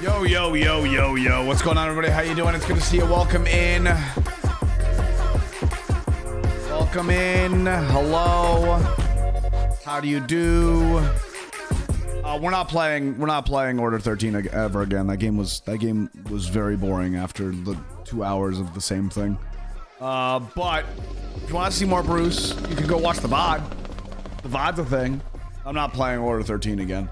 Yo, yo, yo, yo, yo. What's going on, everybody? How you doing? It's good to see you. Welcome in. Welcome in. Hello. How do you do? We're not playing Order 13 ever again. That game was very boring after the 2 hours of the same thing. But if you want to see more Bruce, you can go watch the VOD. The VOD's a thing. I'm not playing Order 13 again.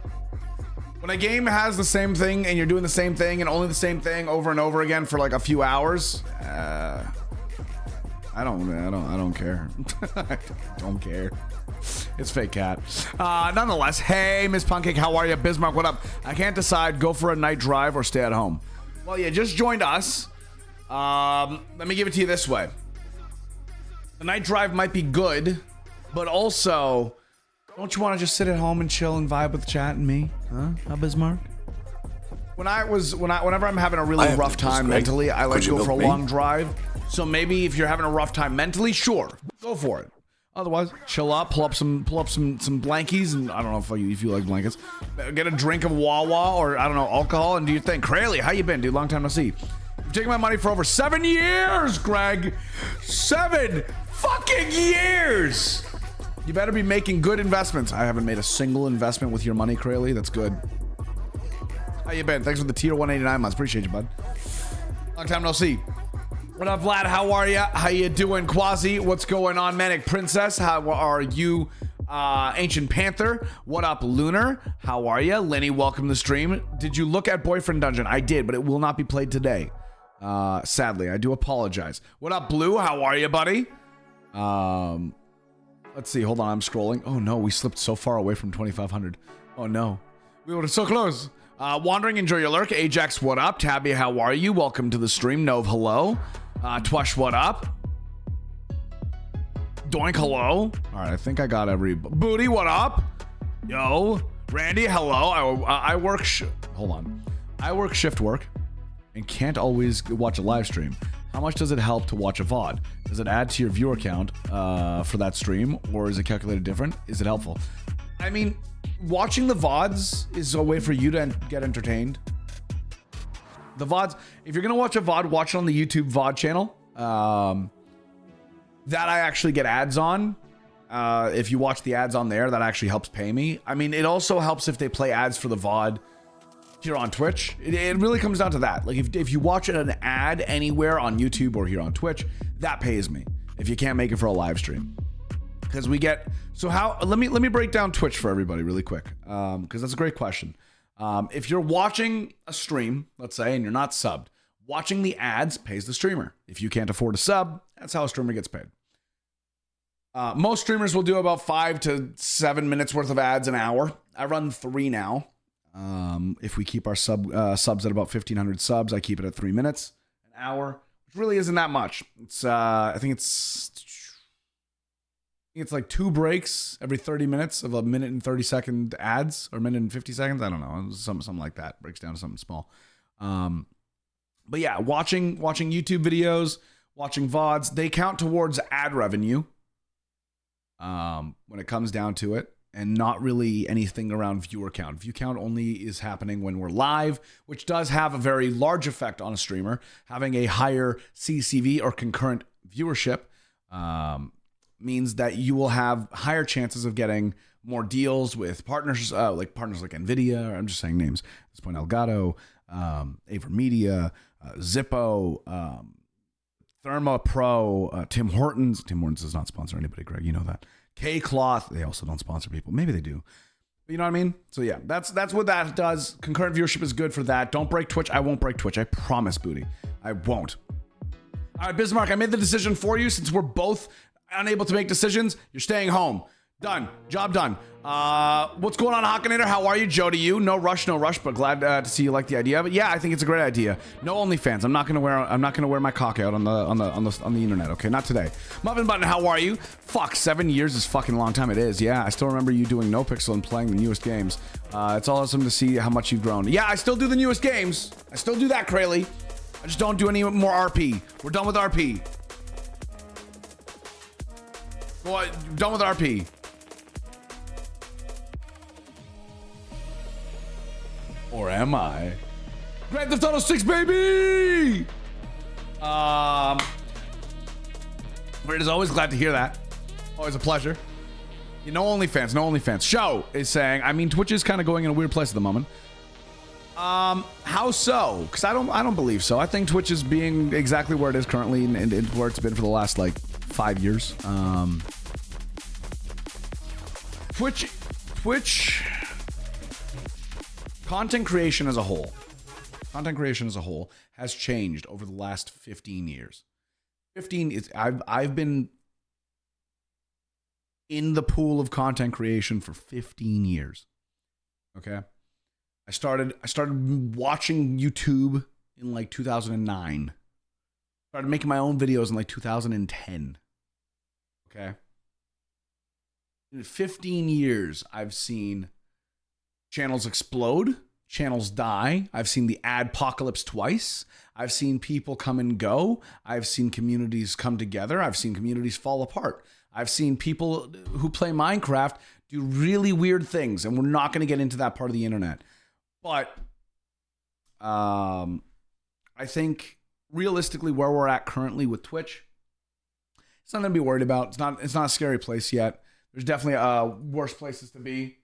When a game has the same thing and you're doing the same thing and only the same thing over and over again for like a few hours, I don't care. I don't care. It's fake cat. Nonetheless, hey, Miss Punkcake, how are you? Bismarck, what up? I can't decide, go for a night drive or stay at home. Well, you just joined us. Let me give it to you this way. The night drive might be good, but also, don't you want to just sit at home and chill and vibe with chat and me? Huh, Bismarck? Whenever I'm having a really rough time mentally, I like to go for a long drive. So maybe if you're having a rough time mentally, sure, go for it. Otherwise, chill up, pull up some blankies, and I don't know if you like blankets. Get a drink of Wawa or I don't know alcohol, and do your thing. Crayley, how you been, dude? Long time no see. You've taken my money for over 7 years, Greg. 7 fucking years. You better be making good investments. I haven't made a single investment with your money, Crayley. That's good. How you been? Thanks for the tier 189 months. Appreciate you, bud. Long time no see. What up, Vlad? How are you? How you doing, Quasi? What's going on, Manic Princess? How are you, Ancient Panther? What up, Lunar? How are you? Lenny, welcome to the stream. Did you look at Boyfriend Dungeon? I did, but it will not be played today. Sadly, I do apologize. What up, Blue? How are you, buddy? Let's see. Hold on. I'm scrolling. Oh, no. We slipped so far away from 2,500. Oh, no. We were so close. Wandering, enjoy your lurk. Ajax, what up? Tabby, how are you? Welcome to the stream. Nove, hello. Twash, what up? Doink, hello. All right. I think I got every... Booty, what up? Yo. Randy, hello. I work... Hold on. I work shift work and can't always watch a live stream. How much does it help to watch a VOD? Does it add to your viewer count for that stream, or is it calculated different? Is it helpful? I mean, watching the VODs is a way for you to get entertained. The VODs, if you're going to watch a VOD, watch it on the YouTube VOD channel. That I actually get ads on. If you watch the ads on there, that actually helps pay me. I mean, it also helps if they play ads for the VOD here on Twitch. It really comes down to that. Like if you watch an ad anywhere on YouTube or here on Twitch, that pays me if you can't make it for a live stream. Because we get, so how, let me break down Twitch for everybody really quick. Because that's a great question. If you're watching a stream, let's say, and you're not subbed, watching the ads pays the streamer. If you can't afford a sub, that's how a streamer gets paid. Most streamers will do about 5 to 7 minutes worth of ads an hour. I run 3 now. If we keep our subs at about 1,500 subs, I keep it at 3 minutes an hour, which really isn't that much. It's I think it's like 2 breaks every 30 minutes of a minute and 30 second ads, or minute and 50 seconds. I don't know, something like that. Breaks down to something small. But yeah, watching YouTube videos, watching VODs, they count towards ad revenue. When it comes down to it. And not really anything around viewer count. View count only is happening when we're live, which does have a very large effect on a streamer. Having a higher CCV or concurrent viewership means that you will have higher chances of getting more deals with partners like Nvidia, or I'm just saying names at this point, Elgato, AverMedia, Zippo, Therma Pro, Tim Hortons. Tim Hortons does not sponsor anybody, Greg. You know that. K-Cloth, they also don't sponsor people. Maybe they do. But you know what I mean? So yeah, that's what that does. Concurrent viewership is good for that. Don't break Twitch. I won't break Twitch. I promise, Booty. I won't. All right, Bismarck, I made the decision for you. Since we're both unable to make decisions, you're staying home. Done. Job done. What's going on, Hawkinator? How are you? Joe to you. No rush, but glad to see you like the idea. But yeah, I think it's a great idea. No OnlyFans. I'm not gonna wear my cock out on the internet. Okay, not today. Muffin Button, how are you? Fuck, 7 years is fucking a long time. It is. Yeah, I still remember you doing No Pixel and playing the newest games. It's awesome to see how much you've grown. Yeah, I still do the newest games. I still do that, Crayley. I just don't do any more RP. We're done with RP. Well, done with RP. Or am I? Grand Theft Auto 6, baby! But as always, glad to hear that. Always a pleasure. You know, OnlyFans, no OnlyFans. Show is saying, I mean, Twitch is kind of going in a weird place at the moment. How so? Because I don't believe so. I think Twitch is being exactly where it is currently and where it's been for the last like 5 years. Twitch content creation as a whole has changed over the last 15 years. 15 is I've been in the pool of content creation for 15 years. Okay? I started watching YouTube in like 2009. Started making my own videos in like 2010. Okay? In 15 years, I've seen channels explode, channels die. I've seen the adpocalypse twice. I've seen people come and go. I've seen communities come together. I've seen communities fall apart. I've seen people who play Minecraft do really weird things, and we're not going to get into that part of the internet. But I think realistically where we're at currently with Twitch, it's not going to be worried about. It's not a scary place yet. There's definitely worse places to be.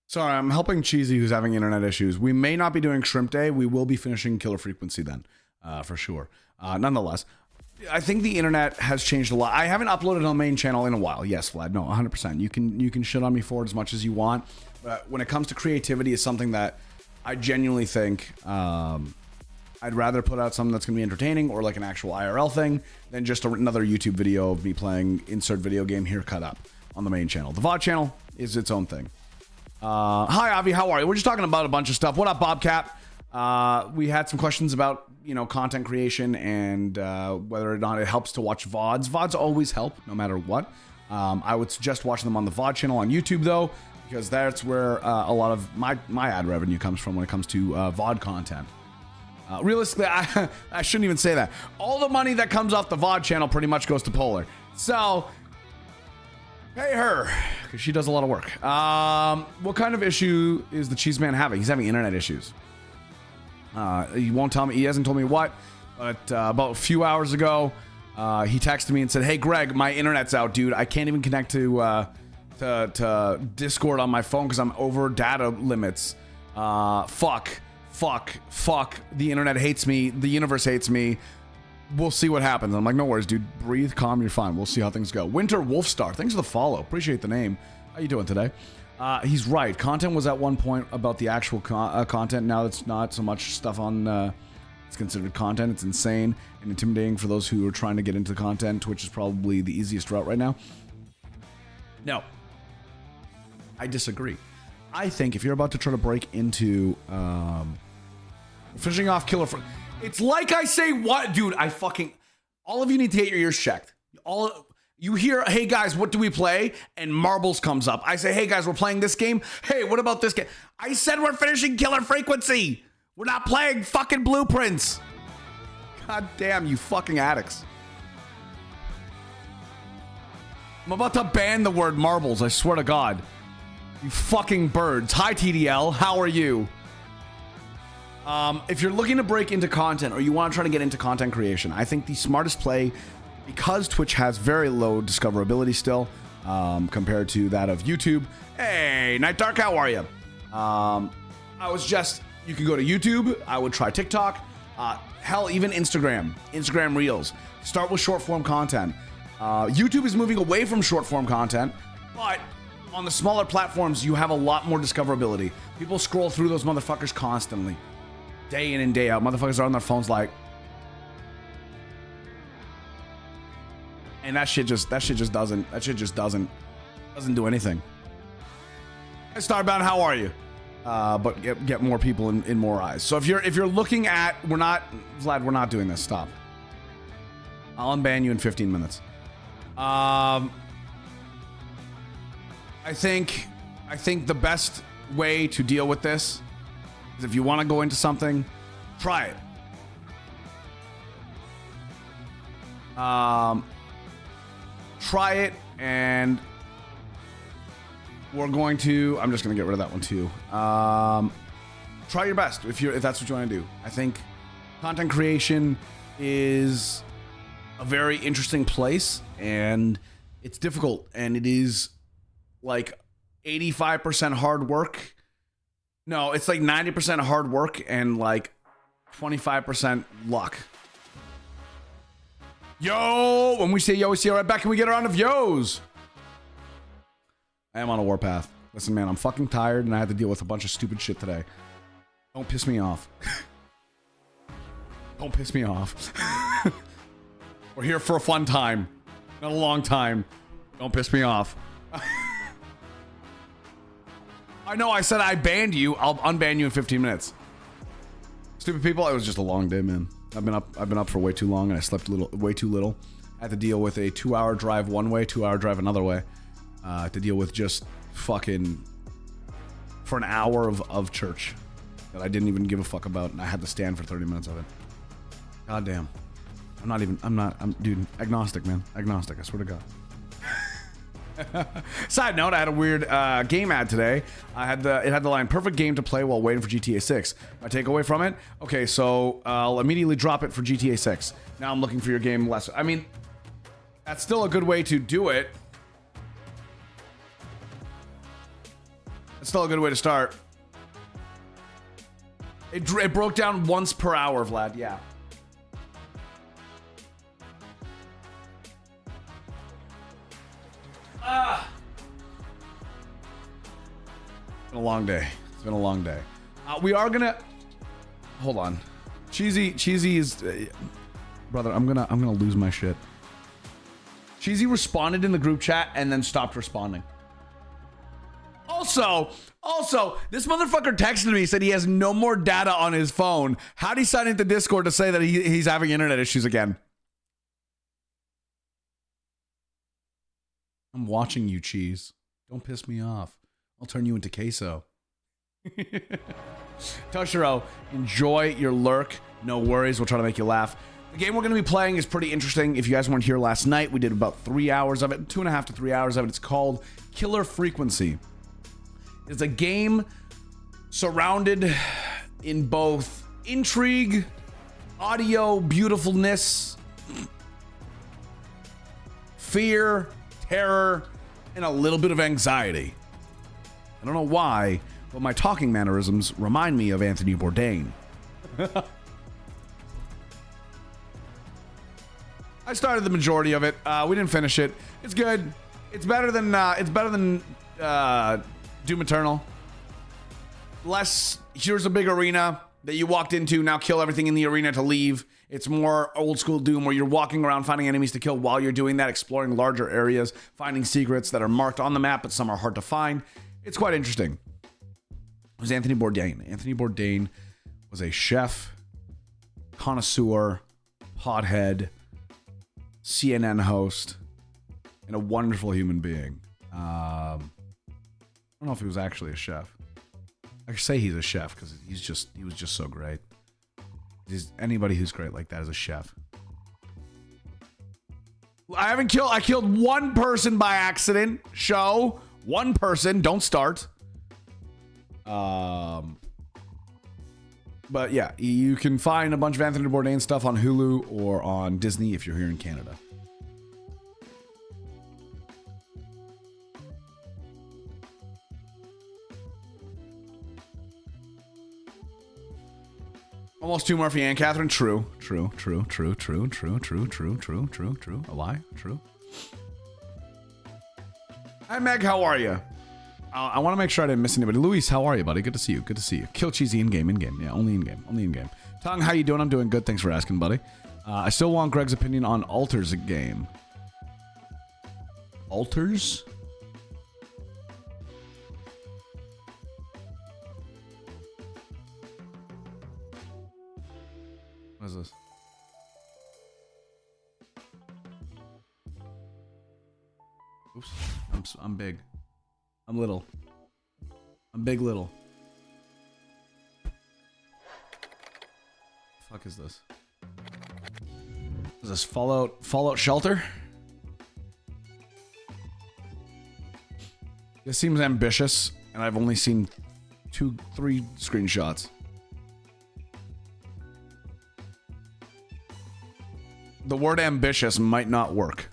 Sorry, I'm helping Cheesy, who's having internet issues. We may not be doing Shrimp Day. We will be finishing Killer Frequency then, for sure. Nonetheless, I think the internet has changed a lot. I haven't uploaded on the main channel in a while. Yes, Vlad. No, 100%. You can shit on me for it as much as you want. But when it comes to creativity, it's something that I genuinely think I'd rather put out something that's going to be entertaining or like an actual IRL thing than just another YouTube video of me playing insert video game here cut up on the main channel. The VOD channel is its own thing. Hi, Avi. How are you? We're just talking about a bunch of stuff. What up, Bobcat? We had some questions about, content creation and whether or not it helps to watch VODs. VODs always help, no matter what. I would suggest watching them on the VOD channel on YouTube, though, because that's where a lot of my ad revenue comes from when it comes to VOD content. Realistically, I shouldn't even say that. All the money that comes off the VOD channel pretty much goes to Polar. So pay her, because she does a lot of work. What kind of issue is the Cheese Man having? He's having internet issues. He won't tell me. He hasn't told me what, but about a few hours ago, he texted me and said, "Hey, Greg, my internet's out, dude. I can't even connect to Discord on my phone because I'm over data limits. Fuck. The internet hates me. The universe hates me. We'll see what happens." I'm like, no worries, dude. Breathe, calm, you're fine. We'll see how things go. Winter Wolfstar, thanks for the follow. Appreciate the name. How you doing today? He's right. Content was at one point about the actual content. Now it's not so much stuff on... it's considered content. It's insane and intimidating for those who are trying to get into the content. Twitch is probably the easiest route right now. No. I disagree. I think if you're about to try to break into... finishing off Killer... It's like I say, what, dude? All of you need to get your ears checked. You hear, "Hey guys, what do we play?" And Marbles comes up. I say, "Hey guys, we're playing this game. Hey, what about this game?" I said we're finishing Killer Frequency. We're not playing fucking Blueprints. God damn, you fucking addicts. I'm about to ban the word marbles, I swear to God. You fucking birds. Hi, TDL. How are you? If you're looking to break into content or you want to try to get into content creation, I think the smartest play, because Twitch has very low discoverability still compared to that of YouTube. Hey, Night Dark, how are you? You can go to YouTube. I would try TikTok. Hell, even Instagram Reels. Start with short form content. YouTube is moving away from short form content, but on the smaller platforms, you have a lot more discoverability. People scroll through those motherfuckers constantly. Day in and day out. Motherfuckers are on their phones like... And that shit just doesn't Doesn't do anything. Hey, Starbound, how are you? But get more people in more eyes. So if you're looking at, Vlad, we're not doing this. Stop. I'll unban you in 15 minutes. I think the best way to deal with this is if you want to go into something, try it. Try it, and we're going to. I'm just going to get rid of that one too. Try your best if that's what you want to do. I think content creation is a very interesting place, and it's difficult, and it is like 85% hard work. No, it's like 90% hard work and like 25% luck. Yo, when we say yo, we see you right back. Can we get a round of yo's? I am on a warpath. Listen, man, I'm fucking tired and I had to deal with a bunch of stupid shit today. Don't piss me off. Don't piss me off. We're here for a fun time, not a long time. Don't piss me off. I know I said I banned you. I'll unban you in 15 minutes. Stupid people, it was just a long day, man. I've been up for way too long and I slept way too little. I had to deal with a 2-hour drive one way, 2-hour drive another way. To deal with just fucking for an hour of church that I didn't even give a fuck about, and I had to stand for 30 minutes of it. God damn. I'm dude, agnostic, man. Agnostic, I swear to God. Side note, I had a weird game ad today. It had the line, perfect game to play while waiting for GTA 6. My takeaway from it? Okay, so I'll immediately drop it for GTA 6. Now I'm looking for your game less. I mean, that's still a good way to do it. It's still a good way to start. It broke down once per hour, Vlad. Yeah. It's been a long day. It's been a long day. We are gonna hold on. Cheesy is brother. I'm gonna lose my shit. Cheesy responded in the group chat and then stopped responding. Also, this motherfucker texted me, said he has no more data on his phone. How'd he sign into Discord to say that he's having internet issues again? I'm watching you, Cheese. Don't piss me off. I'll turn you into queso. Toshiro, enjoy your lurk. No worries. We'll try to make you laugh. The game we're going to be playing is pretty interesting. If you guys weren't here last night, we did about 3 hours of it, 2.5 to 3 hours of it. It's called Killer Frequency. It's a game surrounded in both intrigue, audio beautifulness, fear, terror, and a little bit of anxiety. I don't know why, but my talking mannerisms remind me of Anthony Bourdain. I started the majority of it. We didn't finish it. It's good. It's better than Doom Eternal. Less, here's a big arena that you walked into, now kill everything in the arena to leave. It's more old school Doom where you're walking around finding enemies to kill while you're doing that, exploring larger areas, finding secrets that are marked on the map, but some are hard to find. It's quite interesting. It was Anthony Bourdain. Anthony Bourdain was a chef, connoisseur, pothead, CNN host, and a wonderful human being. I don't know if he was actually a chef. I could say he's a chef because he was just so great. Anybody who's great like that is a chef. I killed one person by accident. Show one person. Don't start. But yeah, you can find a bunch of Anthony Bourdain stuff on Hulu or on Disney if you're here in Canada. Almost two Murphy and Catherine. True. A lie. True. Hi, Meg. How are you? I want to make sure I didn't miss anybody. Luis, how are you, buddy? Good to see you. Good to see you. Kill Cheesy in game. Yeah, only in game. Tongue, how you doing? I'm doing good. Thanks for asking, buddy. I still want Greg's opinion on Alters game. Alters? What is this? Oops. I'm big. I'm little. I'm big little. The fuck is this? Is this Fallout Shelter? This seems ambitious, and I've only seen 2-3 screenshots. The word ambitious might not work.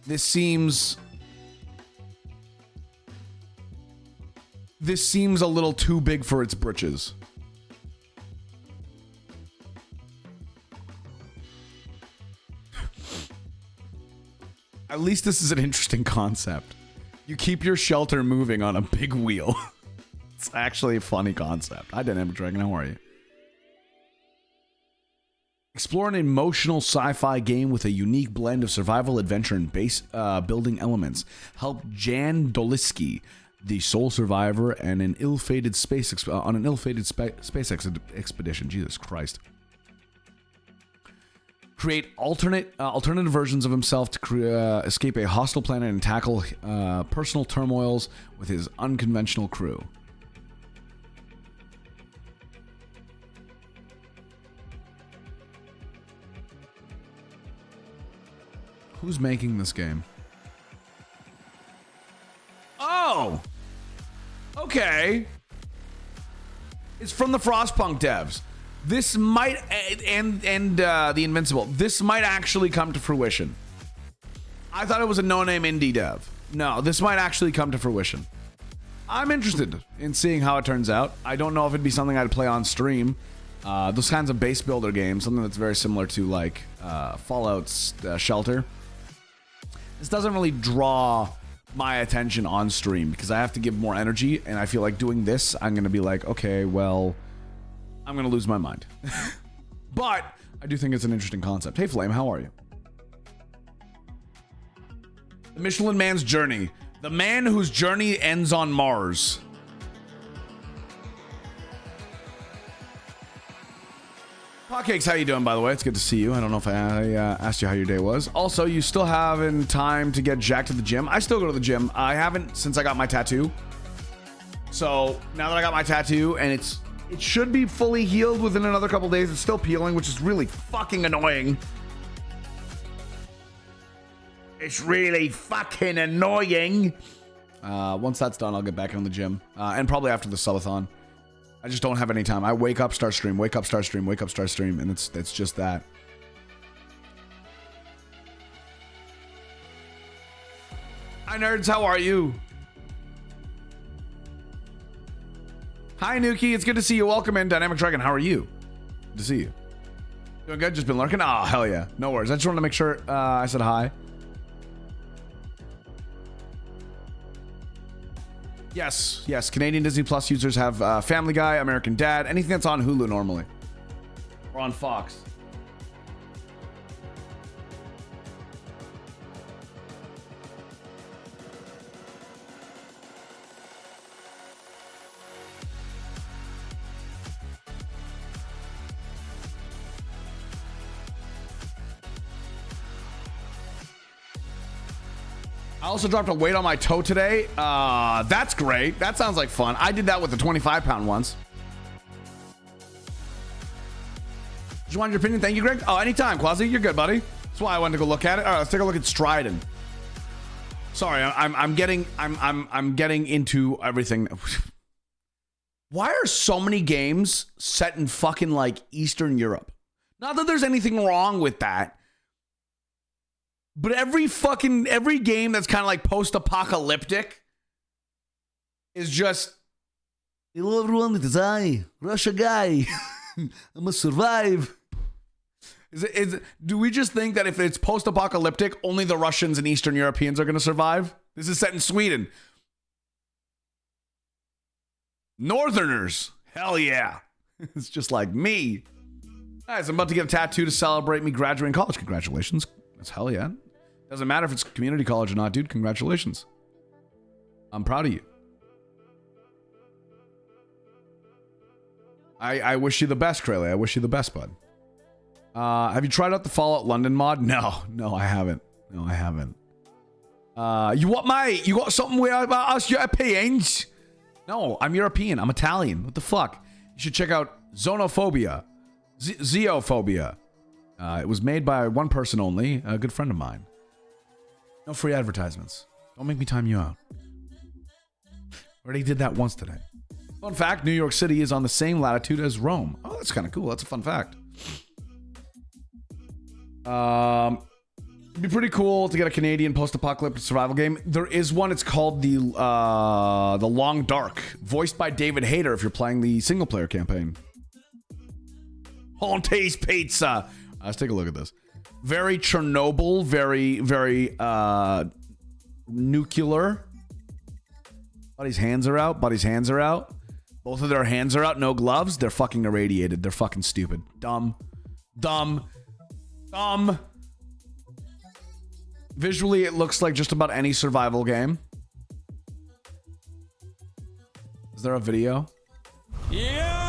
This seems a little too big for its britches. At least this is an interesting concept. You keep your shelter moving on a big wheel. It's actually a funny concept. Hi, Dynamic Dragon. How are you? Explore an emotional sci-fi game with a unique blend of survival, adventure, and base building elements. Help Jan Doliski, the sole survivor, and an ill-fated space expedition. Jesus Christ. Create alternative versions of himself to escape a hostile planet and tackle personal turmoils with his unconventional crew. Who's making this game? Oh! Okay. It's from the Frostpunk devs. This might, and the Invincible, this might actually come to fruition. I thought it was a no-name indie dev. No, this might actually come to fruition. I'm interested in seeing how it turns out. I don't know if it'd be something I'd play on stream. Those kinds of base builder games, something that's very similar to like Fallout's Shelter. This doesn't really draw my attention on stream because I have to give more energy, and I feel like doing this, I'm going to be like, okay, well, I'm going to lose my mind. But I do think it's an interesting concept. Hey, Flame, how are you? The Michelin Man's Journey. The man whose journey ends on Mars. Hotcakes, how you doing, by the way? It's good to see you. I don't know if I asked you how your day was. Also, you still having time to get jacked to the gym? I still go to the gym. I haven't since I got my tattoo. So now that I got my tattoo and it should be fully healed within another couple days. It's still peeling, which is really fucking annoying. It's really fucking annoying. Once that's done, I'll get back in the gym. And probably after the subathon. I just don't have any time. I wake up, start stream, wake up, start stream, wake up, start stream, and it's just that. Hi, nerds. How are you? Hi, Nuki. It's good to see you. Welcome in, Dynamic Dragon. How are you? Good to see you. Doing good? Just been lurking? Oh, hell yeah. No worries. I just wanted to make sure I said hi. Yes. Canadian Disney Plus users have Family Guy, American Dad, anything that's on Hulu normally. Or on Fox. I also dropped a weight on my toe today. That's great. That sounds like fun. I did that with the 25-pound once. Just wanted your opinion. Thank you, Greg. Oh, anytime, Quasi. You're good, buddy. That's why I wanted to go look at it. All right, let's take a look at Stridon. Sorry, I'm getting into everything. Why are so many games set in fucking like Eastern Europe? Not that there's anything wrong with that. But every game that's kind of like post-apocalyptic is just, hello everyone, it is I, Russia guy. I must survive. Do we just think that if it's post-apocalyptic, only the Russians and Eastern Europeans are going to survive? This is set in Sweden. Northerners, hell yeah. It's just like me. Guys, I'm about to get a tattoo to celebrate me graduating college. Congratulations. That's hell yeah. Doesn't matter if it's community college or not, dude. Congratulations. I'm proud of you. I wish you the best, Krayley. I wish you the best, bud. Have you tried out the Fallout London mod? No, I haven't. No, I haven't. You what, mate? You got something weird about us Europeans? No, I'm European. I'm Italian. What the fuck? You should check out Zonophobia. Zeophobia. It was made by one person only, a good friend of mine. No free advertisements. Don't make me time you out. Already did that once today. Fun fact, New York City is on the same latitude as Rome. Oh, that's kind of cool. That's a fun fact. It'd be pretty cool to get a Canadian post-apocalyptic survival game. There is one. It's called the Long Dark, voiced by David Hayter if you're playing the single-player campaign. Honte's Pizza. Let's take a look at this. Very Chernobyl, very nuclear. Buddy's hands are out. Buddy's hands are out. Both of their hands are out. No gloves. They're fucking irradiated. They're fucking stupid. Dumb. Visually, it looks like just about any survival game. Is there a video? Yeah.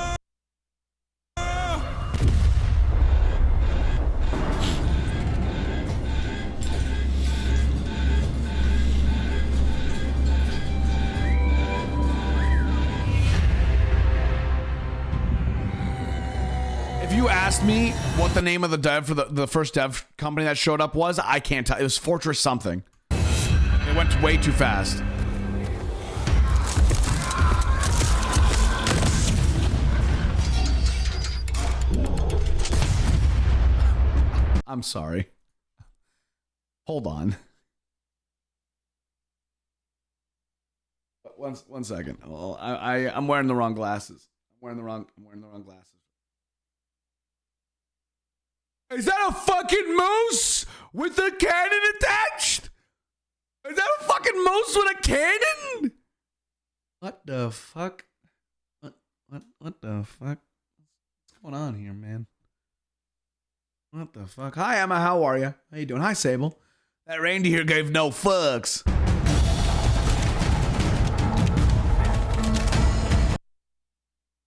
If you asked me what the name of the dev for the first dev company that showed up was, I can't tell. It was Fortress something. It went way too fast. I'm sorry. Hold on. One second. Oh, I'm wearing the wrong glasses. I'm wearing the wrong glasses. Is that a fucking moose with a cannon attached? Is that a fucking moose with a cannon? What the fuck? What the fuck? What's going on here, man? What the fuck? Hi, Emma. How are you? How you doing? Hi, Sable. That reindeer gave no fucks.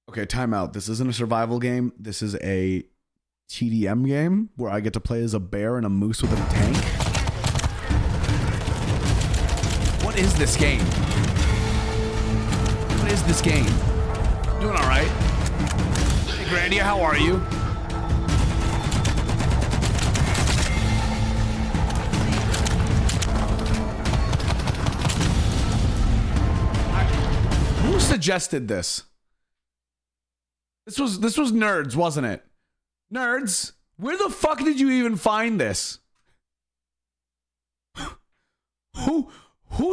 Okay, time out. This isn't a survival game. This is a TDM game where I get to play as a bear and a moose with a tank. What is this game? What is this game? Doing all right. Hey, Grandia, how are you? Who suggested this? This was Nerds, wasn't it? Nerds, where the fuck did you even find this? Who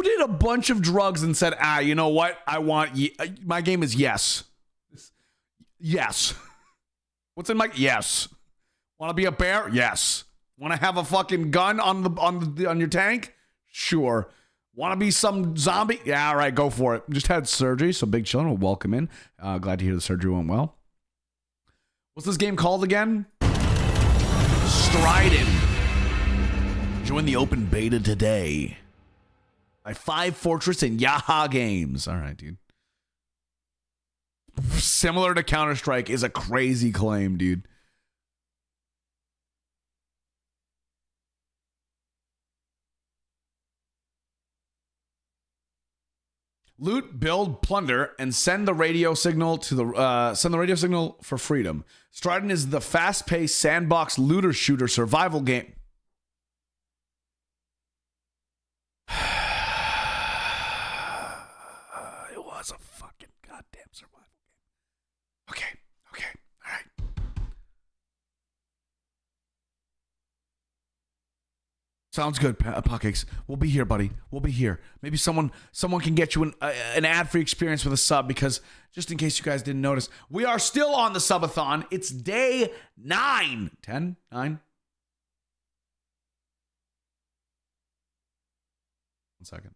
did a bunch of drugs and said, you know what? I want my game is yes. Yes. What's in my yes? Want to be a bear? Yes. Want to have a fucking gun on your tank? Sure. Want to be some zombie? Yeah, all right, go for it. Just had surgery, so big chillin'. We'll welcome in. Glad to hear the surgery went well. What's this game called again? Strident. Join the open beta today. By 5 Fortress and Yaha Games. All right, dude. Similar to Counter-Strike is a crazy claim, dude. Loot, build, plunder, and send the radio signal to the for freedom. Strident is the fast-paced sandbox looter shooter survival game. It was a fucking goddamn survival game. Okay, all right. Sounds good, Potcakes. We'll be here, buddy. We'll be here. Maybe someone can get you an ad-free experience with a sub, because just in case you guys didn't notice, we are still on the subathon. It's day 9. 10? 9? 1 second.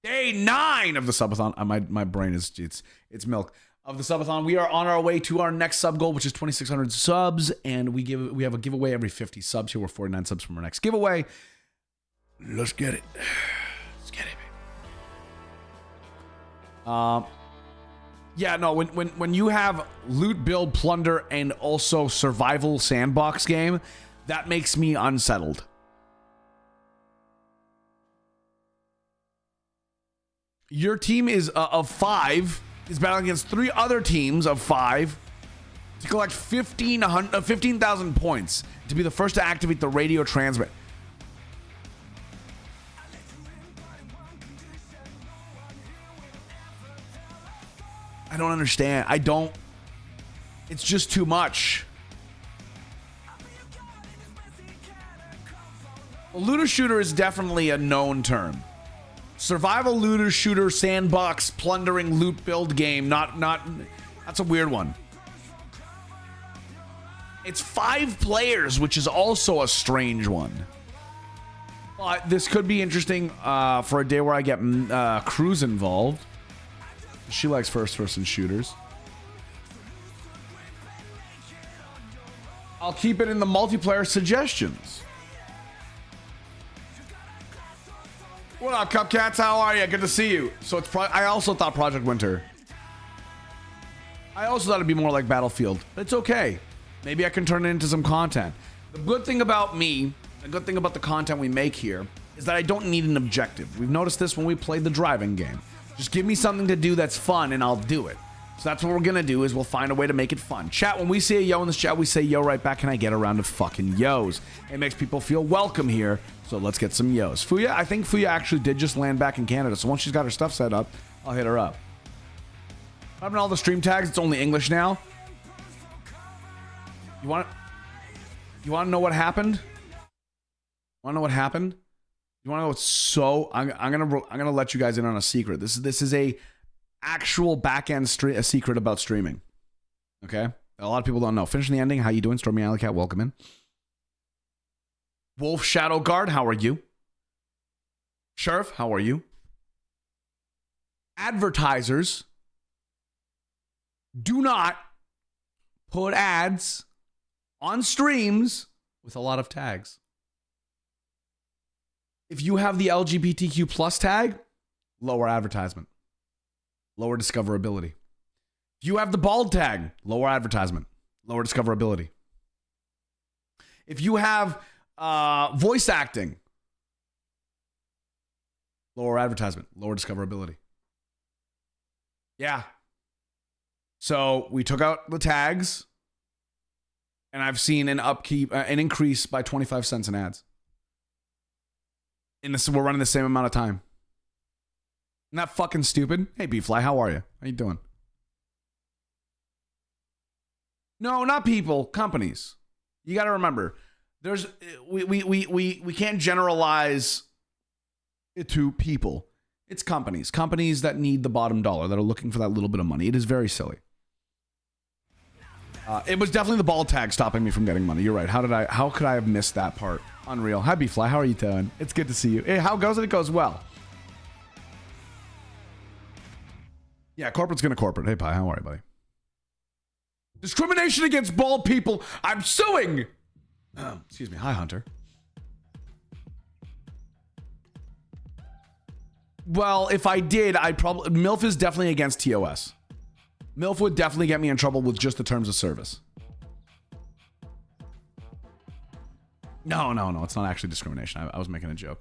Day 9 of the subathon. My brain is it's milk. Of the subathon, we are on our way to our next sub goal, which is 2,600 subs, and we have a giveaway every 50 subs. Here we're 49 subs from our next giveaway. Let's get it. Let's get it, Yeah, no, when you have loot, build, plunder, and also survival sandbox game, that makes me unsettled. Your team is of 5 is battling against 3 other teams of 5 to collect 15,000 points to be the first to activate the radio transmit. I don't understand. It's just too much. Well, looter shooter is definitely a known term. Survival looter shooter sandbox plundering loot build game. Not that's a weird one. It's 5 players, which is also a strange one. But this could be interesting for a day where I get Cruz involved. She likes first-person shooters. I'll keep it in the multiplayer suggestions. What up, Cupcats? How are you? Good to see you. So it's I also thought Project Winter. I also thought it'd be more like Battlefield. But it's okay. Maybe I can turn it into some content. The good thing about me, the good thing about the content we make here, is that I don't need an objective. We've noticed this when we played the driving game. Just give me something to do that's fun and I'll do it. So that's what we're gonna do, is we'll find a way to make it fun. Chat, when we say a yo in this chat, we say yo right back. Can I get a round of fucking yos? It makes people feel welcome here. So let's get some yos. Fuya, I think Fuya actually did just land back in Canada. So once she's got her stuff set up, I'll hit her up. I'm in all the stream tags. It's only English now. You want to know what happened? Want to know what happened? You want to know what's so? I'm gonna let you guys in on a secret. This is a actual back end a secret about streaming. Okay, a lot of people don't know. Finishing the ending. How you doing, Stormy Alley Cat? Welcome in. Wolf Shadow Guard. How are you? Sheriff. How are you? Advertisers do not put ads on streams with a lot of tags. If you have the LGBTQ plus tag, lower advertisement, lower discoverability. If you have the bald tag, lower advertisement, lower discoverability. If you have voice acting, lower advertisement, lower discoverability. Yeah. So we took out the tags, and I've seen an increase by 25 cents in ads. We're running the same amount of time. Isn't that fucking stupid? Hey, B-Fly, how are you? How you doing? No, not people, companies. You got to remember, we can't generalize it to people. It's companies that need the bottom dollar, that are looking for that little bit of money. It is very silly. It was definitely the bald tag stopping me from getting money. You're right. How could I have missed that part? Unreal. Hi, B-Fly. How are you doing? It's good to see you. Hey, how goes it? It goes well. Yeah, corporate's gonna corporate. Hey, Pi, how are you, buddy? Discrimination against bald people. I'm suing. Excuse me. Hi, Hunter. Well, if I did, I'd probably... MILF is definitely against TOS. MILF would definitely get me in trouble with just the terms of service. No. It's not actually discrimination. I was making a joke.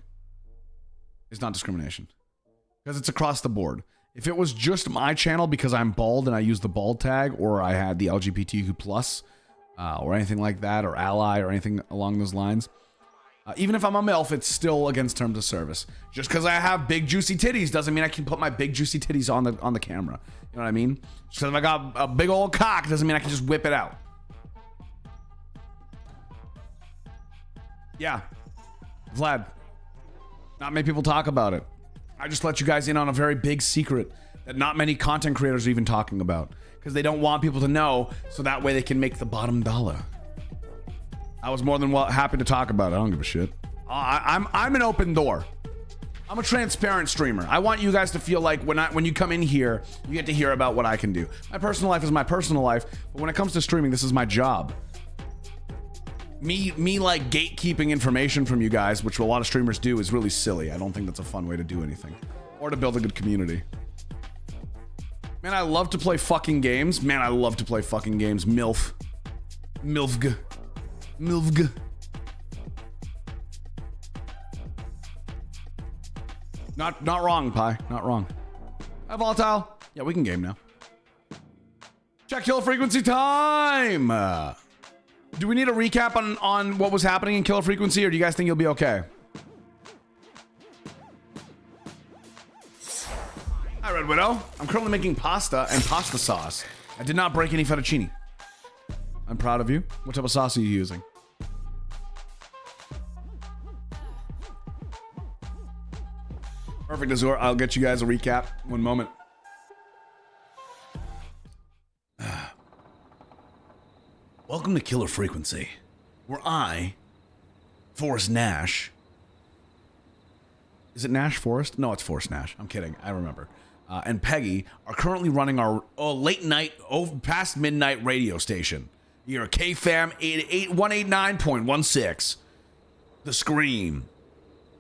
It's not discrimination. Because it's across the board. If it was just my channel because I'm bald and I use the bald tag, or I had the LGBTQ plus, or anything like that, or ally, or anything along those lines, even if I'm a MILF, it's still against terms of service. Just because I have big juicy titties doesn't mean I can put my big juicy titties on the camera. You know what I mean? Just because I got a big old cock doesn't mean I can just whip it out. Yeah. Vlad. Not many people talk about it. I just let you guys in on a very big secret that not many content creators are even talking about, because they don't want people to know, so that way they can make the bottom dollar. I was more than happy to talk about it. I don't give a shit. I'm an open door. I'm a transparent streamer. I want you guys to feel like when you come in here, you get to hear about what I can do. My personal life is my personal life, but when it comes to streaming, this is my job. Me like gatekeeping information from you guys, which a lot of streamers do, is really silly. I don't think that's a fun way to do anything or to build a good community. Man, I love to play fucking games. Man, I love to play fucking games. MILF. MILFG. MILFG. Not wrong, Pi. Not wrong. Hi, Volatile. Yeah, we can game now. Check kill frequency time. Do we need a recap on what was happening in Killer Frequency, or do you guys think you'll be okay? Hi, Red Widow. I'm currently making pasta and pasta sauce. I did not break any fettuccine. I'm proud of you. What type of sauce are you using? Perfect, Azor. I'll get you guys a recap. One moment. Welcome to Killer Frequency, where I, Forrest Nash. Is it Nash Forrest? No, it's Forrest Nash. I'm kidding. I remember. And Peggy are currently running our late night, past midnight radio station. You're KFAM 189.16. The Scream.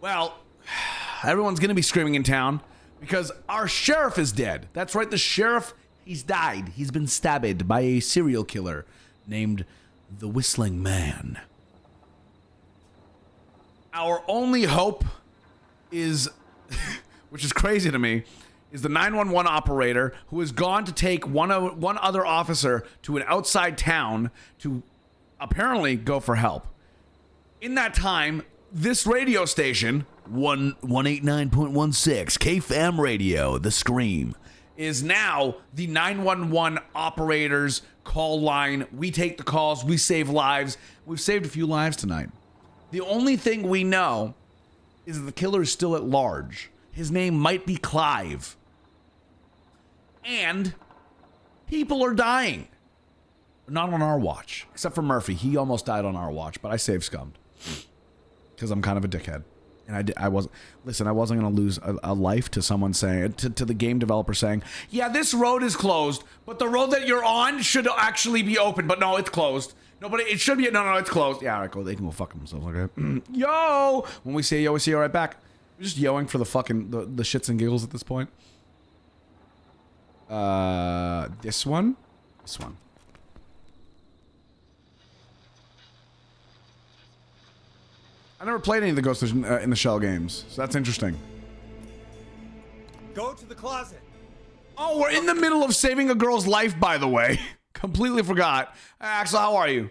Well, everyone's going to be screaming in town because our sheriff is dead. That's right, the sheriff, he's died. He's been stabbed by a serial killer named the Whistling Man. Our only hope is, which is crazy to me, is the 911 operator who has gone to take one other officer to an outside town to apparently go for help. In that time, this radio station, 189.16, KFAM radio, The Scream, is now the 911 operator's call line. We take the calls, we save lives. We've saved a few lives tonight. The only thing we know is that the killer is still at large. His name might be Clive. And people are dying. Not on our watch. Except for Murphy. He almost died on our watch, but I saved scummed. Because I'm kind of a dickhead. And I wasn't going to lose a life to someone saying, to the game developer saying, yeah, this road is closed, but the road that you're on should actually be open. But no, it's closed. No, but it should be, no, it's closed. Yeah, all right, cool. They can go fuck themselves. Okay. Yo! When we say yo, we see you right back. We're just yelling for the fucking, the shits and giggles at this point. This one? This one. I never played any of the Ghost in the Shell games, so that's interesting. Go to the closet. Oh, we're in the middle of saving a girl's life, by the way. Completely forgot. Axel, how are you?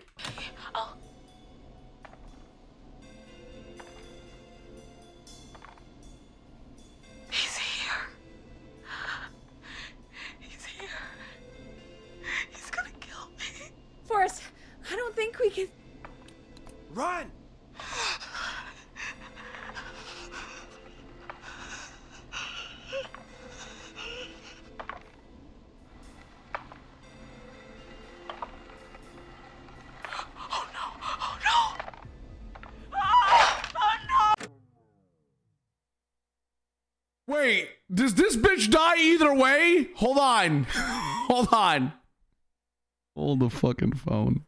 Oh. He's here. He's here. He's gonna kill me. Forrest, I don't think we can... Run! Wait, does this bitch die either way? Hold on. Hold on. Hold the fucking phone.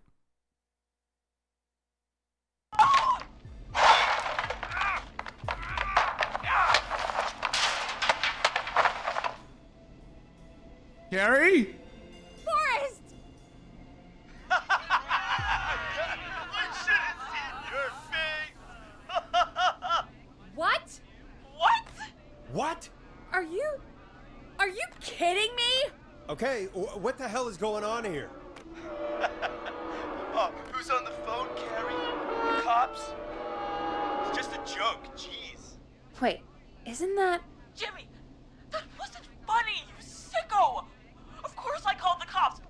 Gary? Forrest! What? What? Are you kidding me? Okay, what the hell is going on here? Oh, who's on the phone, Carrie? Cops? It's just a joke, jeez. Wait, isn't that... Jimmy, that wasn't funny, you sicko! Of course I called the cops,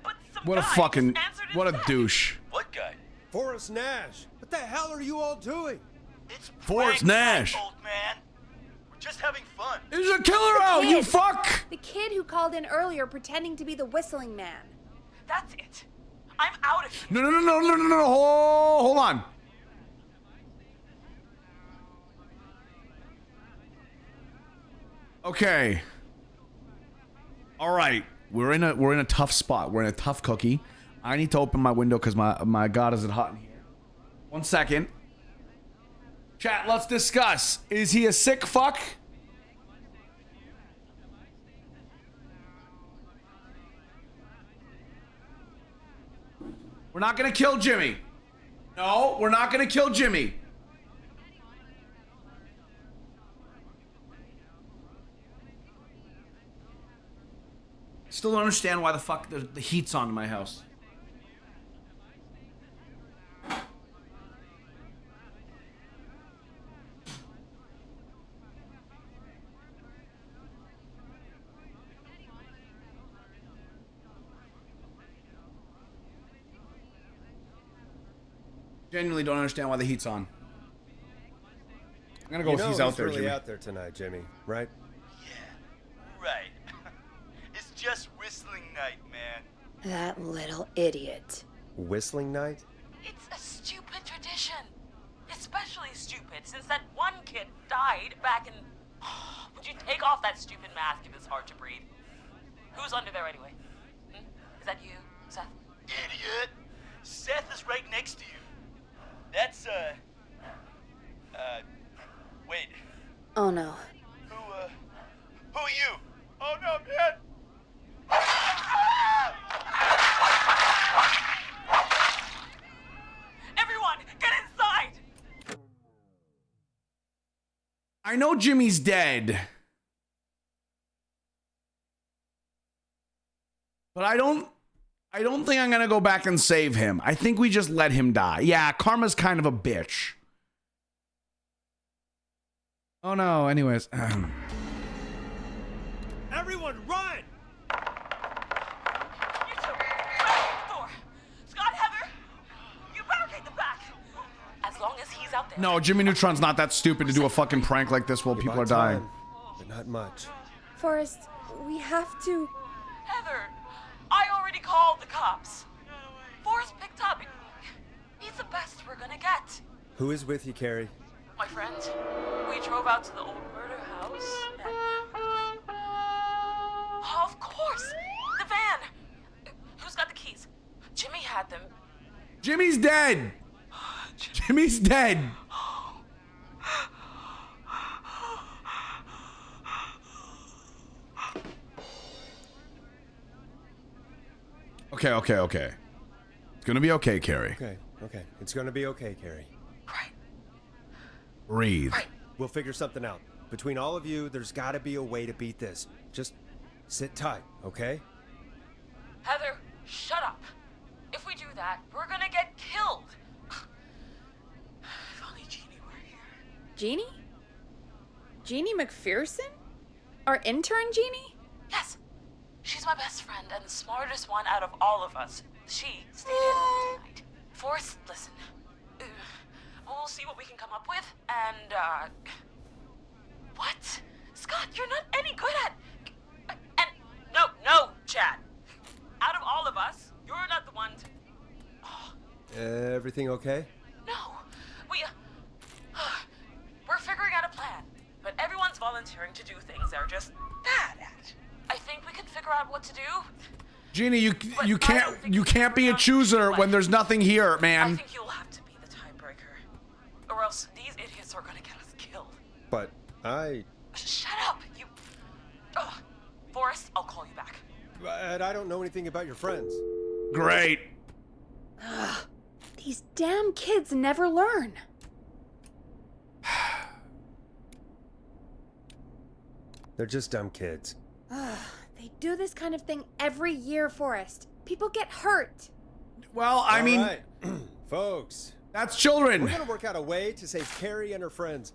but some What a guy fucking... just answered What a instead. douche. What guy? Forrest Nash. What the hell are you all doing? It's Forrest prank Nash. time, old man. We're just having fun. There's a killer out, you kid. fuck! The kid who called in earlier pretending to be the Whistling Man. That's it. I'm out of here. No. Hold on. Okay. All right. We're in a tough spot. We're in a tough cookie. I need to open my window because my god is it hot in here. 1 second. Chat, let's discuss. Is he a sick fuck? We're not gonna kill Jimmy. No, we're not gonna kill Jimmy. Still don't understand why the fuck the heat's on in my house. Genuinely don't understand why the heat's on. I'm gonna go with he's out there, really Jimmy. out there tonight, Jimmy, right? Yeah, right. It's just whistling night, man. That little idiot. Whistling night? It's a stupid tradition. Especially stupid since that one kid died back in... Would you take off that stupid mask if it's hard to breathe? Who's under there anyway? Hmm? Is that you, Seth? Idiot! Seth is right next to you. That's, wait. Oh no. Who are you? Oh no, man! Everyone, get inside! I know Jimmy's dead. But I don't think I'm gonna go back and save him. I think we just let him die. Yeah, karma's kind of a bitch. Oh no, anyways. Everyone, run! You two, barricade the door. Scott, Heather, you barricade the back. As long as he's out there. No, Jimmy Neutron's not that stupid to do a fucking prank like this while people are dying. Time, but not much. Forrest, we have to... Heather, I already called the cops. Forrest picked up. He's the best we're gonna get. Who is with you, Carrie? My friend, we drove out to the old murder house and... Of course! The van! Who's got the keys? Jimmy had them. Jimmy's dead. Jimmy's dead. Okay. It's gonna be okay, Carrie. Okay. It's gonna be okay, Carrie. Right. Breathe. Right. We'll figure something out. Between all of you, there's gotta be a way to beat this. Just sit tight, okay? Heather, shut up. If we do that, we're gonna get killed. If only Jeannie were here. Jeannie? Jeannie McPherson? Our intern Jeannie? Yes. She's my best friend and the smartest one out of all of us. She stayed in tonight. Forrest, listen. We'll see what we can come up with, and, What? Scott, you're not any good at... And... No, Chad. Out of all of us, you're not the one to... Everything okay? No. We're figuring out a plan, but everyone's volunteering to do things they're just bad at. I think we can figure out what to do. Jeannie, you can't be a chooser when there's nothing here, I man. think you'll have to be the tiebreaker, or else these idiots are gonna get us killed. But I... Shut up, you. Ugh. Forrest, I'll call you back. But I don't know anything about your friends. Great. These damn kids never learn. They're just dumb kids. They do this kind of thing every year, Forrest. People get hurt. Well, I mean, All right. Folks, that's children. we're gonna work out a way to save Carrie and her friends.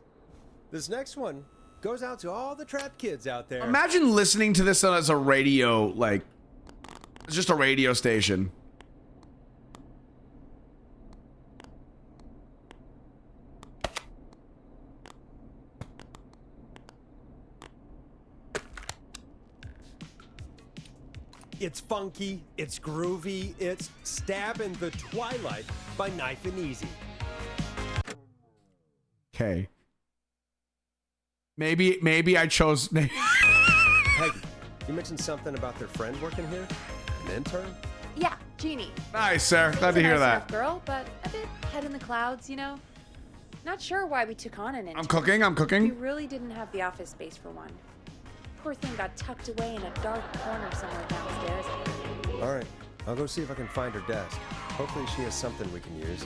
This next one goes out to all the trapped kids out there. Imagine listening to this as a radio, like, it's just a radio station. It's funky, it's groovy, it's Stab in the Twilight by Knife and Easy. Okay. Maybe I chose. Peggy, you mentioned something about their friend working here? An intern? Yeah, Jeannie. Nice, sir. Glad to She's a hear nice that. enough girl, but a bit head in the clouds, you know? Not sure why we took on an intern. I'm We cooking. really didn't have the office space for one. Poor thing got tucked away in a dark corner somewhere downstairs. All right, I'll go see if I can find her desk. Hopefully she has something we can use.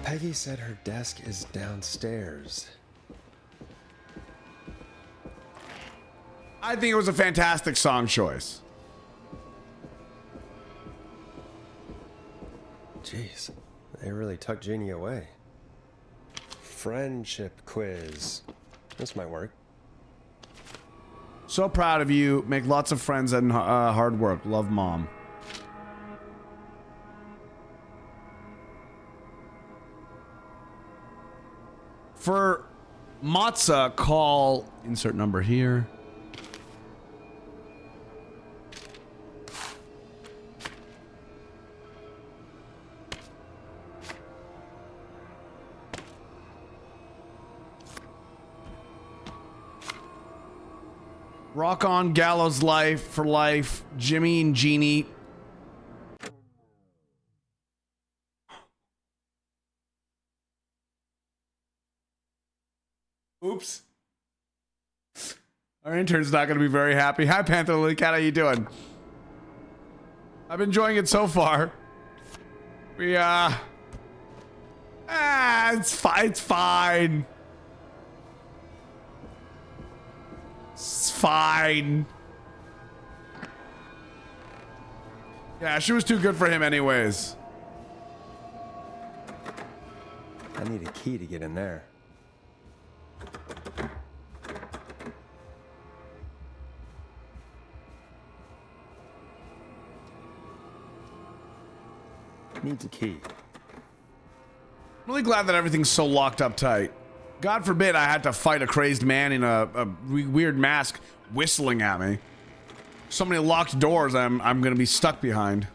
Peggy said her desk is downstairs. I think it was a fantastic song choice. Jeez, they really tucked Jeannie away. Friendship quiz. This might work. So proud of you. Make lots of friends and hard work. Love, Mom. For Matza, call insert number here. Rock on Gallows life for life. Jimmy and Jeannie. Oops. Our intern's not going to be very happy. Hi, Panther Lily Cat. How you doing? I'm enjoying it so far. It's fine. It's fine. It's fine. Yeah, she was too good for him anyways. I need a key to get in there. Needs a key. I'm really glad that everything's so locked up tight. God forbid I had to fight a crazed man in a weird mask whistling at me. So many locked doors I'm gonna be stuck behind.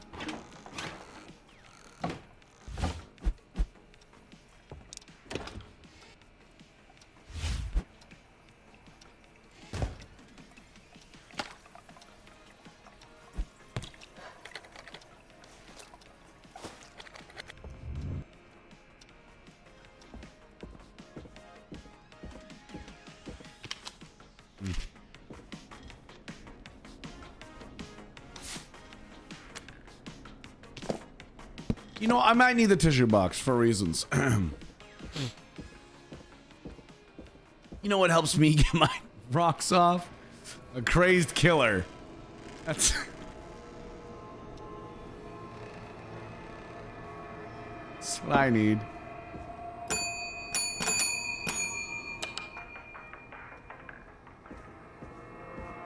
You know, I might need the tissue box for reasons. You know what helps me get my rocks off? A crazed killer. That's what I need.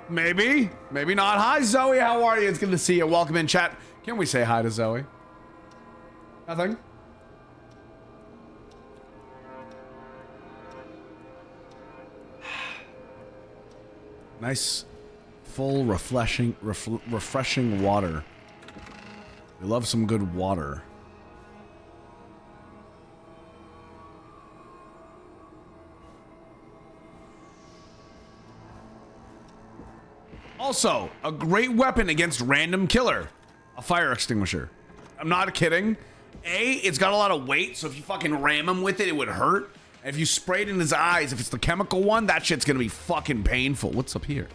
Maybe. Maybe not. Hi, Zoe. How are you? It's good to see you. Welcome in, chat. Can we say hi to Zoe? Nothing. Nice, full, refreshing water. We love some good water. Also, a great weapon against random killer. A fire extinguisher. I'm not kidding. It's got a lot of weight, so if you fucking ram him with it, it would hurt. And if you spray it in his eyes, if it's the chemical one, that shit's gonna be fucking painful. What's up here?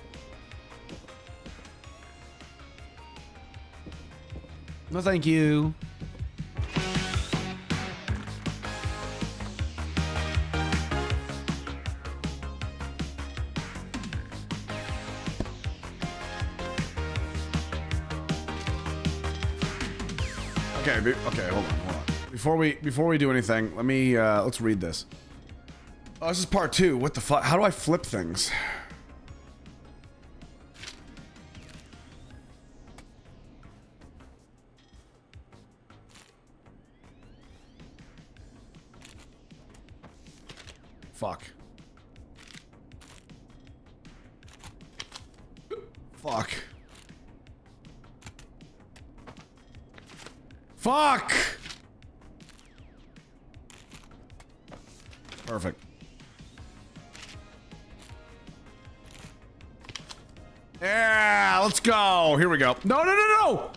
No, thank you. Okay, hold on. Before we do anything, let me let's read this. Oh, this is part 2. What the fuck? How do I flip things? Fuck. Fuck. Fuck! Perfect. Yeah, let's go. Here we go. No.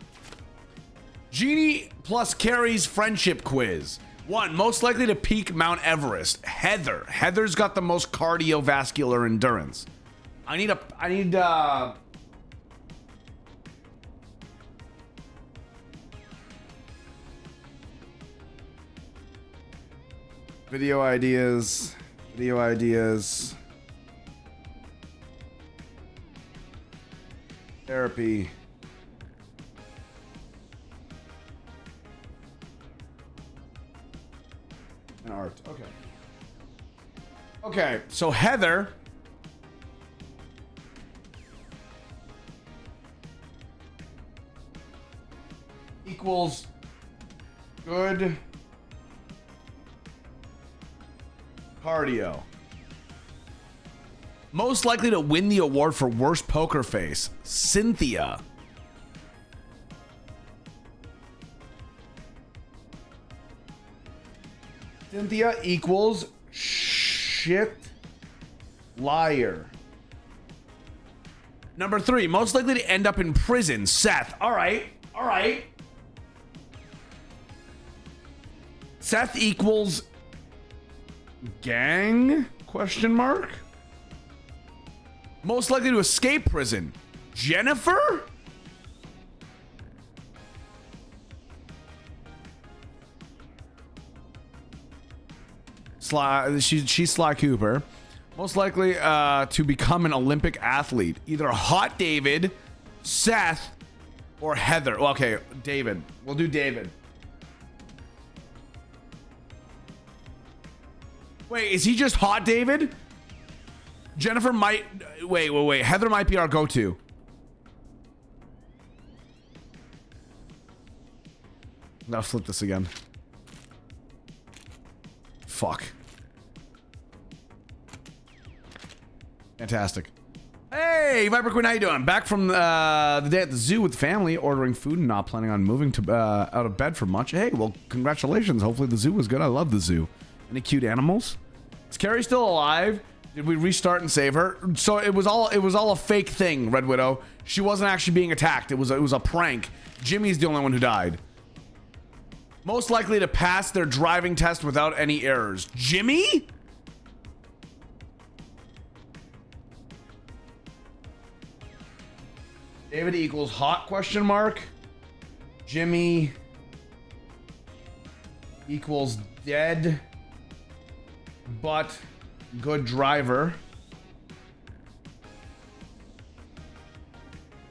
Jeannie plus Carrie's friendship quiz. 1, most likely to peak Mount Everest. Heather. Heather's got the most cardiovascular endurance. I need Video ideas. Video ideas. Therapy. And art. Okay. Okay, so Heather equals good cardio. Most likely to win the award for worst poker face, Cynthia. Cynthia equals shit liar. Number 3, most likely to end up in prison, Seth. All right. Seth equals gang? Question mark. Most likely to escape prison, Jennifer? She's Sly Cooper. Most likely to become an Olympic athlete, either Hot David, Seth, or Heather. Well, okay, David. We'll do David. Wait, is he just Hot David? Jennifer might... Wait. Heather might be our go-to. Now flip this again. Fuck. Fantastic. Hey, Viper Queen, how you doing? Back from the day at the zoo with family, ordering food and not planning on moving to out of bed for much. Hey, well, congratulations. Hopefully the zoo was good. I love the zoo. Any cute animals? Is Carrie still alive? Did we restart and save her? So it was all a fake thing, Red Widow. She wasn't actually being attacked. It was a prank. Jimmy's the only one who died. Most likely to pass their driving test without any errors, Jimmy? David equals hot question mark. Jimmy equals dead but good driver.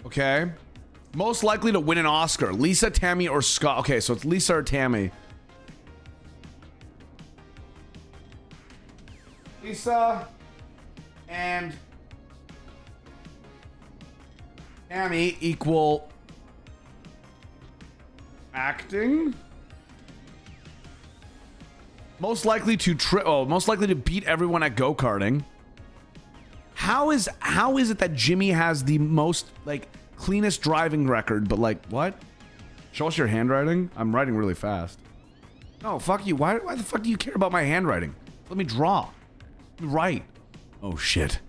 Okay. Most likely to win an Oscar, Lisa, Tammy, or Scott. Okay, so it's Lisa or Tammy. Lisa and Tammy equal acting. Most likely to beat everyone at go-karting. How is it that Jimmy has the most cleanest driving record, but what? Show us your handwriting. I'm writing really fast. No, fuck you. Why the fuck do you care about my handwriting? Let me draw. Let me write. Oh shit.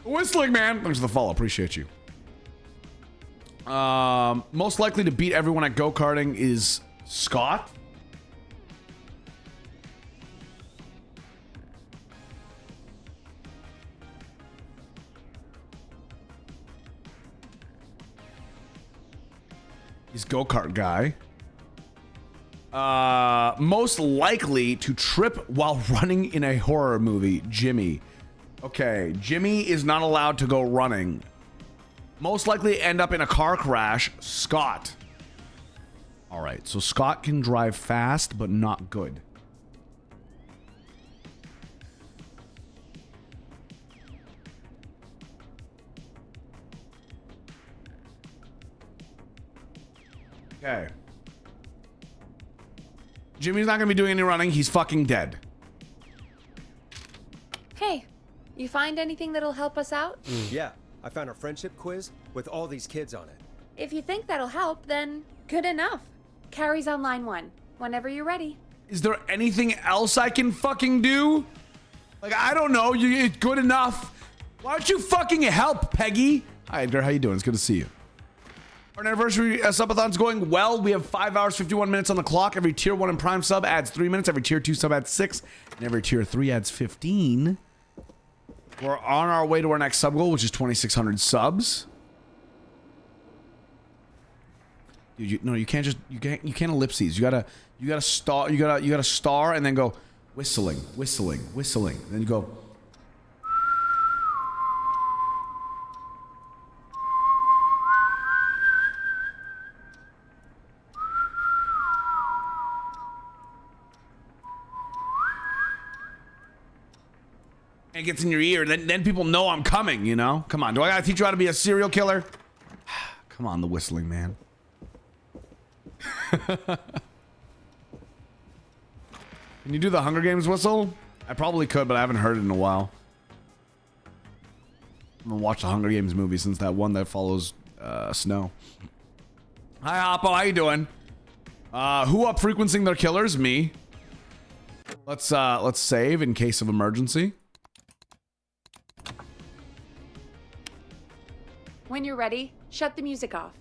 Whistling man. Thanks for the follow. Appreciate you. Most likely to beat everyone at go-karting is Scott. He's go-kart guy. Most likely to trip while running in a horror movie, Jimmy. Okay, Jimmy is not allowed to go running. Most likely to end up in a car crash, Scott. All right, so Scott can drive fast, but not good. Okay. Jimmy's not gonna be doing any running. He's fucking dead. Hey, you find anything that'll help us out? Yeah, I found a friendship quiz with all these kids on it. If you think that'll help, then good enough. Carrie's on line 1. Whenever you're ready. Is there anything else I can fucking do? I don't know. It's good enough. Why don't you fucking help, Peggy? Hi, Edgar. How you doing? It's good to see you. Our anniversary subathon's going well. We have 5 hours, 51 minutes on the clock. Every tier 1 and prime sub adds 3 minutes. Every tier 2 sub adds 6. And every tier 3 adds 15. We're on our way to our next sub goal, which is 2,600 subs. No, you can't ellipses. You gotta star. You gotta star and then go whistling. Then you go. It gets in your ear. Then people know I'm coming. You know. Come on. Do I gotta teach you how to be a serial killer? Come on, the whistling man. Can you do the Hunger Games whistle? I probably could, but I haven't heard it in a while. I haven't watched the Hunger Games movie since that one that follows Snow. Hi, Hoppo. How you doing? Who up frequencing their killers? Me. Let's save in case of emergency. When you're ready, shut the music off.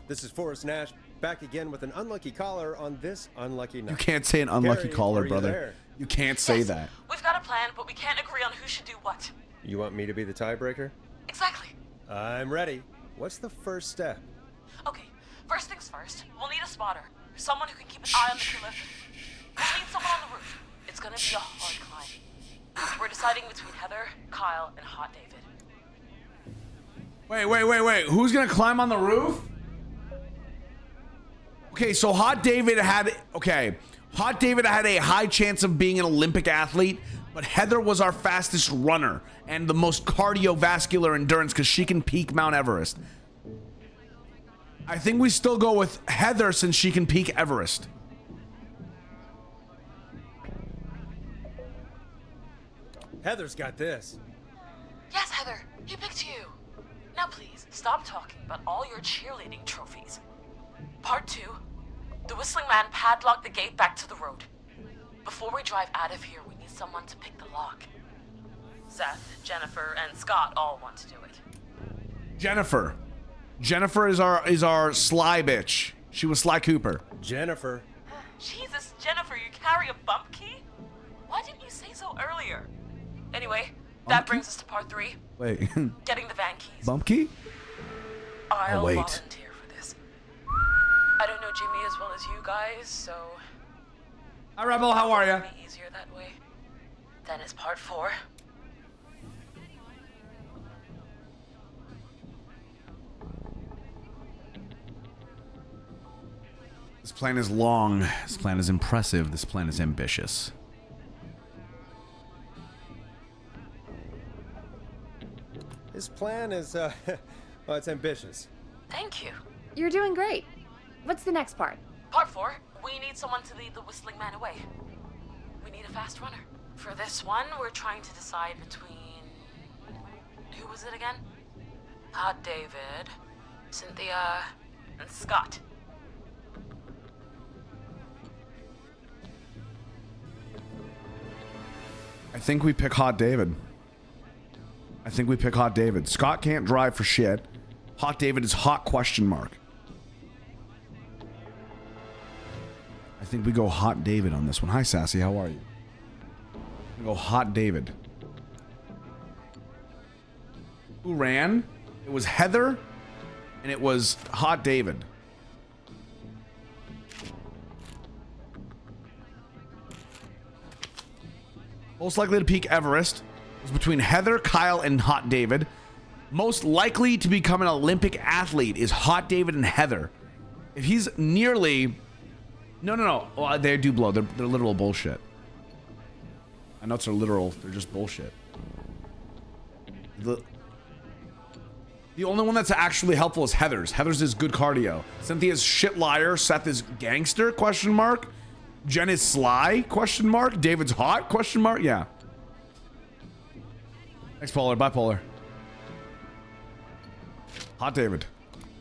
This is Forrest Nash, back again with an unlucky caller on this unlucky night. You can't say an unlucky Gary, caller, are you brother. there? You can't say Yes, that. We've got a plan, but we can't agree on who should do what. You want me to be the tiebreaker? Exactly. I'm ready. What's the first step? Okay, first things first, we'll need a spotter. Someone who can keep an eye on the killer. We'll need someone on the roof. It's gonna be a hard climb. We're deciding between Heather, Kyle, and Hot David. Wait. Who's gonna climb on the roof? Okay, so Hot David had a high chance of being an Olympic athlete, but Heather was our fastest runner and the most cardiovascular endurance because she can peak Mount Everest. I think we still go with Heather since she can peak Everest. Heather's got this. Yes, Heather, he picked you. Now please, stop talking about all your cheerleading trophies. Part 2. The Whistling Man padlocked the gate back to the road. Before we drive out of here, we need someone to pick the lock. Seth, Jennifer, and Scott all want to do it. Jennifer is our sly bitch. She was Sly Cooper. Jennifer. Jesus, Jennifer, you carry a bump key? Why didn't you say so earlier? Anyway, that brings us to part 3. Wait. Getting the van keys. Bump key? I'll wait. volunteer for this. I don't know Jimmy as well as you guys, so... Hi, Rebel. How are It'll ya? be easier that way. Then it's part 4. This plan is long. This plan is impressive. This plan is ambitious. His plan is, well, it's ambitious. Thank you. You're doing great. What's the next part? Part 4, we need someone to lead the Whistling Man away. We need a fast runner. For this one, we're trying to decide between... Who was it again? Hot David, Cynthia, and Scott. I think we pick Hot David. Scott can't drive for shit. Hot David is hot question mark. I think we go Hot David on this one. Hi, Sassy. How are you? We go Hot David. Who ran? It was Heather, and it was Hot David. Most likely to peak Everest was between Heather, Kyle, and Hot David. Most likely to become an Olympic athlete is Hot David and Heather. If he's nearly... No. Well, they do blow. They're literal bullshit. I know it's literal. They're just bullshit. The only one that's actually helpful is Heather's. Heather's is good cardio. Cynthia's shit liar. Seth is gangster, question mark. Jen is sly, question mark. David's hot, question mark. Yeah. Thanks, Polar. Bye, Polar. Hot David.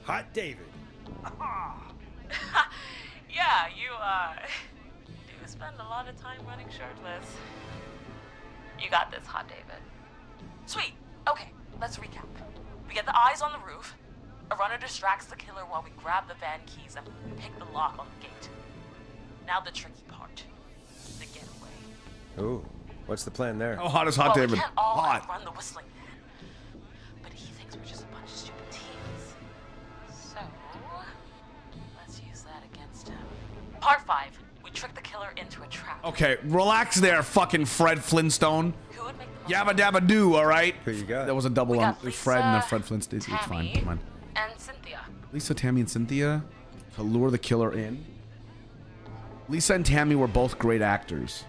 Hot David. Yeah, you, do spend a lot of time running shirtless. You got this, Hot David. Sweet. Okay, let's recap. We get the eyes on the roof. A runner distracts the killer while we grab the van keys and pick the lock on the gate. Now the tricky part. The getaway. Ooh, what's the plan there? How hot is Hot David? We can't all Hot. outrun the Whistling Man. But he thinks we're just a bunch of stupid teens. So, Part 5. We tricked the killer into a trap. Okay, relax there, fucking Fred Flintstone. Who would make the Yabba dabba do, all right? Who you got? That was a double We on got Lisa, Fred and then Fred Flintstone. It's fine. Tammy, Come on. and Cynthia. Lisa, Tammy, and Cynthia to lure the killer in. Lisa and Tammy were both great actors.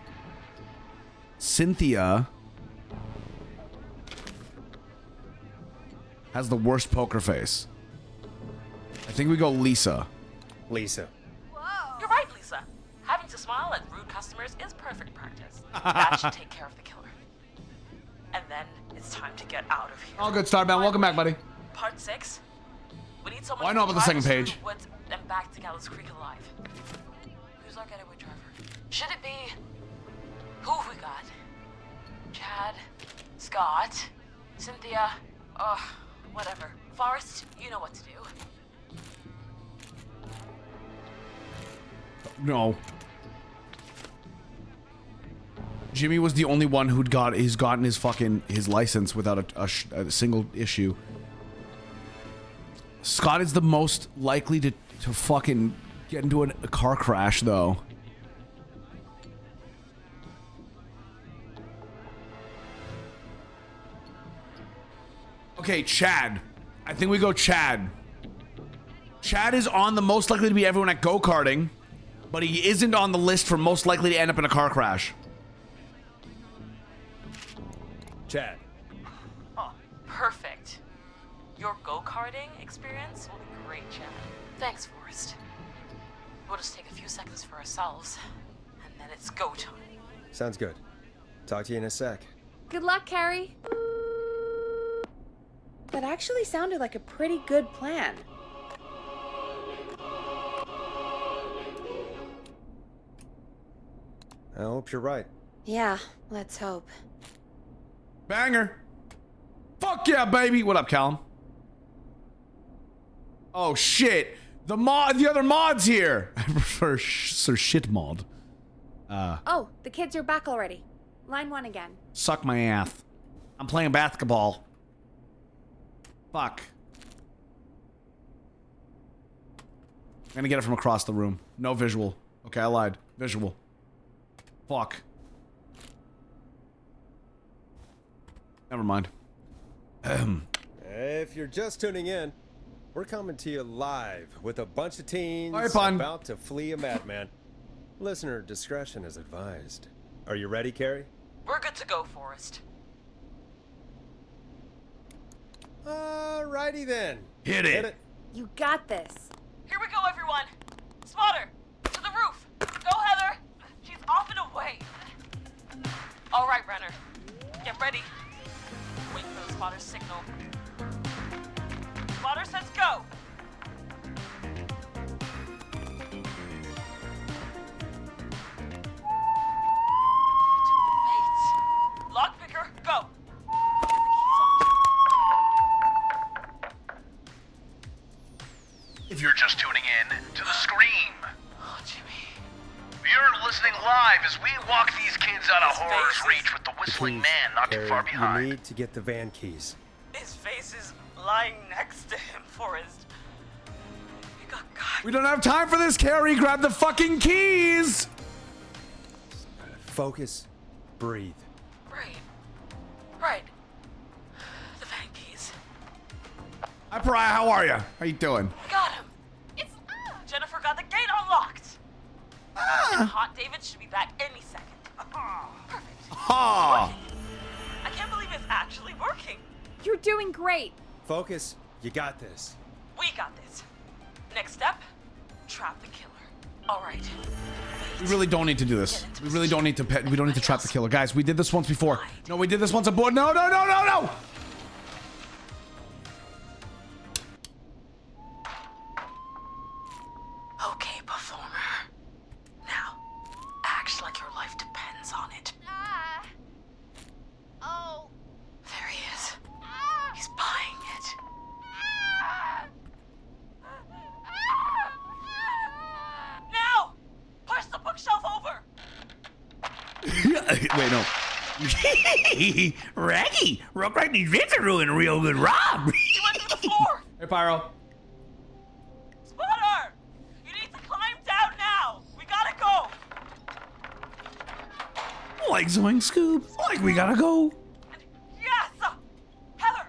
Cynthia has the worst poker face. I think we go Lisa. Lisa. You're right, Lisa. Having to smile at rude customers is perfect practice. That should take care of the killer. And then it's time to get out of here. All good, Starbound. Welcome back, buddy. Part 6. We need someone Oh, I to know about the drive second us through page. the woods and back to Gallows Creek alive. Who's our getaway driver? Should it be... Who have we got? Chad? Scott? Cynthia? Whatever. Forrest, you know what to do. No. Jimmy was the only one who'd gotten his license without a single issue. Scott is the most likely to fucking get into a car crash, though. Okay, Chad. I think we go Chad. Chad is on the most likely to be everyone at go-karting, but he isn't on the list for most likely to end up in a car crash. Chad. Oh, perfect. Your go-karting experience will be great, Chad. Thanks, Forrest. We'll just take a few seconds for ourselves, and then it's go time. Sounds good. Talk to you in a sec. Good luck, Carrie. That actually sounded like a pretty good plan. I hope you're right. Yeah, let's hope. Banger. Fuck yeah, baby. What up, Callum? Oh, shit. The other mod's here. I prefer Sir Shit Mod. Oh, the kids are back already. Line 1 again. Suck my ass. I'm playing basketball. Fuck. I'm gonna get it from across the room. No visual. Okay, I lied. Visual. Fuck. Never mind. If you're just tuning in, we're coming to you live with a bunch of teens Hi, Pun. about to flee a madman. Listener discretion is advised. Are you ready, Carrie? We're good to go, Forrest. Alrighty then. Hit it. You got this. Here we go, everyone. Spotter, to the roof. Go, Heather. She's off and away. All right, Renner. Get ready. Wait for the spotter's signal. Spotter says go. Wait. Lockpicker, go. If you're just tuning in to the Scream, Oh, Jimmy. you're listening live as we walk these kids out of His horror's face is- reach with the whistling Please, man not too Carrie, far you behind. need to get the van keys. His face is lying next to him, Forrest. We got God. We don't have time for this, Carrie. Grab the fucking keys. Focus. Breathe. Right. Right. The van keys. Hi, Pariah. How are you? How you doing? We got him. It's Jennifer got the gate unlocked. And Hot David should be back any second. Perfect. Ha! I can't believe it's actually working. You're doing great. Focus. You got this. We got this. Next step, trap the killer. All right. We really don't need to do this. We really don't need to. We don't need to trap the killer, guys. We did this once before. No, we did this once aboard. No, no, no, no, no. Okay, performer. Now, act like your life depends on it. Oh. There he is. He's buying it. Now! Push the bookshelf over! Wait, no. Raggy, look like these bits are doing a real good job. He went through the floor! Hey, Pyro. Spotter! You need to climb down now! We Like Zoink Scoop. Like we gotta go. Yes! Heather!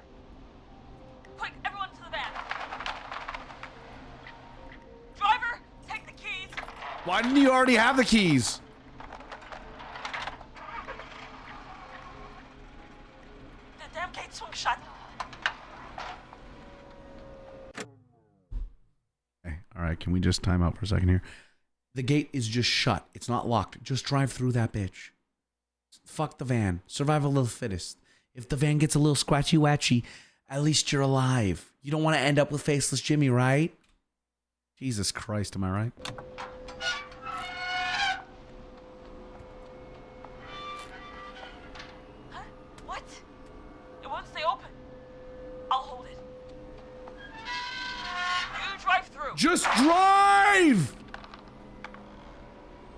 Quick, everyone to the van. Driver, take the keys. Why didn't you already have the keys? The damn gate swung shut. Okay, all right, can we just time out for a second here? The gate is just shut. It's not locked. Just drive through that bitch. Fuck the van. Survival of the fittest. If the van gets a little scratchy watchy, at least you're alive. You don't want to end up with Faceless Jimmy, right? Jesus Christ, am I right? Huh? What? It won't stay open. I'll hold it. You drive through. Just drive!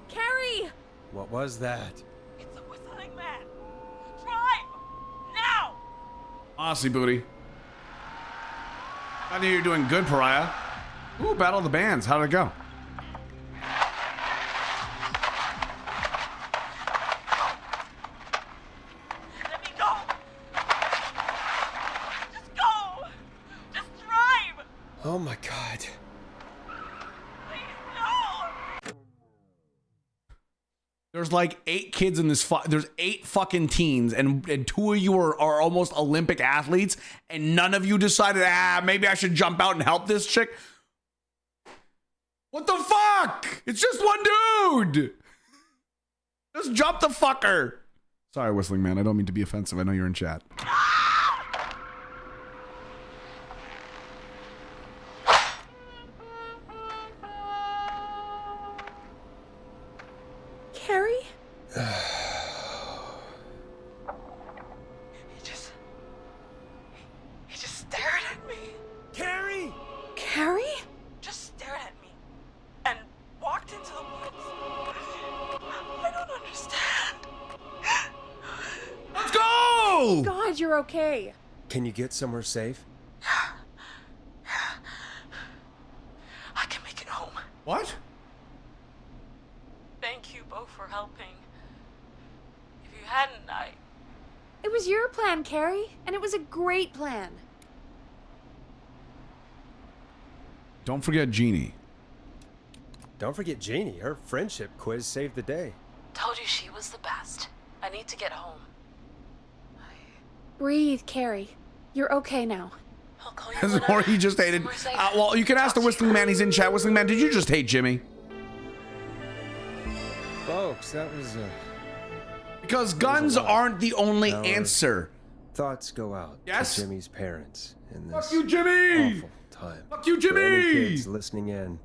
Carrie! What was that? It's a whistling man. Drive! Now! Honestly, booty. I knew you were doing good, Pariah. Ooh, Battle of the Bands. How'd it go? Let me go! Just go! Just drive! Oh my God. Please, no! There's like 8 kids in this. There's 8 fucking teens, and 2 of you are almost Olympic athletes, and none of you decided, maybe I should jump out and help this chick. What the fuck? It's just one dude. Just jump the fucker. Sorry, Whistling Man. I don't mean to be offensive. I know you're in chat. Carrie? He just stared at me. Carrie! Carrie? Just stared at me. And walked into the woods. I don't understand. Let's go! God, you're okay. Can you get somewhere safe? I can make it home. What? Thank you both for helping. If you hadn't, It was your plan, Carrie, and it was a great plan. Don't forget Jeannie. Don't forget Jeannie. Her friendship quiz saved the day. told you she was the best. I need to get home. Breathe, Carrie. You're okay now. I'll call you Or whenever. he just hated. We're safe. Well, you can ask the Whistling Man. He's in chat. Whistling Man, did you just hate Jimmy? Folks, that was Because guns aren't the only Our answer. thoughts go out Yes? to Jimmy's parents in this Fuck you, Jimmy! awful time. Fuck you, For any Jimmy! kids listening in,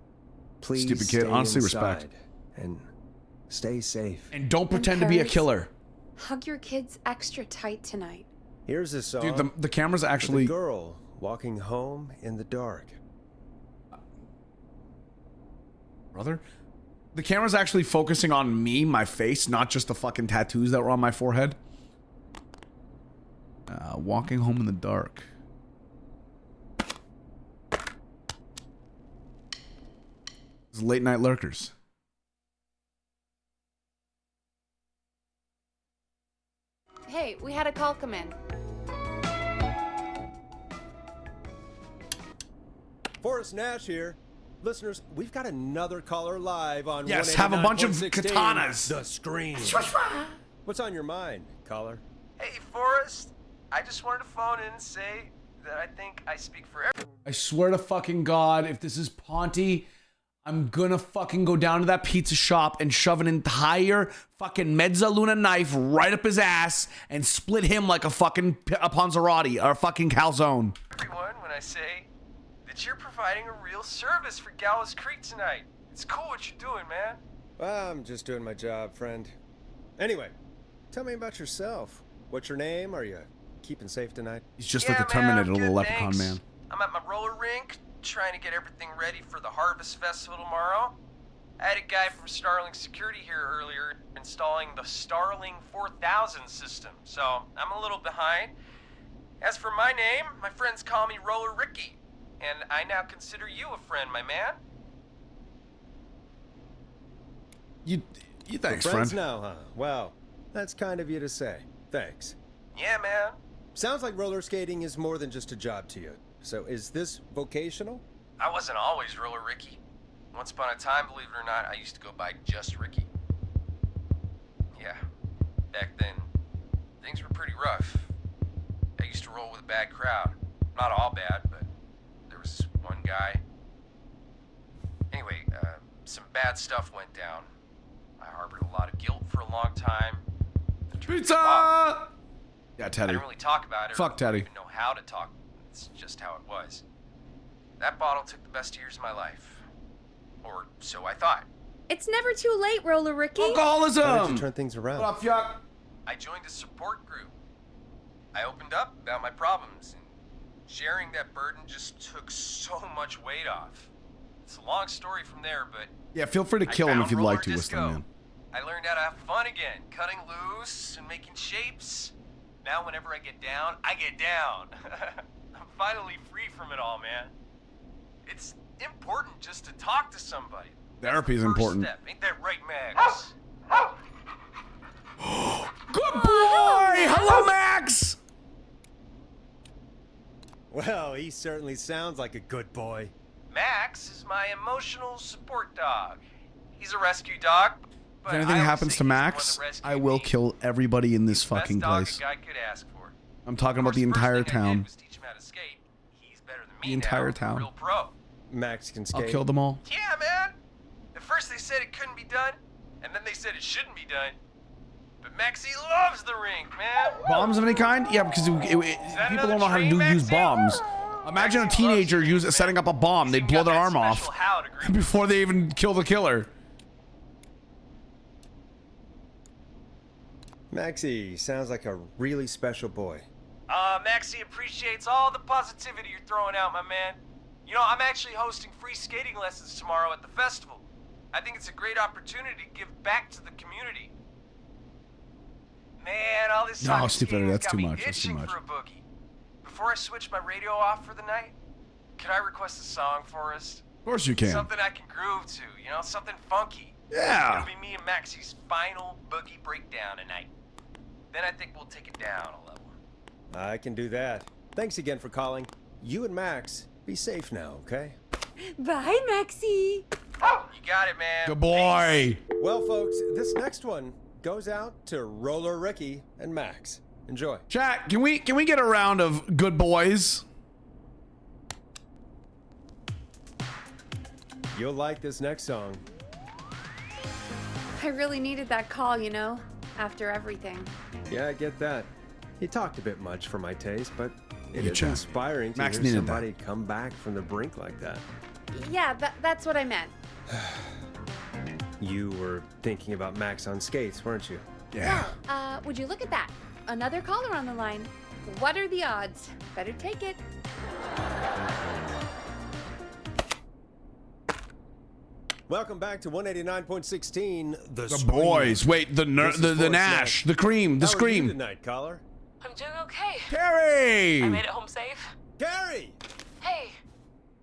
please Stupid kid. stay Honestly, respect. inside and stay safe. And don't pretend to be a parents? killer. Hug your kids extra tight tonight. Here's a song. Dude, the camera's for actually... the girl walking home in the dark. Brother? The camera's actually focusing on me, my face, not just the fucking tattoos that were on my forehead. Walking home in the dark. This is Late Night Lurkers. Hey, we had a call come in. Forrest Nash here. Listeners, we've got another caller live on Yes, have a bunch of 189.16, katanas. The Screen. What's on your mind, caller? Hey, Forrest. I just wanted to phone in and say that I think I speak for everyone. I swear to fucking God, if this is Ponty, I'm gonna fucking go down to that pizza shop and shove an entire fucking mezzaluna knife right up his ass and split him like a fucking panzerotti or a fucking calzone. When I say that you're providing a real service for Gallows Creek tonight. It's cool what you're doing, man. Well, I'm just doing my job, friend. Anyway, tell me about yourself. What's your name? Are you keeping safe tonight? He's just Yeah, like the man, Terminator, I'm little good, leprechaun thanks. man. I'm at my roller rink, trying to get everything ready for the Harvest Festival tomorrow. I had a guy from Starling Security here earlier installing the Starling 4000 system, so I'm a little behind. As for my name, my friends call me Roller Ricky, and I now consider you a friend, my man. You thanks, We're friends friend. now, huh? Well, That's kind of you to say. Thanks. Yeah, man. Sounds like roller skating is more than just a job to you. So is this vocational? I wasn't always Roller Ricky. Once upon a time, believe it or not, I used to go by just Ricky. Yeah, back then, things were pretty rough. I used to roll with a bad crowd. Not all bad, but there was this one guy. Anyway, some bad stuff went down. I harbored a lot of guilt for a long time. Pizza! Yeah, I Teddy. didn't really talk about it. Fuck or Teddy. even know how to talk. It's just how it was. That bottle took the best years of my life. Or so I thought. It's never too late, Roller Ricky. How did Alcoholism! you turn things around? What up, yuck? I joined a support group. I opened up about my problems, and sharing that burden just took so much weight off. It's a long story from there, but Yeah, feel free to I kill him found if you'd roller like to, disco. Whistling Man. I learned how to have fun again, cutting loose and making shapes. Now whenever I get down, I get down. I'm finally free from it all, man. It's important just to talk to somebody. Therapy is That's the first important. Step. Ain't that right, Max? Good boy! Hello, Max! Well, he certainly sounds like a good boy. Max is my emotional support dog. He's a rescue dog. If But anything I always happens say to he's the one Max, that rescued I will me. kill everybody in this He's the best fucking dog place. a guy could ask for. I'm talking Of about the course, entire first thing I did town. was teach him how to skate. He's better than me The entire now. town. Real pro. Max can I'll skate. kill them all. Yeah, man. At first they said it couldn't be done, and then they said it shouldn't be done. But Maxie loves the rink, man. Bombs of any kind? Yeah, because people don't know how to use bombs. Imagine a teenager setting up a bomb. They'd blow their arm off before they even kill the killer. Maxie sounds like a really special boy. Maxie appreciates all the positivity you're throwing out, my man. You know, I'm actually hosting free skating lessons tomorrow at the festival. I think it's a great opportunity to give back to the community. Man, all this No, soccer stupid, skating that's got too me much, that's too itching much. for a boogie. Before I switch my radio off for the night, could I request a song for us? Of course you can. Something I can groove to, you know, something funky. Yeah. It'll be me and Maxie's final boogie breakdown tonight. Then I think we'll take it down a level. I can do that. Thanks again for calling. You and Max, be safe now, okay? Bye, Maxie. You got it, man. Good boy. Well, folks, this next one goes out to Roller Ricky and Max. Enjoy. Chat, can we get a round of good boys? You'll like this next song. I really needed that call, you know, after everything. Yeah, I get that. He talked a bit much for my taste, but it Yeah, is Chad. inspiring to Max hear needed somebody come back from the brink like that. Yeah, that's what I meant. You were thinking about Max on skates, weren't you? Yeah. Would you look at that? Another caller on the line. What are the odds? Better take it. Welcome back to 189.16, The The Scream. boys. Wait, the This is the Forrest Nash, Nash. the cream, the How are you scream. tonight, caller? I'm doing okay. Carrie. I made it home safe. Gary! Hey,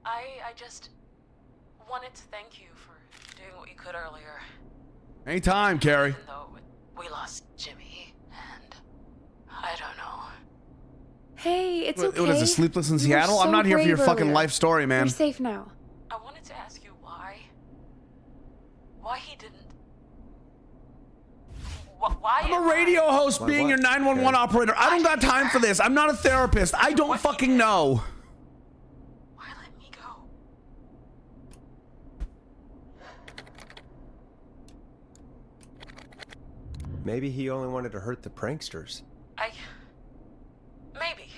I just wanted to thank you for doing what you could earlier. Anytime, Carrie. Even though we lost Jimmy, and I don't know. Hey, it's okay. What is it, Sleepless in You were Seattle? I'm so not here for your brave fucking earlier. life story, man. You're safe now. I wanted to ask you why he didn't. Why? I'm a radio host Why being what? your 911 Okay. operator. I don't got time for this. I'm not a therapist. I don't What? fucking know. Why let me go? Maybe he only wanted to hurt the pranksters. Maybe.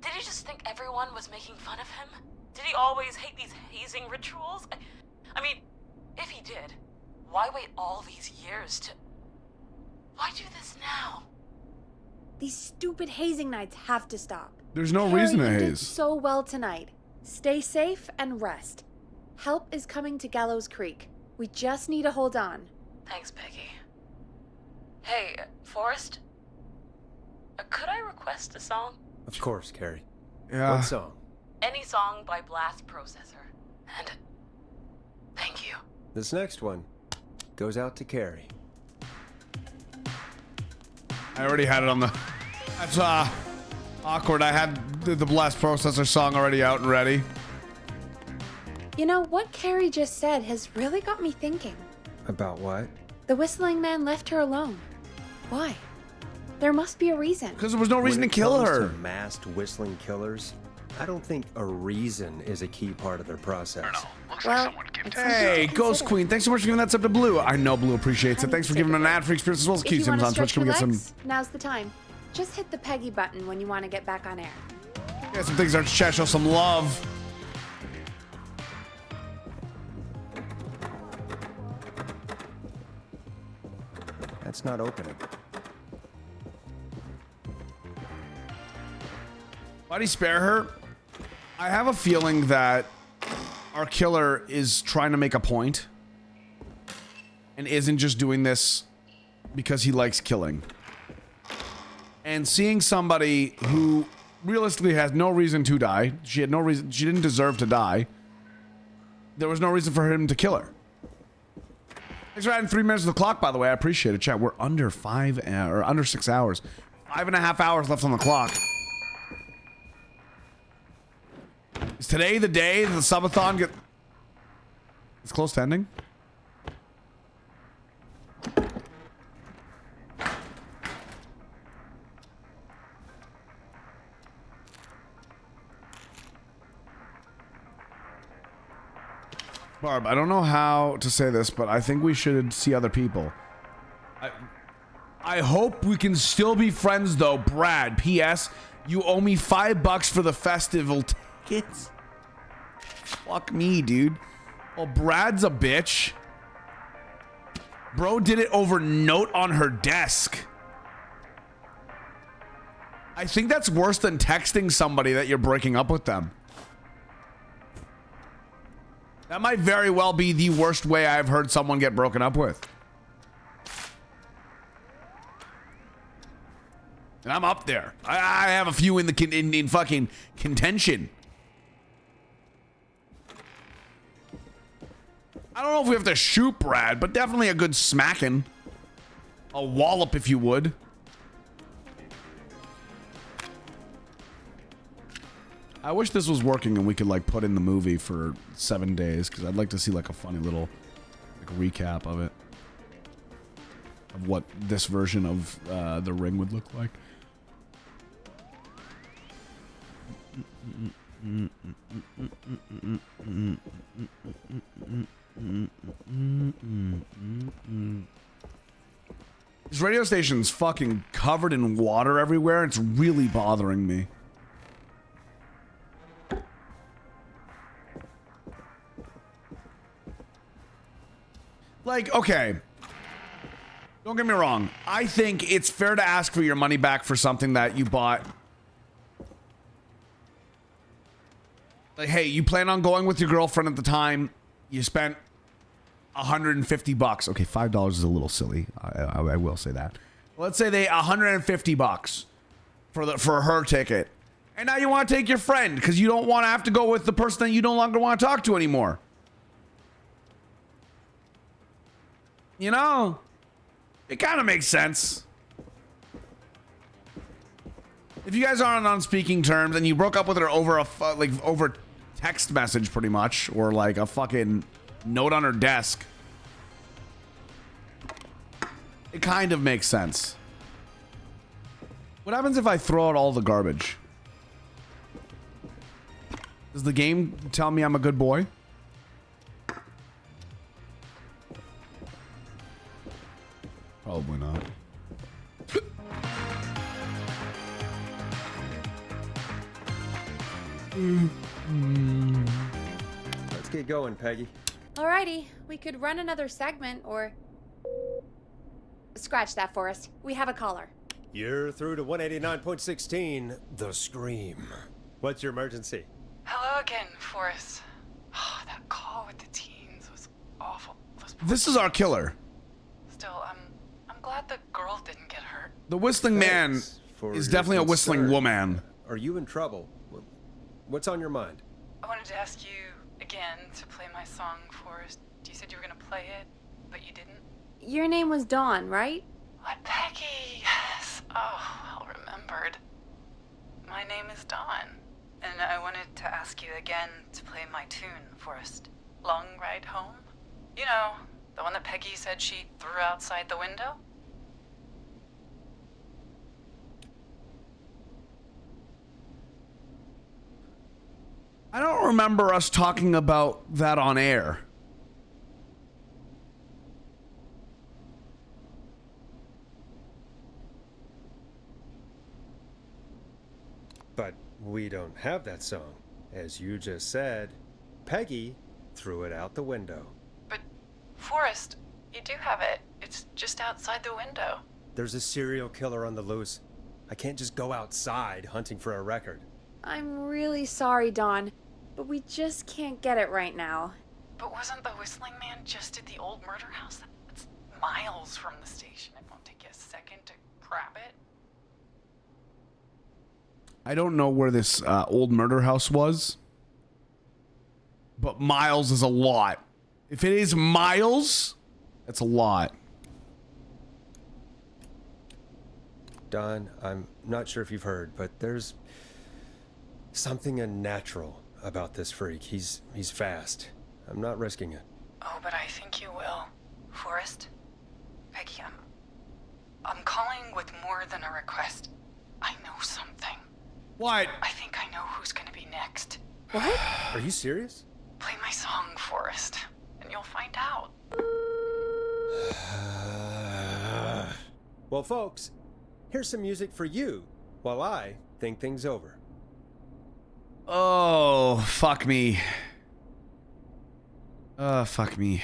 Did he just think everyone was making fun of him? Did he always hate these hazing rituals? I mean, if he did, why wait all these years to... Why do this now? These stupid hazing nights have to stop. There's no Harry, reason to you did haze. so well tonight. Stay safe and rest. Help is coming to Gallows Creek. We just need to hold on. Thanks, Peggy. Hey, Forrest? Could I request a song? Of course, Carrie. Yeah. What song? Any song by Blast Processor. And thank you. This next one goes out to Carrie. I already had it on the... That's awkward. I had the Blast Processor song already out and ready. You know, what Carrie just said has really got me thinking. About what? The whistling man left her alone. Why? There must be a reason. Because there was no reason to When it kill comes her. to masked whistling killers, I don't think a reason is a key part of their process. Looks Well, like someone came it's to something Hey, to Ghost consider. Queen, thanks so much for giving that sub to Blue. I know Blue appreciates it. Thanks for giving him an ad-free experience as well as If you Q-Sims want to on Twitch. stretch Can we your get some... legs, now's the time. Just hit the Peggy button when you want to get back on air. Yeah, some things in our chat. Show some love. That's not opening. Why do you spare her? I have a feeling that our killer is trying to make a point and isn't just doing this because he likes killing. And seeing somebody who realistically has no reason to die, she had no reason, she didn't deserve to die. There was no reason for him to kill her. Thanks for adding 3 minutes to the clock, by the way. I appreciate it, chat. We're under 6 hours. 5.5 hours left on the clock. Is today the day that the subathon get... It's close to ending? Barb, I don't know how to say this, but I think we should see other people. I hope we can still be friends, though. Brad, P.S. You owe me $5 for the festival tickets. Fuck me, dude. Oh, Brad's a bitch. Bro did it over note on her desk. I think that's worse than texting somebody that you're breaking up with them. That might very well be the worst way I've heard someone get broken up with. And I'm up there. I have a few in the in fucking contention. I don't know if we have to shoot Brad, but definitely a good smacking. A wallop, if you would. I wish this was working and we could like put in the movie for 7 days, because I'd like to see like a funny little like recap of it, of what this version of The Ring would look like. This radio station's fucking covered in water everywhere. It's really bothering me. Like, okay. Don't get me wrong. I think it's fair to ask for your money back for something that you bought. Like, hey, you plan on going with your girlfriend at the time. You spent $150. Okay, $5 is a little silly. I will say that. Let's say they $150 for her ticket. And now you want to take your friend because you don't want to have to go with the person that you no longer want to talk to anymore. You know, it kind of makes sense. If you guys aren't on speaking terms and you broke up with her over over text message pretty much, or like a fucking note on her desk, it kind of makes sense. What happens if I throw out all the garbage? Does the game tell me I'm a good boy? Probably not. Let's get going, Peggy. Alrighty, we could run another segment or... Scratch that, Forrest. We have a caller. You're through to 189.16, The Scream. What's your emergency? Hello again, Forrest. Oh, that call with the teens was awful. This is our killer. Still, I'm glad the girl didn't get hurt. The whistling man Thanks for is your definitely a whistling concern. woman. Are you in trouble? What's on your mind? I wanted to ask you again to play my song, Forrest. You said you were gonna play it, but you didn't. Your name was Dawn, right? What, Peggy? Yes. Oh, well remembered. My name is Dawn, and I wanted to ask you again to play my tune, Forrest. Long Ride Home? You know, the one that Peggy said she threw outside the window? I don't remember us talking about that on air. But we don't have that song. As you just said, Peggy threw it out the window. But, Forrest, you do have it. It's just outside the window. There's a serial killer on the loose. I can't just go outside hunting for a record. I'm really sorry, Dawn, but we just can't get it right now. But wasn't the Whistling Man just at the old murder house? That's miles from the station. It won't take you a second to grab it. I don't know where this old murder house was, but miles is a lot. If it is miles, that's a lot. Don, I'm not sure if you've heard, but there's something unnatural about this freak. He's fast. I'm not risking it. Oh, but I think you will. Forrest? Peggy, I'm calling with more than a request. I know something. What? I think I know who's gonna be next. What? Are you serious? Play my song, Forrest, and you'll find out. Well, folks, here's some music for you while I think things over. Oh, fuck me. Fuck me.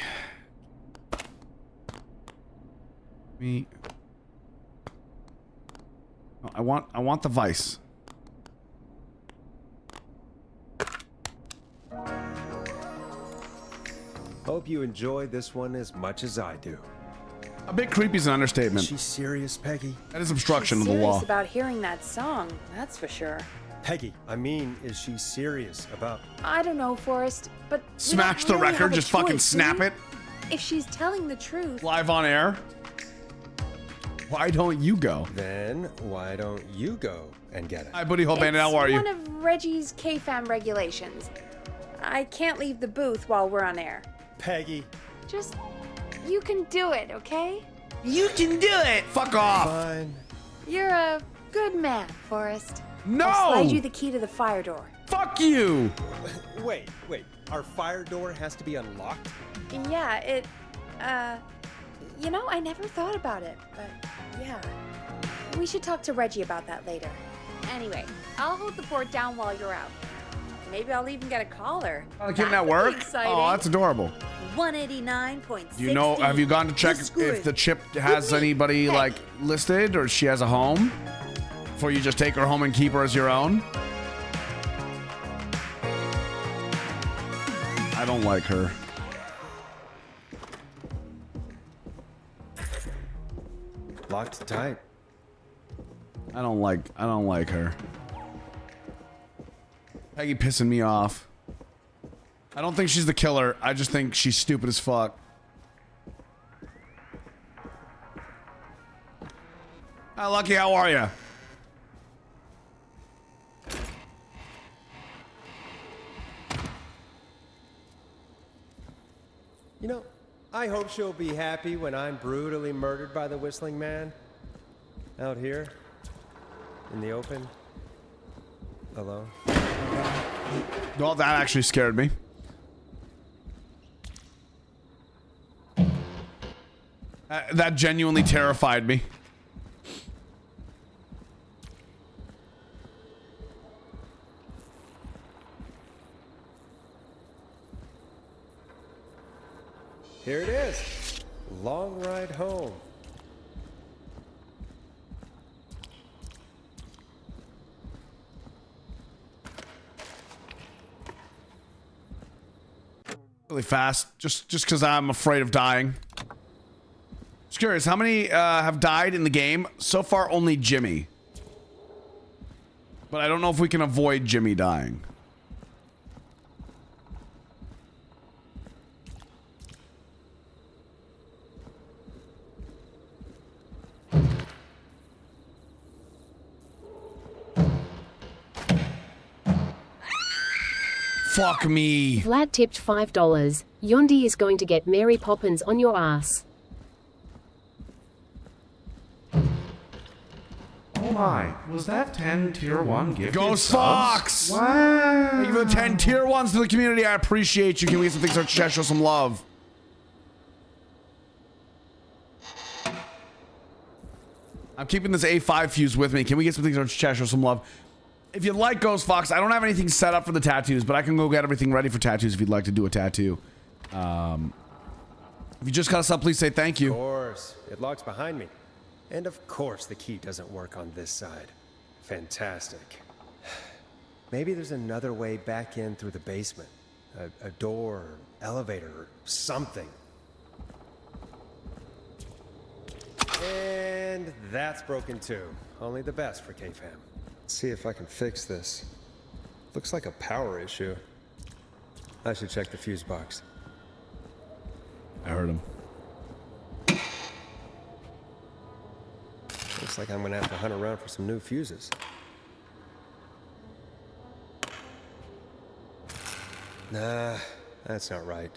Me. Oh, I want the Vice. Hope you enjoyed this one as much as I do. A bit creepy is an understatement. Is she serious, Peggy? That is obstruction She's of the law. serious about hearing that song, that's for sure. Peggy, I mean, is she serious about... I don't know, Forrest, but we Smash don't the really have record, a just fucking choice, snap do we? it. If she's telling the truth, Live on air. Why don't you go? Then why don't you go and get it? Hi, Buddy Hole Bandit, how are you? It's one of Reggie's K-Fam regulations. I can't leave the booth while we're on air. Peggy. Just, you can do it, okay? You can do it! Fuck off! Fine. You're a good man, Forrest. No! I'll slide you the key to the fire door. Fuck you! Wait. Our fire door has to be unlocked? Yeah, you know, I never thought about it, but yeah. We should talk to Reggie about that later. Anyway, I'll hold the fort down while you're out. Maybe I'll even get a caller. Oh, getting that work? Exciting. Oh, that's adorable. 189.6. Do you know, have you gone to check if the chip has anybody, like, listed or she has a home? Before you just take her home and keep her as your own? I don't like her. Locked tight. I don't like her. Peggy pissing me off. I don't think she's the killer. I just think she's stupid as fuck. Hi, Lucky, how are you? You know, I hope she'll be happy when I'm brutally murdered by the Whistling Man. Out here. In the open. Alone. Well, that actually scared me. That genuinely terrified me. Here it is. Long ride home. Really fast, just because I'm afraid of dying. Just curious, how many have died in the game? So far, only Jimmy. But I don't know if we can avoid Jimmy dying. fuck me. Vlad tipped $5. Yondi is going to get Mary Poppins on your ass. Oh my, was that 10 tier 1 gifted Ghost subs? Fox! Wow. Thank you for the 10 tier 1s to the community. I appreciate you. Can we get some things to our chat? Show some love. I'm keeping this A5 fuse with me. Can we get some things to our chat? Show some love. If you like Ghost Fox, I don't have anything set up for the tattoos, but I can go get everything ready for tattoos if you'd like to do a tattoo. If you just got a sub, please say thank you. Of course. It locks behind me. And of course the key doesn't work on this side. Fantastic. Maybe there's another way back in through the basement. A door, elevator, or something. And that's broken too. Only the best for K-Fam. Let's see if I can fix this. Looks like a power issue. I should check the fuse box. I heard him. Looks like I'm gonna have to hunt around for some new fuses. Nah, that's not right.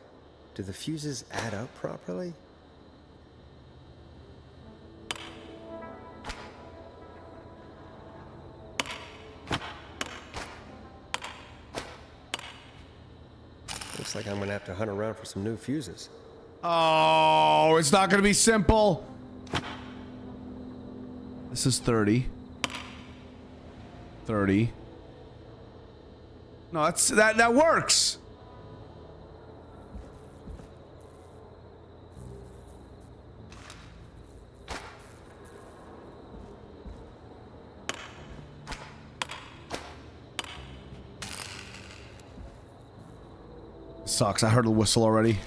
Do the fuses add up properly? Looks like I'm gonna have to hunt around for some new fuses. Oh, it's not gonna be simple. This is 30. 30. No, that works. Sucks. I heard a whistle already.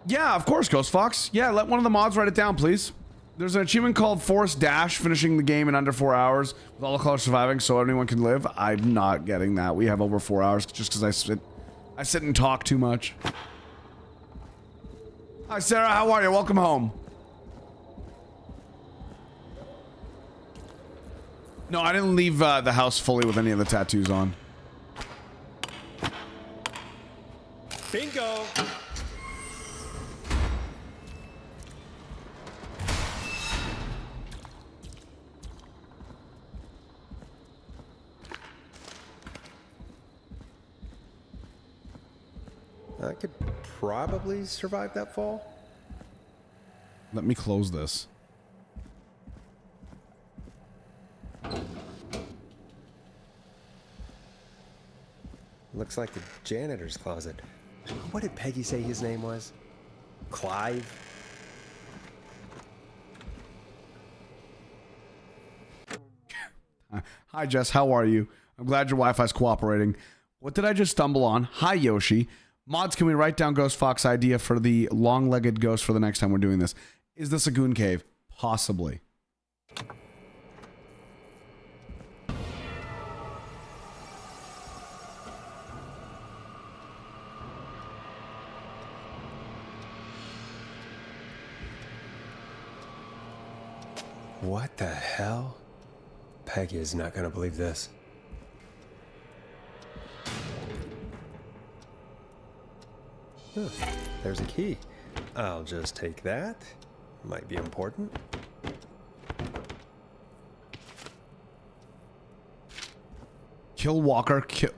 Yeah, of course, Ghost Fox. Yeah, let one of the mods write it down, please. There's an achievement called Force Dash, finishing the game in under 4 hours with all the colors surviving so anyone can live. I'm not getting that. We have over 4 hours just because I sit and talk too much. Hi, Sarah. How are you? Welcome home. No, I didn't leave the house fully with any of the tattoos on. Bingo! I could probably survive that fall. Let me close this. Looks like the janitor's closet. What did Peggy say his name was? Clive? Hi, Jess. How are you? I'm glad your Wi-Fi's cooperating. What did I just stumble on? Hi, Yoshi. Mods, can we write down Ghost Fox idea for the long-legged ghost for the next time we're doing this? Is this a goon cave? Possibly. What the hell? Peggy is not gonna believe this. Huh, there's a key. I'll just take that. Might be important. Kill Walker. Kill.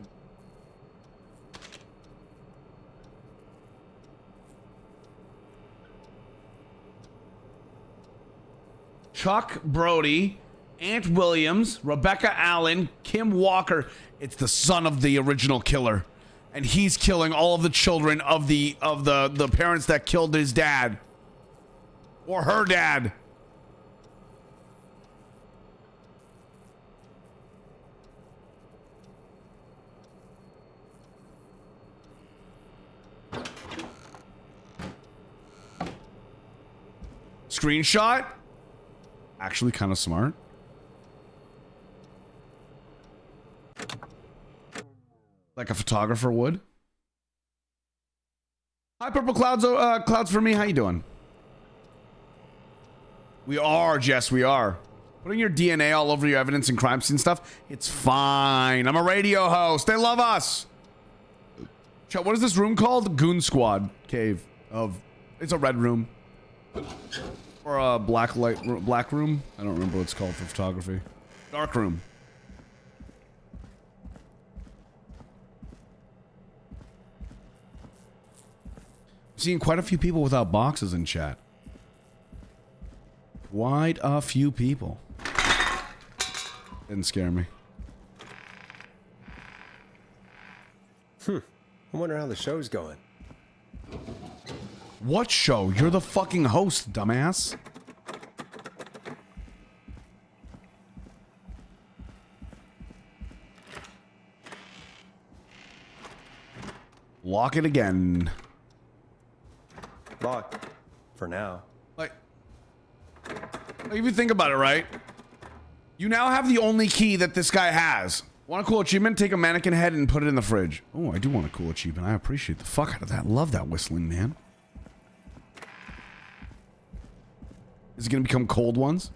Chuck Brody, Aunt Williams, Rebecca Allen, Kim Walker. It's the son of the original killer. And he's killing all of the children of the parents that killed his dad. Or her dad. Screenshot? Actually kind of smart. Like a photographer would. Hi, Purple Clouds. Clouds for me. How you doing? We are, Jess, we are. Putting your DNA all over your evidence and crime scene stuff, it's fine. I'm a radio host. They love us. What is this room called? Goon Squad Cave of... It's a red room. Or a black room. I don't remember what it's called for photography. Dark room. I'm seeing quite a few people without boxes in chat. Quite a few people. Didn't scare me. I wonder how the show's going. What show? You're the fucking host, dumbass. Lock it again. Locked. For now. Like, if you think about it, right? You now have the only key that this guy has. Want a cool achievement? Take a mannequin head and put it in the fridge. Oh, I do want a cool achievement. I appreciate the fuck out of that. Love that whistling, man. Is it going to become cold ones?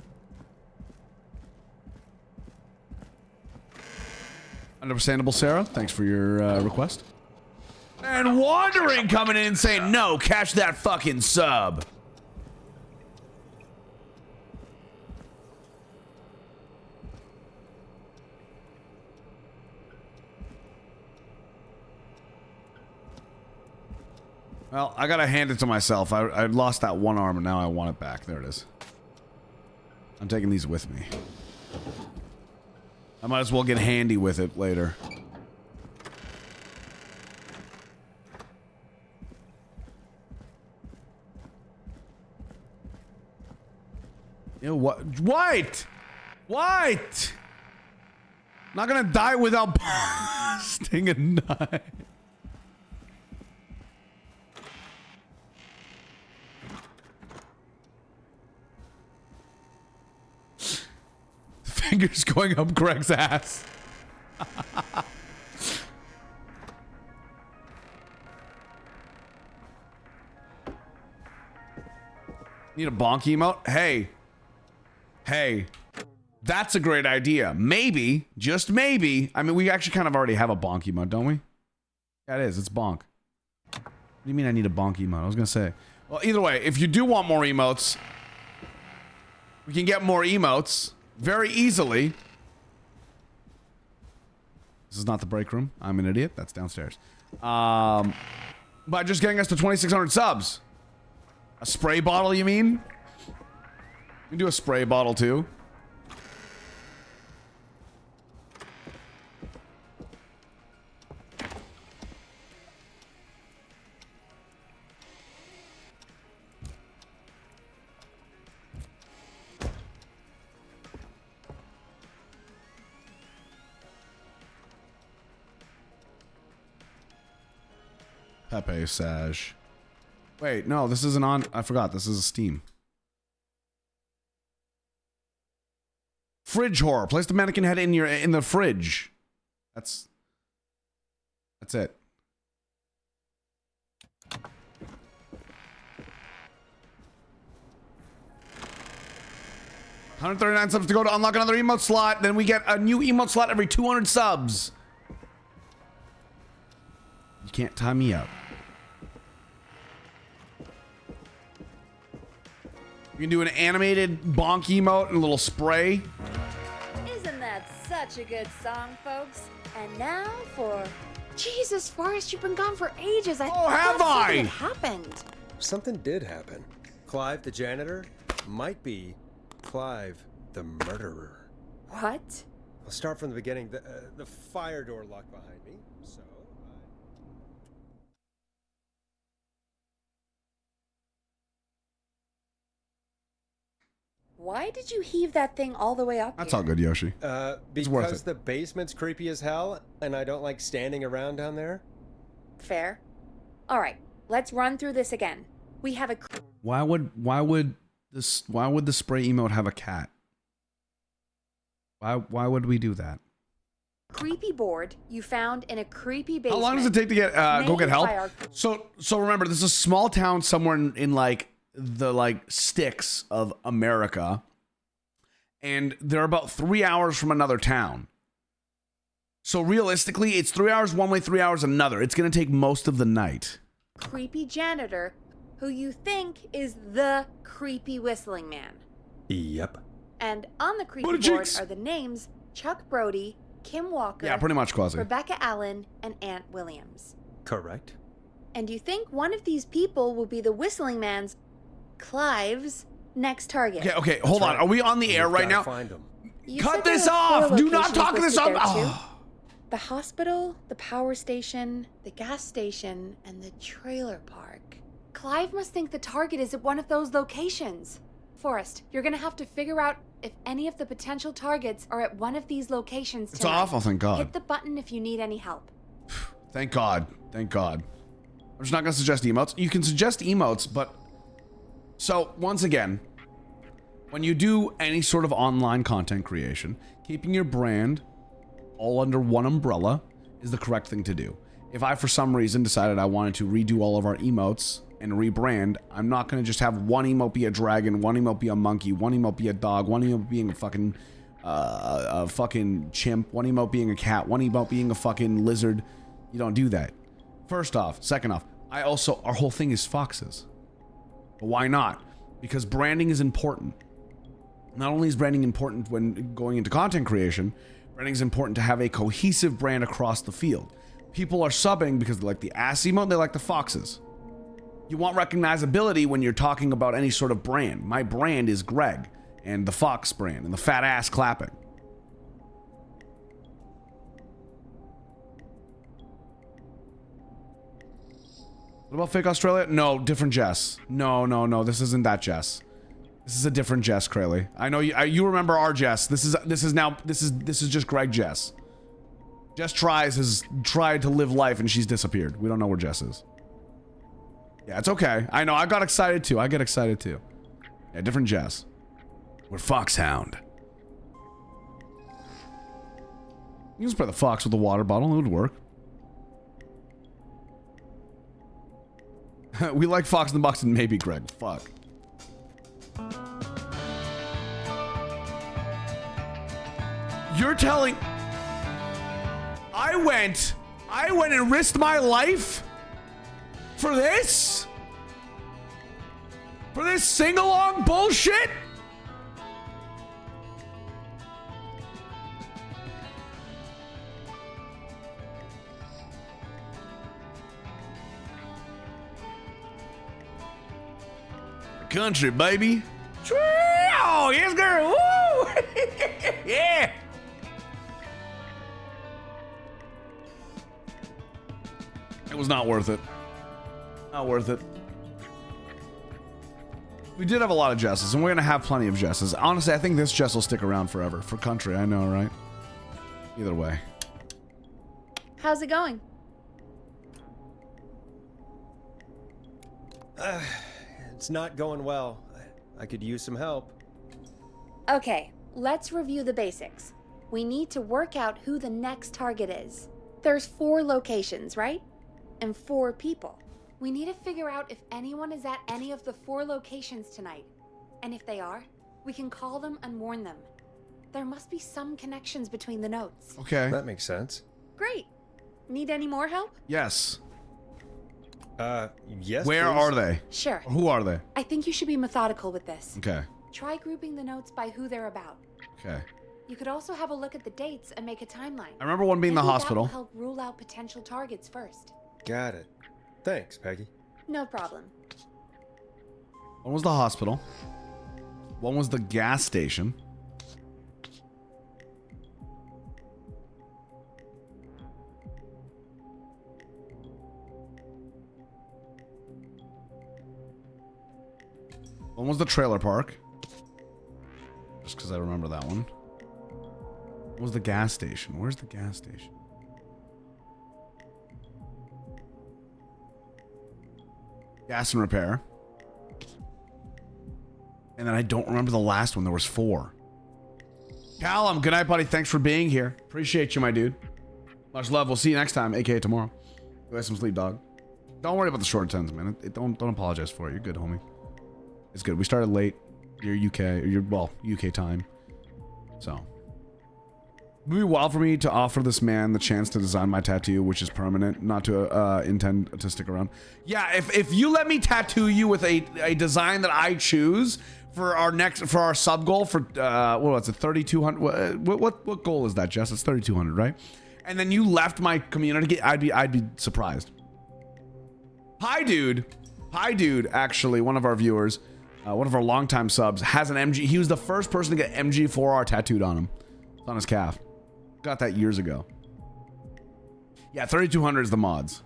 Understandable, Sarah. Thanks for your request. And Wandering coming in and saying, no, catch that fucking sub. Well, I gotta hand it to myself. I lost that one arm and now I want it back. There it is. I'm taking these with me. I might as well get handy with it later. You know what? What? Not gonna die without busting a nut. Fingers going up Greg's ass. Need a bonk emote? Hey, that's a great idea. Maybe, just maybe. I mean, we actually kind of already have a bonk emote, don't we? Yeah, it is. It's bonk. What do you mean I need a bonk emote? I was gonna say. Well, either way, if you do want more emotes, we can get more emotes very easily. This is not the break room. I'm an idiot. That's downstairs. By just getting us to 2,600 subs. A spray bottle, you mean? We can do a spray bottle too. Pepe Sage. Wait, no, this isn't on. I forgot. This is a Steam. Fridge horror. Place the mannequin head in the fridge. That's it. $139 subs to go to unlock another emote slot. Then we get a new emote slot every 200 subs. You can't tie me up. You can do an animated bonk emote and a little spray. Isn't that such a good song, folks? And now for... Jesus, Forrest, you've been gone for ages. Oh, have I? Something had happened. Something did happen. Clive, the janitor, might be Clive, the murderer. What? I'll start from the beginning. The fire door locked behind me, so... Why did you heave that thing all the way up That's here? all good, Yoshi. Because the basement's creepy as hell, and I don't like standing around down there. Fair. All right, let's run through this again. We have a... Why would the spray emote have a cat? Why would we do that? creepy board you found in a creepy basement. How long does it take to get go get help? So remember, this is a small town somewhere in like the like sticks of America, and they're about 3 hours from another town. So realistically, it's 3 hours one way, 3 hours another. It's going to take most of the night. Creepy janitor, who you think is the creepy whistling man. Yep. And on the creepy What a board jinx. are the names Chuck Brody, Kim Walker, Yeah, pretty much, Quasi. Rebecca Allen, and Aunt Williams. Correct. And you think one of these people will be the whistling man's, Clive's, next target. Okay, hold on. Are we on the air We've right gotta now? Find them. You Cut said there this were 4 off! Do not locations talk this listed up! there, too. Oh. The hospital, the power station, the gas station, and the trailer park. Clive must think the target is at one of those locations. Forrest, you're gonna have to figure out if any of the potential targets are at one of these locations It's tonight. off? Oh, thank God. Hit the button if you need any help. Thank God. Thank God. I'm just not going to suggest emotes. You can suggest emotes, but... So, once again, when you do any sort of online content creation, keeping your brand all under one umbrella is the correct thing to do. If I, for some reason, decided I wanted to redo all of our emotes and rebrand, I'm not going to just have one emote be a dragon, one emote be a monkey, one emote be a dog, one emote being a fucking chimp, one emote being a cat, one emote being a fucking lizard. You don't do that. First off. Second off, our whole thing is foxes. But why not? Because branding is important. Not only is branding important when going into content creation, branding is important to have a cohesive brand across the field. People are subbing because they like the ass emote, they like the foxes. You want recognizability when you're talking about any sort of brand. My brand is Greg, and the fox brand, and the fat ass clapping. What about fake Australia? No, different Jess. No. This isn't that Jess. This is a different Jess, Crayley. I know you remember our Jess. This is just Greg Jess. Jess has tried to live life and she's disappeared. We don't know where Jess is. Yeah, it's okay. I know. I got excited too. I get excited too. Yeah, different Jess. We're Foxhound. You can spray the fox with a water bottle. It would work. We like Fox in the Box and maybe Greg. Fuck. You're telling... I went and risked my life for this? For this sing-along bullshit? Country, baby. Oh, yes, girl. Woo! Yeah. It was not worth it. Not worth it. We did have a lot of Jesses, and we're going to have plenty of Jesses. Honestly, I think this Jess will stick around forever. For country, I know, right? Either way. How's it going? It's not going well. I could use some help. Okay, let's review the basics. We need to work out who the next target is. There's 4 locations, right? And 4 people. We need to figure out if anyone is at any of the 4 locations tonight. And if they are, we can call them and warn them. There must be some connections between the notes. Okay. That makes sense. Great. Need any more help? Yes. Yes. Where please. are they? Sure. Who are they? I think you should be methodical with this. Okay. Try grouping the notes by who they're about. Okay. You could also have a look at the dates and make a timeline. I remember one being the Maybe hospital. That will help rule out potential targets first. Got it. Thanks, Peggy. No problem. One was the hospital. One was the gas station. One was the trailer park. Just because I remember that one. What was the gas station? Where's the gas station? Gas and repair. And then I don't remember the last one. There was 4. Callum, good night, buddy. Thanks for being here. Appreciate you, my dude. Much love. We'll see you next time, aka tomorrow. Go get some sleep, dog. Don't worry about the short tens, man. Don't apologize for it. You're good, homie. It's good. We started late. You're UK time. So. It would be wild for me to offer this man the chance to design my tattoo, which is permanent, not to intend to stick around. Yeah, if you let me tattoo you with a design that I choose for our sub goal for what was it, 3,200? What goal is that, Jess? It's 3,200, right? And then you left my community, I'd be surprised. Hi dude, actually, one of our viewers, one of our longtime subs, has an MG. He was the first person to get MG4R tattooed on him. It's on his calf. Got that years ago. Yeah, 3,200 is the mods.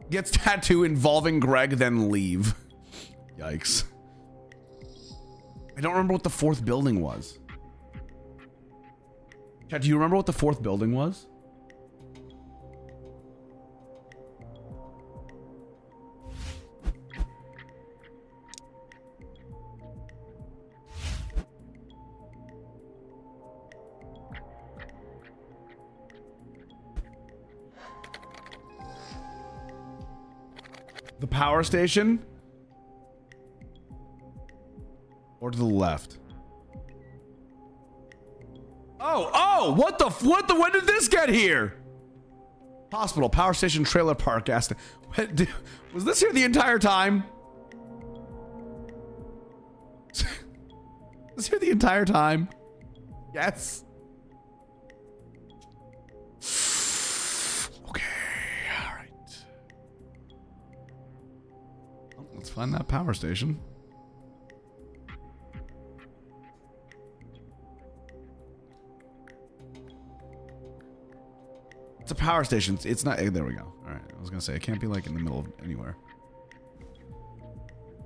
Gets tattoo involving Greg, then leave. Yikes. I don't remember what the fourth building was. Chat, do you remember what the fourth building was? The power station? Or to the left? Oh, when did this get here? Hospital, power station, trailer park, gas station. Was this here the entire time? Was this here the entire time? Yes. Okay, all right. Well, let's find that power station. It's a power station. It's not. There we go. All right. I was gonna say it can't be like in the middle of anywhere.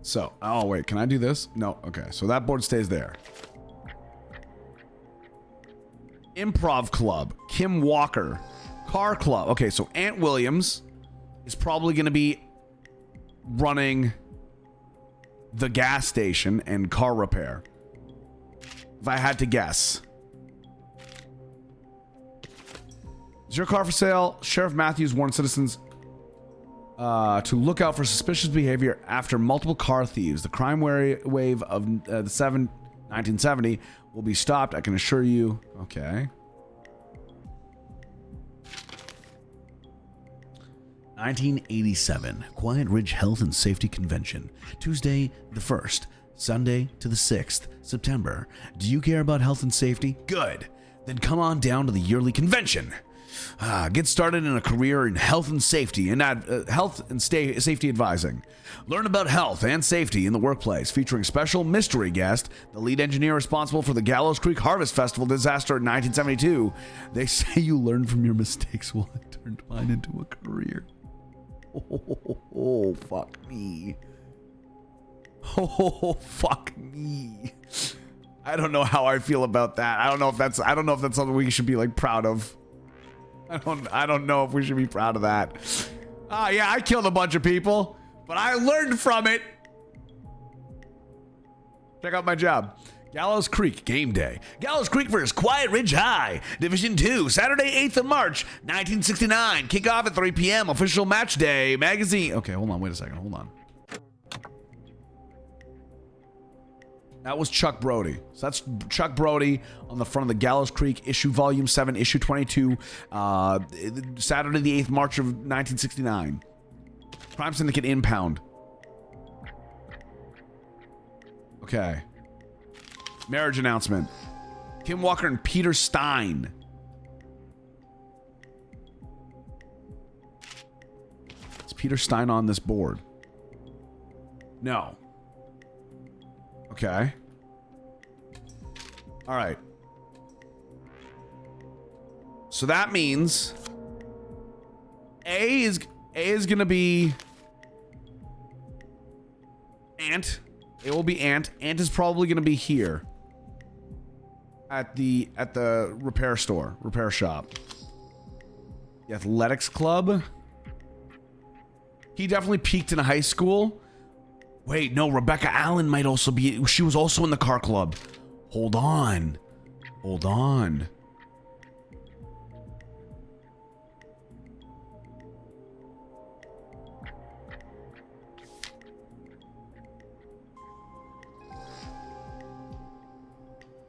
So, oh wait, can I do this? No. Okay. So that board stays there. Improv Club, Kim Walker, Car Club. Okay, so Aunt Williams is probably gonna be running the gas station and car repair. If I had to guess. Is your car for sale? Sheriff Matthews warned citizens to look out for suspicious behavior after multiple car thieves. The crime wave of the 1970 will be stopped, I can assure you. Okay. 1987, Quiet Ridge Health and Safety Convention. Tuesday the 1st, Sunday to the 6th, September. Do you care about health and safety? Good. Then come on down to the yearly convention. Get started in a career in health and safety and safety advising. Learn about health and safety in the workplace, featuring special mystery guest, the lead engineer responsible for the Gallows Creek Harvest Festival disaster in 1972. They say you learn from your mistakes while it turned mine into a career. Oh, fuck me. Oh, fuck me. I don't know how I feel about that. I don't know if that's something we should be like proud of. I don't know if we should be proud of that. Yeah, I killed a bunch of people, but I learned from it. Check out my job. Gallows Creek game day. Gallows Creek vs. Quiet Ridge High, Division 2, Saturday, 8th of March, 1969. Kickoff at 3 p.m. Official match day. Magazine. Okay, hold on. Wait a second. Hold on. That was Chuck Brody. So that's Chuck Brody on the front of the Gallows Creek issue, volume 7, issue 22, Saturday the 8th March of 1969. Crime Syndicate impound. Okay. Marriage announcement. Kim Walker and Peter Stein. Is Peter Stein on this board? No. Okay. All right. So that means A is going to be Ant. It will be Ant. Ant is probably going to be here at the repair shop. The athletics club. He definitely peaked in high school. Wait, no, Rebecca Allen might also be... She was also in the car club. Hold on.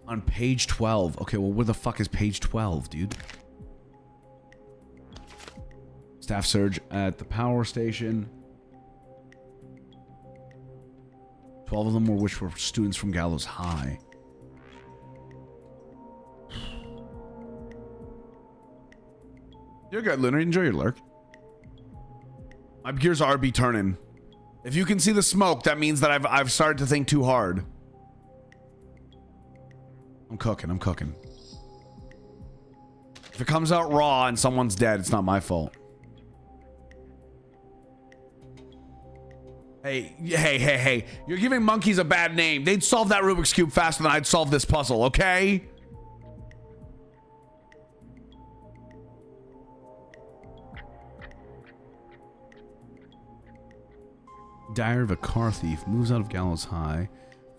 On page 12. Okay, well, where the fuck is page 12, dude? Staff surge at the power station. 12 of them were which were students from Gallows High. You're good, Lunar. Enjoy your lurk. My gears are be turning. If you can see the smoke, that means that I've started to think too hard. I'm cooking. If it comes out raw and someone's dead, it's not my fault. Hey. You're giving monkeys a bad name. They'd solve that Rubik's Cube faster than I'd solve this puzzle, okay? Diary of a car thief moves out of Gallows High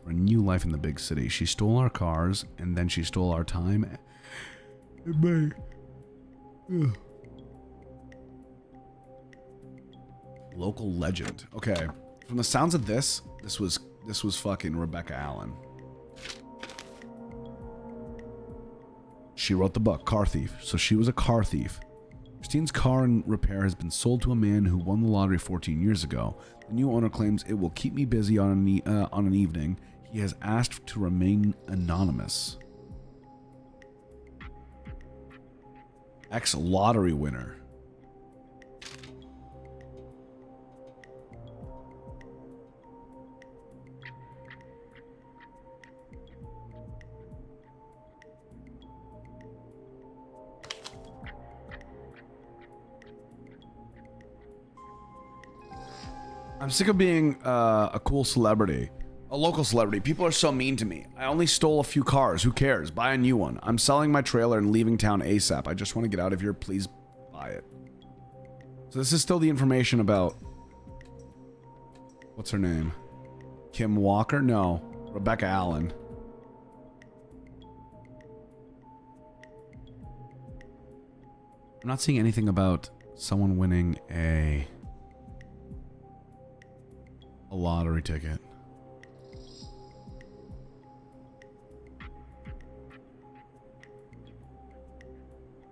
for a new life in the big city. She stole our cars, and then she stole our time. Local legend. Okay. From the sounds of this was fucking Rebecca Allen. She wrote the book, Car Thief. So she was a car thief. Christine's car and repair has been sold to a man who won the lottery 14 years ago. The new owner claims it will keep me busy on an evening. He has asked to remain anonymous. Ex-lottery winner. I'm sick of being a cool celebrity. A local celebrity. People are so mean to me. I only stole a few cars. Who cares? Buy a new one. I'm selling my trailer and leaving town ASAP. I just want to get out of here. Please buy it. So this is still the information about... What's her name? Kim Walker? No. Rebecca Allen. I'm not seeing anything about someone winning a lottery ticket.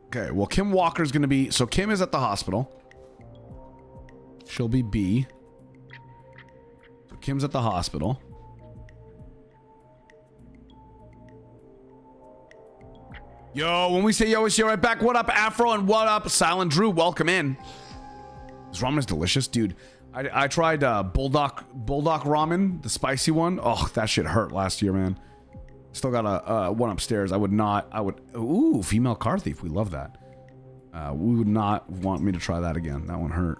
Okay, well, Kim Walker's gonna be... So Kim is at the hospital. She'll be B. So Kim's at the hospital. Yo, when we say yo, we see you right back. What up, Afro, and what up, Silent Drew? Welcome in. This ramen is delicious, dude. I tried bulldog ramen, the spicy one. Oh, that shit hurt last year, man. Still got a one upstairs. Ooh, female car thief. We love that. We would not want me to try that again. That one hurt.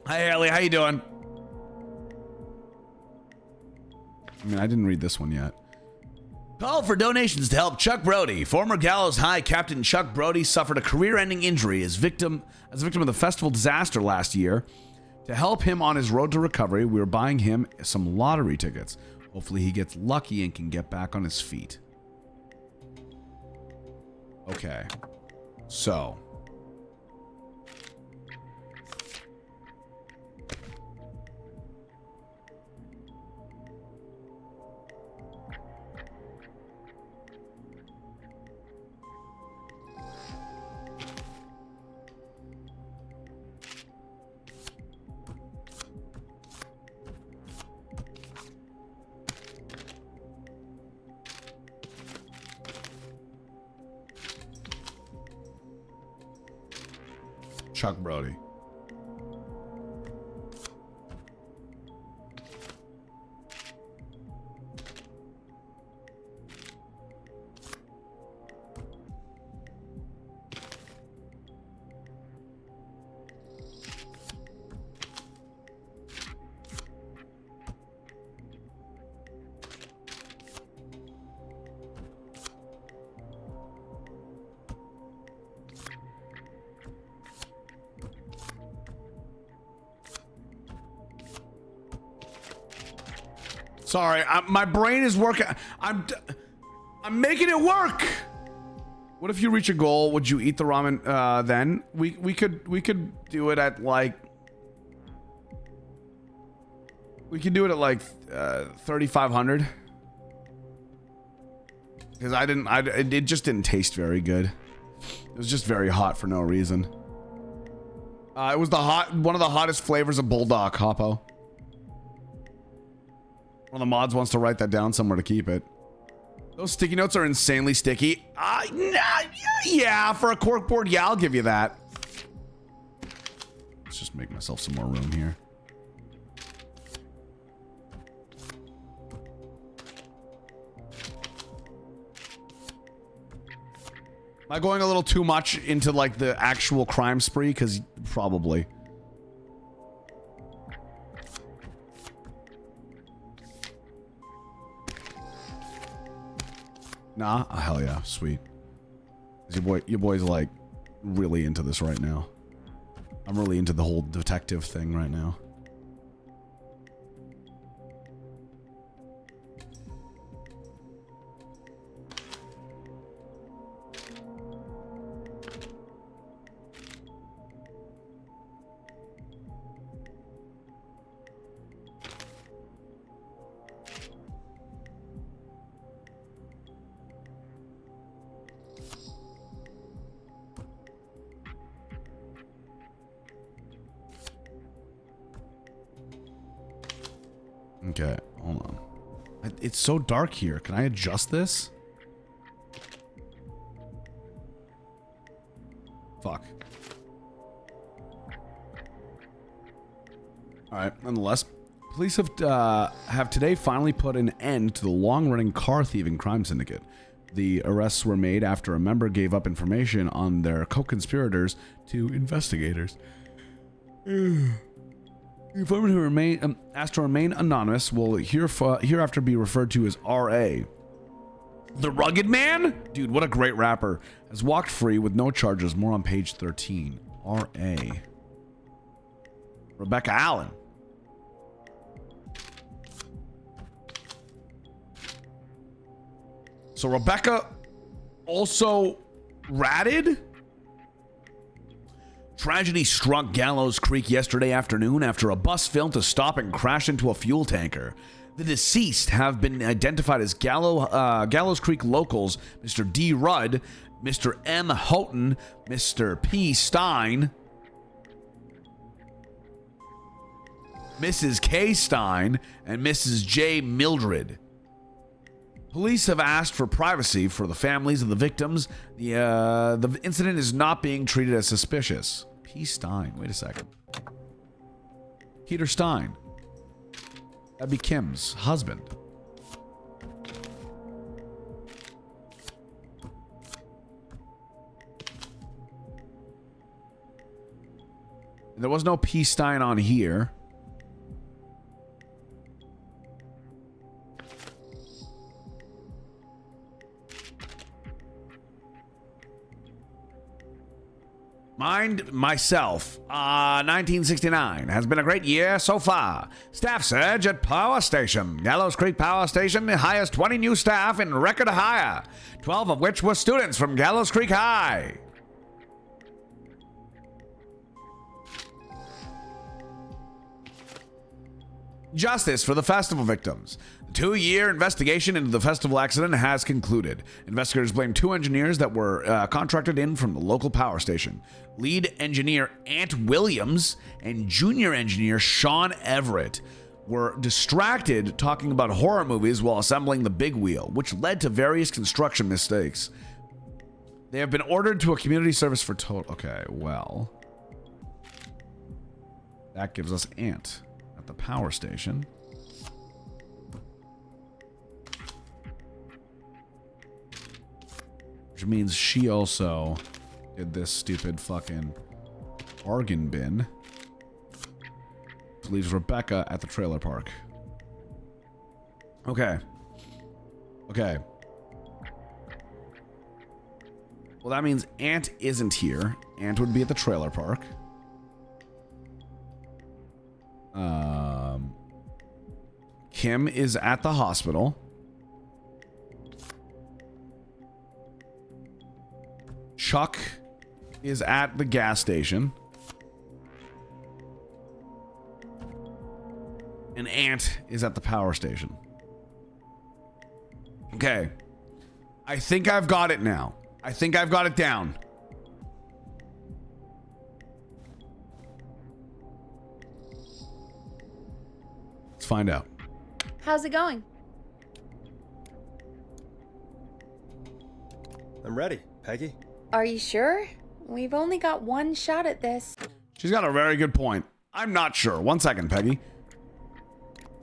Hi, Ellie. How you doing? I mean, I didn't read this one yet. Call for donations to help Chuck Brody. Former Gallows High Captain Chuck Brody suffered a career-ending injury as a victim of the festival disaster last year. To help him on his road to recovery, we are buying him some lottery tickets. Hopefully he gets lucky and can get back on his feet. Okay. So. Chuck Brody. Sorry, my brain is working. I'm making it work. What if you reach a goal? Would you eat the ramen then? We could do it at like 3,500. Because it just didn't taste very good. It was just very hot for no reason. It was one of the hottest flavors of Bulldog, Hoppo. One of the mods wants to write that down somewhere to keep it. Those sticky notes are insanely sticky. Yeah, for a corkboard, yeah, I'll give you that. Let's just make myself some more room here. Am I going a little too much into like the actual crime spree? Because probably. Nah, oh, hell yeah, sweet. Your boy's like really into this right now. I'm really into the whole detective thing right now. Okay, hold on. It's so dark here. Can I adjust this? Fuck. Alright, nonetheless, police have today finally put an end to the long-running car thieving crime syndicate. The arrests were made after a member gave up information on their co-conspirators to investigators. The informant who asked to remain anonymous will hereafter be referred to as R.A. The Rugged Man? Dude, what a great rapper. Has walked free with no charges. More on page 13. R.A. Rebecca Allen. So Rebecca also ratted? Tragedy struck Gallows Creek yesterday afternoon after a bus failed to stop and crashed into a fuel tanker. The deceased have been identified as Gallows Creek locals Mr. D. Rudd, Mr. M. Houghton, Mr. P. Stein, Mrs. K. Stein, and Mrs. J. Mildred. Police have asked for privacy for the families of the victims. The incident is not being treated as suspicious. P. Stein. Wait a second. Peter Stein. That'd be Kim's husband. There was no P. Stein on here. Mind myself, 1969 has been a great year so far. Staff surge at Power Station. Gallows Creek Power Station hires 20 new staff in record hire, 12 of which were students from Gallows Creek High. Justice for the festival victims. The 2-year investigation into the festival accident has concluded. Investigators blame 2 engineers that were contracted in from the local power station. Lead engineer Ant Williams and junior engineer Sean Everett were distracted talking about horror movies while assembling the big wheel, which led to various construction mistakes. They have been ordered to a community service for total... Okay, well... That gives us Ant at the power station. Which means she also did this stupid fucking bargain bin. Which leaves Rebecca at the trailer park. Okay. Okay. Well, that means Ant isn't here. Ant would be at the trailer park. Kim is at the hospital. Chuck is at the gas station. And Ant is at the power station. Okay. I think I've got it now. I think I've got it down. Let's find out. How's it going? I'm ready, Peggy. Are you sure? We've only got one shot at this. She's got a very good point. I'm not sure. 1 second, Peggy.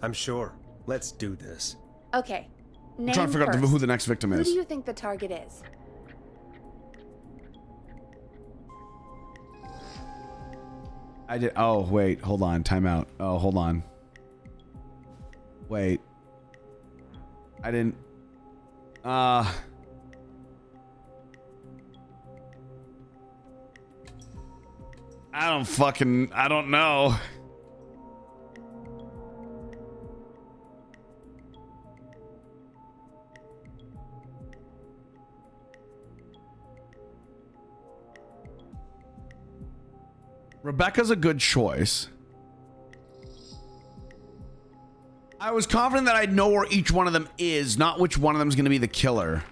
I'm sure. Let's do this. Okay. I'm Name trying to figure out first. who the next victim Who is. do you think the target is? I did. Oh, wait. Hold on. Time out. Oh, hold on. Wait. I didn't. I don't know. Rebecca's a good choice. I was confident that I'd know where each one of them is, not which one of them is going to be the killer.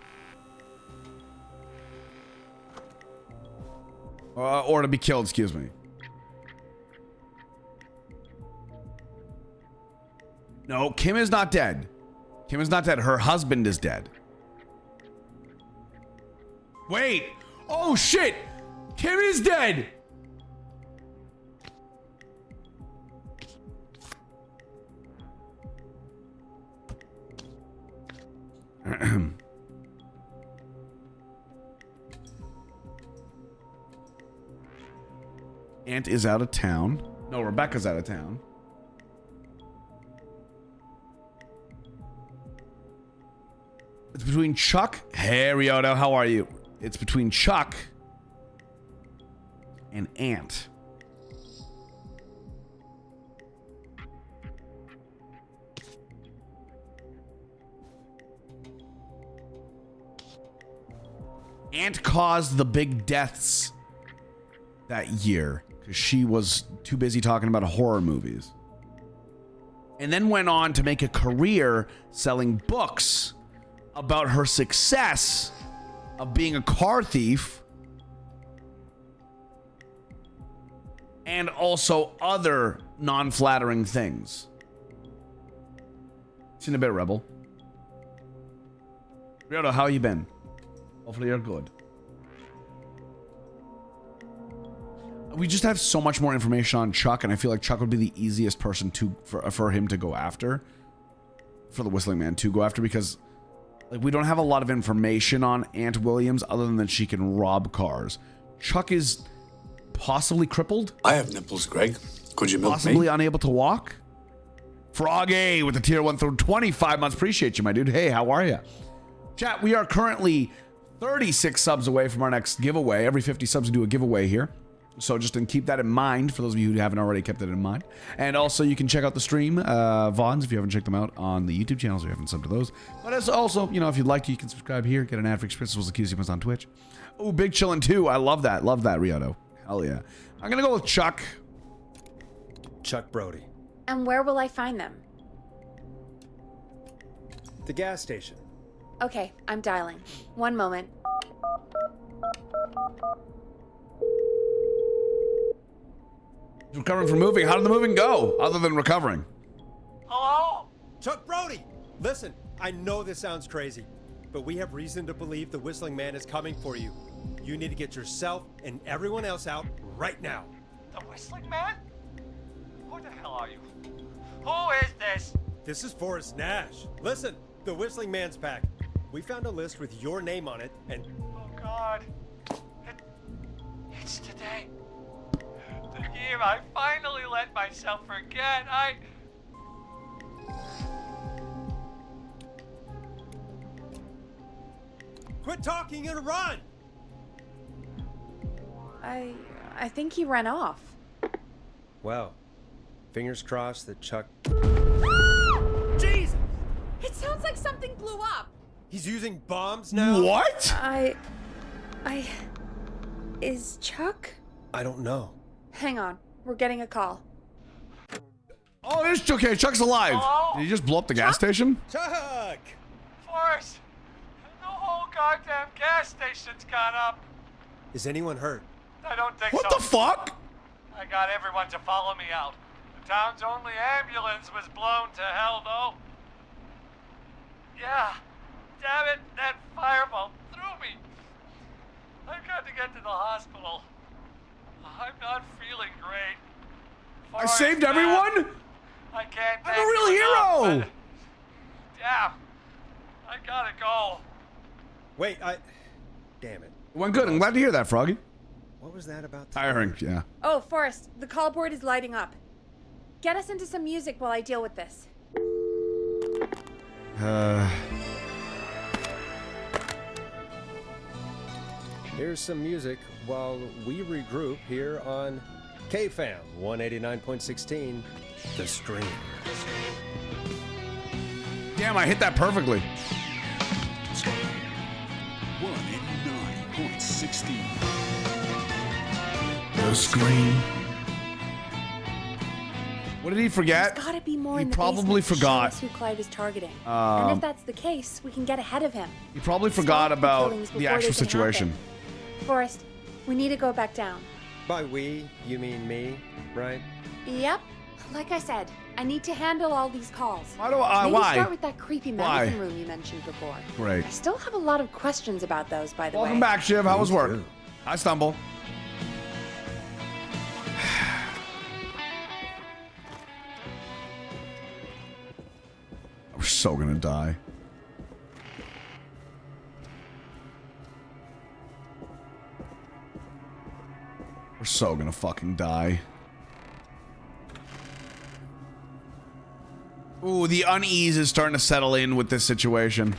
Or to be killed, excuse me. No, Kim is not dead. Kim is not dead. Her husband is dead. Wait. Oh, shit. Kim is dead. Aunt is out of town. No, Rebecca's out of town. It's between Chuck. Hey, Rioto, how are you? It's between Chuck and Aunt. Aunt caused the big deaths that year because she was too busy talking about horror movies. And then went on to make a career selling books about her success of being a car thief and also other non-flattering things. Seen a bit, Rebel. Rioto, how you been? Hopefully you're good. We just have so much more information on Chuck, and I feel like Chuck would be the easiest person for him to go after, for the Whistling Man to go after, because like we don't have a lot of information on Aunt Williams other than that she can rob cars. Chuck is possibly crippled. I have nipples, Greg. Could you milk me? Possibly unable to walk. Froggy with the tier 1 through 25 months. Appreciate you, my dude. Hey, how are you? Chat, we are currently 36 subs away from our next giveaway. Every 50 subs we do a giveaway here. So just keep that in mind for those of you who haven't already kept it in mind. And also you can check out the stream, VODs, if you haven't checked them out on the YouTube channels, if you haven't subbed to those. But as also, you know, if you'd like to, you can subscribe here, get an ad-free experience with the QC on Twitch. Oh, Big Chillin' 2. I love that. Love that, Rioto. Hell yeah. I'm going to go with Chuck. Chuck Brody. And where will I find them? The gas station. Okay, I'm dialing. One moment. Recovering from moving. How did the moving go, other than recovering? Hello? Chuck Brody! Listen, I know this sounds crazy, but we have reason to believe the Whistling Man is coming for you. You need to get yourself and everyone else out right now. The Whistling Man? Who the hell are you? Who is this? This is Forrest Nash. Listen, the Whistling Man's pack. We found a list with your name on it, and... Oh, God. It's today. The year I finally let myself forget. Quit talking and run! I think he ran off. Well, fingers crossed that Chuck... Jesus! It sounds like something blew up. He's using bombs now? What? Is Chuck? I don't know. Hang on. We're getting a call. Oh, it's okay. Chuck's alive. Hello? Did he just blow up the gas station? Chuck! Forrest! No, goddamn gas station's gone up. Is anyone hurt? I don't think What so. the fuck? I got everyone to follow me out. The town's only ambulance was blown to hell, though. Yeah. Damn it, that fireball threw me. I've got to get to the hospital. I'm not feeling great. I saved everyone? I can't I'm thank a real you enough, hero. but damn. I gotta go. Wait, damn it. Went good. I'm glad to hear that, Froggy. What was that about? Tiring, yeah. Oh, Forrest, the call board is lighting up. Get us into some music while I deal with this. Here's some music while we regroup here on KFAM 189.16, The Stream. Damn, I hit that perfectly. 189.16. The Scream. What did he forget? There's gotta be more He in the probably basement to show forgot. us who Clive is targeting. And if that's the case, we can get ahead of him. He probably Stop forgot the about killings the before they actual can situation. happen. Forrest, we need to go back down. By we, you mean me, right? Yep. Like I said, I need to handle all these calls. Why do I? Maybe Why? start with that creepy Why? medicine room you mentioned before. Great. I still have a lot of questions about those, by the way. Welcome back, Shiv. How was work? too. I stumble. We're so gonna die. We're so gonna fucking die. Ooh, the unease is starting to settle in with this situation.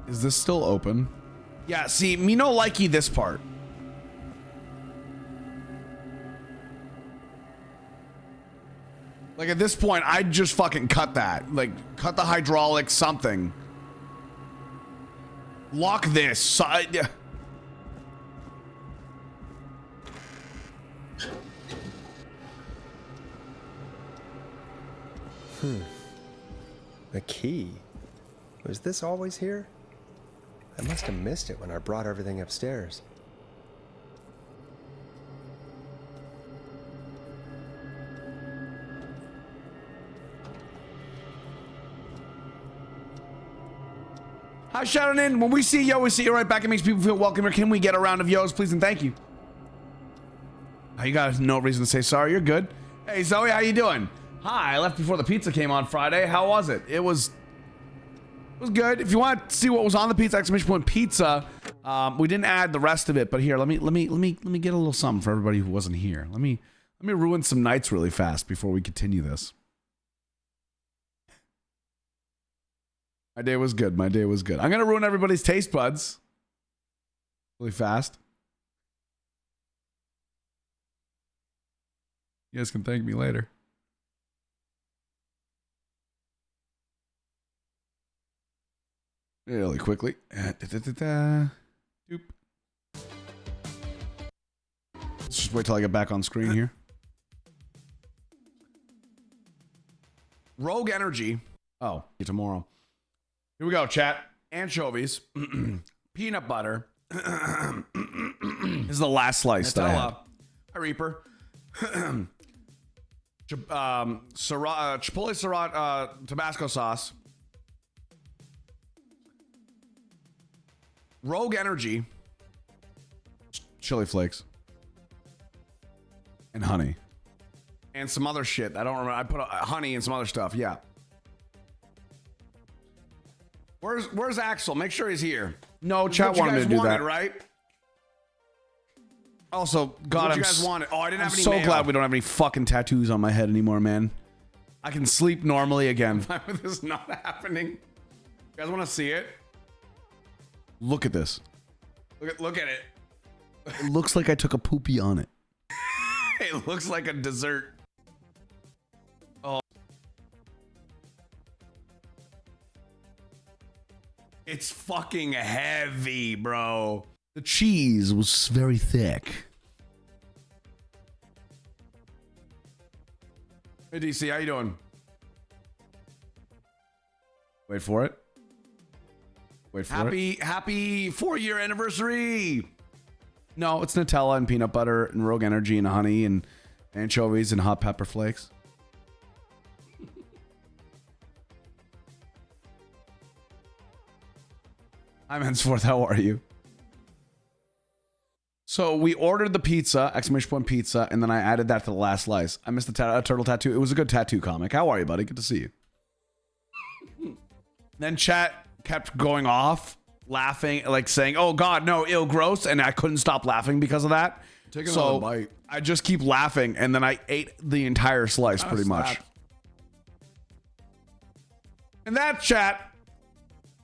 Is this still open? Yeah, see, me no likey this part. Like at this point, I'd just fucking cut that. Like, cut the hydraulics, something. Lock this. The key. Was this always here? I must have missed it when I brought everything upstairs. Hi, shouting in. When we see yo, we see you right back. It makes people feel welcome here. Can we get a round of yo's, please and thank you? Oh, you got no reason to say sorry. You're good. Hey, Zoe, how you doing? Hi, I left before the pizza came on Friday. How was it? It was good. If you want to see what was on the pizza, exclamation point pizza. We didn't add the rest of it, but here, let me get a little something for everybody who wasn't here. Let me ruin some nights really fast before we continue this. My day was good. My day was good. I'm gonna ruin everybody's taste buds really fast. You guys can thank me later. Really quickly. Doop. Let's just wait till I get back on screen here. Rogue Energy. Oh, tomorrow. Here we go, chat. Anchovies, peanut butter. This is the last slice that I had. Hi, Reaper. Chipotle Sriracha Tabasco sauce. Rogue Energy. Chili flakes. And honey. And some other shit. I don't remember. I put honey and some other stuff. Yeah. Where's Axel? Make sure he's here. No, chat wanted me to do that, right? Also, God, I'm so glad we don't have any fucking tattoos on my head anymore, man. I can sleep normally again. Why would this not happening? You guys want to see it? Look at this. Look at it. It looks like I took a poopy on it. It looks like a dessert. Oh. It's fucking heavy, bro. The cheese was very thick. Hey, DC, how you doing? Wait for it. Wait for it. Happy 4-year anniversary. No, it's Nutella and peanut butter and Rogue Energy and honey and anchovies and hot pepper flakes. I'm henceforth. How are you? So we ordered the pizza, exclamation point pizza, and then I added that to the last slice. I missed the turtle tattoo. It was a good tattoo comic. How are you, buddy? Good to see you. Then chat kept going off, laughing, like saying, "Oh God, no, ill, gross," and I couldn't stop laughing because of that. Take another bite. I just keep laughing, and then I ate the entire slice pretty much. And that, chat,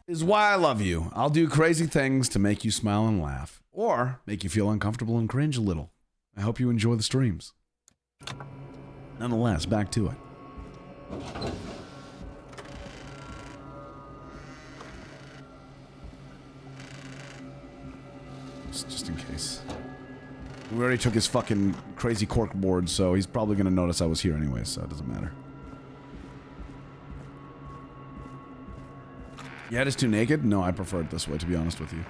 is why I love you. I'll do crazy things to make you smile and laugh, or make you feel uncomfortable and cringe a little. I hope you enjoy the streams. Nonetheless, back to it. Just in case. We already took his fucking crazy cork board, so he's probably going to notice I was here anyway, so it doesn't matter. Yeah, just too naked? No, I prefer it this way, to be honest with you.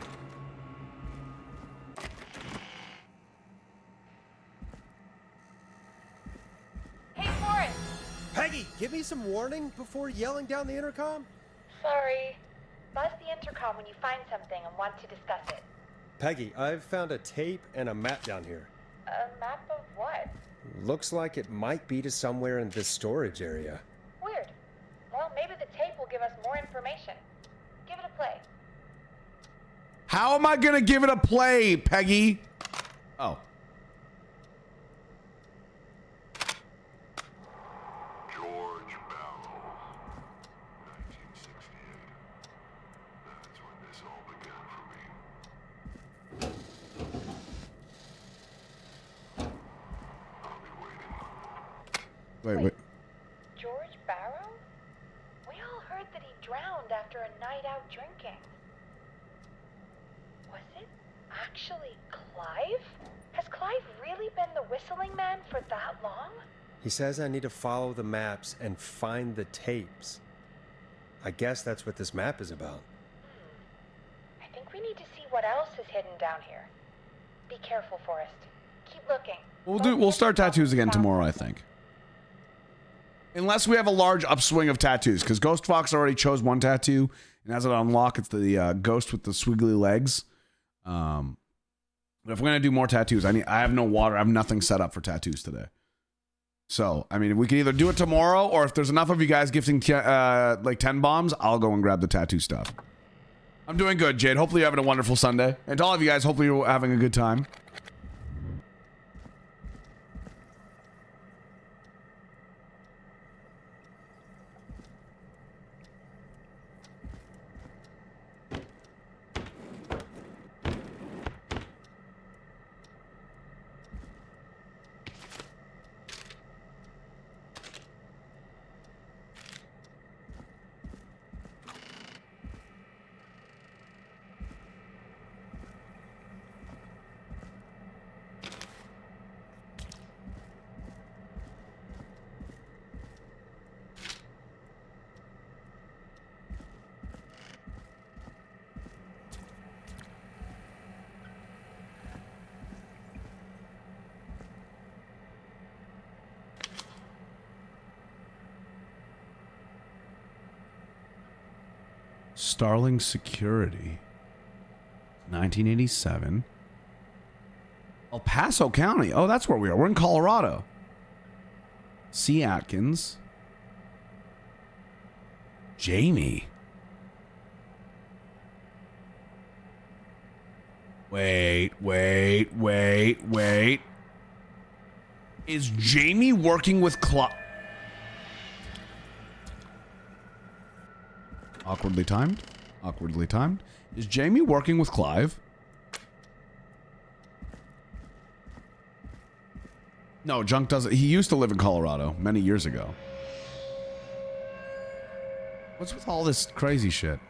Hey, Forrest! Peggy, give me some warning before yelling down the intercom. Sorry. Buzz the intercom when you find something and want to discuss it. Peggy, I've found a tape and a map down here. A map of what? Looks like it might be to somewhere in this storage area. Weird. Well, maybe the tape will give us more information. Give it a play. How am I going to give it a play, Peggy? Oh. George Barrow, 1968. That's when this all began for me. I'll be waiting. Wait. George Barrow? We all heard that he drowned after a night out drinking. Was it actually Clive? Has Clive really been the whistling man for that long? He says I need to follow the maps and find the tapes. I guess that's what this map is about. I think we need to see what else is hidden down here. Be careful, Forrest. Keep looking. We'll start tattoos again tomorrow, I think. Unless we have a large upswing of tattoos, because Ghost Fox already chose one tattoo and has it unlocked. It's the ghost with the squiggly legs. But if we're gonna do more tattoos, I have no water. I have nothing set up for tattoos today. So I mean, we can either do it tomorrow, or if there's enough of you guys gifting like 10 bombs, I'll go and grab the tattoo stuff. I'm doing good, Jade. Hopefully you're having a wonderful Sunday, and to all of you guys, hopefully you're having a good time. Starling Security, 1987. El Paso County. Oh, that's where we are. We're in Colorado. C. Atkins. Jamie. Wait. Is Jamie working with Awkwardly timed. Is Jamie working with Clive? No, Junk doesn't. He used to live in Colorado many years ago. What's with all this crazy shit?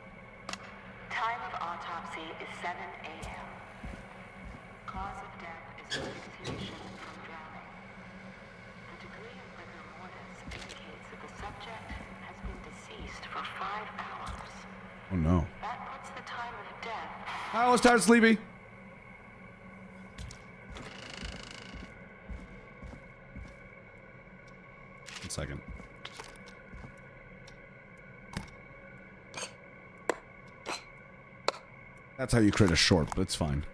Time of autopsy is 7 a.m. Cause of death is asphyxiation from drowning. The degree of rigor mortis is Oh no. That puts the time of death. I was tired of sleepy. 1 second. That's how you create a short, but it's fine.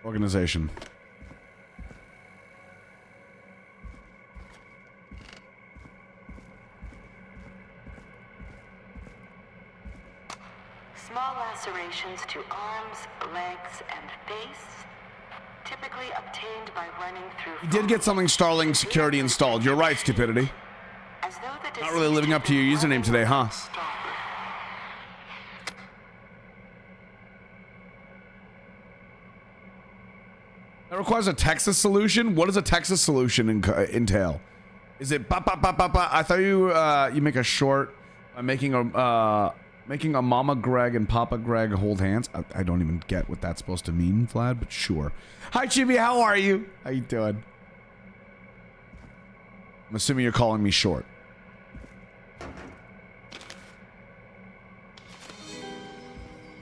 Organization. Small lacerations to arms, legs, and face, typically obtained by running through. You did get something Starling security installed. You're right, stupidity. As though the Not really living up to your username today, huh? That requires a Texas solution? What does a Texas solution entail? Is it ba ba ba ba ba? I thought you make a short by making a Mama Greg and Papa Greg hold hands. I don't even get what that's supposed to mean, Vlad, but sure. Hi, Chibi. How are you? How you doing? I'm assuming you're calling me short.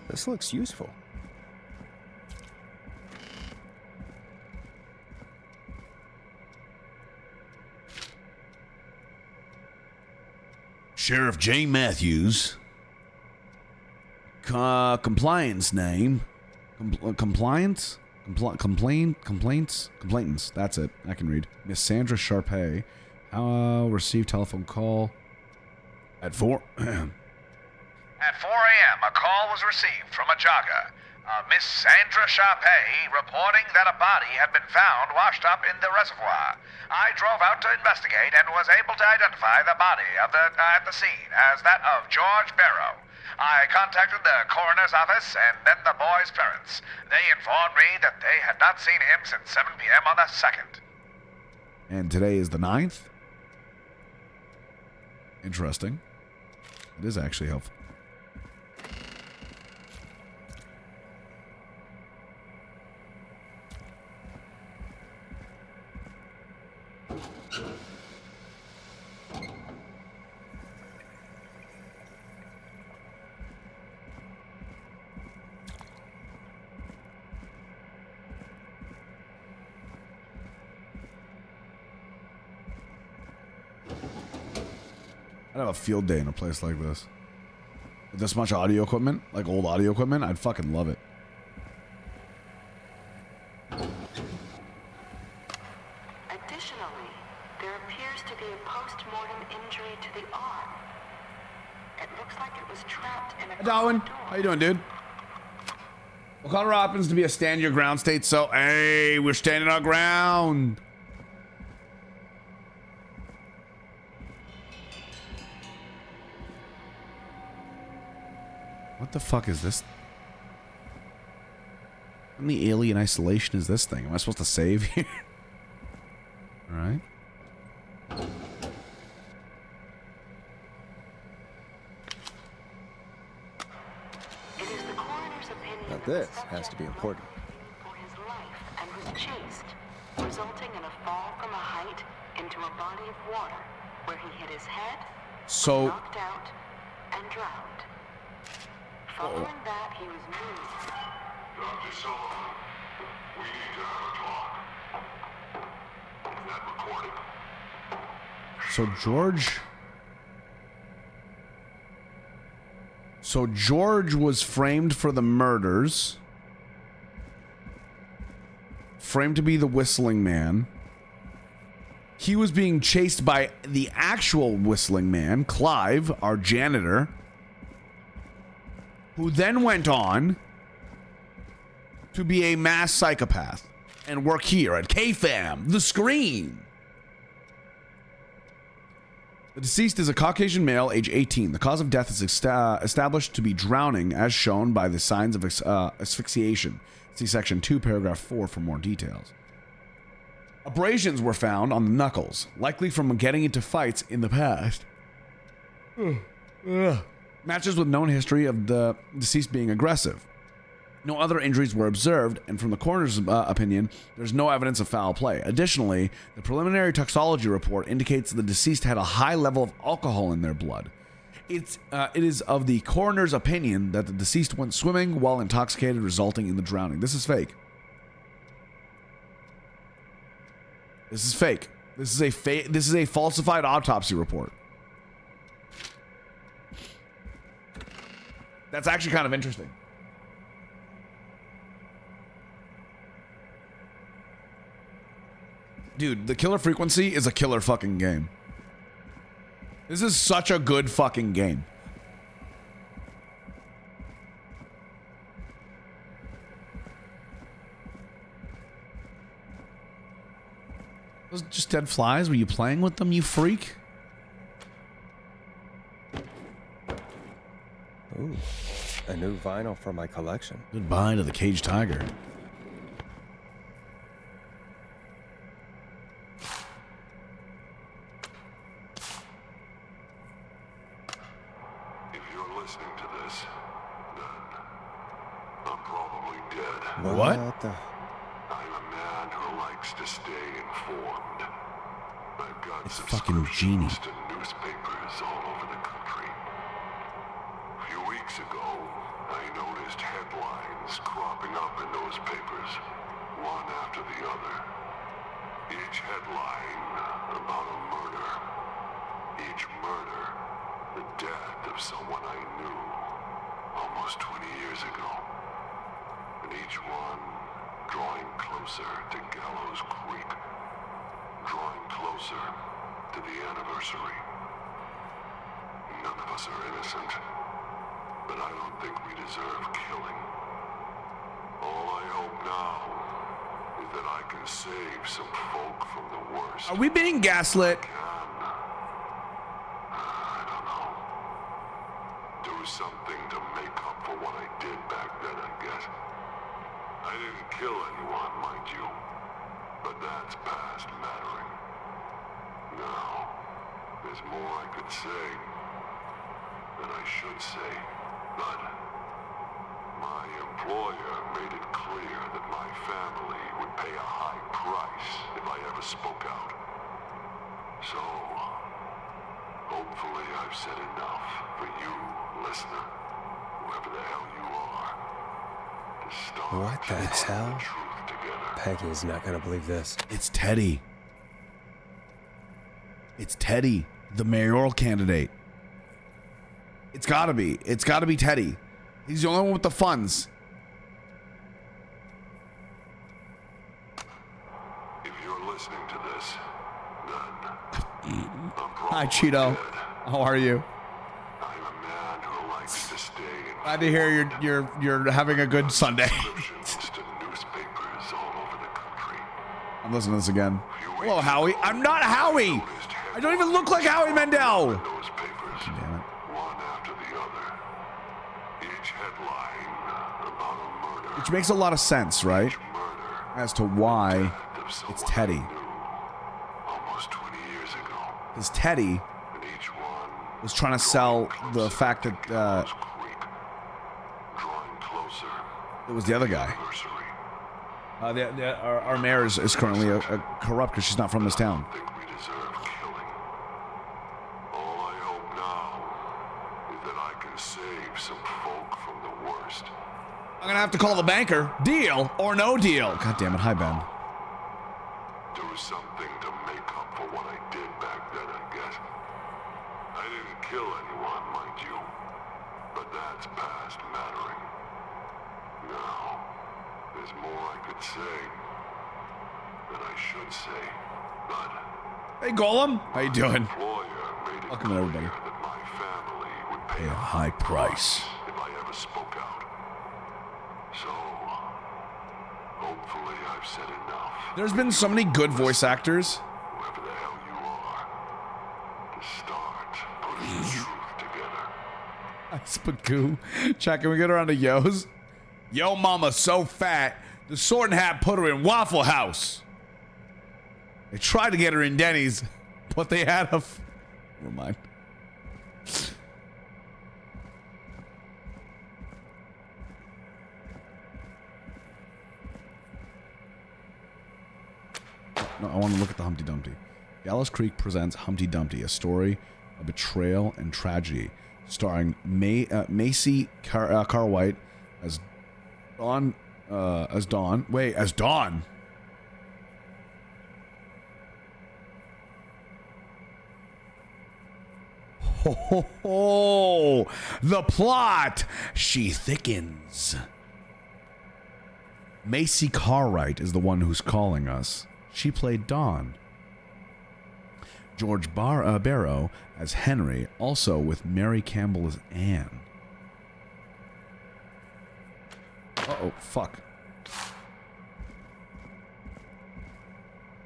This looks useful. Sheriff J. Matthews. Compliance name. Complaints? Complainants. That's it. I can read. Miss Sandra Sharpay. Received telephone call at 4. At 4 a.m., a call was received from a jogger, Miss Sandra Sharpay, reporting that a body had been found washed up in the reservoir. I drove out to investigate and was able to identify the body at the scene as that of George Barrow. I contacted the coroner's office and then the boy's parents. They informed me that they had not seen him since 7 p.m. on the 2nd. And today is the 9th. Interesting. It is actually helpful. I'd have a field day in a place like this. With this much audio equipment, like old audio equipment, I'd fucking love it. Additionally, there appears to be a post-mortem injury to the arm. It looks like it was trapped in a... Hi, Darwin. How you doing, dude? Well, Colorado happens to be a stand your ground state, so hey, we're standing our ground. What the fuck is this? How many alien isolation is this thing? Am I supposed to save here? Alright. Now this has to be important. For his life and was chased, resulting in a fall from a height into a body of water where he hit his head, So... knocked out, and drowned. Following that, he was moved. Dr. Sullivan, we need to have a talk. Is that recorded? So George was framed for the murders. Framed to be the whistling man. He was being chased by the actual whistling man, Clive, our janitor, who then went on to be a mass psychopath and work here at KFAM, the Screen. The deceased is a Caucasian male, age 18. The cause of death is established to be drowning, as shown by the signs of asphyxiation. See section 2, paragraph 4 for more details. Abrasions were found on the knuckles, likely from getting into fights in the past. Matches with known history of the deceased being aggressive. No other injuries were observed, and from the coroner's opinion, there's no evidence of foul play. Additionally, the preliminary toxicology report indicates that the deceased had a high level of alcohol in their blood. It is of the coroner's opinion that the deceased went swimming while intoxicated, resulting in the drowning. This is fake. This is fake. This is a falsified autopsy report. That's actually kind of interesting. Dude, the killer frequency is a killer fucking game. This is such a good fucking game. Those just dead flies? Were you playing with them, you freak? Ooh, a new vinyl for my collection. Goodbye to the caged tiger. If you're listening to this, then I'm probably dead. What? I'm a man who likes to stay informed. I've got It's fucking Genie. subscriptions to newspapers all over the country. A few weeks ago, I noticed headlines cropping up in those papers, one after the other. Each headline about a murder. Each murder, the death of someone I knew almost 20 years ago. And each one drawing closer to Gallows Creek. Drawing closer to the anniversary. None of us are innocent, but I don't think we deserve killing. All I hope now is that I can save some folk from the worst. Are we being gaslit? I don't know. Do something to make up for what I did back then, I guess. I didn't kill anyone, mind you, but that's past mattering. Now, there's more I could say than I should say, but my employer made it clear that my family would pay a high price if I ever spoke out. So, hopefully I've said enough for you, listener, whoever the hell you are, to start What the hell? truth together. Peggy's not gonna believe this. It's Teddy. It's Teddy, the mayoral candidate. It's gotta be. It's gotta be Teddy. He's the only one with the funds. If you're listening to this, then Hi, Cheeto. How are you? I'm a man who likes to stay in Glad to hear you're having a good Sunday. subscriptions to newspapers all over the country. I'm listening to this again. Hello, Howie. I'm not Howie. I don't even look like Howie Mandel. Those papers, Damn it. one after the other. Each headline about a murder. Which makes a lot of sense, right? As to why it's Teddy. Almost 20 years ago. Because Teddy was trying to sell the fact that Drawing closer. it was the other guy. Our mayor is currently corrupt because she's not from this town. Think we deserve killing. All I hope now is that I can save some folk from the worst. I'm gonna have to call the banker. Deal or no deal. God damn it. Hi, Ben. Do something to make up for what I did back then, I guess. I didn't kill anyone, mind you, but that's past mattering. Now, there's more I could say than I should say, but Hey, Golem. How you doing? employer made it Welcome in, everybody. clear that my family would pay Pay a high price. if I ever spoke out. So, hopefully I've said enough. There's been so many good voice actors. Whoever the hell you are, to start putting the truth together. Spagoo. Chat, can we get around to Yo's? Yo mama so fat, the sorting hat put her in Waffle House. They tried to get her in Denny's, but they had a... Never mind. No, I want to look at the Humpty Dumpty. Gallows Creek presents Humpty Dumpty, a story of betrayal and tragedy, starring Macy Cartwright as Dawn. As Dawn. Ho, ho, ho. The plot, she thickens. Macy Cartwright is the one who's calling us. She played Dawn. George Barrow as Henry, also with Mary Campbell as Anne. Uh-oh, fuck.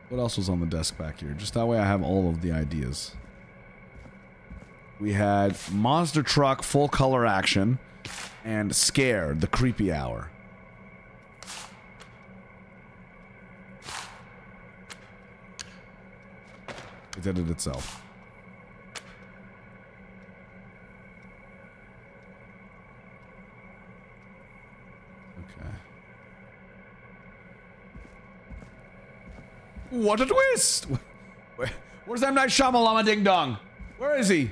What else was on the desk back here? Just that way I have all of the ideas. We had Monster Truck full color action and Scared, the creepy hour. It did it itself. Okay. What a twist! Where's M. Night Shyamalan Ding Dong? Where is he?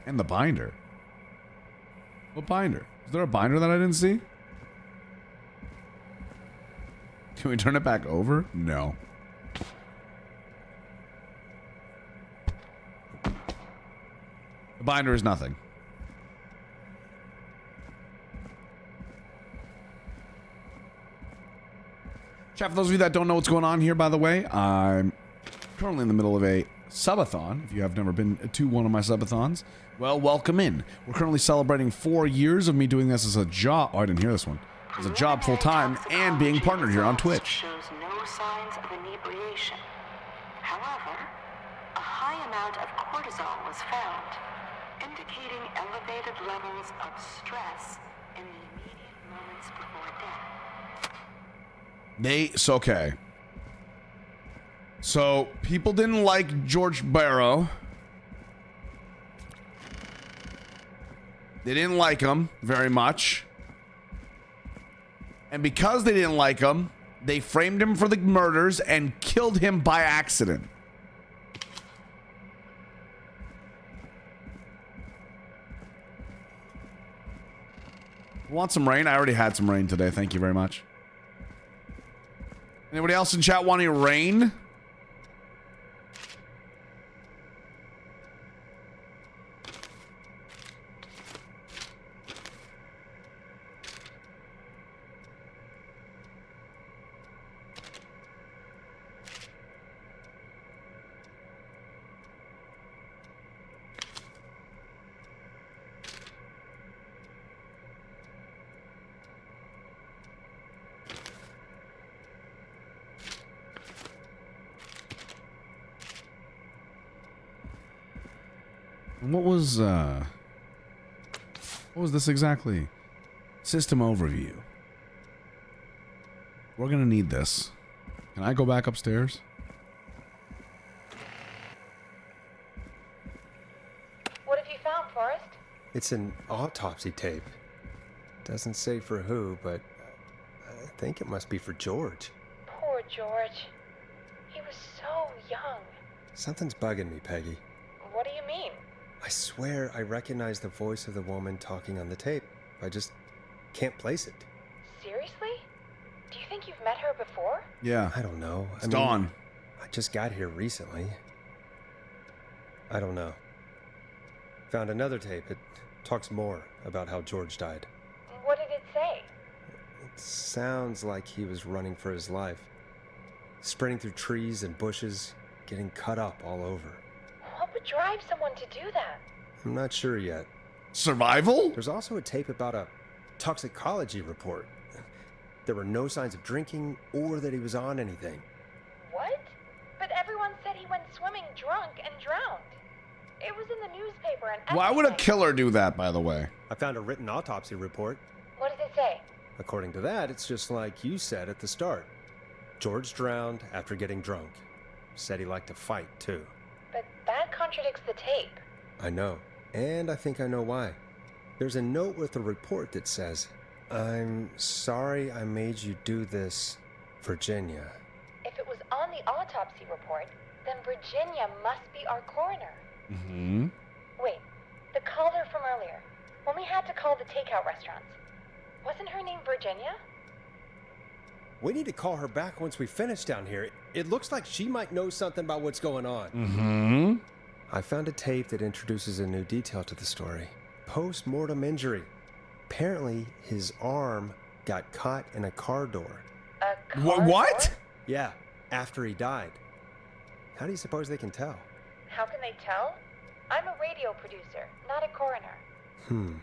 And the binder. What binder? Is there a binder that I didn't see? Can we turn it back over? No. The binder is nothing. Chat, for those of you that don't know what's going on here, by the way, I'm currently in the middle of a subathon. If you have never been to one of my subathons, well, welcome in. We're currently celebrating 4 years of me doing this as a job. Oh, I didn't hear this one. As a job full time and being partnered here on Twitch. Shows no signs of inebriation. However, a high amount of cortisol was found, indicating elevated levels of stress in the immediate moments before death. Okay. So, people didn't like George Barrow. They didn't like him very much. And because they didn't like him, they framed him for the murders and killed him by accident. Want some rain? I already had some rain today. Thank you very much. Anybody else in chat want any rain? What was this exactly? System overview. We're gonna need this. Can I go back upstairs? What have you found, Forrest? It's an autopsy tape. Doesn't say for who, but I think it must be for George. Poor George. He was so young. Something's bugging me, Peggy. What do you mean? I swear I recognize the voice of the woman talking on the tape. I just can't place it. Seriously? Do you think you've met her before? Yeah. I don't know. It's Dawn. I just got here recently. I don't know. Found another tape. It talks more about how George died. What did it say? It sounds like he was running for his life. Sprinting through trees and bushes, getting cut up all over. What would drive someone to do that? I'm not sure yet. Survival? There's also a tape about a toxicology report. There were no signs of drinking or that he was on anything. What? But everyone said he went swimming drunk and drowned. It was in the newspaper and everything. Why would a killer do that, by the way? I found a written autopsy report. What does it say? According to that, it's just like you said at the start. George drowned after getting drunk. Said he liked to fight, too. But that contradicts the tape. I know. And I think I know why. There's a note with the report that says, "I'm sorry I made you do this, Virginia." If it was on the autopsy report, then Virginia must be our coroner. Mm-hmm. Wait, the caller from earlier, when we had to call the takeout restaurants, wasn't her name Virginia? We need to call her back once we finish down here. It looks like she might know something about what's going on. Mm-hmm. I found a tape that introduces a new detail to the story. Post-mortem injury. Apparently, his arm got caught in a car door. A car What? door? Yeah, after he died. How do you suppose they can tell? How can they tell? I'm a radio producer, not a coroner.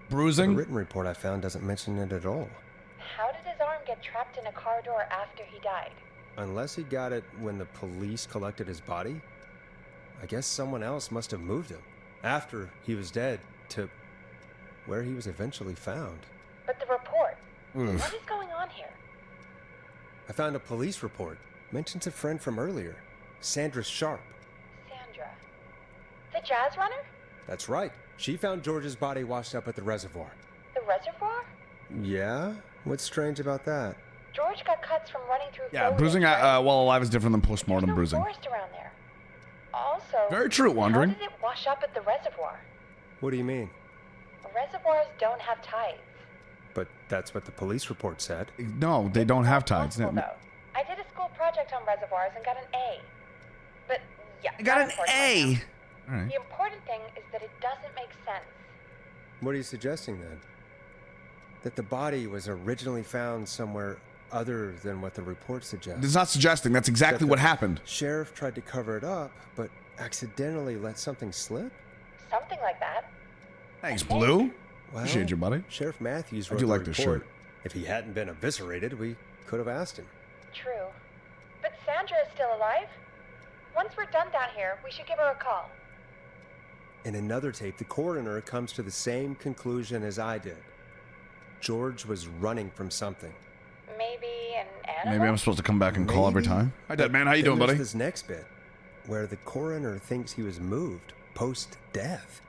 Bruising? The written report I found doesn't mention it at all. How did his arm get trapped in a car door after he died? Unless he got it when the police collected his body, I guess someone else must have moved him after he was dead to where he was eventually found. But the report, what is going on here? I found a police report. Mentions a friend from earlier, Sandra Sharp. Sandra. The jazz runner? That's right. She found George's body washed up at the reservoir. The reservoir? Yeah? What's strange about that? George got cuts from running through Yeah, foliage, bruising right? while alive is different than postmortem There's no bruising. forest around there. Also, Very true, Wandering. how did it wash up at the reservoir? What do you mean? Reservoirs don't have tides. But that's what the police report said. No, they don't have tides. Possible, though. I did a school project on reservoirs and got an A. But yeah, I got not an important A. right now. All right. The important thing is that it doesn't make sense. What are you suggesting then? That the body was originally found somewhere other than what the report suggests. It's not suggesting. That's exactly what happened. Sheriff tried to cover it up, but accidentally let something slip? Something like that. Thanks, Blue. Well, Appreciate you, buddy. Sheriff Matthews I wrote do the like this report. shirt. If he hadn't been eviscerated, we could have asked him. True. But Sandra is still alive? Once we're done down here, we should give her a call. In another tape, the coroner comes to the same conclusion as I did. George was running from something. Maybe an animal? Maybe I'm supposed to come back and call every time. Hi, Dead Man. How you Then doing, there's buddy? this next bit, where the coroner thinks he was moved post-death.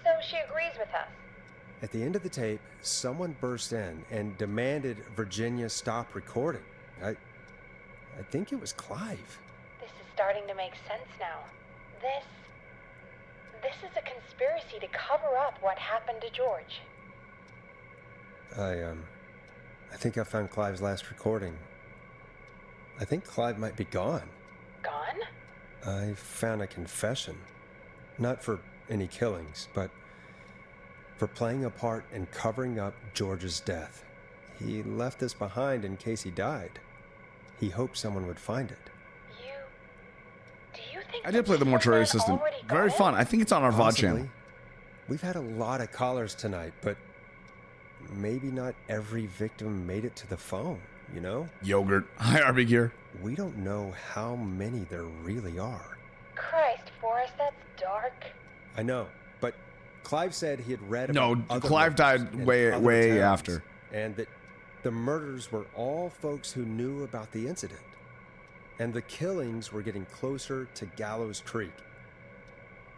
So she agrees with us. At the end of the tape, someone burst in and demanded Virginia stop recording. I think it was Clive. This is starting to make sense now. This is a conspiracy to cover up what happened to George. I think I found Clive's last recording. I think Clive might be gone. Gone? I found a confession. Not for any killings, but for playing a part in covering up George's death. He left this behind in case he died. He hoped someone would find it. Do you think I did play the mortuary assistant. Very fun. I think it's on our VOD channel. Possibly. We've had a lot of callers tonight, but maybe not every victim made it to the phone, you know? Yogurt. Hi, RB Gear. We don't know how many there really are. Christ, Forrest, that's dark. I know, but Clive said he had read No, about other Clive murders died in way other towns, after. and that the murders were all folks who knew about the incident. And the killings were getting closer to Gallows Creek.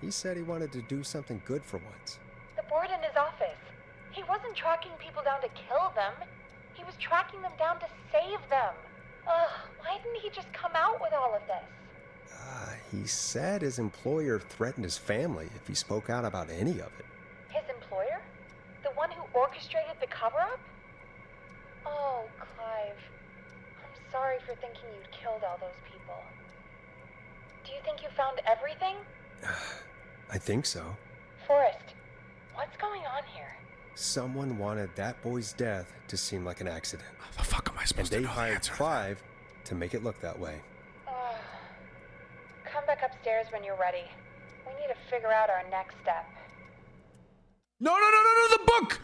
He said he wanted to do something good for once. The board in his office. He wasn't tracking people down to kill them. He was tracking them down to save them. Ugh, why didn't he just come out with all of this? He said his employer threatened his family if he spoke out about any of it. His employer? The one who orchestrated the cover-up? Oh, Clive. I'm sorry for thinking you'd killed all those people. Do you think you found everything? I think so. Forrest, what's going on here? Someone wanted that boy's death to seem like an accident. How the fuck am I supposed And to they know the hired answer? Clive to make it look that way. Come back upstairs when you're ready. We need to figure out our next step. No, the book!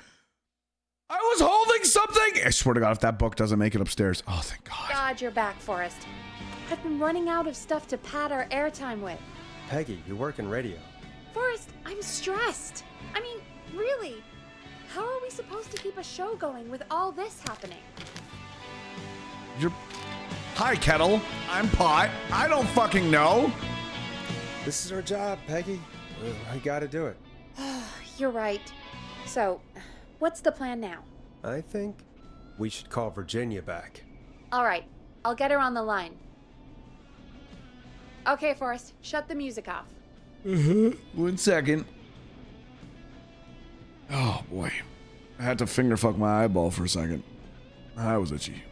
I was holding something! I swear to God, if that book doesn't make it upstairs. Oh, thank God. God, you're back, Forrest. I've been running out of stuff to pad our airtime with. Peggy, you work in radio. Forrest, I'm stressed. I mean, really. How are we supposed to keep a show going with all this happening? Hi, Kettle. I'm Pot. I don't fucking know. This is our job, Peggy. We gotta do it. You're right. So, what's the plan now? I think we should call Virginia back. All right, I'll get her on the line. Okay, Forrest, shut the music off. 1 second. Oh boy, I had to finger fuck my eyeball for a second. That was itchy.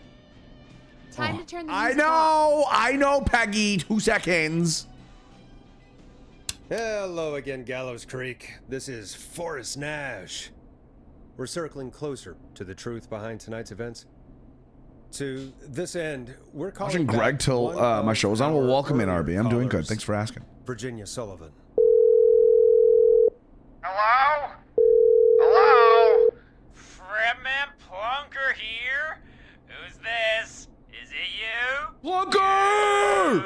Time to turn the I music off. I know, Peggy. 2 seconds. Hello again, Gallows Creek. This is Forrest Nash. We're circling closer to the truth behind tonight's events. To this end, we're calling Watching Greg back till one my of show's on. Well, our welcome in, earlier RB. I'm doing good. callers, Thanks for asking. Virginia Sullivan. Hello? Hello? Fredman Plunker here? Who's this? Is it you? Plunker!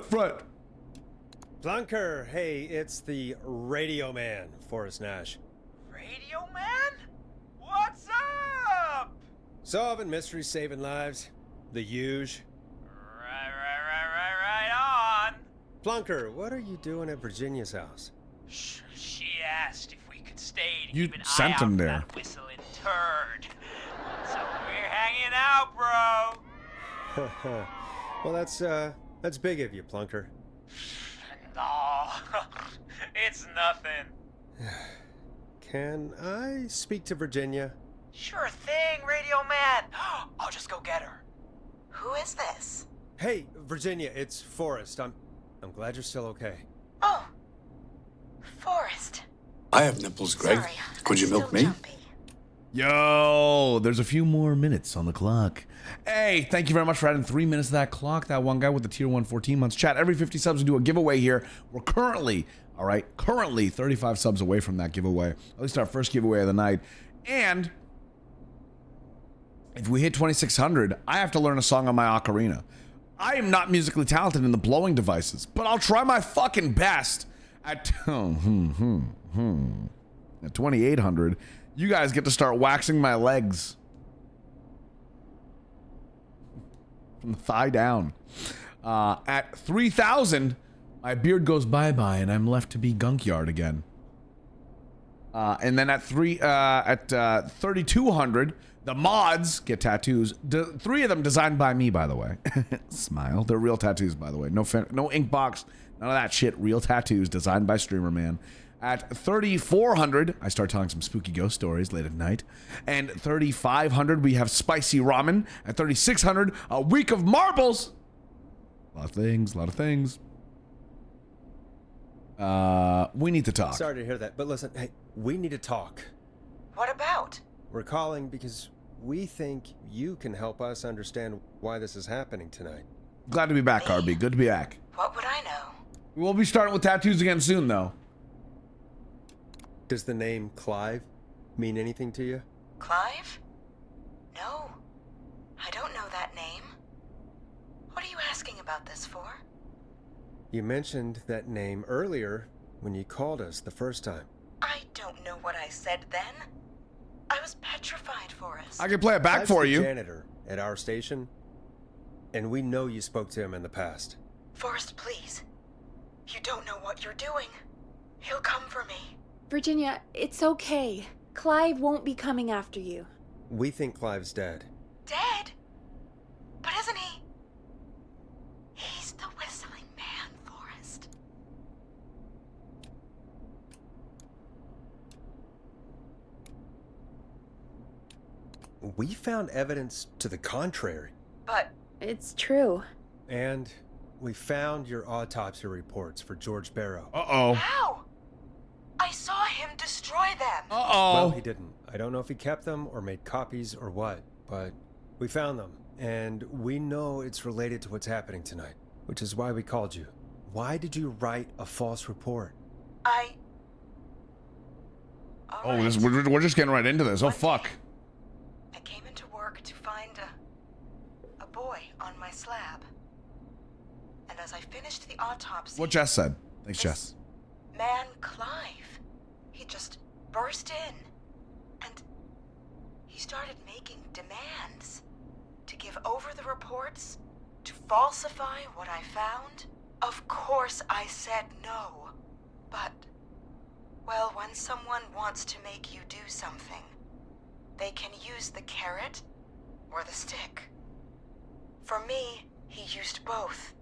Front. Plunker, hey, it's the Radio Man, Forrest Nash. Radio Man? What's up? Solving mysteries, saving lives. The huge. Right on. Plunker, what are you doing at Virginia's house? She asked if we could stay to You keep an sent eye him out for there. that whistling turd. So we're hanging out, bro. Well, that's big of you, Plunker. No, it's nothing. Can I speak to Virginia? Sure thing, Radio Man. I'll just go get her. Who is this? Hey, Virginia, it's Forrest. I'm glad you're still okay. Oh, Forrest. I have nipples, Greg. Sorry, Could you I'm milk still me? jumpy. Yo, there's a few more minutes on the clock. Hey, thank you very much for adding 3 minutes to that clock. That one guy with the tier 1 14 months. Chat, every 50 subs we do a giveaway here. We're currently 35 subs away from that giveaway. At least our first giveaway of the night. And if we hit 2600, I have to learn a song on my ocarina. I am not musically talented in the blowing devices, but I'll try my fucking best. At 2800, you guys get to start waxing my legs from the thigh down. At 3000, my beard goes bye-bye and I'm left to be Gunkyard again. And then at 3200, the mods get tattoos. 3 of them designed by me, by the way. Smile. They're real tattoos, by the way. No ink box. None of that shit. Real tattoos designed by Streamer Man. At 3400, I start telling some spooky ghost stories late at night. And 3500, we have spicy ramen. At 3600, a week of marbles. A lot of things. We need to talk. Sorry to hear that, but listen, hey, we need to talk. What about? We're calling because we think you can help us understand why this is happening tonight. Glad to be back, RB. Good to be back. What would I know? We'll be starting with tattoos again soon, though. Does the name Clive mean anything to you? Clive? No. I don't know that name. What are you asking about this for? You mentioned that name earlier when you called us the first time. I don't know what I said then. I was petrified, Forrest. I can play it back Clive's for the you. Janitor at our station, and we know you spoke to him in the past. Forrest, please. You don't know what you're doing. He'll come for me. Virginia, it's okay. Clive won't be coming after you. We think Clive's dead. Dead? But isn't he? He's the whistling man, Forrest. We found evidence to the contrary. But it's true. And we found your autopsy reports for George Barrow. Uh-oh. How? I saw him destroy them. Well, he didn't. I don't know if he kept them or made copies or what, but we found them. And we know it's related to what's happening tonight, which is why we called you. Why did you write a false report? We're just getting right into this. Oh, fuck. I came into work to find a boy on my slab. And as I finished the autopsy... What Jess said. Thanks, Jess. Man Clive, he just burst in. And he started making demands to give over the reports, to falsify what I found. Of course I said no. But, well, when someone wants to make you do something, they can use the carrot or the stick. For me, he used both.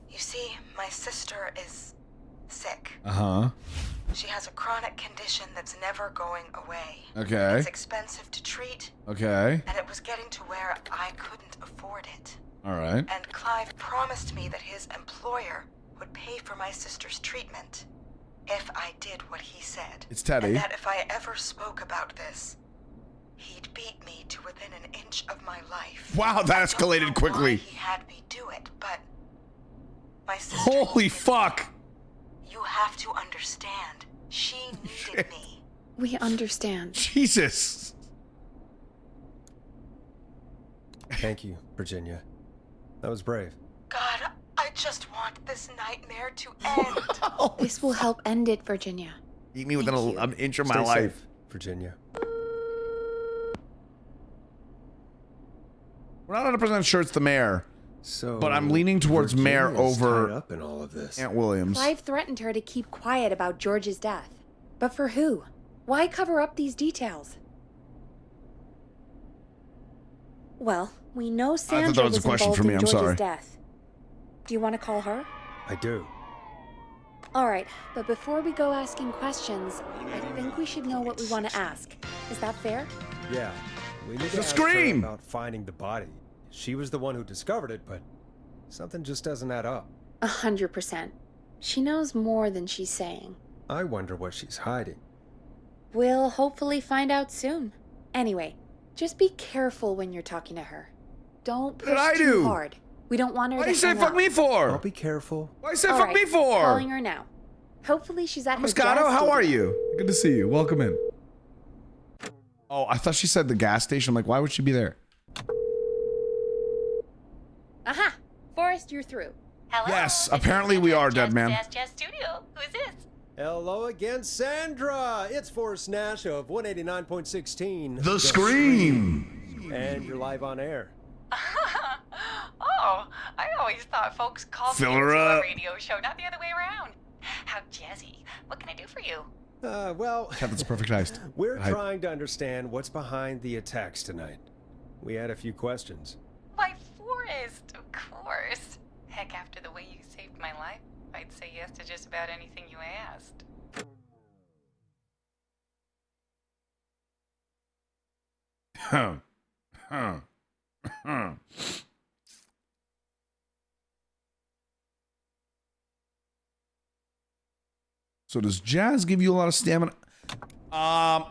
You see, my sister is sick. Uh-huh. She has a chronic condition that's never going away. Okay. It's expensive to treat. Okay. And it was getting to where I couldn't afford it. All right. And Clive promised me that his employer would pay for my sister's treatment if I did what he said. It's Teddy. And that if I ever spoke about this, he'd beat me to within an inch of my life. Wow, that escalated quickly. He had me do it, but my sister. Holy fuck! You have to understand. She needed me. We understand. Jesus. Thank you, Virginia. That was brave. God, I just want this nightmare to end. This will help end it, Virginia. Eat me within an inch of my Stay life. safe, Virginia. We're not 100% sure it's the mayor. So, but I'm leaning towards mayor Virginia's over tied up in all of this. Aunt Williams. Clive threatened her to keep quiet about George's death. But for who? Why cover up these details? Well, we know Sandra that was a was question involved for me, in I'm George's sorry. death. Do you want to call her? I do. All right, but before we go asking questions, I think we should know what we want to ask. Is that fair? Yeah. We need to The ask her scream! about finding the body. She was the one who discovered it, but something just doesn't add up. 100%. She knows more than she's saying. I wonder what she's hiding. We'll hopefully find out soon. Anyway, just be careful when you're talking to her. Don't push What did I too do? hard. We don't want her Why to you say hang fuck up. me for? I'll be careful. Why you say All fuck right, me for? Calling her now. Hopefully she's at her Moscato, jazz how are studio. you? Good to see you. Welcome in. Oh, I thought she said the gas station. I'm like, why would she be there? Aha! Forrest, you're through. Hello. Yes, apparently we are dead, man. Jazz Studio. Who's this? Hello again, Sandra! It's Forrest Nash of 189.16. The Scream! And you're live on air. Oh, I always thought folks called Fill me her into a up. radio show, not the other way around. How jazzy. What can I do for you? Well, Yeah, that's perfect heist. we're Hype. trying to understand what's behind the attacks tonight. We had a few questions. Why, Forrest, of course. Heck, after the way you saved my life, I'd say yes to just about anything you asked. So does jazz give you a lot of stamina? I'm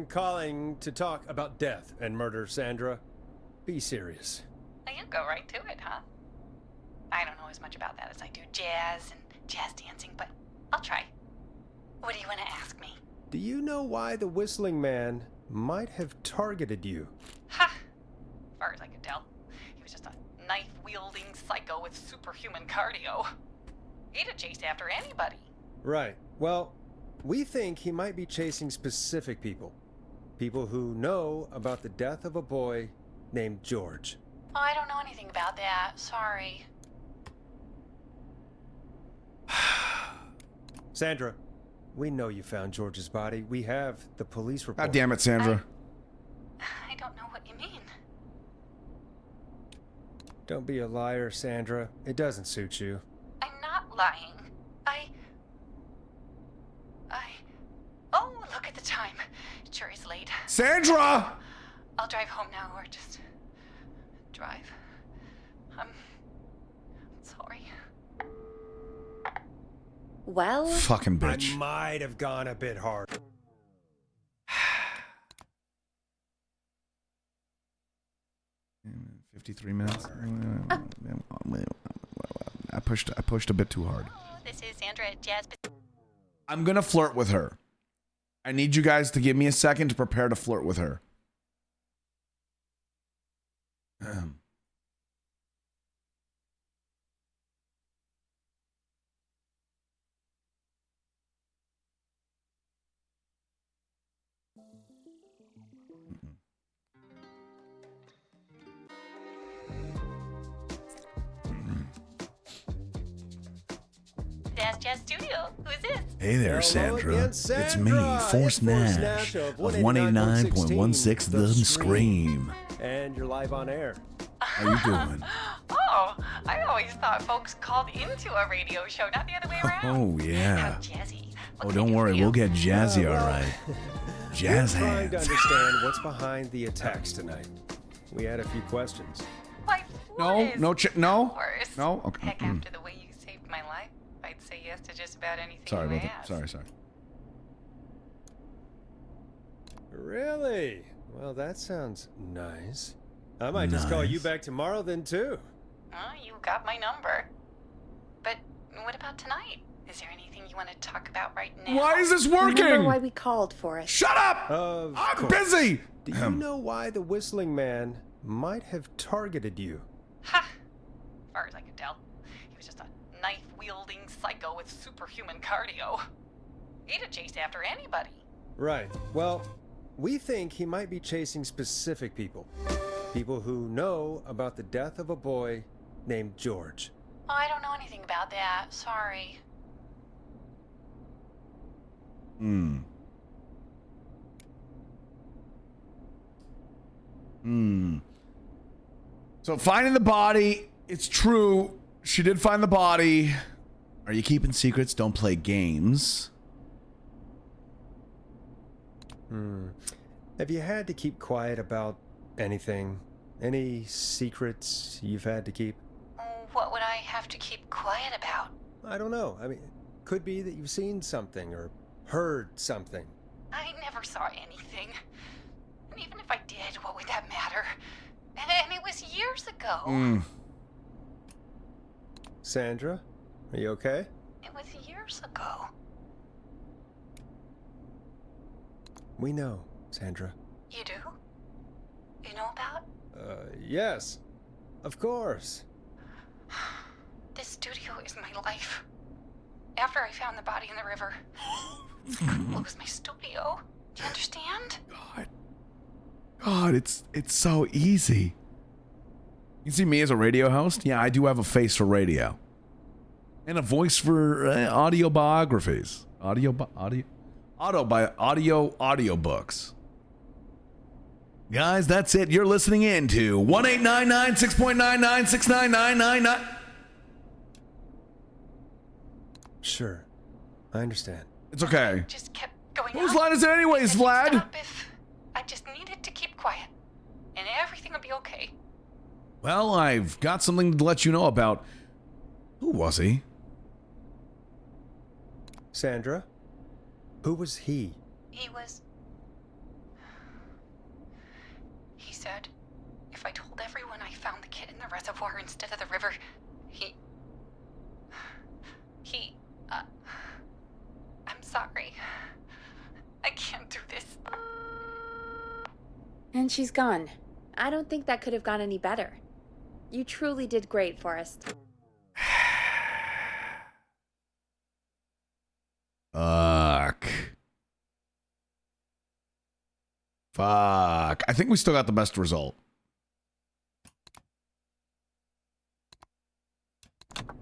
calling to talk about death and murder, Sandra. Be serious. Now you go right to it, huh? I don't know as much about that as I do jazz and jazz dancing, but I'll try. What do you want to ask me? Do you know why the Whistling Man might have targeted you? Ha! As far as I could tell, he was just a knife-wielding psycho with superhuman cardio. He'd have chased after anybody. Right. Well, we think he might be chasing specific people. People who know about the death of a boy named George. Oh, I don't know anything about that. Sorry. Sandra, we know you found George's body. We have the police report. God damn it, Sandra. I don't know what you mean. Don't be a liar, Sandra. It doesn't suit you. I'm not lying. Oh, look at the time. It sure is late. Sandra! I'll drive home now, or just drive. I'm sorry. Well, Fucking bitch. I might have gone a bit hard. 53 minutes. I pushed a bit too hard. This is Sandra at Jazz. I'm gonna flirt with her. I need you guys to give me a second to prepare to flirt with her. Jazz Studio. Who's this? Hey there, Hello Sandra. again, It's me, Sandra. Forrest It's Forrest Nash Nash of of 189.16 The Scream. And you're live on air. How you doing? Oh, I always thought folks called into a radio show, not the other way around. Oh, yeah. How jazzy. Oh, don't worry. We'll get jazzy, all right. Jazz We're trying to hands. understand what's behind the attacks tonight. We had a few questions. Why, No, no, no, Of course. no. Okay. Heck, after the way you saved my life, I'd say yes to just about anything Sorry you about that. asked. Sorry. Really? Well, that sounds nice. I might just call you back tomorrow then, too. Oh, you got my number. But what about tonight? Is there anything you want to talk about right now? Why is this Remember working? why we called for it. Shut up! I'm busy! Do you know why the Whistling Man might have targeted you? Ha! As far as I could tell, he was just a knife-wielding psycho with superhuman cardio. He'd have chased after anybody. Right. Well, we think he might be chasing specific people. People who know about the death of a boy named George. Oh, I don't know anything about that. Sorry. So finding the body, it's true. She did find the body. Are you keeping secrets? Don't play games. Have you had to keep quiet about anything? Any secrets you've had to keep? What would I have to keep quiet about? I don't know. I mean, could be that you've seen something or heard something. I never saw anything. And even if I did, what would that matter? And it was years ago. Sandra, are you okay? It was years ago. We know, Sandra. You do? You know about? Yes. Of course. This studio is my life. After I found the body in the river, it was my studio. Do you understand? God, it's so easy. You see me as a radio host? Yeah, I do have a face for radio. And a voice for audio biographies. Audiobooks. Guys, that's it. You're listening in to 1-899-6.99-69999. Sure. I understand. It's okay. Just kept going Whose on. line is it anyways, Vlad? Stop if I just needed to keep quiet. And everything would be okay. Well, I've got something to let you know about. Who was he? Sandra? Who was he? He said if I told everyone I found the kid in the reservoir instead of the river, I'm sorry. I can't do this. And she's gone. I don't think that could have gone any better. You truly did great, Forrest. Fuck. I think we still got the best result.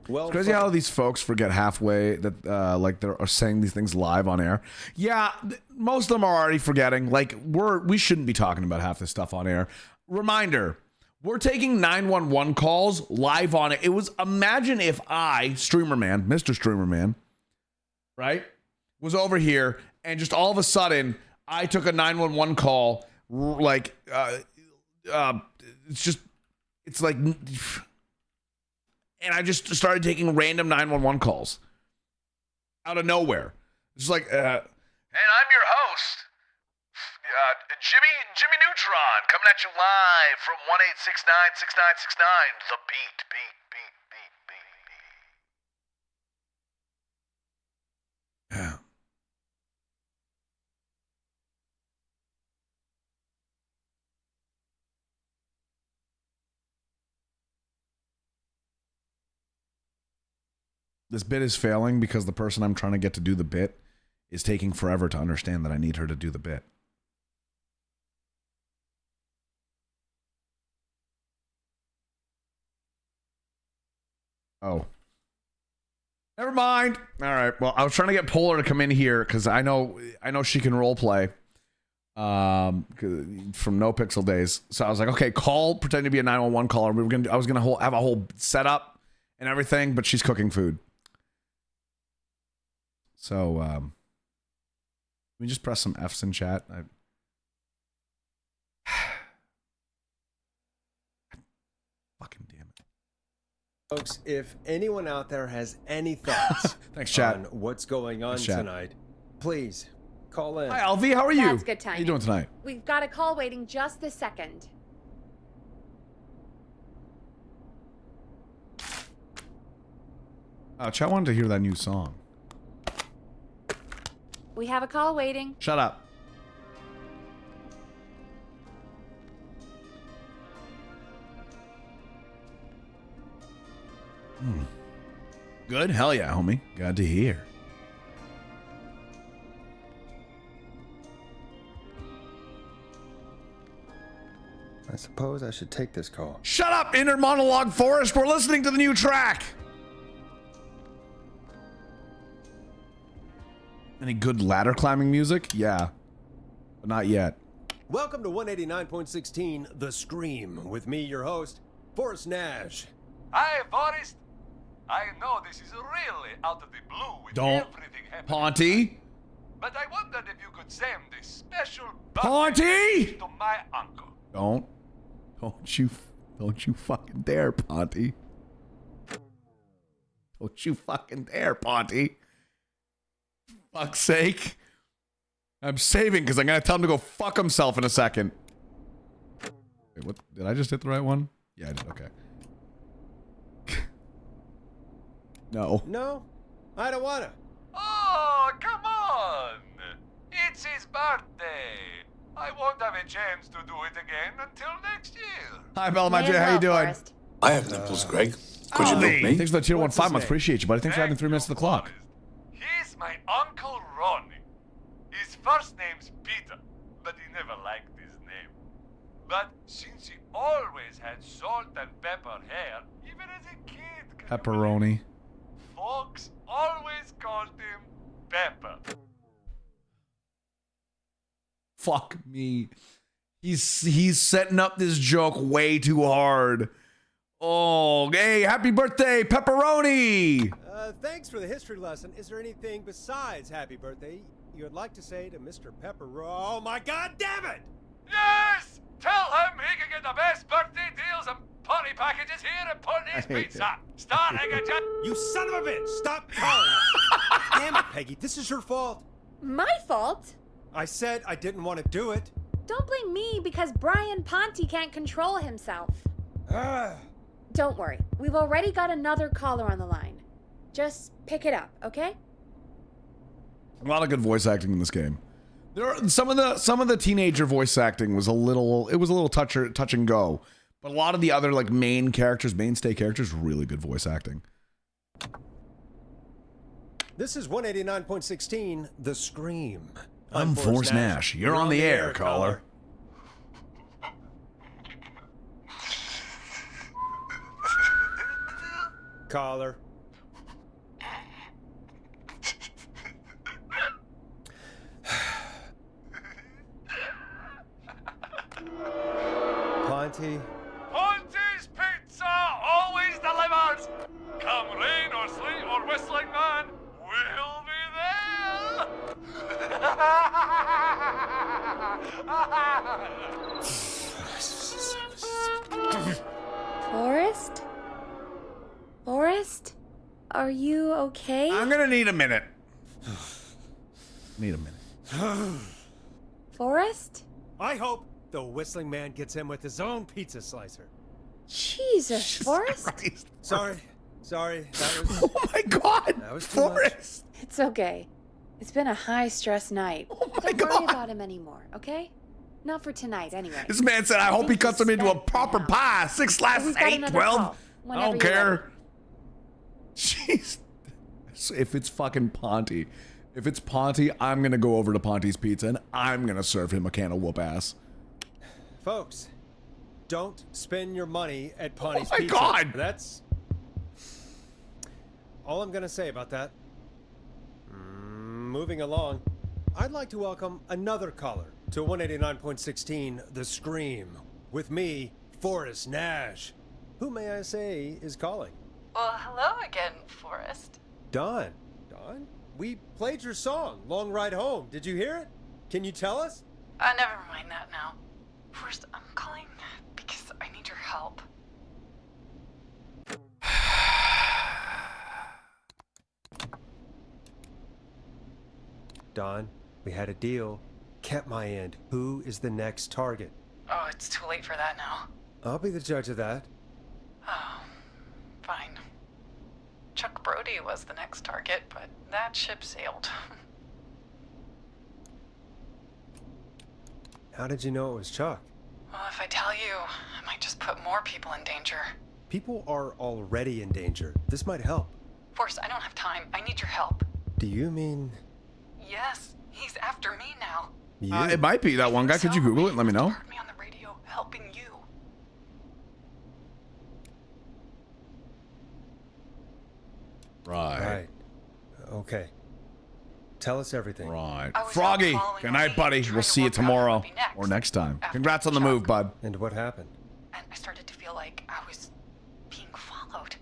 Well, it's crazy how these folks forget halfway that like they're saying these things live on air. Yeah, most of them are already forgetting. Like we shouldn't be talking about half this stuff on air. Reminder, we're taking 911 calls live on it. It was, imagine if I, Mr. Streamerman, right, was over here and just all of a sudden I took a 911 call, like, it's like, and I just started taking random 911 calls out of nowhere. It's like, And I'm your host, Jimmy Neutron, coming at you live from 1-869-6969, The Beat. Yeah. This bit is failing because the person I'm trying to get to do the bit is taking forever to understand that I need her to do the bit. Oh. Never mind. All right. Well, I was trying to get Polar to come in here because I know she can role play. from No Pixel days. So I was like, okay, pretend to be a 911 caller. I was gonna have a whole setup and everything, but she's cooking food. So let me just press some F's in chat. Fucking damn it. Folks, if anyone out there has any thoughts Thanks, chat. on what's going on tonight, please call in. Hi, LV. How are you? That's good timing. How you doing tonight? We've got a call waiting just this second. Chat wanted to hear that new song. We have a call waiting. Shut up. Good? Hell yeah, homie. Glad to hear. I suppose I should take this call. Shut up, inner monologue Forrest. We're listening to the new track. Any good ladder climbing music? Yeah. But not yet. Welcome to 189.16 The Scream with me, your host, Forrest Nash. Hi, Forrest. I know this is really out of the blue with Don't. everything happening. Ponty? But I wondered if you could send this special Ponty! to my uncle. Don't you fucking dare, Ponty. Don't you fucking dare, Ponty. Fuck's sake. I'm saving because I'm going to tell him to go fuck himself in a second. Wait, what? Did I just hit the right one? Yeah, I did. Okay. No. No, I don't wanna. Oh, come on. It's his birthday. I won't have a chance to do it again until next year. Hi, Bella, my J. How you doing? I have nipples, Greg. Could you milk me? Thanks for the tier 1 5 months. Appreciate you, buddy. Thanks for adding 3 minutes to the clock. He's my Uncle Ronnie. His first name's Peter, but he never liked his name. But since he always had salt and pepper hair, even as a kid, Pepperoni. folks always called him Pepper. Fuck me. He's setting up this joke way too hard. Oh, hey, happy birthday, Pepperoni! Thanks for the history lesson. Is there anything besides happy birthday you would like to say to Mr. Pepper? Oh my god damn it! Yes! Tell him he can get the best birthday deals and party packages here at Putney's Pizza. Starting at You son of a bitch! Stop calling us! Damn it, Peggy, this is your fault. My fault? I said I didn't want to do it. Don't blame me because Brian Ponty can't control himself. Don't worry. We've already got another caller on the line. Just pick it up, okay? A lot of good voice acting in this game. There are some of the teenager voice acting was a little touch and go, but a lot of the other like mainstay characters, really good voice acting. This is 189.16 The Scream. I'm Forrest Nash. You're on the air, caller. Caller. Ponty. Ponty's Pizza always delivers. Come rain or sleet or whistling man, we'll be there. Forrest? Forrest? Are you okay? I'm gonna need a minute. Need a minute. Forrest? I hope the whistling man gets in with his own pizza slicer. Jesus, Forrest? Sorry. That was. Oh my god! That was too Forrest! It's okay. It's been a high-stress night. Don't worry about him anymore, okay? Not for tonight, anyway. This man said, I hope he cuts him into a proper pie. 6 slices, 8, 12. I don't care. Jeez. If it's fucking Ponty. If it's Ponty, I'm going to go over to Ponty's Pizza and I'm going to serve him a can of whoop ass. Folks, don't spend your money at Ponty's Oh my Pizza. God! That's all I'm going to say about that. Moving along, I'd like to welcome another caller to 189.16, The Scream. With me, Forrest Nash. Who, may I say, is calling? Well, hello again, Forrest. Don. Don? We played your song, Long Ride Home. Did you hear it? Can you tell us? Never mind that now. Forrest, I'm calling because I need your help. Don, we had a deal. Kept my end. Who is the next target? Oh, it's too late for that now. I'll be the judge of that. Oh, fine. Chuck Brody was the next target, but that ship sailed. How did you know it was Chuck? Well, if I tell you, I might just put more people in danger. People are already in danger. This might help. Forrest, I don't have time. I need your help. Do you mean... Yes, he's after me now. It might be that one guy. Could you Google it and let me know? Heard me on the radio helping you. Right. Okay. Tell us everything. Right. Froggy, good night, buddy. We'll see you tomorrow or next time. Congrats on the move, bud. And what happened? And I started to feel like I was being followed.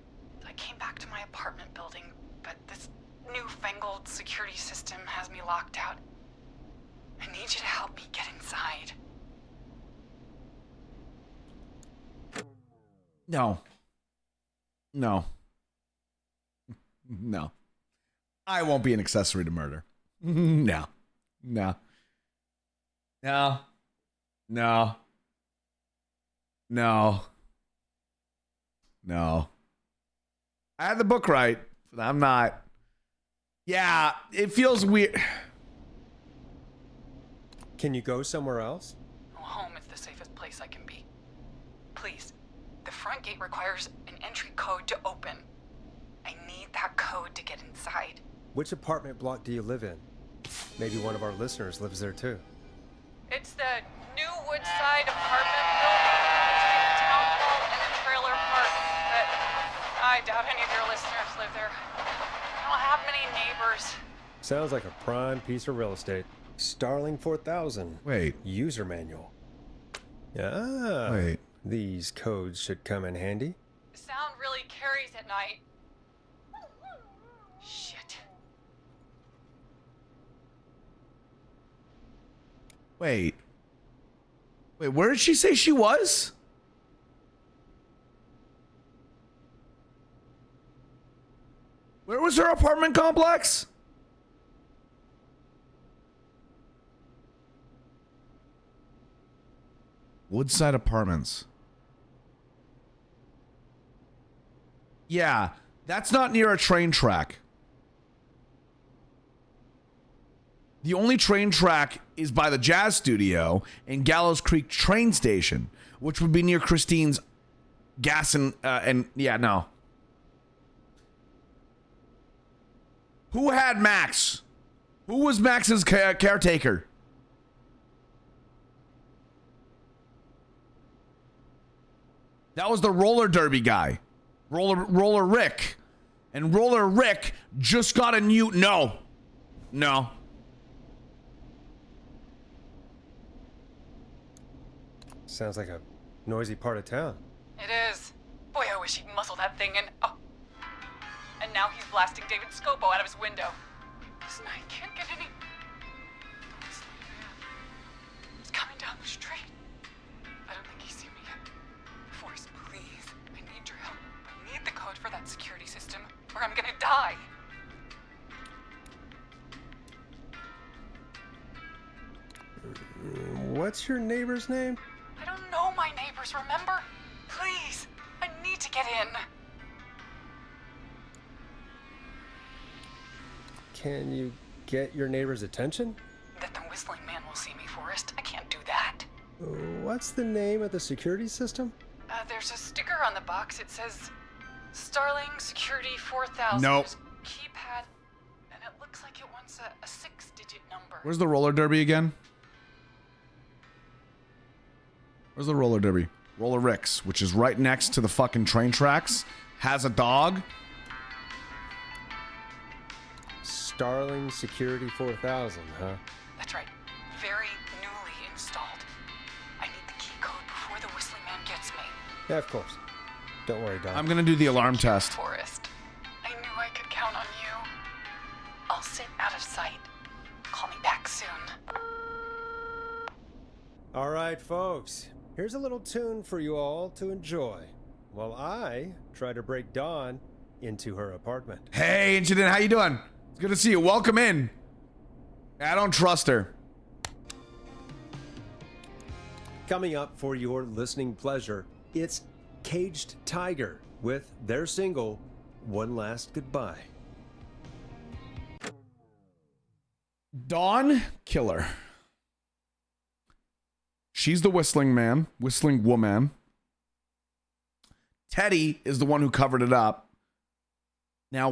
I came back to my apartment building, but this newfangled security system has me locked out. I need you to help me get inside. No. No. No. I won't be an accessory to murder. No. No. No. No. No. No. I had the book right, but I'm not. Yeah, it feels weird. Can you go somewhere else? Home is the safest place I can be. Please, the front gate requires an entry code to open. I need that code to get inside. Which apartment block do you live in? Maybe one of our listeners lives there too. It's the New Woodside apartment building between the town hall and the trailer park, but I doubt any of your listeners live there. I don't have many neighbors. Sounds like a prime piece of real estate. Starling 4000. Wait. User manual. Ah. Wait. These codes should come in handy. The sound really carries at night. Shit. Wait. Wait, where did she say she was? Where was her apartment complex? Woodside Apartments. Yeah, that's not near a train track. The only train track is by the Jazz Studio and Gallows Creek train station, which would be near Christine's gas and yeah, no. Who had Max? Who was Max's caretaker? That was the roller derby guy. Roller Rick. And Roller Rick just got a new... No. Sounds like a noisy part of town. It is. Boy, I wish he'd muscle that thing in. Oh. And now he's blasting David Scopo out of his window. This night can't get any... He's coming down the street. I don't think he's seen me yet. Forrest, please. I need your help. I need the code for that security system, or I'm gonna die. What's your neighbor's name? I don't know my neighbors, remember? Please, I need to get in. Can you get your neighbor's attention? That the whistling man will see me, Forrest. I can't do that. What's the name of the security system? There's a sticker on the box. It says Starling Security 4000. Nope. There's a keypad, and it looks like it wants a 6-digit number. Where's the roller derby again? Where's the roller derby? Roller Rick's, which is right next to the fucking train tracks, has a dog. Starling Security 4000, huh? That's right. Very newly Yeah, of course. Don't worry, Don. I'm gonna do the alarm test. Forrest, I knew I could count on you. I'll sit out of sight. Call me back soon. All right, folks. Here's a little tune for you all to enjoy while I try to break Dawn into her apartment. Hey, Incident, how you doing? It's good to see you. Welcome in. I don't trust her. Coming up for your listening pleasure, it's Caged Tiger with their single, One Last Goodbye. Dawn Killer. She's the whistling woman. Teddy is the one who covered it up. Now,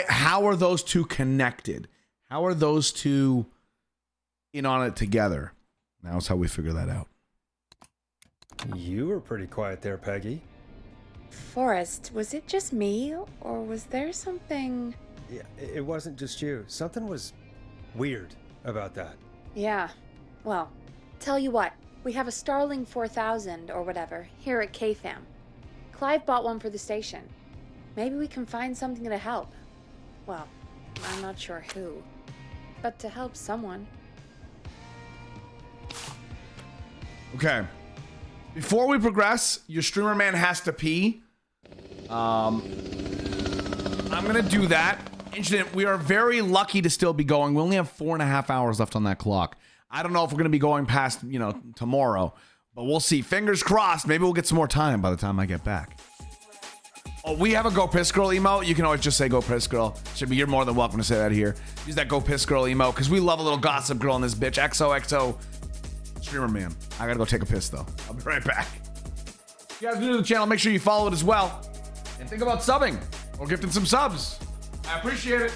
how are those two connected? How are those two in on it together? Now's how we figure that out. You were pretty quiet there, Peggy. Forrest, was it just me, or was there something... Yeah, it wasn't just you. Something was weird about that. Yeah. Well, tell you what. We have a Starling 4000 or whatever here at KFAM. Clive bought one for the station. Maybe we can find something to help. Well, I'm not sure who, but to help someone. Okay. Before we progress, your streamer man has to pee. I'm gonna do that. Incident, we are very lucky to still be going. We only have 4.5 hours left on that clock. I don't know if we're gonna be going past, tomorrow, but we'll see. Fingers crossed. Maybe we'll get some more time by the time I get back. Oh, we have a Go Piss Girl emote. You can always just say Go Piss Girl. You're more than welcome to say that here. Use that Go Piss Girl emote because we love a little gossip girl in this bitch. XOXO streamer man. I gotta go take a piss though. I'll be right back. If you guys are new to the channel, make sure you follow it as well. And think about subbing or gifting some subs. I appreciate it.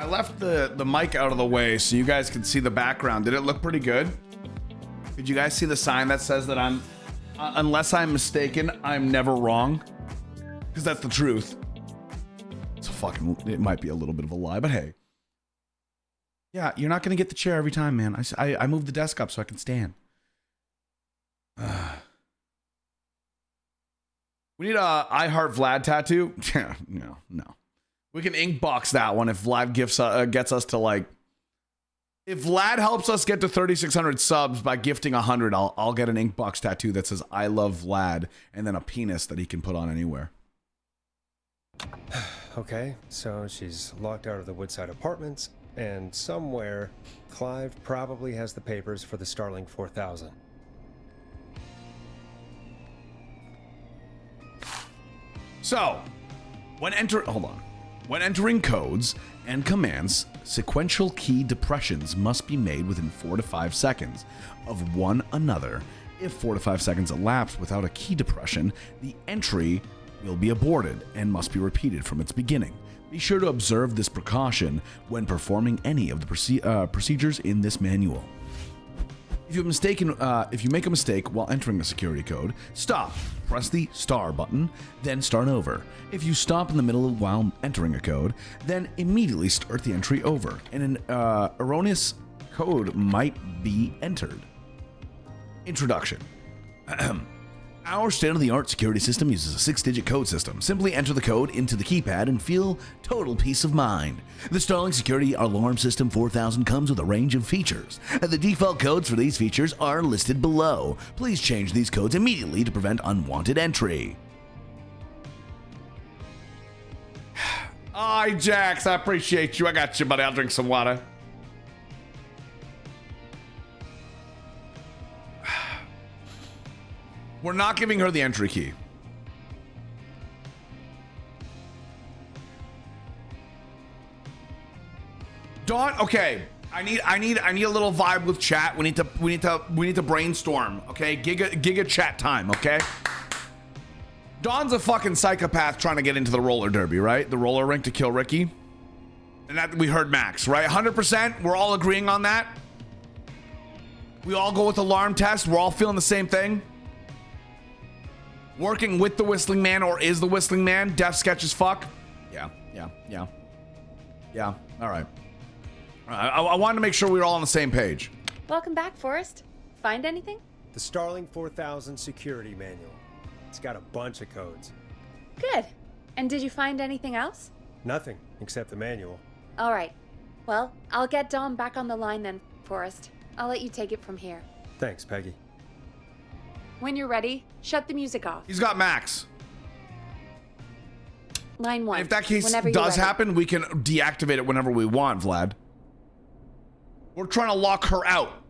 I left the mic out of the way so you guys could see the background. Did it look pretty good? Did you guys see the sign that says that I'm, unless I'm mistaken, I'm never wrong? Because that's the truth. It might be a little bit of a lie, but hey. Yeah, you're not going to get the chair every time, man. I moved the desk up so I can stand. We need a I Heart Vlad tattoo? Yeah, no. We can ink box that one if Vlad gets us to like... If Vlad helps us get to 3,600 subs by gifting 100, I'll get an ink box tattoo that says I love Vlad and then a penis that he can put on anywhere. Okay, so she's locked out of the Woodside Apartments, and somewhere, Clive probably has the papers for the Starling 4000. So, when entering codes and commands, sequential key depressions must be made within 4 to 5 seconds of one another. If 4 to 5 seconds elapse without a key depression, the entry will be aborted and must be repeated from its beginning. Be sure to observe this precaution when performing any of the procedures in this manual. If you make a mistake while entering a security code, stop, press the star button, then start over. If you stop in the middle while entering a code, then immediately start the entry over, and an erroneous code might be entered. Introduction. Our state-of-the-art security system uses a 6-digit code system. Simply enter the code into the keypad and feel total peace of mind. The Starling Security Alarm System 4000 comes with a range of features. The default codes for these features are listed below. Please change these codes immediately to prevent unwanted entry. Hi, Jax. I appreciate you. I got you, buddy. I'll drink some water. We're not giving her the entry key. Dawn, okay. I need a little vibe with chat. We need to brainstorm, okay? Giga chat time, okay? Dawn's a fucking psychopath trying to get into the roller derby, right? The roller rink to kill Ricky. And that we heard Max, right? 100%. We're all agreeing on that. We all go with alarm test. We're all feeling the same thing. Working with the Whistling Man or is the Whistling Man death sketch as fuck? Yeah. All right. I wanted to make sure we were all on the same page. Welcome back, Forrest. Find anything? The Starling 4000 security manual. It's got a bunch of codes. Good. And did you find anything else? Nothing, except the manual. All right. Well, I'll get Dom back on the line then, Forrest. I'll let you take it from here. Thanks, Peggy. When you're ready, shut the music off. He's got Max. Line 1. If that case does happen, we can deactivate it whenever we want, Vlad. We're trying to lock her out.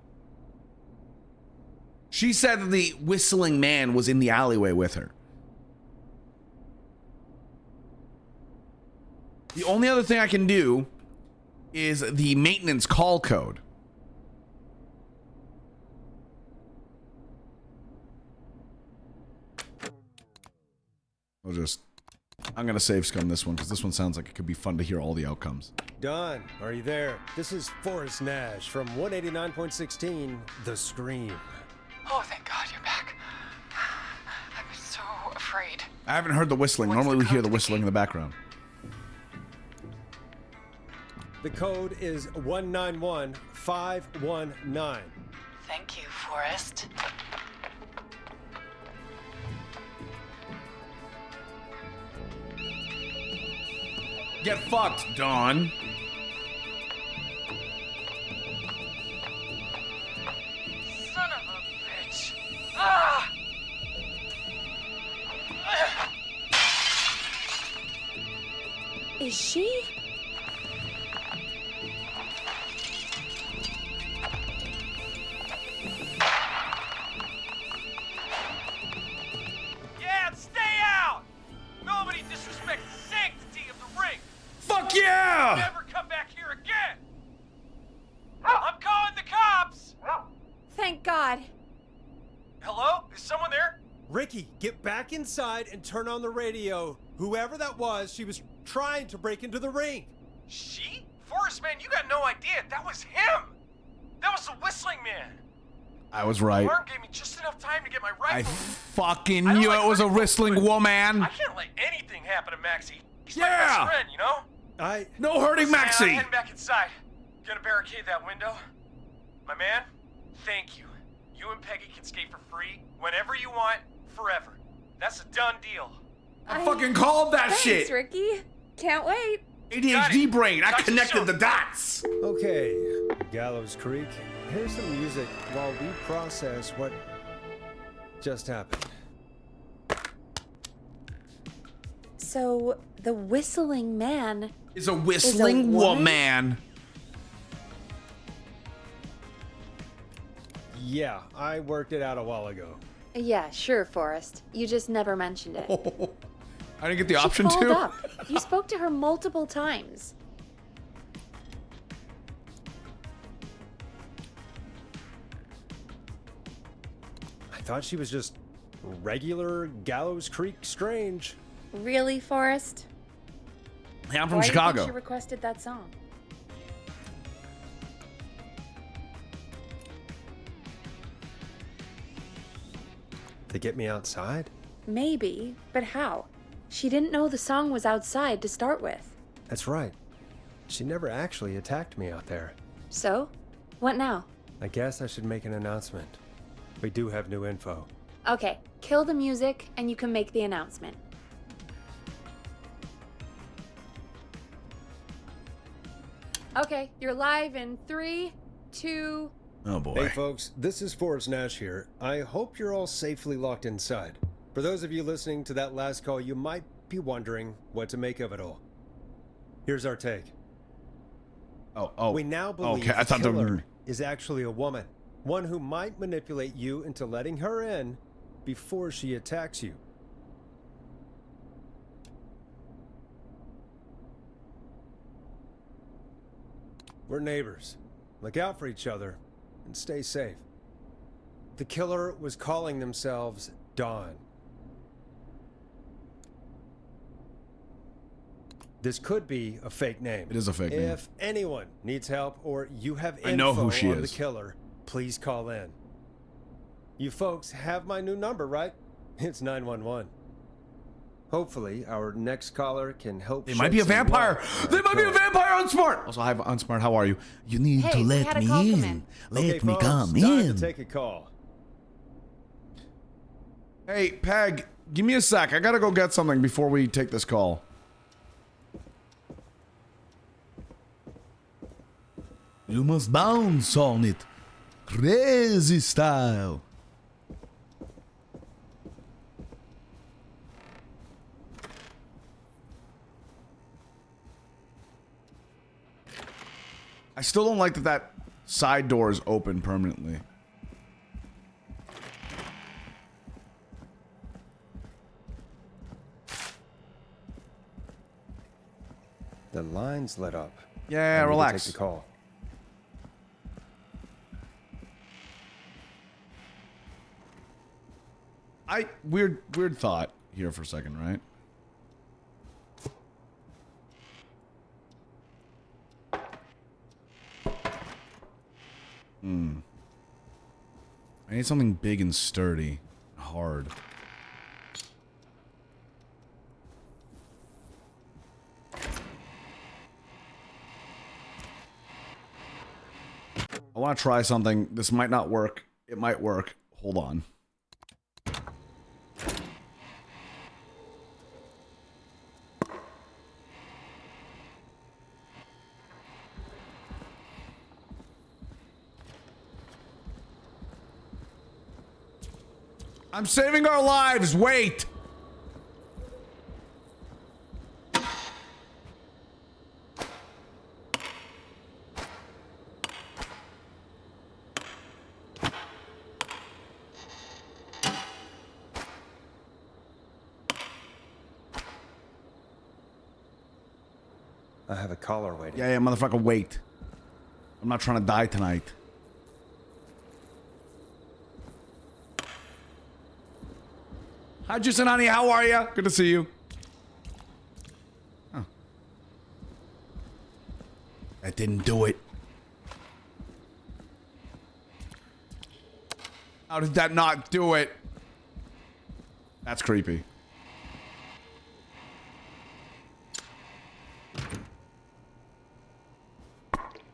She said that the Whistling Man was in the alleyway with her. The only other thing I can do is the maintenance call code. I'm going to save scum this one because this one sounds like it could be fun to hear all the outcomes. Don, are you there? This is Forrest Nash from 189.16, The Scream. Oh, thank God you're back. I was so afraid. I haven't heard the whistling. Normally we hear the whistling in the background. The code is 191519. Thank you, Forrest. Get fucked, Dawn. Son of a bitch. Ah! Is she? Yeah, stay out! Nobody disrespects the sanctity of the ring! Fuck yeah! Never come back here again! I'm calling the cops! Thank God. Hello? Is someone there? Ricky, get back inside and turn on the radio. Whoever that was, she was trying to break into the ring. She? For man, you got no idea. That was him. That was the whistling man. I was right. Alarm gave me just enough time to get my rifle. I fucking knew it was a whistling woman. I can't let anything happen to Maxie. He's my best friend, you know? No hurting Maxie. I'm heading back inside. Gonna barricade that window. My man, thank you. You and Peggy can skate for free whenever you want, forever. That's a done deal. I fucking called that shit. Thanks, Ricky. Can't wait. ADHD brain. I connected the dots. Okay, Gallows Creek. Here's some music while we process what just happened. So, the whistling man is a whistling woman. Yeah, I worked it out a while ago. Yeah, sure, Forrest. You just never mentioned it. I didn't get the option She called to. up. You spoke to her multiple times. I thought she was just regular Gallows Creek Strange. Really, Forrest? Hey, I'm from Why Chicago. do you think she requested that song? To get me outside? Maybe, but how? She didn't know the song was outside to start with. That's right. She never actually attacked me out there. So? What now? I guess I should make an announcement. We do have new info. Okay, kill the music and you can make the announcement. Okay, you're live in 3, 2... Oh boy. Hey folks, this is Forrest Nash here. I hope you're all safely locked inside. For those of you listening to that last call, you might be wondering what to make of it all. Here's our take. Oh. We now believe okay. I thought the they were killer is actually a woman. One who might manipulate you into letting her in before she attacks you. We're neighbors. Look out for each other and stay safe. The killer was calling themselves Dawn. This could be a fake name. It is a fake name. If anyone needs help or you have info I know who she on the is. killer, please call in. You folks have my new number, right? It's 911. Hopefully, our next caller can help. They might be a vampire. They might be a vampire. Unsmart. Also, hi, Unsmart. How are you? You need to let me in. Let me come time in. to take a call. Hey, Peg, give me a sec. I gotta go get something before we take this call. You must bounce on it. Crazy style. I still don't like that side door is open permanently. The line's lit up. Yeah, I need to relax. Take the call. Weird thought here for a second, right? I need something big and sturdy. Hard. I want to try something. This might not work. It might work. Hold on. I'm saving our lives. Wait. I have a caller waiting. Yeah, motherfucker, wait. I'm not trying to die tonight. Hi, Jason, honey. How are you? Good to see you. Oh. That didn't do it. How did that not do it? That's creepy.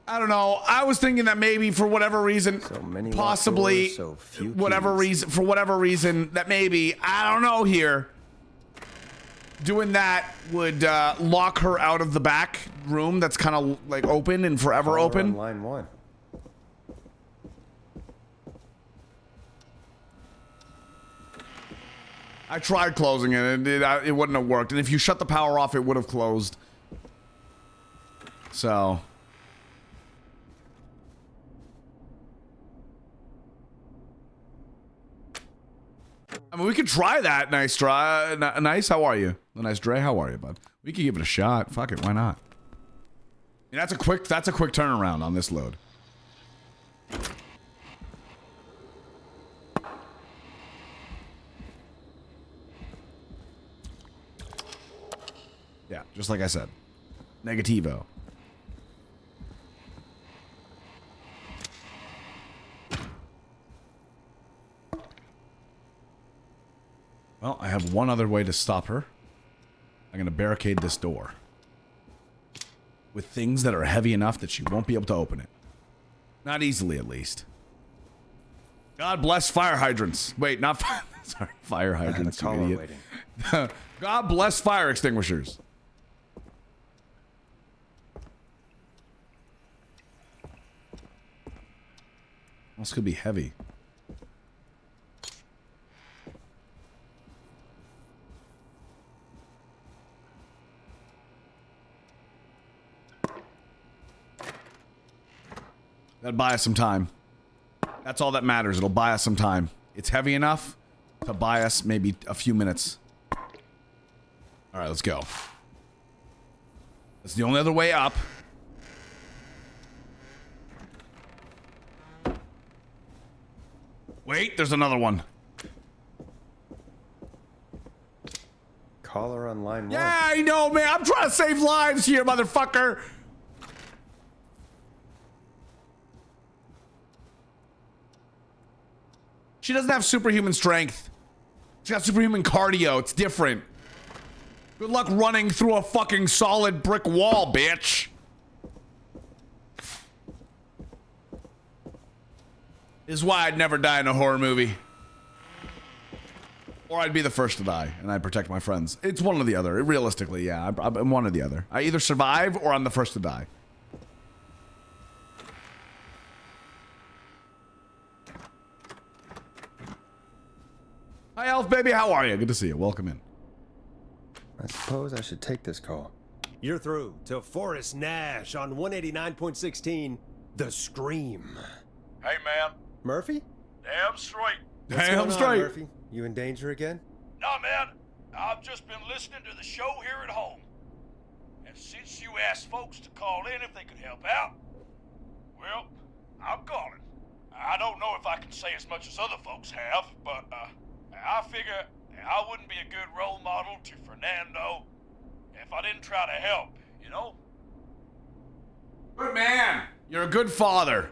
I don't know. I was thinking that maybe for whatever reason, possibly doors, so few whatever keys. reason, for whatever reason, that maybe, I don't know here, doing that would lock her out of the back room that's kind of like open and forever Caller open. on line 1. I tried closing it. It wouldn't have worked. And if you shut the power off, it would have closed. So. I mean, we could try that. Nice try. Nice, how are you? Nice Dre, how are you, bud? We could give it a shot. Fuck it, why not? I mean, that's a quick turnaround on this load. Yeah, just like I said. Negativo. Well, I have one other way to stop her. I'm going to barricade this door. With things that are heavy enough that she won't be able to open it. Not easily, at least. God bless fire hydrants. Wait, not fire... Sorry, fire hydrants, you idiot. God bless fire extinguishers. This could be heavy. That'd buy us some time. That's all that matters. It'll buy us some time. It's heavy enough to buy us maybe a few minutes. All right, let's go. That's the only other way up. Wait, there's another one. Caller on line 1. Yeah, I know, man. I'm trying to save lives here, motherfucker. She doesn't have superhuman strength. She's got superhuman cardio. It's different. Good luck running through a fucking solid brick wall, bitch. This is why I'd never die in a horror movie. Or I'd be the first to die, and I'd protect my friends. It's one or the other. Realistically, yeah. I'm one or the other. I either survive or I'm the first to die. Hi, Elf Baby. How are you? Good to see you. Welcome in. I suppose I should take this call. You're through to Forrest Nash on 189.16, The Scream. Hey, man. Murphy? Damn straight. What's Damn going on, straight. Murphy? You in danger again? Nah, man. I've just been listening to the show here at home. And since you asked folks to call in if they could help out, well, I'm calling. I don't know if I can say as much as other folks have, but I figure I wouldn't be a good role model to Fernando if I didn't try to help, you know? Good man. You're a good father.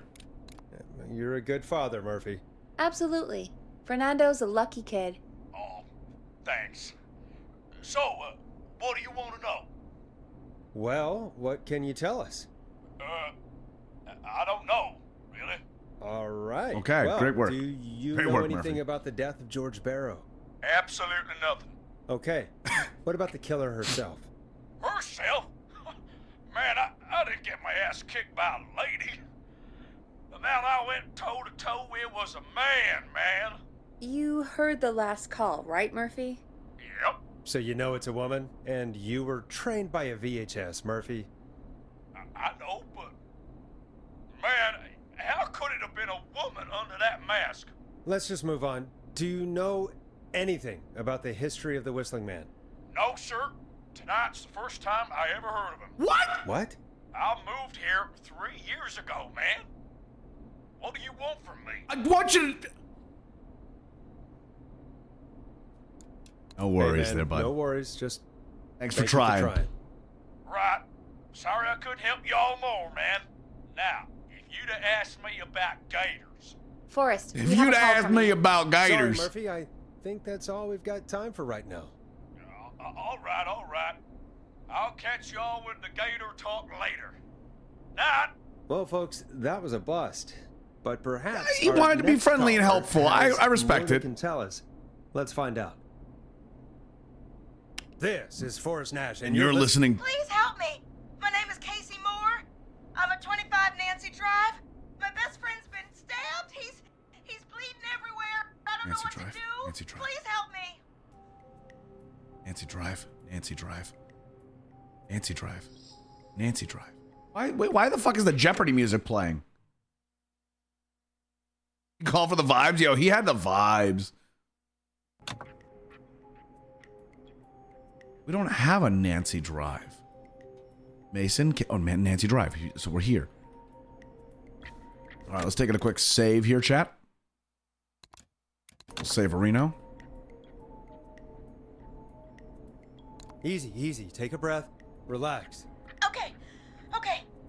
You're a good father, Murphy. Absolutely. Fernando's a lucky kid. Oh, thanks. So, what do you want to know? Well, what can you tell us? I don't know, really. All right. Okay, well, great work. Do you Great know work, anything Murphy. about the death of George Barrow? Absolutely nothing. Okay. What about the killer herself? Herself? Man, I didn't get my ass kicked by a lady. The man I went toe-to-toe with was a man. You heard the last call, right, Murphy? Yep. So you know it's a woman, and you were trained by a VHS, Murphy. I know, but... Man, how could it have been a woman under that mask? Let's just move on. Do you know anything about the history of the Whistling Man? No, sir. Tonight's the first time I ever heard of him. What? I moved here 3 years ago, man. What do you want from me? I want you to... No worries Hey, man, there, bud. No worries, just... Thanks for thank you trying. Right. Sorry I couldn't help you all more, man. Now, if you'd have asked me about gators... Forrest, If you'd asked me about gators... Sorry, Murphy, I think that's all we've got time for right now. All right. I'll catch y'all with the gator talk later. Night. Well, folks, that was a bust. But perhaps He our wanted to be next friendly and caller helpful. has I respect more it. Can tell us. Let's find out. This is Forrest Nash, And you're listening. Please help me. My name is Casey Moore. I'm at 25 Nancy Drive. My best friend's been stabbed. He's bleeding everywhere. I don't know what to do. Nancy Drive. Please help me. Nancy Drive. Nancy Drive. Nancy Drive. Nancy Drive. Why the fuck is the Jeopardy music playing? You call for the vibes? Yo, he had the vibes. We don't have a Nancy Drive. Mason? Oh, man, Nancy Drive. So we're here. All right, let's take a quick save here, chat. We'll save Reno. Easy. Take a breath. Relax. Okay.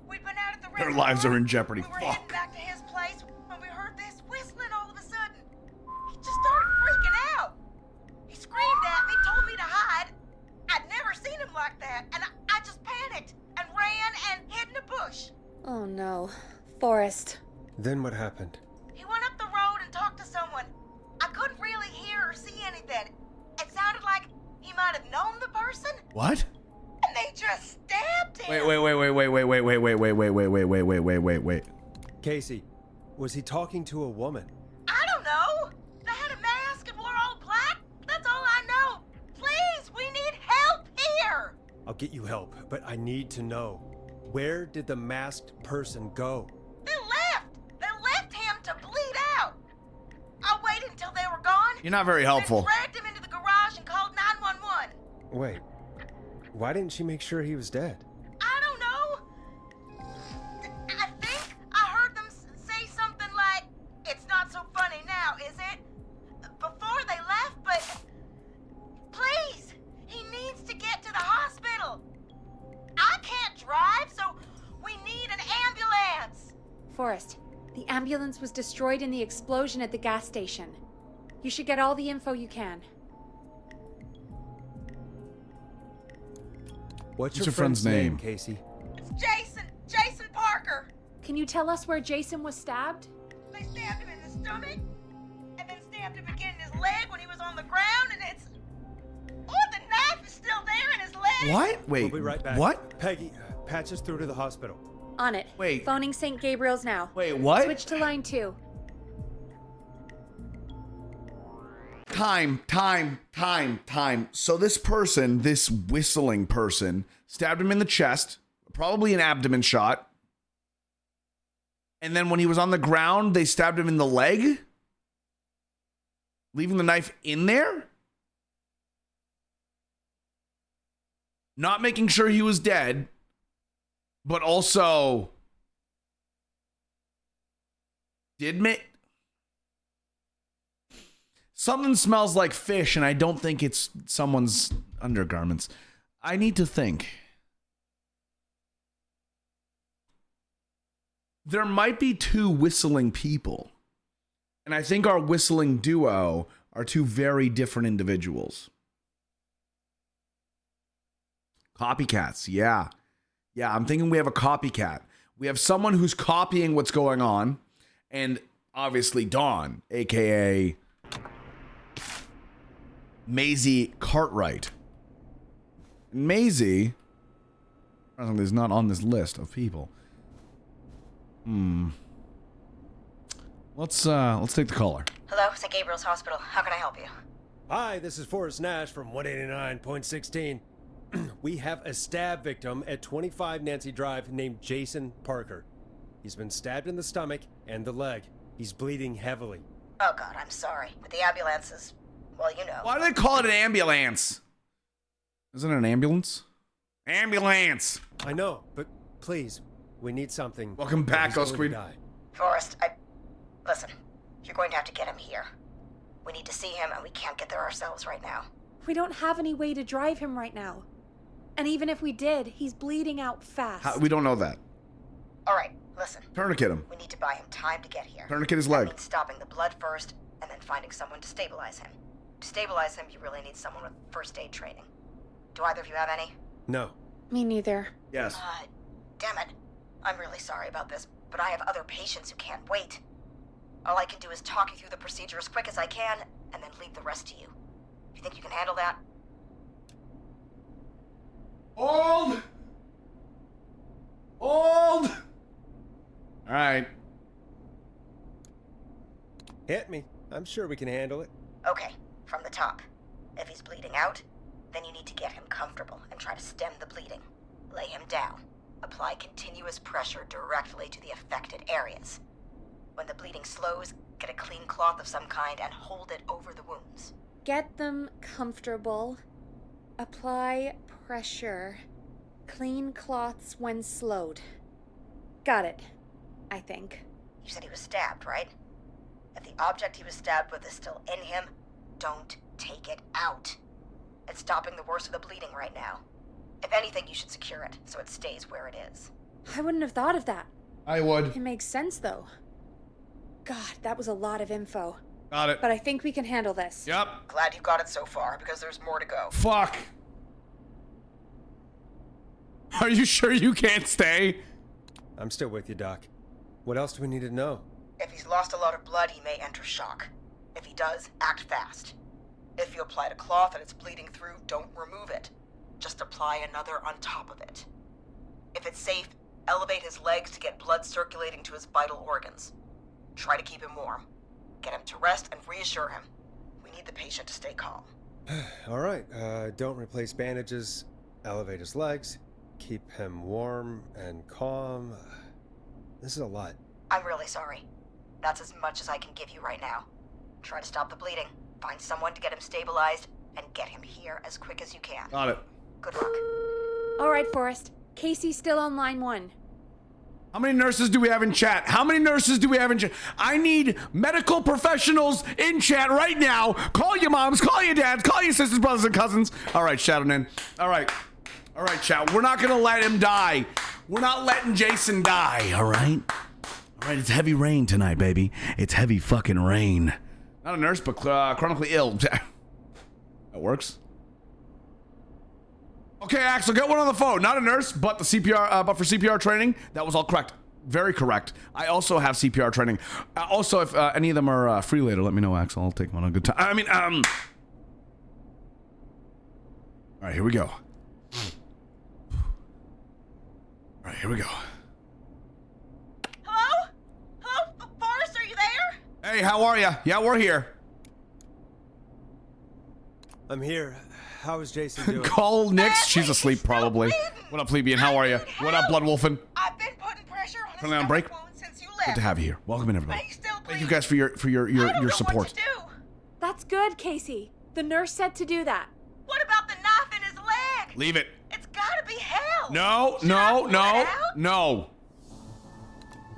We'd been out at the Their lives are in jeopardy. We were heading back to his place when we heard this whistling all of a sudden. He just started freaking out. He screamed at me, told me to hide. I'd never seen him like that, and I just panicked and ran and hid in a bush. Oh no. Forrest. Then what happened? He went up the road and talked to someone. I couldn't really hear or see anything. It sounded like he might have known the person. What? And they just stabbed him. Wait. Casey, was he talking to a woman? I don't know. They had a mask and wore all black. That's all I know. Please, we need help here. I'll get you help, but I need to know. Where did the masked person go? They left him to bleed out. I waited until they were gone. You're not very helpful. Then dragged him into the garage and called 911. Wait, why didn't she make sure he was dead? I don't know. I think I heard them say something like, "It's not so funny now, is it?" before they left, but please, he needs to get to the hospital. I can't drive, so we need an ambulance. Forrest, the ambulance was destroyed in the explosion at the gas station. You should get all the info you can. What's your friend's name, Casey? It's Jason Parker. Can you tell us where Jason was stabbed? They stabbed him in the stomach, and then stabbed him again in his leg when he was on the ground, and it's... Oh, the knife is still there in his leg. What? Wait, We'll be right back. what? Peggy, patch us through to the hospital. On it. Wait. Phoning St. Gabriel's now. Wait, what? Switch to line 2. Time. So this person, this whistling person, stabbed him in the chest, probably an abdomen shot. And then when he was on the ground, they stabbed him in the leg, leaving the knife in there. Not making sure he was dead, but also something smells like fish, and I don't think it's someone's undergarments. I need to think. There might be two whistling people. And I think our whistling duo are two very different individuals. Copycats, yeah. Yeah, I'm thinking we have a copycat. We have someone who's copying what's going on, and obviously Dawn, aka Maisie Cartwright. Maisie is not on this list of people. Let's take the caller. Hello, St. Gabriel's Hospital. How can I help you? Hi, this is Forrest Nash from 189.16. We have a stab victim at 25 Nancy Drive named Jason Parker. He's been stabbed in the stomach and the leg. He's bleeding heavily. Oh God, I'm sorry, but the ambulance is, well, you know. Why do they call it an ambulance? Isn't it an ambulance? Ambulance! I know, but please, we need something. Welcome back, Ghost Queen. Forrest, listen, you're going to have to get him here. We need to see him, and we can't get there ourselves right now. We don't have any way to drive him right now. And even if we did, he's bleeding out fast. We don't know that. All right, listen. Tourniquet him. We need to buy him time to get here. Tourniquet his That leg. means stopping the blood first, and then finding someone to stabilize him. To stabilize him, you really need someone with first aid training. Do either of you have any? No. Me neither. Yes. Damn it. I'm really sorry about this, but I have other patients who can't wait. All I can do is talk you through the procedure as quick as I can, and then leave the rest to you. You think you can handle that? Old! All right. Hit me. I'm sure we can handle it. Okay, from the top. If he's bleeding out, then you need to get him comfortable and try to stem the bleeding. Lay him down. Apply continuous pressure directly to the affected areas. When the bleeding slows, get a clean cloth of some kind and hold it over the wounds. Get them comfortable. Apply pressure. Clean cloths when slowed. Got it, I think. You said he was stabbed, right? If the object he was stabbed with is still in him, don't take it out. It's stopping the worst of the bleeding right now. If anything, you should secure it so it stays where it is. I wouldn't have thought of that. I would. It makes sense, though. God, that was a lot of info. Got it. But I think we can handle this. Yep. Glad you got it so far, because there's more to go. Fuck. Are you sure you can't stay? I'm still with you, Doc. What else do we need to know? If he's lost a lot of blood, he may enter shock. If he does, act fast. If you applied a cloth and it's bleeding through, don't remove it. Just apply another on top of it. If it's safe, elevate his legs to get blood circulating to his vital organs. Try to keep him warm. Get him to rest and reassure him. We need the patient to stay calm. All right, don't replace bandages. Elevate his legs. Keep him warm and calm. This is a lot. I'm really sorry. That's as much as I can give you right now. Try to stop the bleeding. Find someone to get him stabilized, and get him here as quick as you can. Got it. Good luck. All right, Forrest. Casey's still on line 1. How many nurses do we have in chat? How many nurses do we have in chat? I need medical professionals in chat right now. Call your moms, call your dads, call your sisters, brothers, and cousins. All right, shouting in. All right, chat. We're not going to let him die. We're not letting Jason die, all right? All right, it's heavy rain tonight, baby. It's heavy fucking rain. Not a nurse, but chronically ill. That works. Okay, Axel, get one on the phone. Not a nurse, but the CPR, but for CPR training. That was all correct. Very correct. I also have CPR training. Also, if any of them are free later, let me know, Axel. I'll take one on a good time. All right, here we go. All right, here we go. Hello? Hello, Forrest, are you there? Hey, how are you? Yeah, we're here. I'm here. How is Jason doing? Call Nix. She's asleep, probably. What up, plebeian? How are you? What up, blood wolfing? I've been putting pressure on his Currently on break. stomach wound since you Good left. to have you here. Welcome in, everybody. But he's still Thank you guys for your support. What to do? That's good, Casey. The nurse said to do that. What about the knife in his leg? Leave it. It's gotta be hell. No.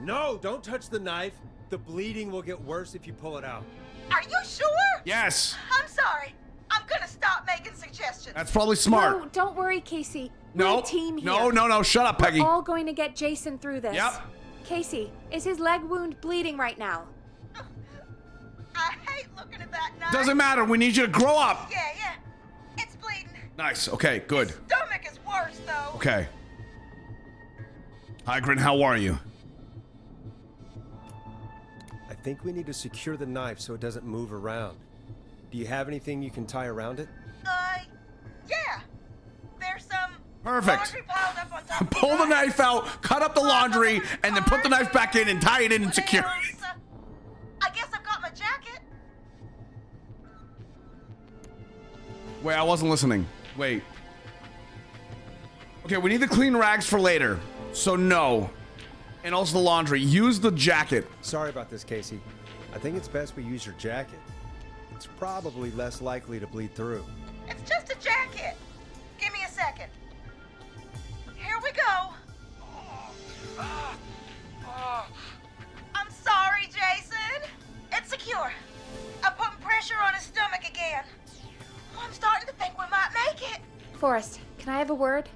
No, don't touch the knife. The bleeding will get worse if you pull it out. Are you sure? Yes. I'm sorry. I'm gonna stop making suggestions. That's probably smart. No, don't worry, Casey. No. We're a team here. No. Shut up, Peggy. We're all going to get Jason through this. Yep. Casey, is his leg wound bleeding right now? I hate looking at that knife. Doesn't matter. We need you to grow up. Yeah. It's bleeding. Nice. Okay, good. Stomach is worse, though. Okay. Hi, Grin. How are you? I think we need to secure the knife so it doesn't move around. Do you have anything you can tie around it? Yeah. There's some Perfect. laundry piled up on top of Pull the knife out, cut up the laundry, and then put the knife back in and tie it in and secure it. I guess I've got my jacket. Wait, I wasn't listening. Wait. Okay, we need the clean rags for later. So no. And also the laundry. Use the jacket. Sorry about this, Casey. I think it's best we use your jacket. It's probably less likely to bleed through. It's just a jacket. Give me a second. Here we go. I'm sorry, Jason. It's secure. I'm putting pressure on his stomach again. I'm starting to think we might make it. Forrest, Can I have a word?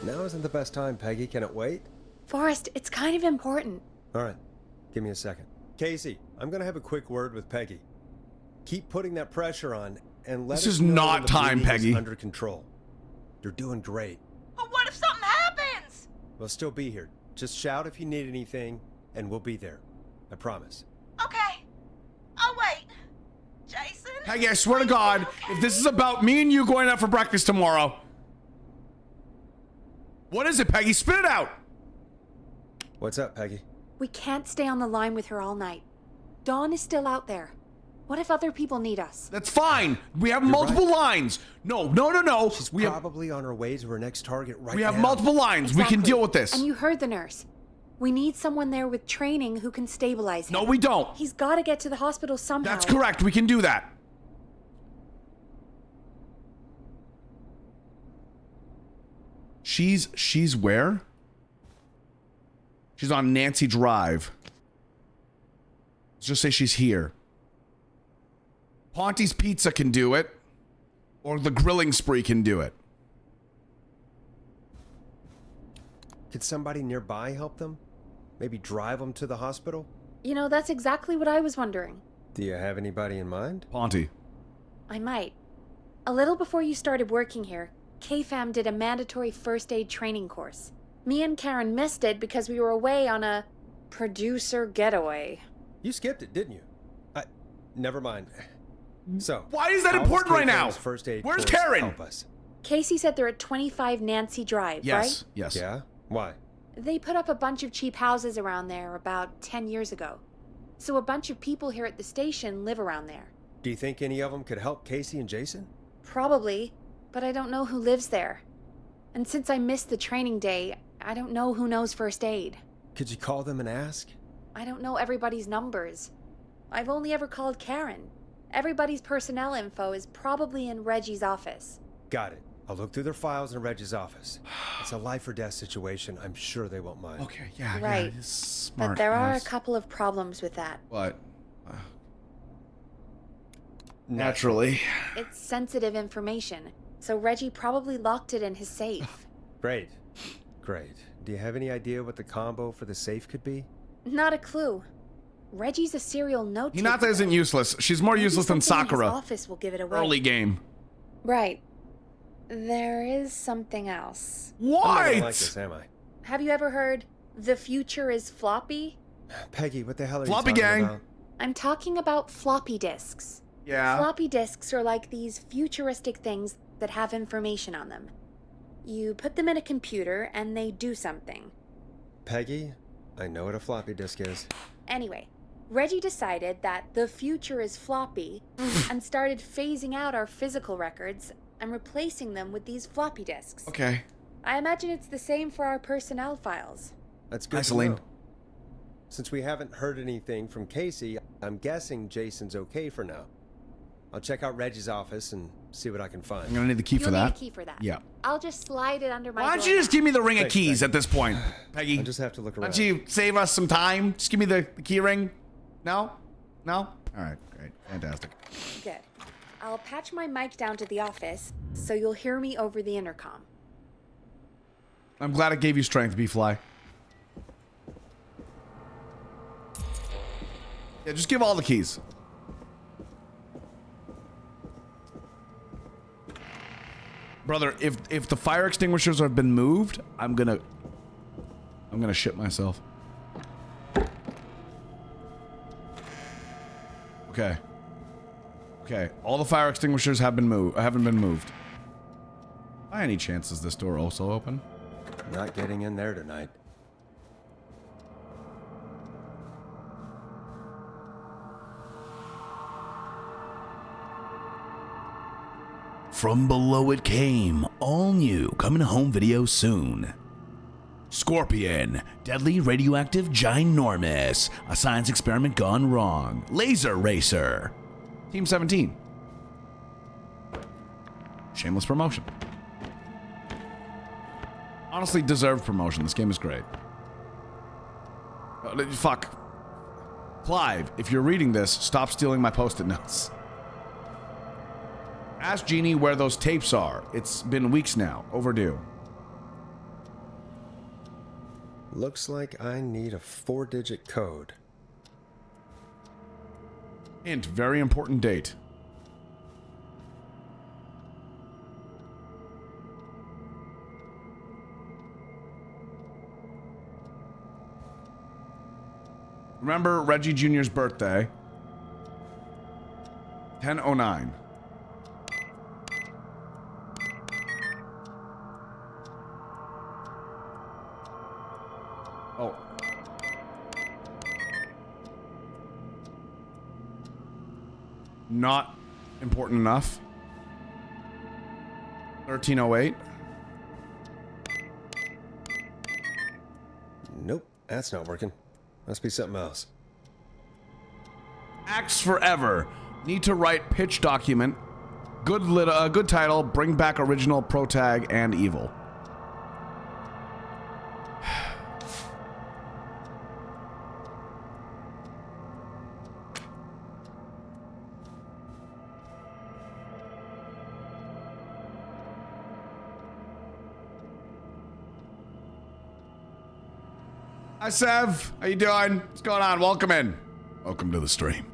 Now isn't the best time, Peggy. Can it wait? Forrest, it's kind of important. All right. Give me a second. Casey, I'm gonna have a quick word with Peggy. Keep putting that pressure on and let This us is know not when the time, bleeding is Peggy. under control. You're doing great. But what if something happens? We'll still be here. Just shout if you need anything, and we'll be there. I promise. Okay. I'll wait. Jason? Peggy, I swear to God, if this is about me and you going out for breakfast tomorrow. What is it, Peggy? Spit it out! What's up, Peggy? We can't stay on the line with her all night. Dawn is still out there. What if other people need us? That's fine. We have multiple lines. No. She's probably on her way to her next target right now. We have multiple lines. Exactly. We can deal with this. And you heard the nurse. We need someone there with training who can stabilize him. No, we don't. He's got to get to the hospital somehow. That's correct. We can do that. She's where? She's on Nancy Drive. Let's just say she's here. Ponty's Pizza can do it. Or the Grilling Spree can do it. Could somebody nearby help them? Maybe drive them to the hospital? You know, that's exactly what I was wondering. Do you have anybody in mind? Ponty. I might. A little before you started working here, KFAM did a mandatory first aid training course. Me and Karen missed it because we were away on a producer getaway. You skipped it, didn't you? Never mind. So, why is that how important does right now? KFAM's First aid Where's course Karen? help us? Casey said they're at 25 Nancy Drive, right? Yes. Yeah? Why? They put up a bunch of cheap houses around there about 10 years ago. So a bunch of people here at the station live around there. Do you think any of them could help Casey and Jason? Probably, but I don't know who lives there. And since I missed the training day, I don't know who knows first aid. Could you call them and ask? I don't know everybody's numbers. I've only ever called Karen. Everybody's personnel info is probably in Reggie's office. Got it. I'll look through their files in Reggie's office. It's a life or death situation. I'm sure they won't mind. Okay, yeah, Right. Yeah, smart. But there are a yes. couple of problems with that. What? Naturally. It's sensitive information, so Reggie probably locked it in his safe. Great. Do you have any idea what the combo for the safe could be? Not a clue. Reggie's a serial note taker. Hinata isn't useless. She's more Maybe useless than something in his Sakura. office will give it away. Early game. Right. There is something else. I'm not What? gonna like this, am I? Have you ever heard the future is floppy? Peggy, what the hell are Floppy you talking gang. about? I'm talking about floppy disks. Yeah. Floppy disks are like these futuristic things that have information on them. You put them in a computer and they do something. Peggy, I know what a floppy disk is. Anyway, Reggie decided that the future is floppy and started phasing out our physical records and replacing them with these floppy disks. Okay. I imagine it's the same for our personnel files. That's good. Hi, to Celine. know. Since we haven't heard anything from Casey, I'm guessing Jason's okay for now. I'll check out Reggie's office and see what I can find. I'm gonna need the key You'll for need that. a key for that. Yeah. I'll just slide it under my Why don't door you just now. give me the ring Thanks, of keys Peggy. at this point, Peggy? I just have to look Why around. don't you save us some time? Just give me the key ring. No? All right, great, fantastic. Good. I'll patch my mic down to the office so you'll hear me over the intercom. I'm glad it gave you strength, B-Fly. Yeah, just give all the keys. Brother, if the fire extinguishers have been moved, I'm gonna shit myself. Okay. Okay, all the fire extinguishers haven't been moved. By any chance is this door also open? Not getting in there tonight. From Below It Came, all new, coming to home video soon. Scorpion, deadly radioactive ginormous, a science experiment gone wrong. Laser Racer. Team 17. Shameless promotion. Honestly, deserved promotion. This game is great. Fuck. Clive, if you're reading this, stop stealing my post-it notes. Ask Jeannie where those tapes are. It's been weeks now. Overdue. Looks like I need a 4-digit code. Hint, very important date. Remember Reggie Jr.'s birthday. 10:09. Oh. Not important enough. 13:08. Nope, that's not working. Must be something else. Axe Forever. Need to write pitch document. Good title. Bring back original protag and evil. Hi, Sev. How you doing? What's going on? Welcome in. Welcome to the stream.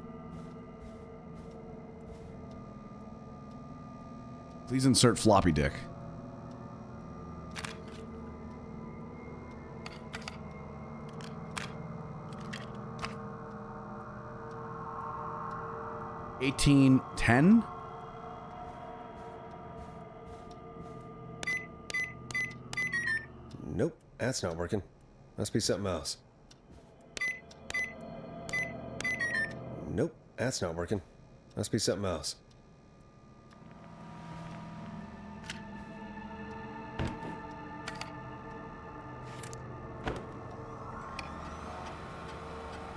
Please insert floppy dick. $18.10. Nope, that's not working. Must be something else. Nope, that's not working. Must be something else.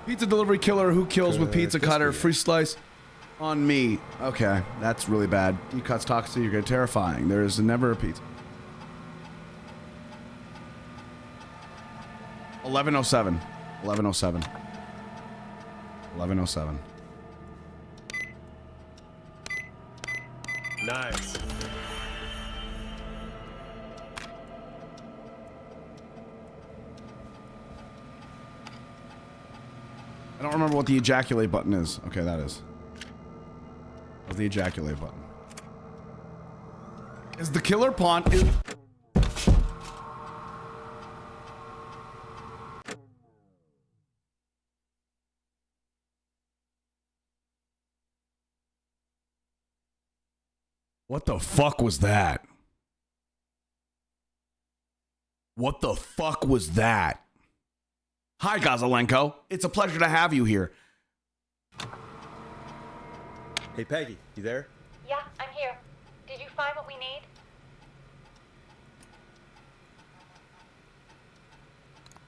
Pizza delivery killer who kills with pizza cutter. Free slice on me. Okay, that's really bad. He cuts toxic. You're terrifying. There's never a pizza. 11:07. 11:07. 11:07. Nice. I don't remember what the ejaculate button is. Okay, that is. What's the ejaculate button? Is the killer pawn... What the fuck was that? What the fuck was that? Hi, Gazelenko. It's a pleasure to have you here. Hey, Peggy, you there? Yeah, I'm here. Did you find what we need?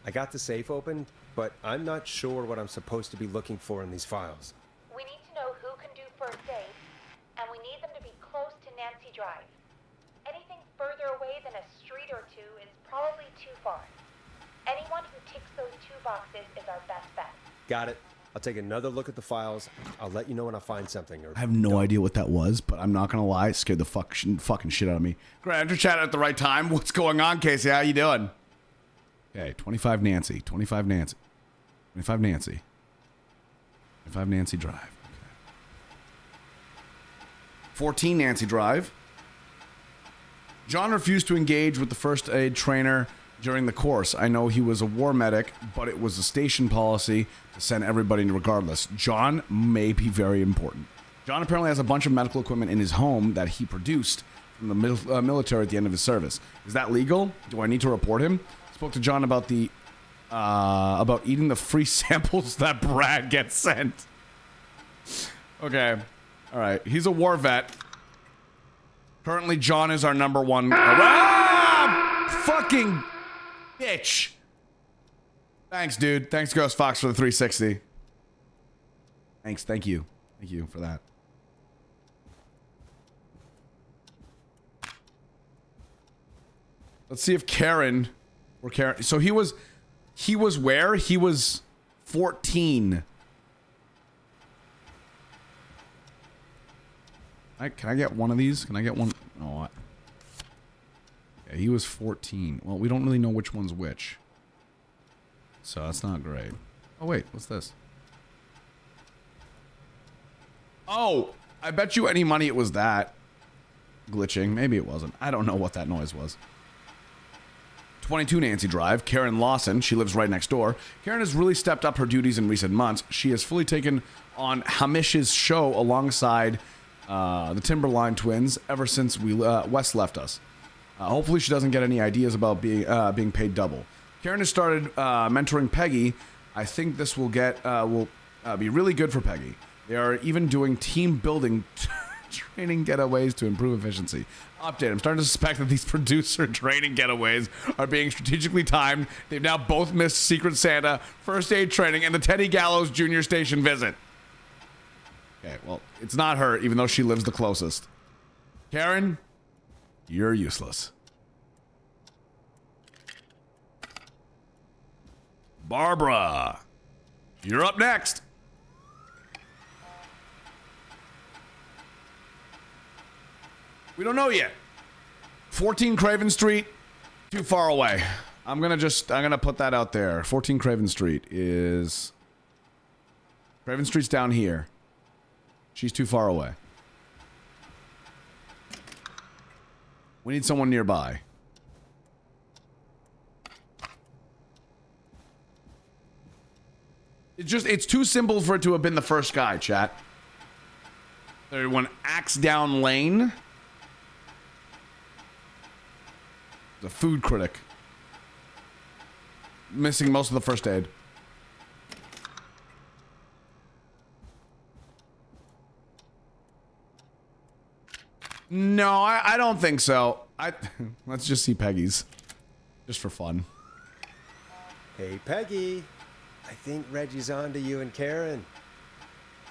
I got the safe open, but I'm not sure what I'm supposed to be looking for in these files. We need to know who can do first aid, and we need them to be close to Nancy Drive. Anything further away than a street or two is probably too far. Anyone who ticks those two boxes is our best bet. Got it. I'll take another look at the files. I'll let you know when I find something. I have no idea what that was, but I'm not gonna lie, it scared the fucking shit out of me. Great, enter chat at the right time. What's going on, Casey? How you doing? Okay, 25 Nancy. 25 Nancy. 25 Nancy. 25 Nancy Drive. Okay. 14 Nancy Drive. John refused to engage with the first aid trainer during the course. I know he was a war medic, but it was a station policy to send everybody regardless. John may be very important. John apparently has a bunch of medical equipment in his home that he produced from the military at the end of his service. Is that legal? Do I need to report him? Spoke to John about the about eating the free samples that Brad gets sent. Okay. All right. He's a war vet. Currently, John is our number one. Fucking bitch. Thanks, dude. Thanks, Ghost Fox, for the 360. Thanks. Thank you. Thank you for that. Let's see if Karen or Karen. So he was where? He was 14. Can I get one of these? Can I get one? Oh, yeah, he was 14. Well, we don't really know which one's which. So that's not great. Oh, wait. What's this? Oh, I bet you any money it was that. Glitching. Maybe it wasn't. I don't know what that noise was. 22 Nancy Drive, Karen Lawson. She lives right next door. Karen has really stepped up her duties in recent months. She has fully taken on Hamish's show alongside the Timberline twins ever since Wes left us. Hopefully she doesn't get any ideas about being paid double. Karen has started mentoring Peggy. I think this will be really good for Peggy. They are even doing team building training getaways to improve efficiency. Update. I'm starting to suspect that these producer training getaways are being strategically timed. They've now both missed Secret Santa, first aid training, and the Teddy Gallows Jr. station visit. Okay, well, it's not her, even though she lives the closest. Karen, you're useless. Barbara, you're up next. We don't know yet. 14 Craven Street, too far away. I'm gonna put that out there. 14 Craven Street is... Craven Street's down here. She's too far away. We need someone nearby. It's too simple for it to have been the first guy, chat. There one Axe Down Lane. The food critic. Missing most of the first aid. No, I don't think so. Let's just see Peggy's. Just for fun. Hey, Peggy. I think Reggie's on to you and Karen.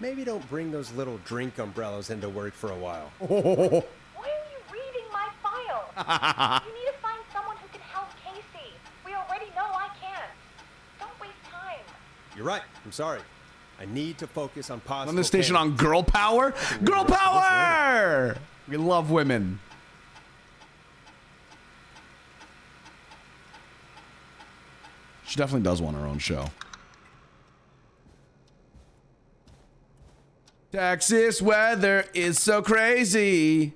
Maybe don't bring those little drink umbrellas into work for a while. Why are you reading my file? You need to find someone who can help Casey. We already know I can't. Don't waste time. You're right. I'm sorry. I need to focus on possible... On this station on girl power? Girl power! We love women. She definitely does want her own show. Texas weather is so crazy.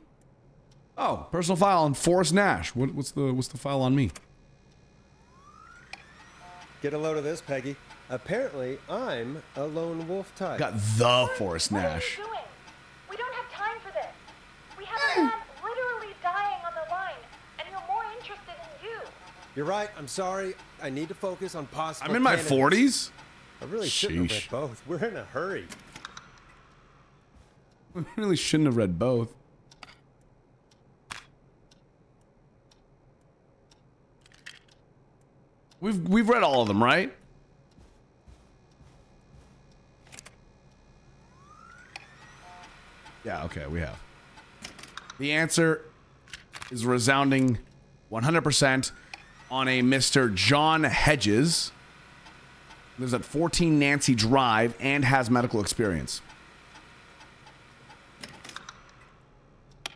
Oh, personal file on Forrest Nash. What's the file on me? Get a load of this, Peggy. Apparently, I'm a lone wolf type. Got the Forrest Nash. What are you doing? We don't have time for this. We have a man literally dying on the line, and you're more interested in you. You're right. I'm sorry. I need to focus on possible... I'm in my 40s? I really shouldn't have read both. We're in a hurry. We really shouldn't have read both. We've read all of them, right? Yeah, okay, we have. The answer is a resounding 100% on a Mr. John Hedges. Lives at 14 Nancy Drive and has medical experience.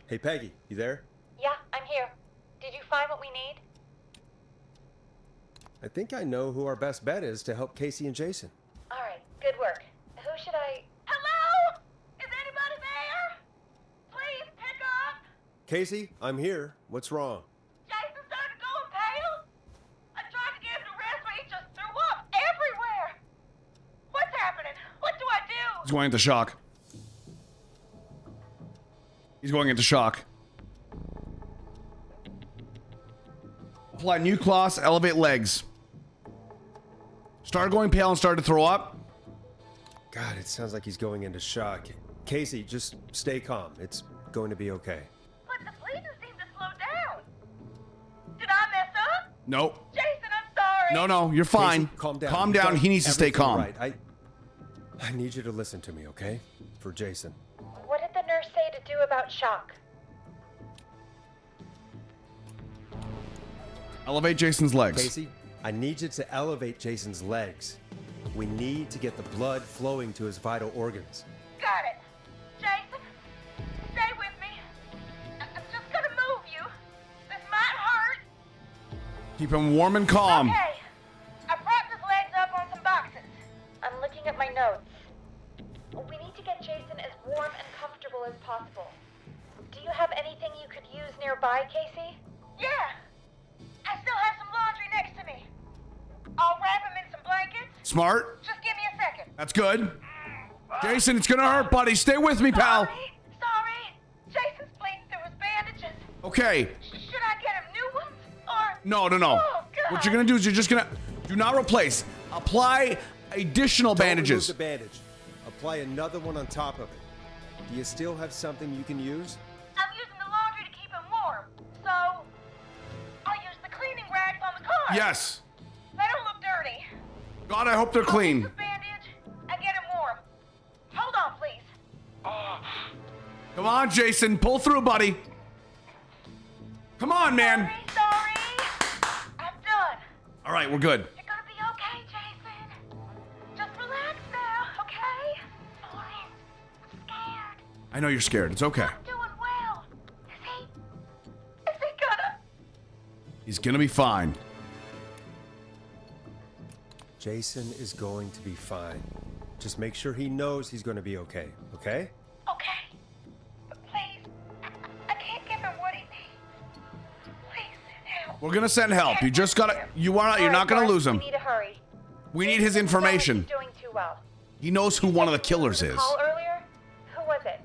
Hey, Peggy, you there? Yeah, I'm here. Did you find what we need? I think I know who our best bet is to help Casey and Jason. All right, good work. Who should I... Hello? Is anybody there? Please pick up. Casey, I'm here. What's wrong? Jason started going pale. I tried to give him a rest, but he just threw up everywhere. What's happening? What do I do? He's going into shock. He's going into shock. Apply new cloths, elevate legs. Started going pale and started to throw up. God, it sounds like he's going into shock. Casey, just stay calm. It's going to be okay. But the bleeding seemed to slow down. Did I mess up? Nope. Jason, I'm sorry. No, you're fine. Casey, calm down. Calm You've down. got He needs to stay everything calm. Right. I need you to listen to me, okay? For Jason. What did the nurse say to do about shock? Elevate Jason's legs. Casey, I need you to elevate Jason's legs. We need to get the blood flowing to his vital organs. Got it. Jason, stay with Keep him warm and calm. Okay. I propped his legs up on some boxes. I'm looking at my notes. We need to get Jason as warm and comfortable as possible. Do you have anything you could use nearby, Casey? Yeah. I still have some laundry next to me. I'll wrap him in some blankets. Smart. Just give me a second. That's good. Jason, it's gonna hurt, buddy. Stay with me, pal. Sorry. Jason's bleeding through his bandages. Okay. Should I get him new ones? Or... No. Oh, God. What you're gonna do is you're just gonna do not replace. Apply additional bandages. Don't remove the bandage. Apply another one on top of it. Do you still have something you can use? I'm using the laundry to keep him warm. So, I'll use the cleaning rags on the car. Yes. They don't look dirty. God, I hope they're clean. Bandage and get him warm. Hold on, please. Come on, Jason. Pull through, buddy. Come on, man. Sorry. I'm done. All right, we're good. You're gonna be okay, Jason. Just relax now, okay? Sorry. I'm scared. I know you're scared. It's okay. I'm doing well. Is he gonna... He's gonna be fine. Jason is going to be fine. Just make sure he knows he's going to be okay, okay? Okay. But please, I can't give him what he needs. Please help. We're gonna send help. You just gotta. You're not gonna lose him. We need to hurry. We need his information. He's doing too well. He knows who one of the killers is. Call earlier? Who was it?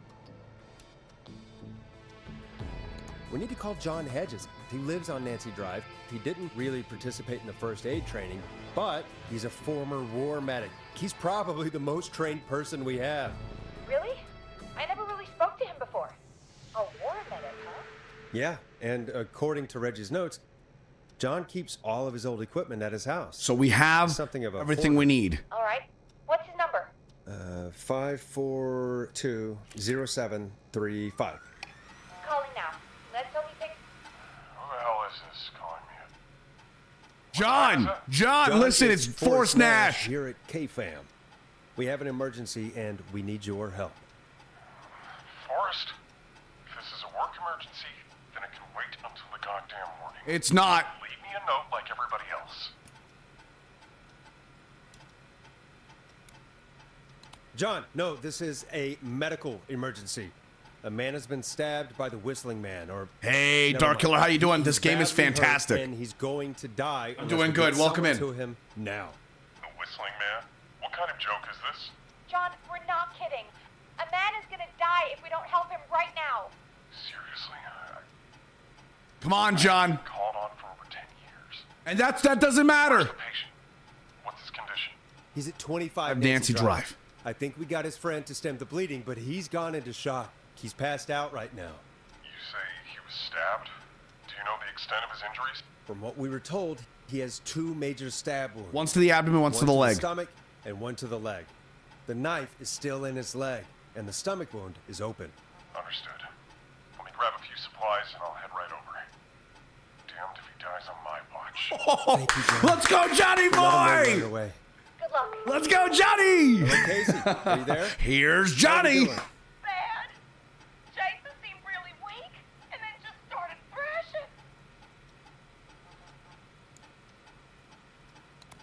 We need to call John Hedges. He lives on Nancy Drive. He didn't really participate in the first aid training, but he's a former war medic. He's probably the most trained person we have. Really? I never really spoke to him before. A war medic, huh? Yeah, and according to Reggie's notes, John keeps all of his old equipment at his house. So we have something of everything we need. All right. What's his number? 5420735. Calling now. Let's hope he picks. Who the hell is this calling me? John, listen, it's Forrest Nash. Here at K-Fam. We have an emergency and we need your help. Forrest, if this is a work emergency, then it can wait until the goddamn morning. It's not. Leave me a note like everybody else. John, no, this is a medical emergency. A man has been stabbed by the Whistling Man, or... Hey, Never Dark mind. Killer, how you doing? This He's game is badly hurt, fantastic. and he's going to die. I'm unless doing we good. get Welcome someone in. to him now. The Whistling Man? What kind of joke is this? John, we're not kidding. A man is gonna die if we don't help him right now. Seriously? Come on, John. Called on for over 10 years. And that doesn't matter. Where's the patient? What's his condition? He's at 25 I'm Nancy Drive. I think we got his friend to stem the bleeding, but he's gone into shock. He's passed out right now. You say he was stabbed? Do you know the extent of his injuries? From what we were told, he has 2 major stab wounds. One's to the abdomen, one's to the leg. One to the stomach and one to the leg. The knife is still in his leg, and the stomach wound is open. Understood. Let me grab a few supplies and I'll head right over. Damned if he dies on my watch. Thank you, John. Let's go, Johnny Let him know right boy! away. Good luck. Let's go, Johnny! Hello, Casey. Are you there? Here's How you Johnny. doing? Bad. Jason seemed really weak and then just started thrashing.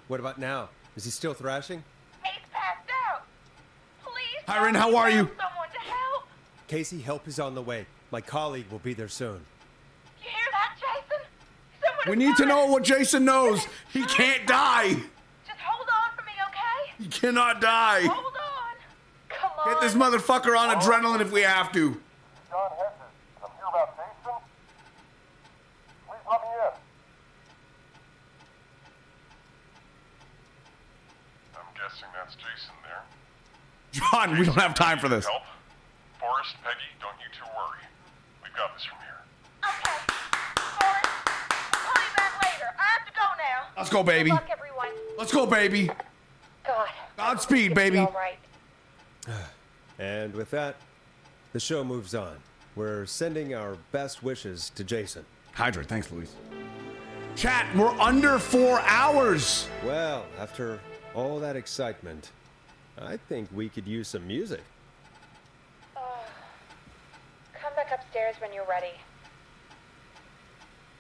What about now? Is he still thrashing? He's passed out. Please. Hiren, help how me are you? grab Someone to help. Casey, help is on the way. My colleague will be there soon. You hear that, Jason? Someone We is need to coming. know what Jason knows. He can't die. Just hold on for me, okay? He cannot die. Hold on. Come on. Get this motherfucker on adrenaline if we have to. John Hedges, I'm here about Jason. Please let me in. I'm guessing that's Jason there. John, we don't have time for this. Help? Forrest, Peggy, don't you two worry. We've got this from here. Okay. Forrest, I'll call you back later. I have to go now. Let's go, baby. Good luck, everyone. Let's go, baby. God. Godspeed, It's baby. all right. And with that, the show moves on. We're sending our best wishes to Jason. Hydrate. Thanks, Luis. Chat, we're under 4 hours. Well, after all that excitement, I think we could use some music. Come back upstairs when you're ready.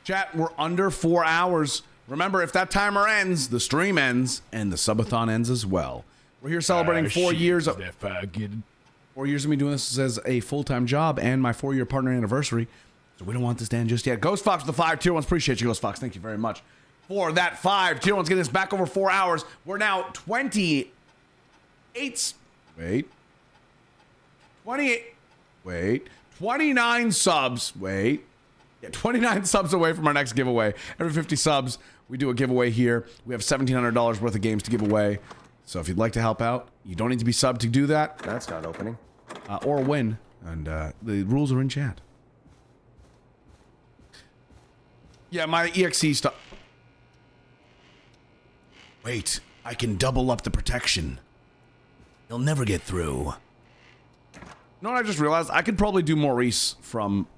Chat, we're under 4 hours. Remember, if that timer ends, the stream ends, and the subathon ends as well. We're here celebrating 4 years of 4 years of me doing this as a full-time job and my 4-year partner anniversary. So we don't want this to end just yet. Ghost Fox with the 5 tier 1s. Appreciate you, Ghost Fox. Thank you very much for that 5 tier 1s. Getting this back over 4 hours. We're now 28. Wait. 28. Wait. 29 subs. Wait. Yeah, 29 subs away from our next giveaway. Every 50 subs, we do a giveaway here. We have $1,700 worth of games to give away. So if you'd like to help out, you don't need to be subbed to do that. That's not opening. Or win. And the rules are in chat. Yeah, my EXE stuff. Wait, I can double up the protection. You'll never get through. You know what I just realized? I could probably do Maurice from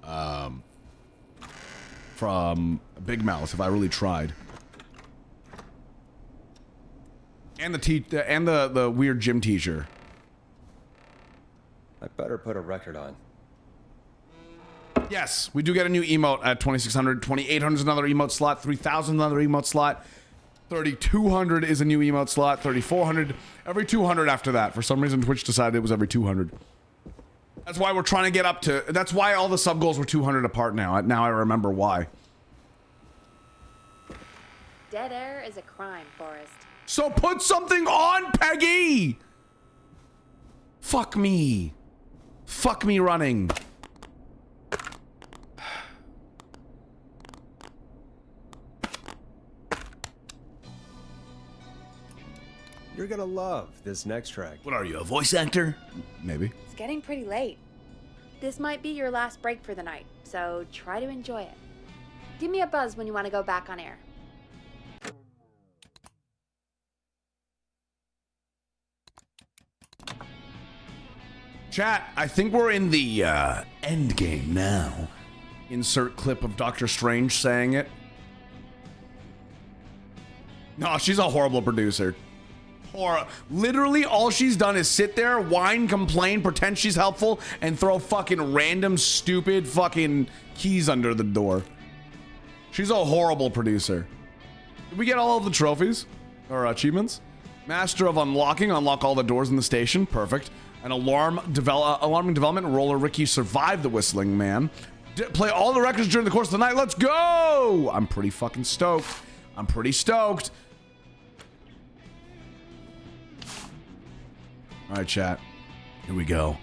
Big Mouth if I really tried. And the weird gym teacher. I better put a record on. Yes, we do get a new emote at 2,600. 2,800 is another emote slot. 3,000 is another emote slot. 3,200 is a new emote slot. 3,400. Every 200 after that. For some reason, Twitch decided it was every 200. That's why we're trying to get up to... That's why all the sub goals were 200 apart now. Now I remember why. Dead air is a crime, Forrest. So put something on, Peggy! Fuck me. Fuck me running. You're gonna love this next track. What are you, a voice actor? Maybe. It's getting pretty late. This might be your last break for the night, so try to enjoy it. Give me a buzz when you want to go back on air. Chat, I think we're in the end game now. Insert clip of Doctor Strange saying it. No, she's a horrible producer. Literally all she's done is sit there, whine, complain, pretend she's helpful, and throw fucking random stupid fucking keys under the door. She's a horrible producer. Did we get all of the trophies? Or achievements? Master of Unlocking, unlock all the doors in the station. Perfect. An alarming development. Roller Ricky survived the Whistling Man. Play all the records during the course of the night. Let's go! I'm pretty fucking stoked. I'm pretty stoked. All right, chat. Here we go.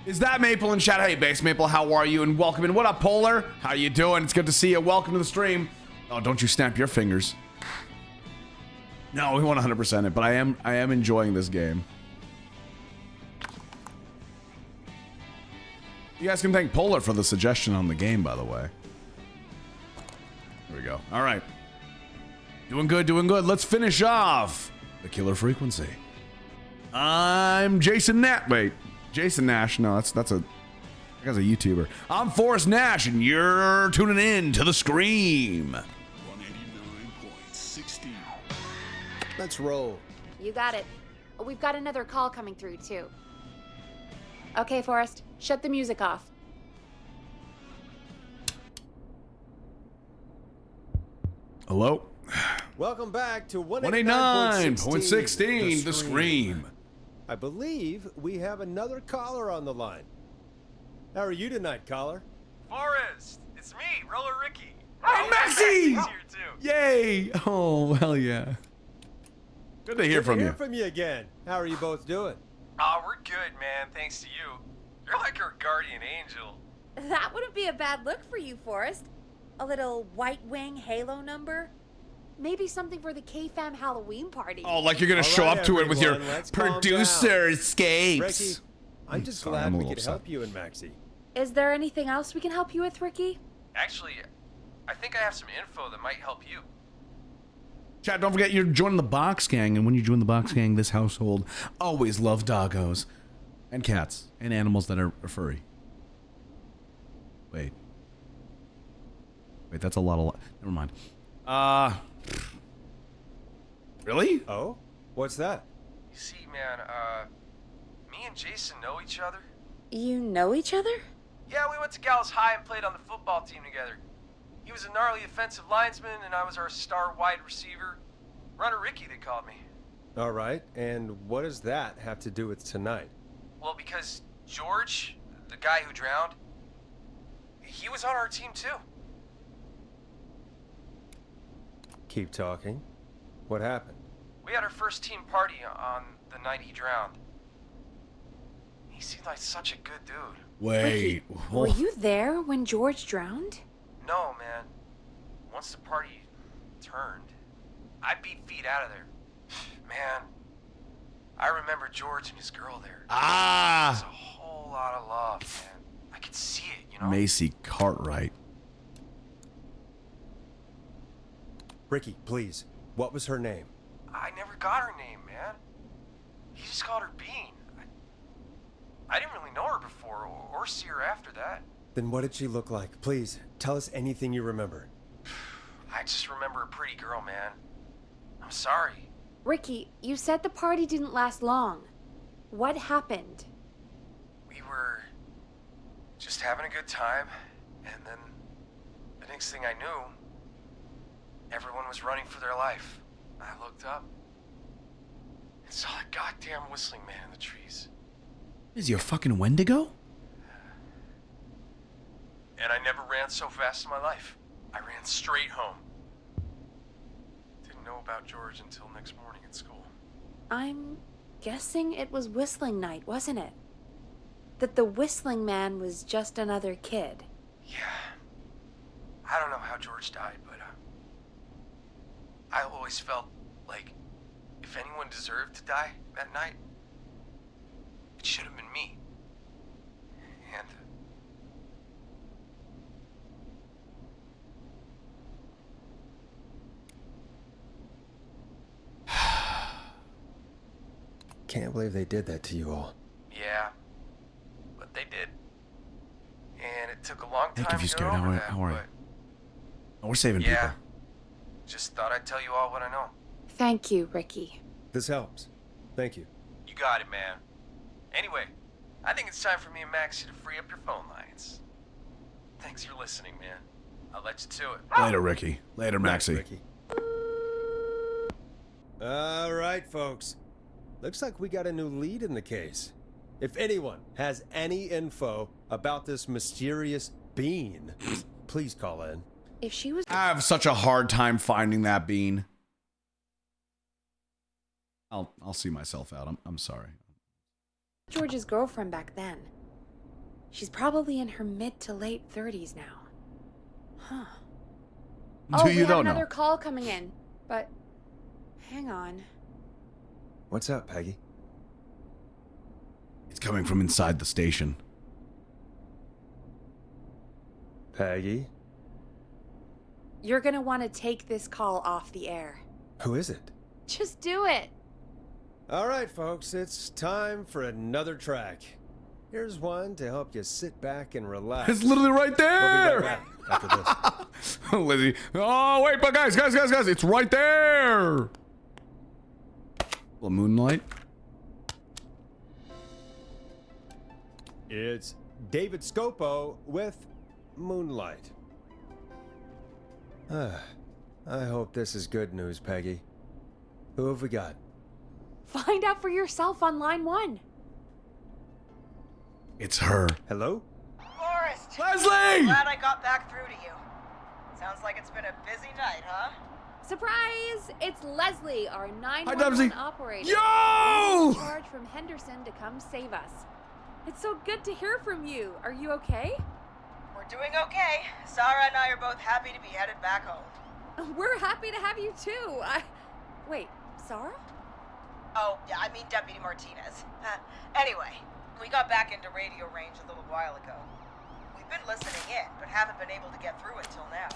Is that Maple in chat? Hey, Base Maple, how are you? And welcome in. What up, Polar? How you doing? It's good to see you. Welcome to the stream. Oh, don't you snap your fingers. No, we want 100% it, but I am enjoying this game. You guys can thank Polar for the suggestion on the game, by the way. Here we go. All right. Doing good, doing good. Let's finish off the killer frequency. I'm Jason Nash. Wait, Jason Nash. No, that's that guy's a YouTuber. I'm Forrest Nash, and you're tuning in to the Scream. 189.16. Let's roll. You got it. We've got another call coming through, too. Okay, Forrest, shut the music off. Hello? Welcome back to 189.16, the Scream. I believe we have another caller on the line. How are you tonight, caller? Forrest, it's me, Roller Ricky. Hey, Maxie! Here too. Yay! Oh, hell yeah. Good to hear from you. Good to hear from you again. How are you both doing? Oh, we're good, man, thanks to you. You're like our guardian angel. That wouldn't be a bad look for you, Forrest. A little White Wing Halo number. Maybe something for the K-Fam Halloween party. Oh, like you're gonna show up to it with your producer escapes. Ricky, I'm just glad we could help you and Maxie. Is there anything else we can help you with, Ricky? Actually, I think I have some info that might help you. Chat, don't forget you're joining the Box Gang, and when you join the Box Gang, this household always loves doggos. And cats. And animals that are furry. Wait, that's a lot of... Never mind. Really? Oh? What's that? You see, man, me and Jason know each other. You know each other? Yeah, we went to Gallows High and played on the football team together. He was a gnarly offensive linesman, and I was our star wide receiver. Runner Ricky, they called me. All right, and what does that have to do with tonight? Well, because George, the guy who drowned, he was on our team too. Keep talking. What happened? We had our first team party on the night he drowned. He seemed like such a good dude. Wait. Were you there when George drowned? No, man. Once the party turned, I beat feet out of there. Man, I remember George and his girl there. Ah! There's a whole lot of love, man. I could see it, you know? Macy Cartwright. Ricky, please. What was her name? I never got her name, man. He just called her Bean. I didn't really know her before or see her after that. Then what did she look like? Please, tell us anything you remember. I just remember a pretty girl, man. I'm sorry. Ricky, you said the party didn't last long. What happened? We were just having a good time, and then the next thing I knew, everyone was running for their life. I looked up and saw a goddamn whistling man in the trees. Is he a fucking Wendigo? And I never ran so fast in my life. I ran straight home. Didn't know about George until next morning at school. I'm guessing it was whistling night, wasn't it? That the whistling man was just another kid. Yeah. I don't know how George died, but I always felt like if anyone deserved to die that night, it should have been me. And Can't believe they did that to you all. yeah, but they did. And it took a long time Heck, if to you get scared, over how that, are you? but Oh, we're saving yeah, people. just thought I'd tell you all what I know. Thank you, Ricky. This helps. Thank you. You got it, man. Anyway, I think it's time for me and Maxie to free up your phone lines. Thanks for listening, man. I'll let you to it. Later, Ricky. Later, Maxie. Ricky. All right, folks. Looks like we got a new lead in the case. If anyone has any info about this mysterious bean, please call in. If she was... I have such a hard time finding that bean. I'll see myself out. I'm sorry. George's girlfriend back then. She's probably in her mid to late 30s now. Huh. Until you we have don't know. another call coming in, but hang on. What's up, Peggy? It's coming from inside the station. Peggy? You're gonna want to take this call off the air. Who is it? Just do it. All right, folks, it's time for another track. Here's one to help you sit back and relax. It's literally right there. We'll be right back after this. Lizzie. Oh, wait, but guys. It's right there. Little moonlight. It's David Scopo with Moonlight. I hope this is good news, Peggy. Who have we got? Find out for yourself on line 1. It's her. Hello? Forrest! Leslie! Glad I got back through to you. Sounds like it's been a busy night, huh? Surprise! It's Leslie, our Dubsy. 911 operator. Yo! In charge from Henderson to come save us. It's so good to hear from you. Are you okay? We're doing okay. Sarah and I are both happy to be headed back home. We're happy to have you too. Wait, Sarah? Oh, yeah, I mean Deputy Martinez. Anyway, we got back into radio range a little while ago. We've been listening in, but haven't been able to get through until now.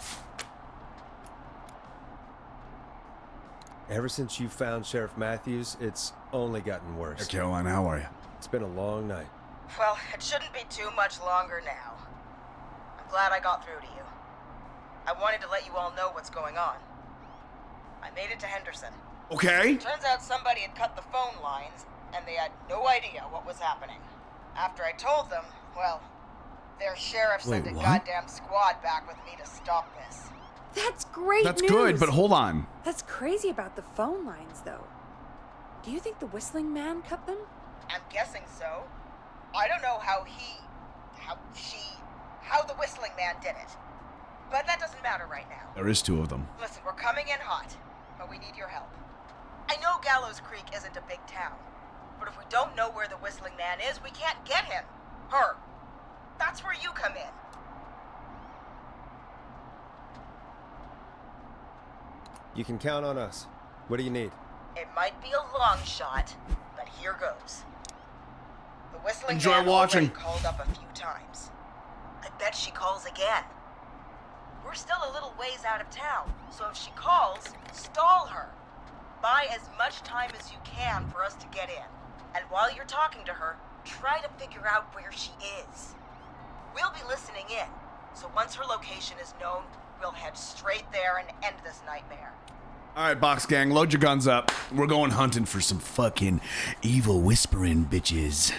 Ever since you found Sheriff Matthews, it's only gotten worse. Hey, Caroline, how are you? It's been a long night. Well, it shouldn't be too much longer now. I'm glad I got through to you. I wanted to let you all know what's going on. I made it to Henderson. Okay. Turns out somebody had cut the phone lines, and they had no idea what was happening. After I told them, well, Their sheriff sent a goddamn squad back with me to stop this. That's great That's news. good, but hold on. That's crazy about the phone lines, though. Do you think the whistling man cut them? I'm guessing so. I don't know how the whistling man did it. But that doesn't matter right now. There is two of them. Listen, we're coming in hot, but we need your help. I know Gallows Creek isn't a big town, but if we don't know where the whistling man is, we can't get him. Her. That's where you come in. You can count on us. What do you need? It might be a long shot, but here goes. The whistling Enjoy man watching. already called up a few times. I bet she calls again. We're still a little ways out of town, so if she calls, stall her. Buy as much time as you can for us to get in. And while you're talking to her, try to figure out where she is. We'll be listening in, so once her location is known, we'll head straight there and end this nightmare. All right, Box Gang, load your guns up. We're going hunting for some fucking evil whispering bitches.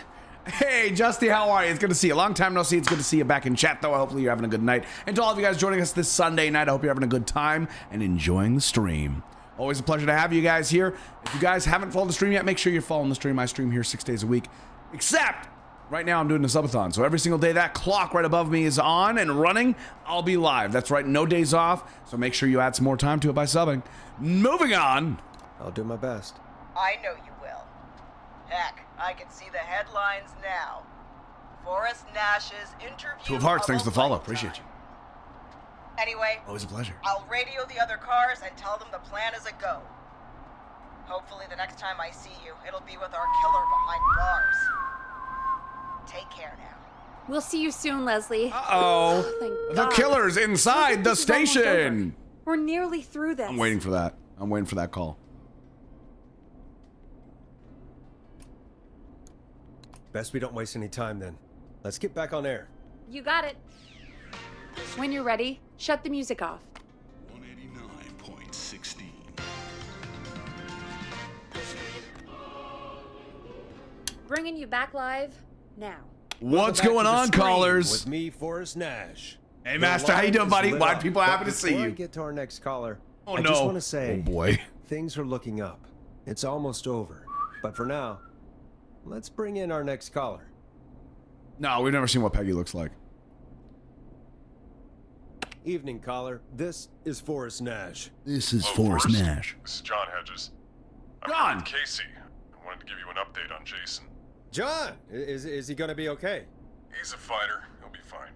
Hey, Justy, how are you? It's good to see you. Long time no see. It's good to see you back in chat, though. Hopefully you're having a good night. And to all of you guys joining us this Sunday night, I hope you're having a good time and enjoying the stream. Always a pleasure to have you guys here. If you guys haven't followed the stream yet, make sure you're following the stream. I stream here 6 days a week. Except, right now I'm doing a subathon. So every single day that clock right above me is on and running, I'll be live. That's right, no days off. So make sure you add some more time to it by subbing. Moving on. I'll do my best. I know you will. Heck, I can see the headlines now. Forrest Nash's interview. Two of Hearts, thanks for the follow. Appreciate you. Anyway, always a pleasure. I'll radio the other cars and tell them the plan is a go. Hopefully the next time I see you, it'll be with our killer behind bars. Take care now. We'll see you soon, Leslie. Uh-oh. Thank The God. killer's inside the This is almost station. We're nearly through this. I'm waiting for that. I'm waiting for that call. Best we don't waste any time then. Let's get back on air. You got it. When you're ready, shut the music off. 189.16. Bringing you back live now. What's Welcome going back to on, the stream callers? With me, Forrest Nash. Hey, The Master, how you line doing, is buddy? lit Why up, people but happy to see before I you? get to our next caller, Oh, I no. just want to say, Oh, boy. things are looking up. It's almost over. But for now, let's bring in our next caller. No, we've never seen what Peggy looks like. Evening, caller. This is Forrest Nash. This is Hello, Forrest Nash. This is John Hedges. John! I'm Casey. I wanted to give you an update on Jason. John, is he going to be okay? He's a fighter. He'll be fine.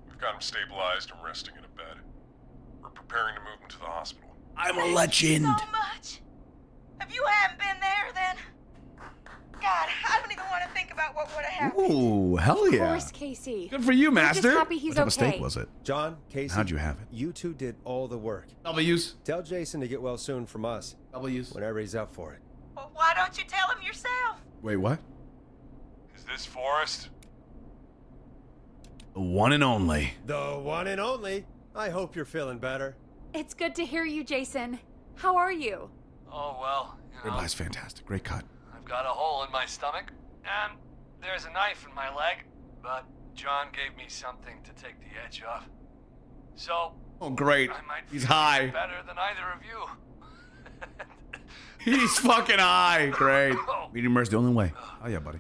We've got him stabilized and resting in a bed. We're preparing to move him to the hospital. I'm a legend. So much. If you hadn't been there, then... God, I don't even want to think about what would have happened. Ooh, hell Of yeah. course, Casey. Good for you, We're Master. just happy he's What type of okay. steak was it? John, Casey. How'd you have it? You two did all the work. W's. Tell Jason to get well soon from us. W's. Whenever he's up for it. Well, why don't you tell him yourself? Wait, what? Is this Forrest? The one and only. The one and only. I hope you're feeling better. It's good to hear you, Jason. How are you? Oh, well, you know, Ribye's fantastic. Great cut. I've got a hole in my stomach, and there's a knife in my leg, but John gave me something to take the edge off. So, Oh, great. I might He's feel high. better than either of you. He's fucking high. Great. Medium rare's the only way. Oh, yeah, buddy.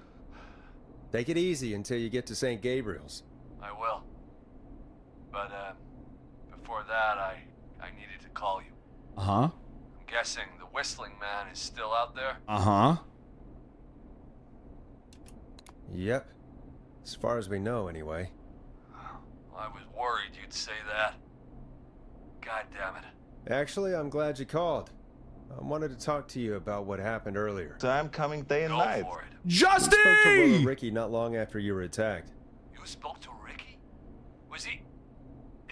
Take it easy until you get to St. Gabriel's. I will. But, before that, I needed to call you. Uh-huh. I'm guessing the whistling man is still out there? Uh-huh. Yep. As far as we know, anyway. I was worried you'd say that. God damn it. Actually, I'm glad you called. I wanted to talk to you about what happened earlier. So I'm coming day and Go night. for it. I spoke to Justy! Willow Ricky not long after you were attacked. You spoke to Ricky?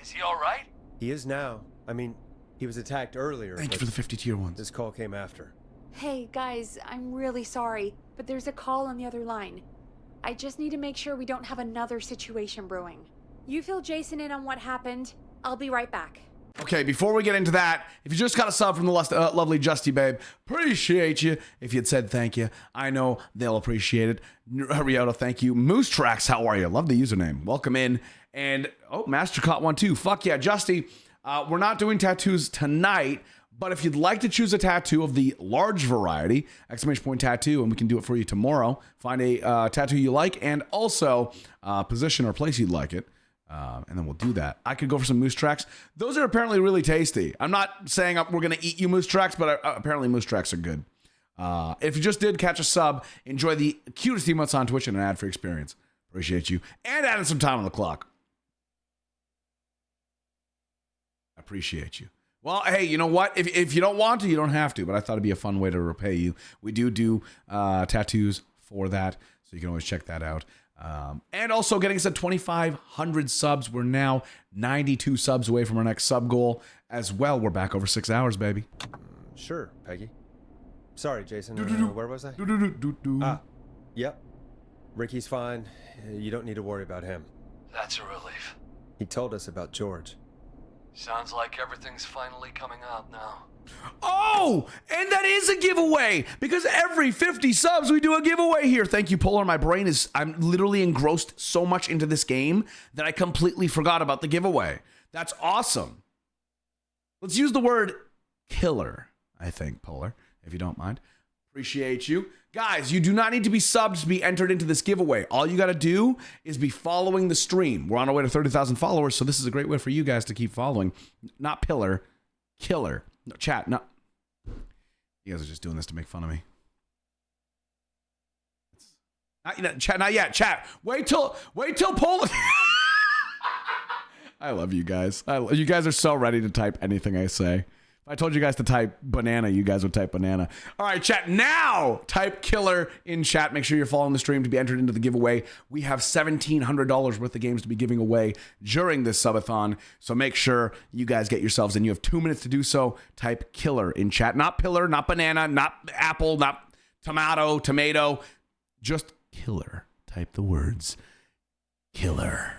Is he alright? He is now. I mean, he was attacked earlier. Thank you but for the 50 tier ones. This call came after. Hey, guys, I'm really sorry, but there's a call on the other line. I just need to make sure we don't have another situation brewing. You fill Jason in on what happened. I'll be right back. Okay, before we get into that, if you just got a sub from the lovely Justy Babe, appreciate you. If you'd said thank you, I know they'll appreciate it. Rioto, thank you. Moose Tracks, how are you? Love the username. Welcome in. And, Master caught one too. Fuck yeah, Justy. We're not doing tattoos tonight, but if you'd like to choose a tattoo of the large variety, ! tattoo, and we can do it for you tomorrow. Find a tattoo you like and also position or place you'd like it. And then we'll do that. I could go for some moose tracks. Those are apparently really tasty. I'm not saying we're going to eat you moose tracks, but apparently moose tracks are good. If you just did catch a sub, enjoy the cutest emotes on Twitch and an ad-free experience. Appreciate you. And adding some time on the clock. Appreciate you. Well, hey, you know what? If you don't want to, you don't have to. But I thought it'd be a fun way to repay you. We do tattoos for that, so you can always check that out. And also getting us at 2,500 subs. We're now 92 subs away from our next sub goal as well. We're back over 6 hours, baby. Sure, Peggy. Sorry, Jason. Where was I? Yep. Ricky's fine. You don't need to worry about him. That's a relief. He told us about George. Sounds like everything's finally coming out now. Oh, and that is a giveaway because every 50 subs we do a giveaway here. Thank you, Polar. I'm literally engrossed so much into this game that I completely forgot about the giveaway. That's awesome. Let's use the word killer, I think, Polar, if you don't mind. Appreciate you. Guys, you do not need to be subbed to be entered into this giveaway. All you got to do is be following the stream. We're on our way to 30,000 followers, so this is a great way for you guys to keep following. Not pillar, killer. No, chat, no. You guys are just doing this to make fun of me. Chat, not yet. Chat, wait till Polar. I love you guys. You guys are so ready to type anything I say. If I told you guys to type banana, you guys would type banana. All right, chat, now type killer in chat. Make sure you're following the stream to be entered into the giveaway. We have $1,700 worth of games to be giving away during this subathon. So make sure you guys get yourselves in. You have 2 minutes to do so. Type killer in chat. Not pillar, not banana, not apple, not tomato. Just killer. Type the words killer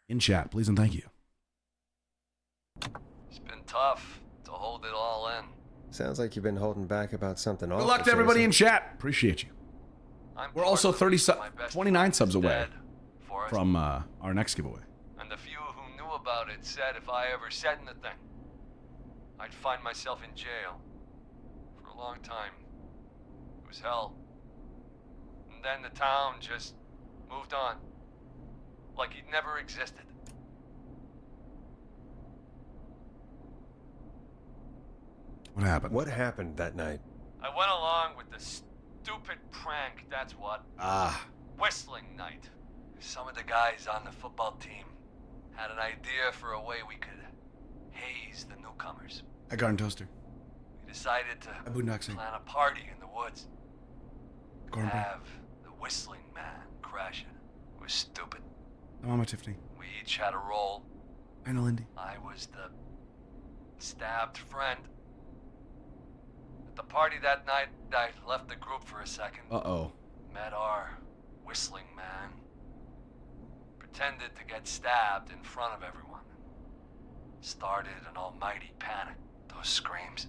in chat, please and thank you. It's been tough to hold it all in. Sounds like you've been holding back about something awful. Good luck to everybody in chat. Appreciate you. We're also 29 subs away from our next giveaway. And the few who knew about it said if I ever said anything, I'd find myself in jail. For a long time. It was hell. And then the town just moved on. Like he'd never existed. What happened? What happened that night? I went along with the stupid prank, that's what. Whistling night. Some of the guys on the football team had an idea for a way we could haze the newcomers. A garden toaster. We decided to plan a party in the woods. Have the whistling man crash it. It was stupid. Mama Tiffany. We each had a role. I know Lindy. I was the stabbed friend. The party that night, I left the group for a second. Uh-oh. Met our whistling man. Pretended to get stabbed in front of everyone. Started an almighty panic. Those screams.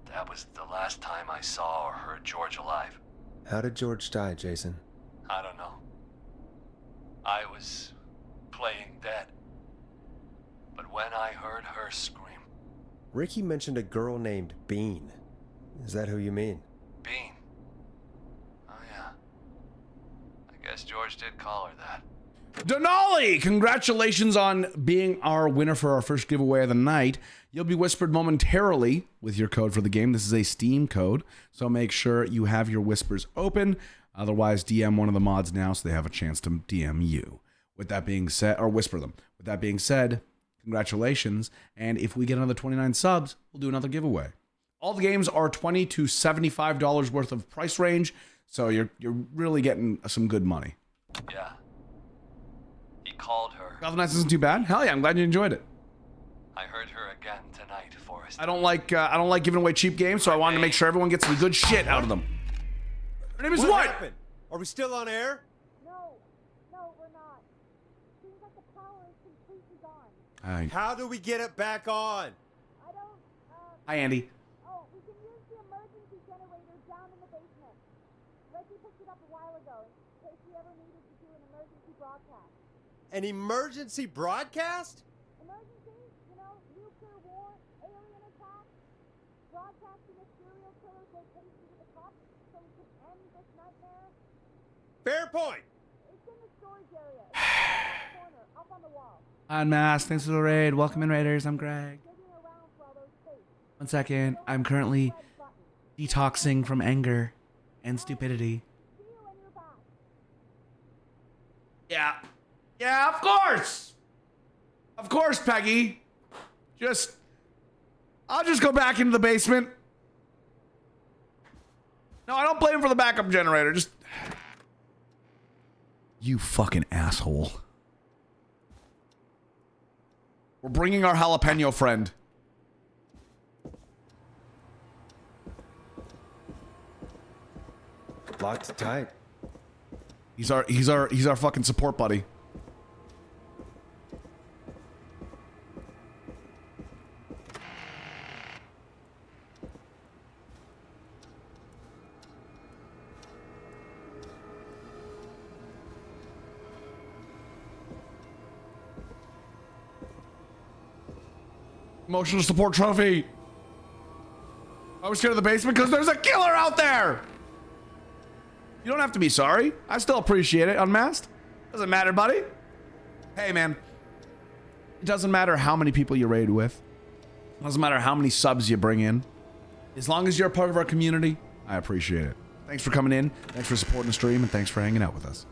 That was the last time I saw or heard George alive. How did George die, Jason? I don't know. I was playing dead. But when I heard her scream, Ricky mentioned a girl named Bean. Is that who you mean? Bean? Oh yeah. I guess George did call her that. Denali, congratulations on being our winner for our first giveaway of the night. You'll be whispered momentarily with your code for the game. This is a Steam code, so make sure you have your whispers open. Otherwise, DM one of the mods now so they have a chance to DM you. With that being said, or whisper them. With that being said, congratulations, and if we get another 29 subs, we'll do another giveaway. All the games are $20 to $75 worth of price range, so you're really getting some good money. Yeah. He called her. Gotham Knights isn't too bad. Hell yeah, I'm glad you enjoyed it. I heard her again tonight, Forrest. I don't like giving away cheap games, so I wanted to make sure everyone gets some good shit out of them. Her name is what? Happened? Are we still on air? No, we're not. Seems like the power is completely gone. Hi. How do we get it back on? Hi, Andy. Oh, we can use the emergency generator down in the basement. Reggie picked it up a while ago in case we ever needed to do an emergency broadcast. An emergency broadcast? Emergency? You know, nuclear war, alien attack, broadcasting a serial killer's location to the cops so we can end this nightmare. Fair point. It's in the storage area. It's in the corner, up on the wall. Unmasked. Thanks for the raid. Welcome in, Raiders. I'm Greg. Digging around for all those tapes. 1 second. I'm currently detoxing from anger and stupidity. See you when you're back. Yeah. Yeah, of course. Of course, Peggy. I'll just go back into the basement. No, I don't blame him for the backup generator. Just. You fucking asshole. We're bringing our jalapeno friend. Locked tight. He's our fucking support buddy. Emotional support trophy. I was scared of the basement because there's a killer out there. You don't have to be sorry. I still appreciate it, Unmasked. Doesn't matter, buddy. Hey, man. It doesn't matter how many people you raid with. It doesn't matter how many subs you bring in. As long as you're a part of our community, I appreciate it. Thanks for coming in. Thanks for supporting the stream, and thanks for hanging out with us.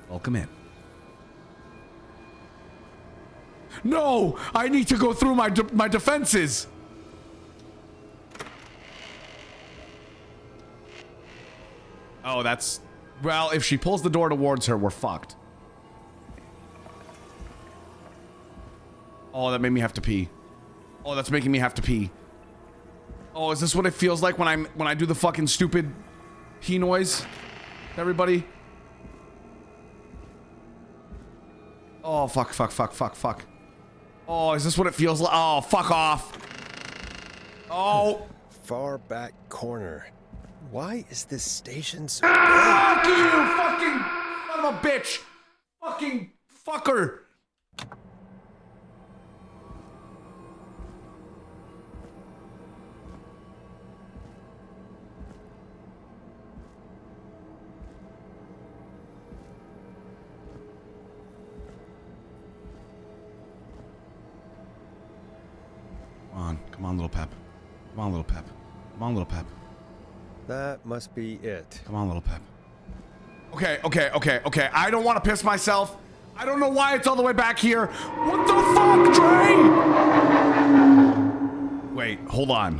Welcome in. No! I need to go through my defenses! Oh, that's... Well, if she pulls the door towards her, we're fucked. Oh, that made me have to pee. Oh, that's making me have to pee. Oh, is this what it feels like when I do the fucking stupid pee noise? Everybody? Oh, fuck. Oh, is this what it feels like? Oh, fuck off. Oh. Far back corner. Why is this station so Fuck you, fucking son of a bitch. Fucking fucker. Come on, little pep. Come on, little pep. Come on, little pep. That must be it. Come on, little pep. Okay. I don't want to piss myself. I don't know why it's all the way back here. What the fuck, Dre? Wait, hold on.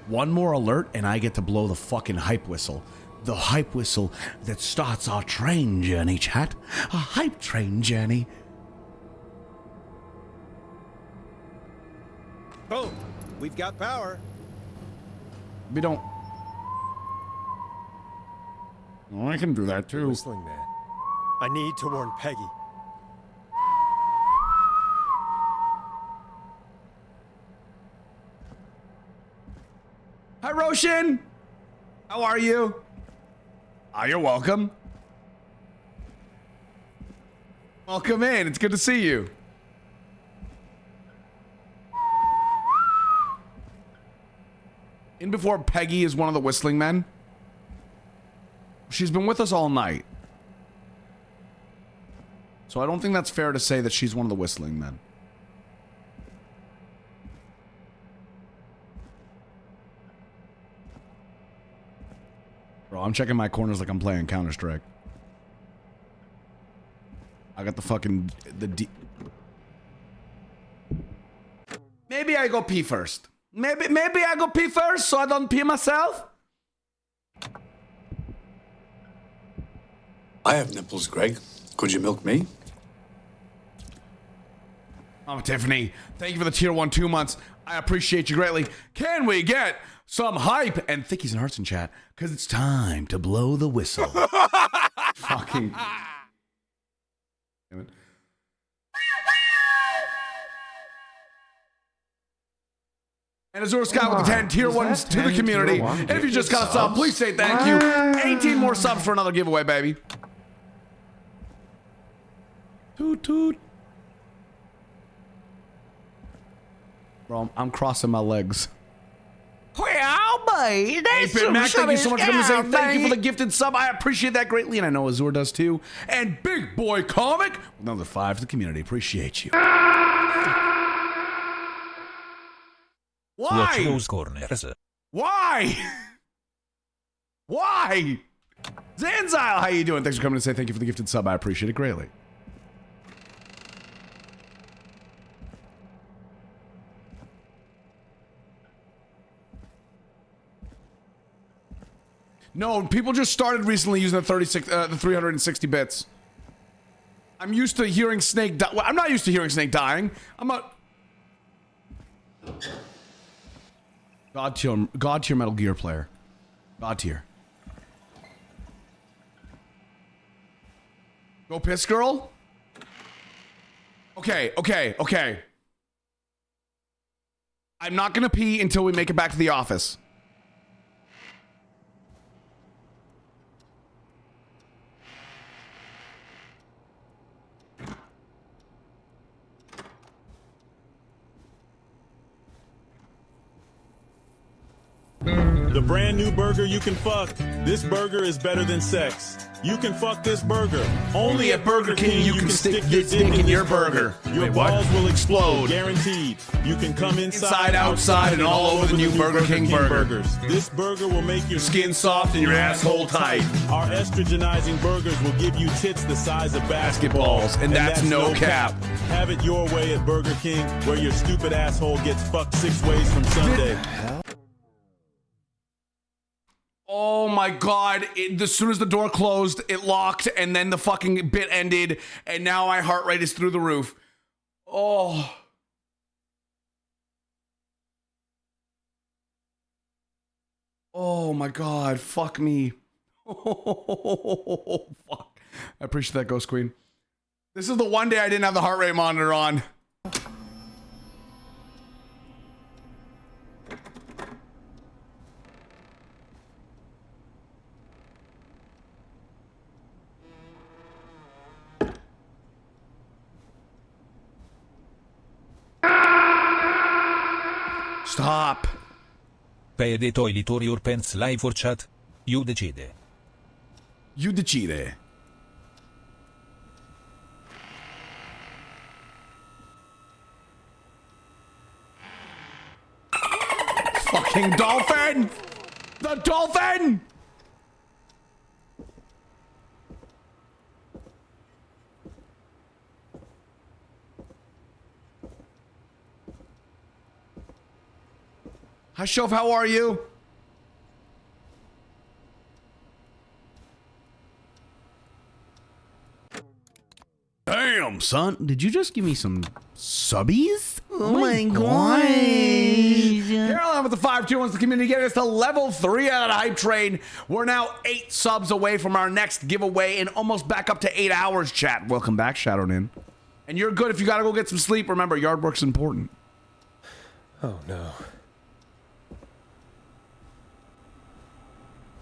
One more alert and I get to blow the fucking hype whistle. The hype whistle that starts our train journey, chat. A hype train journey. Boom! We've got power. We don't... Oh, I can do that too. Whistling man. I need to warn Peggy. Hi, Roshan! How are you? You're welcome. Welcome in. It's good to see you. In before Peggy is one of the whistling men. She's been with us all night. So I don't think that's fair to say that she's one of the whistling men. Bro, I'm checking my corners like I'm playing Counter-Strike. I got the fucking... Maybe I go pee first. Maybe I go pee first so I don't pee myself. I have nipples, Greg. Could you milk me? Oh, Tiffany, thank you for the tier 1 2 months. I appreciate you greatly. Can we get some hype and thickies and hearts in chat? Because it's time to blow the whistle. Fucking. Damn it. And Azure Sky with the 10 tier 1s to the community. And if you just got a sub, please say thank you. 18 more subs for another giveaway, baby. Toot toot. Bro, I'm crossing my legs. Well, boy, that's Hey, Mac, thank you so much for coming to say some thank you for the gifted sub. I appreciate that greatly, and I know Azure does too. And Big Boy Comic, another 5 to the community. Appreciate you. Why? Why? Why? Zanzile, how you doing? Thanks for coming to say thank you for the gifted sub. I appreciate it greatly. No, people just started recently using the 360 bits. I'm used to hearing Snake die. Well, I'm not used to hearing Snake dying. I'm a God tier Metal Gear player. God tier. Go piss, girl. Okay. I'm not gonna pee until we make it back to the office. The brand new burger you can fuck. This burger is better than sex. You can fuck this burger. Only at Burger King you can stick your dick in your burger. Your balls will explode, guaranteed. You can come inside, outside, and all over the new Burger King burgers. This burger will make your skin soft and your asshole tight. Our estrogenizing burgers will give you tits the size of basketballs. And that's no cap. Have it your way at Burger King, where your stupid asshole gets fucked 6 ways from Sunday. Oh my god, as soon as the door closed, it locked, and then the fucking bit ended, and now my heart rate is through the roof. Oh. Oh my god, fuck me. Oh, fuck. I appreciate that, Ghost Queen. This is the one day I didn't have the heart rate monitor on. Stop. Per the toilet or your pants live for chat. You decide. You decide. Fucking dolphin! The dolphin! Hi, Shove, how are you? Damn, son. Did you just give me some subbies? Oh my god. Caroline with the 5 2 wants the community getting us to level 3 out of Hype Train. We're now 8 subs away from our next giveaway and almost back up to 8 hours, chat. Welcome back, Shadownin. And you're good if you gotta go get some sleep. Remember, yard work's important. Oh no.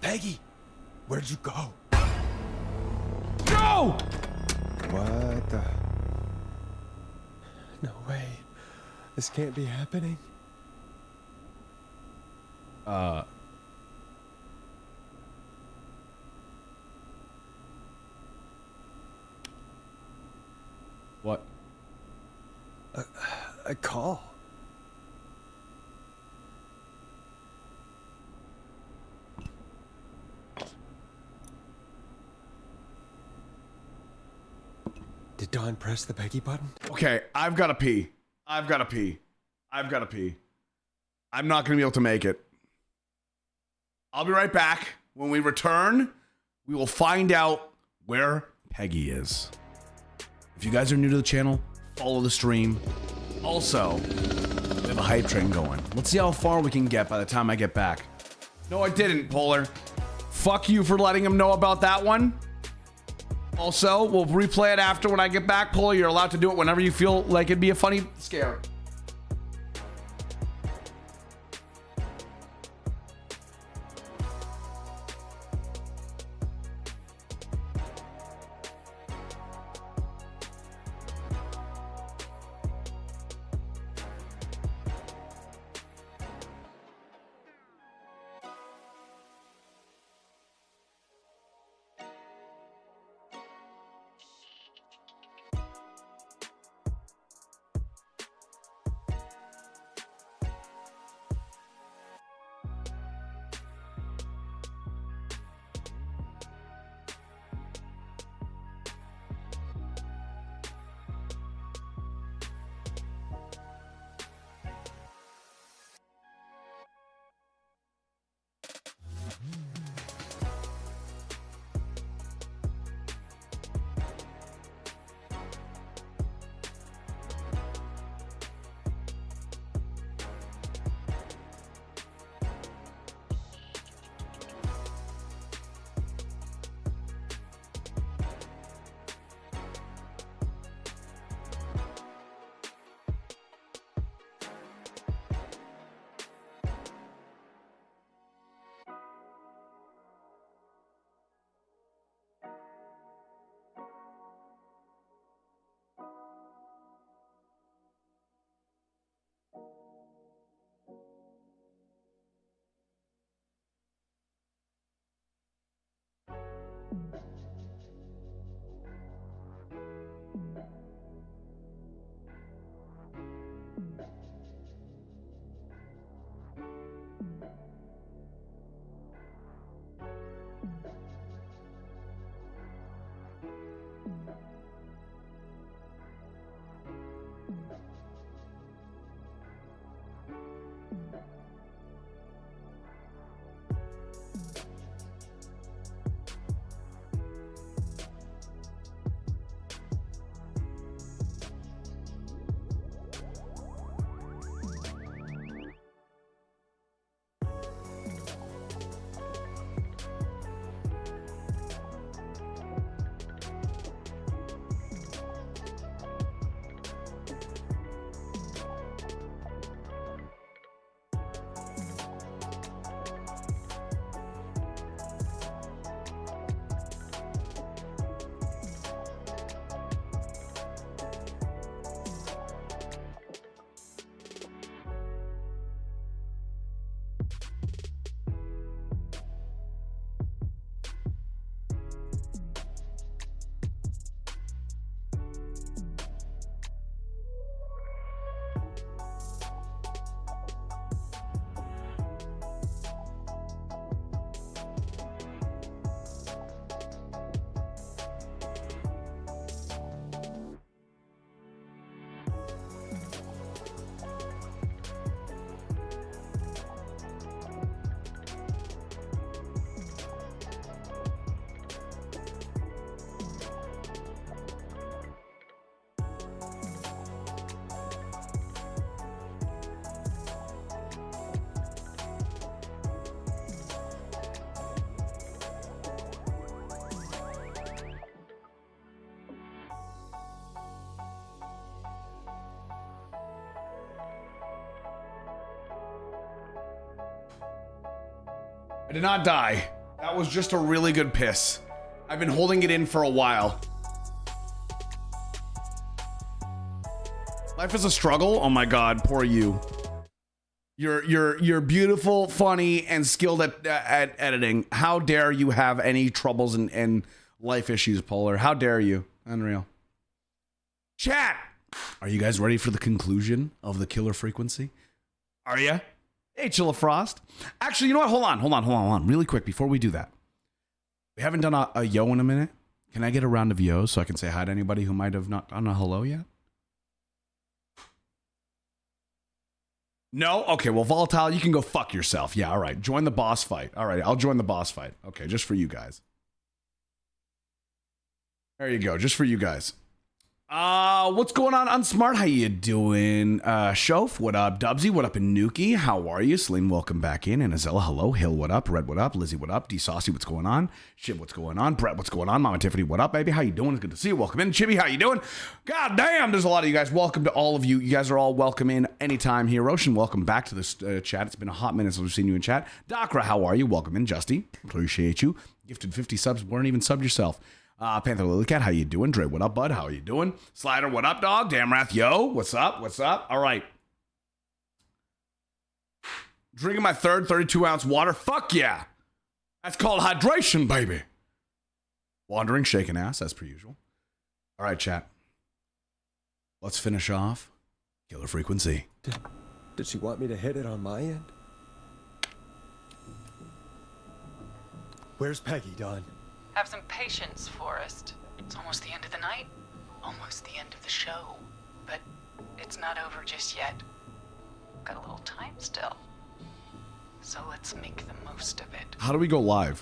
Peggy, where'd you go? No! What the? No way. This can't be happening. What? A call. Did Don press the Peggy button? Okay, I've got to pee. I've got to pee. I'm not going to be able to make it. I'll be right back. When we return, we will find out where Peggy is. If you guys are new to the channel, follow the stream. Also, we have a hype train going. Let's see how far we can get by the time I get back. No, I didn't, Polar. Fuck you for letting him know about that one. Also, we'll replay it after when I get back. Polar, you're allowed to do it whenever you feel like it'd be a funny scare. I did not die. That was just a really good piss. I've been holding it in for a while. Life is a struggle. Oh my God, poor you. You're beautiful, funny, and skilled at editing. How dare you have any troubles and life issues, Polar? How dare you? Unreal. Chat! Are you guys ready for the conclusion of the killer frequency? Are ya? Hey, Chilla Frost. Actually, you know what? Hold on. Really quick, before we do that. We haven't done a yo in a minute. Can I get a round of yos so I can say hi to anybody who might have not done a hello yet? No? Okay, well, Volatile, you can go fuck yourself. Yeah, all right. Join the boss fight. All right, I'll join the boss fight. Okay, just for you guys. There you go, just for you guys. What's going on, Unsmart? How you doing? Shof, what up? Dubsy, what up? And Nuki, how are you? Slim, welcome back in. And Azella, hello. Hill, what up? Red, what up? Lizzie, what up? D Saucy, what's going on? Shit, what's going on? Brett, what's going on? Mama Tiffany, what up, baby? How you doing? It's good to see you. Welcome in. Chibi, how you doing? God damn, there's a lot of you guys. Welcome to all of you. You guys are all welcome in anytime here. Roshan, welcome back to this chat. It's been a hot minute since we've seen you in chat. Dakra, how are you? Welcome in. Justy, appreciate you. Gifted 50 subs. Weren't even subbed yourself. Panther Lilycat, how you doing? Dre, what up, bud? How are you doing? Slider, what up, dog? Damrath, yo, what's up? What's up? All right. Drinking my third 32-ounce water. Fuck yeah. That's called hydration, baby. Wandering, shaking ass, as per usual. All right, chat. Let's finish off Killer Frequency. Did she want me to hit it on my end? Where's Peggy, Don? Have some patience, Forrest. It's almost the end of the night, almost the end of the show. But it's not over just yet. Got a little time still. So let's make the most of it. How do we go live?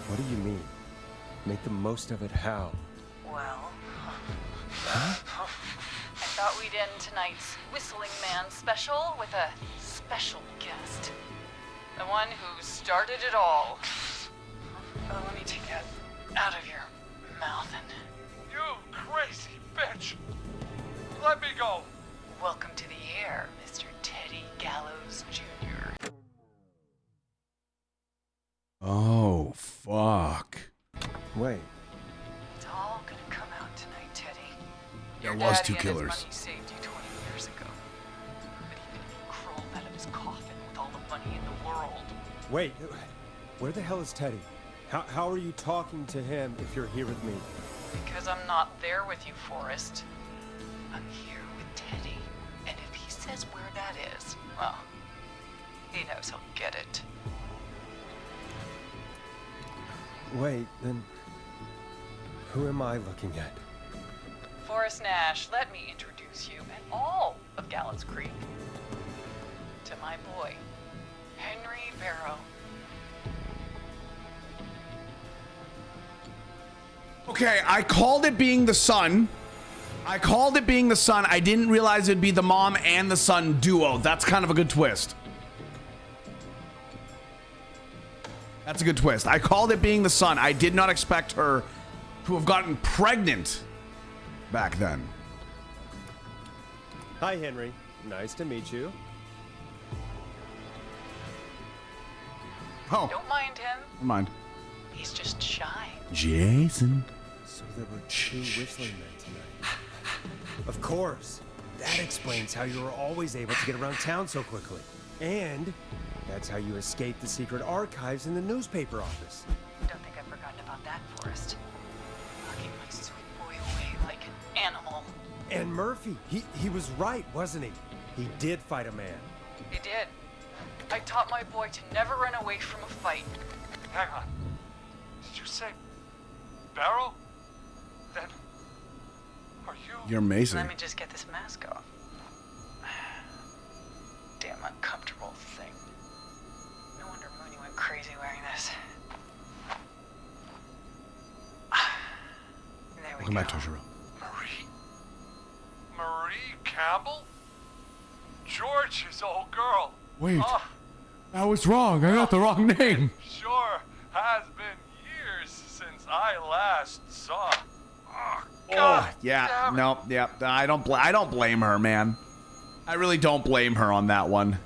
What do you mean? Make the most of it how? Well, I thought we'd end tonight's Whistling Man special with a special guest. The one who started it all. Let me take that out of your mouth and... You crazy bitch! Let me go! Welcome to the air, Mr. Teddy Gallows Jr. Oh, fuck. Wait. It's all gonna come out tonight, Teddy. There Your was daddy two and killers. his money saved you 20 years ago. But even if you crawled out of his coffin with all the money in the world, Wait, where the hell is Teddy? How are you talking to him if you're here with me? Because I'm not there with you, Forrest. I'm here with Teddy. And if he says where that is, well, he knows he'll get it. Wait, then who am I looking at? Forrest Nash, let me introduce you and all of Gallows Creek to my boy, Henry Barrow. Okay, I called it being the son. I didn't realize it'd be the mom and the son duo. That's kind of a good twist. That's a good twist. I called it being the son. I did not expect her to have gotten pregnant back then. Hi, Henry. Nice to meet you. Oh. Don't mind him. Never mind. He's just shy. Jason. So there were two whistling men tonight. Of course. That explains how you were always able to get around town so quickly. And that's how you escaped the secret archives in the newspaper office. Don't think I've forgotten about that, Forrest. Locking my sweet boy away like an animal. And Murphy, he was right, wasn't he? He did fight a man. He did. I taught my boy to never run away from a fight. Hang on. Did you say Barrow? Then are you? You're amazing. Let me just get this mask off. Damn uncomfortable thing. No wonder Mooney went crazy wearing this. There we Welcome go. back, Toshiro. Marie Campbell? George's old girl. Wait. Oh, I was wrong. I got the wrong name. sure has been years since I last saw. Oh, God. Yeah. damn it. No. Yeah. I don't blame her, man. I really don't blame her on that one.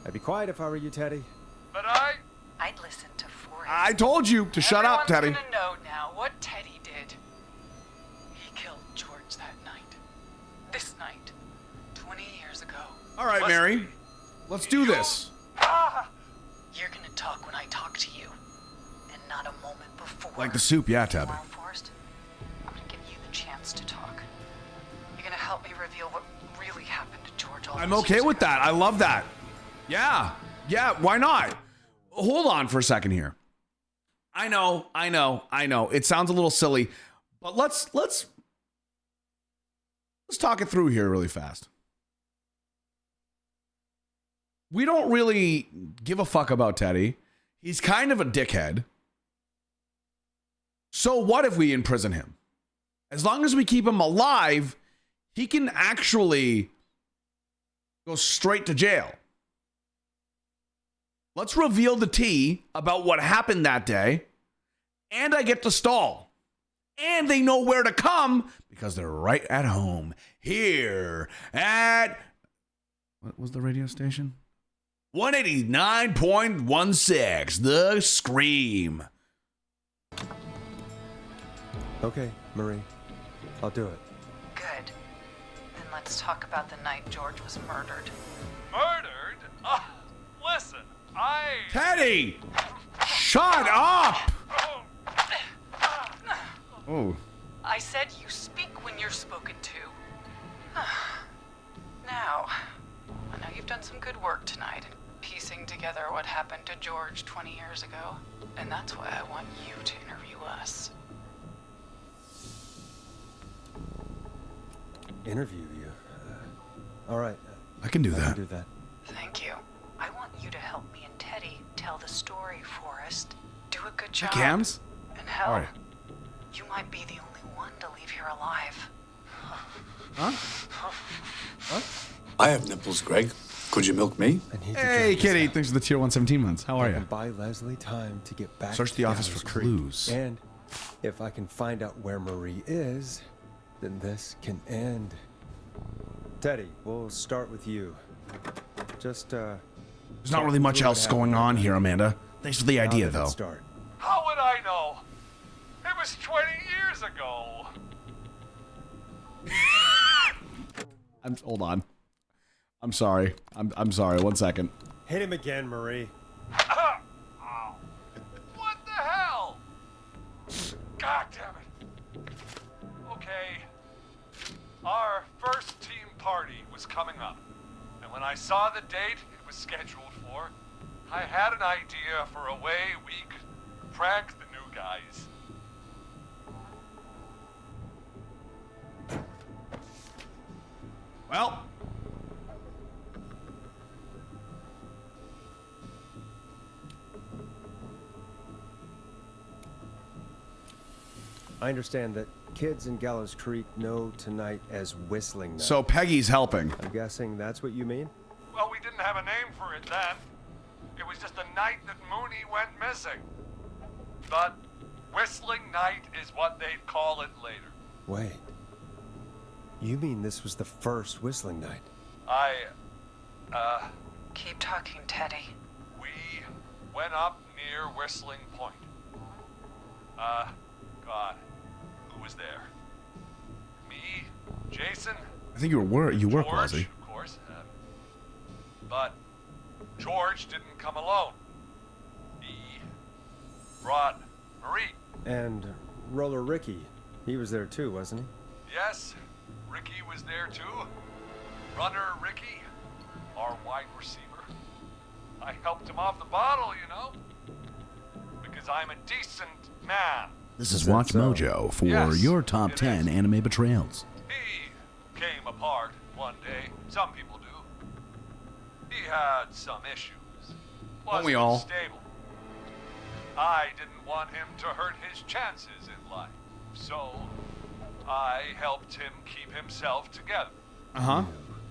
I'd be quiet if I were you, Teddy. But I'd listen to Forrest. I told you to shut up, Teddy. Everyone's gonna know now what Teddy did. He killed George that night. This night. 20 years ago. All right, Mary. Let's do this. You're gonna talk when I talk to you. And not a moment before. Like the soup, yeah, Tabby. Tomorrow, Forrest, I'm gonna give you the chance to talk. You're gonna help me reveal what really happened to George all I'm those okay years with ago. that. I love that. Yeah. Yeah, why not? Hold on for a second here. I know. It sounds a little silly, but let's talk it through here really fast. We don't really give a fuck about Teddy. He's kind of a dickhead. So what if we imprison him? As long as we keep him alive, he can actually go straight to jail. Let's reveal the tea about what happened that day, and I get to stall. And they know where to come because they're right at home here at, what was the radio station? 189.16, The Scream. Okay, Marie. I'll do it. Good. Then let's talk about the night George was murdered. murdered? Listen, Teddy! Shut up! Oh. I said you speak when you're spoken to. Now, I know you've done some good work tonight, piecing together what happened to George 20 years ago, and that's why I want you to interview us. Interview you? All right. I can do that. I can do that. Thank you. I want you to help me and Teddy tell the story, Forrest. Do a good job. Cams? And hell, All right. you might be the only one to leave here alive. Huh? What? I have nipples, Greg. Could you milk me? Hey, Kitty. Thanks for the tier 117 months. How are I you? can buy Leslie time to get back Search to the office Gallows for Creek. clues. And if I can find out where Marie is, then this can end. Teddy, we'll start with you. Just, There's not really much else going on here, Amanda. Thanks for the idea, though. Start. how would I know? It was 20 years ago. Hold on. I'm sorry. I'm sorry. 1 second. Hit him again, Marie. Ow. What the hell? God damn it. Okay. Our first team party was coming up. And when I saw the date it was scheduled for, I had an idea for a way we could prank the new guys. Well. I understand that kids in Gallows Creek know tonight as Whistling Night. So Peggy's helping. I'm guessing that's what you mean? Well, we didn't have a name for it then. It was just the night that Mooney went missing. But Whistling Night is what they'd call it later. Wait. You mean this was the first Whistling Night? Keep talking, Teddy. We went up near Whistling Point. God, who was there? Me, Jason. I think you were George, Quasi. of course. But George didn't come alone. He brought Marie. And Roller Ricky. He was there too, wasn't he? Yes, Ricky was there too. Runner Ricky, our wide receiver. I helped him off the bottle, you know. Because I'm a decent man. This is Watch Mojo for Yes, your top it 10 is. anime betrayals. He came apart one day. Some people do. He had some issues. Don't we all? Stable. I didn't want him to hurt his chances in life. So I helped him keep himself together. Uh-huh.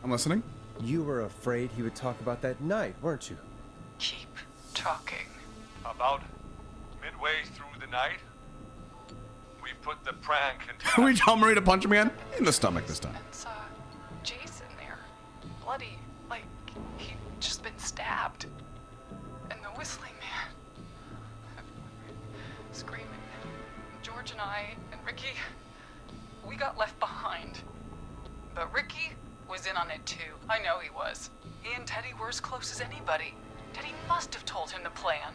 I'm listening. You were afraid he would talk about that night, weren't you? Keep talking. About midway through the night, we put the prank into Can we tell Marie to punch him again? In the stomach this time. And saw Jason there, bloody, like he'd just been stabbed. And the Whistling Man, screaming. George and I and Ricky, we got left behind. But Ricky was in on it too. I know he was. He and Teddy were as close as anybody. Teddy must have told him the plan.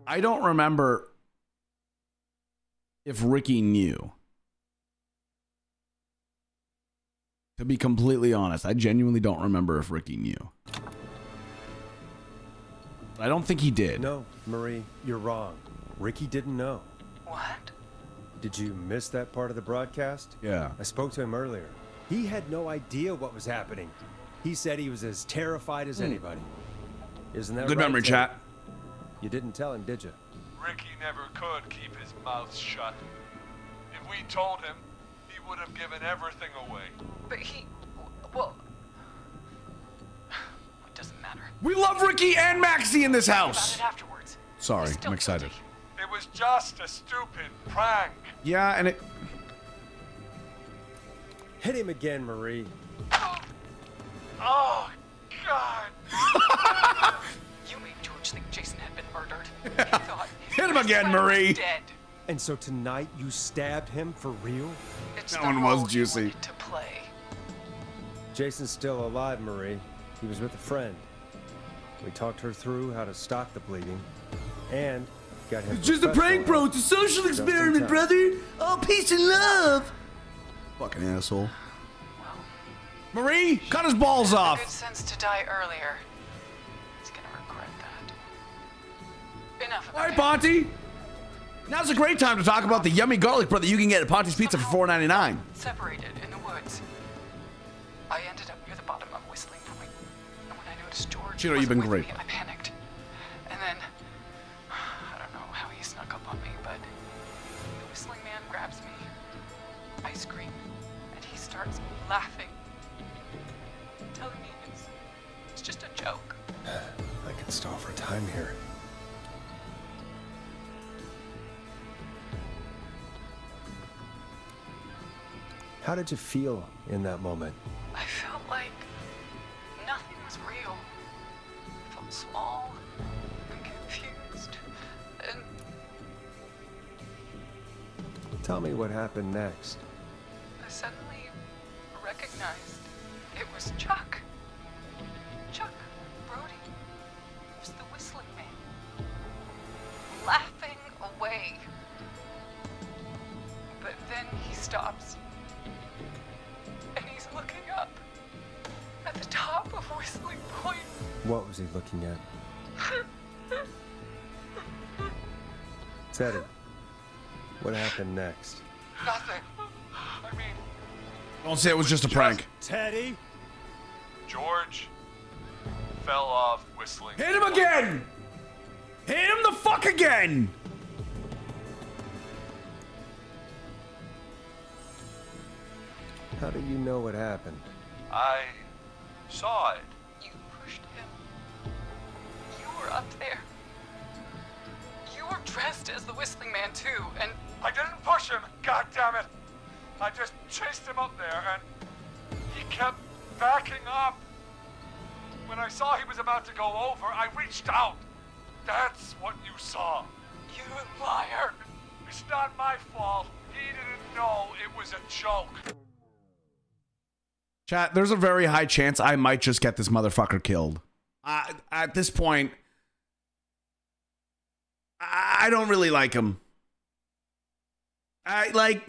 I don't remember if Ricky knew. To be completely honest, I genuinely don't remember if Ricky knew. I don't think he did. No, Marie, you're wrong. Ricky didn't know. What? Did you miss that part of the broadcast? Yeah. I spoke to him earlier. He had no idea what was happening. He said he was as terrified as anybody. Isn't that Good right, memory, Ted? chat. You didn't tell him, did you? Ricky never could keep his mouth shut. If we told him, he would have given everything away. But well, it doesn't matter. We love Ricky and Maxie in this house. About it afterwards. Sorry, I'm excited. It was just a stupid prank. Yeah, and it... Hit him again, Marie. Oh, God. You made George think Jason had been murdered. He thought Hit him again, Marie. dead. And so tonight you stabbed him for real? It's That the one was role you juicy. wanted to play. Jason's still alive, Marie. He was with a friend. We talked her through how to stop the bleeding. And got him It's just a prank, bro. It's a social experiment, brother. Oh, peace and love. Fucking asshole. Marie, cut his balls Good off. sense to die earlier. He's gonna regret that. Enough All about right, him. Ponty. Now's a great time to talk about the yummy garlic bread that you can get at Ponty's Pizza for $4.99. Separated in the woods. I ended up near the bottom of Whistling Point. And when I noticed George Chino, you've wasn't been with great. me, I panicked. And then, I don't know how he snuck up on me, but the Whistling Man grabs me. I scream, and he starts laughing. Telling me it's just a joke. I can stall for time here. How did you feel in that moment? I felt like nothing was real. I felt small and confused. And Tell me what happened next. I suddenly recognized it was Chuck. Chuck Brody. It was the whistling man. Laughing away. But then he stops. And he's looking up at the top of Whistling Point. What was he looking at? Teddy, what happened next? Nothing. I mean, Don't say it was just a prank. Teddy. George fell off Whistling. Hit him again! Hit him the fuck again! How do you know what happened? I saw it. You pushed him. You were up there. You were dressed as the Whistling Man too, and I didn't push him. God damn it! I just chased him up there, and he kept backing up. When I saw he was about to go over, I reached out. That's what you saw. You liar! It's not my fault. He didn't know it was a joke. Chat, there's a very high chance I might just get this motherfucker killed. At this point, I don't really like him. I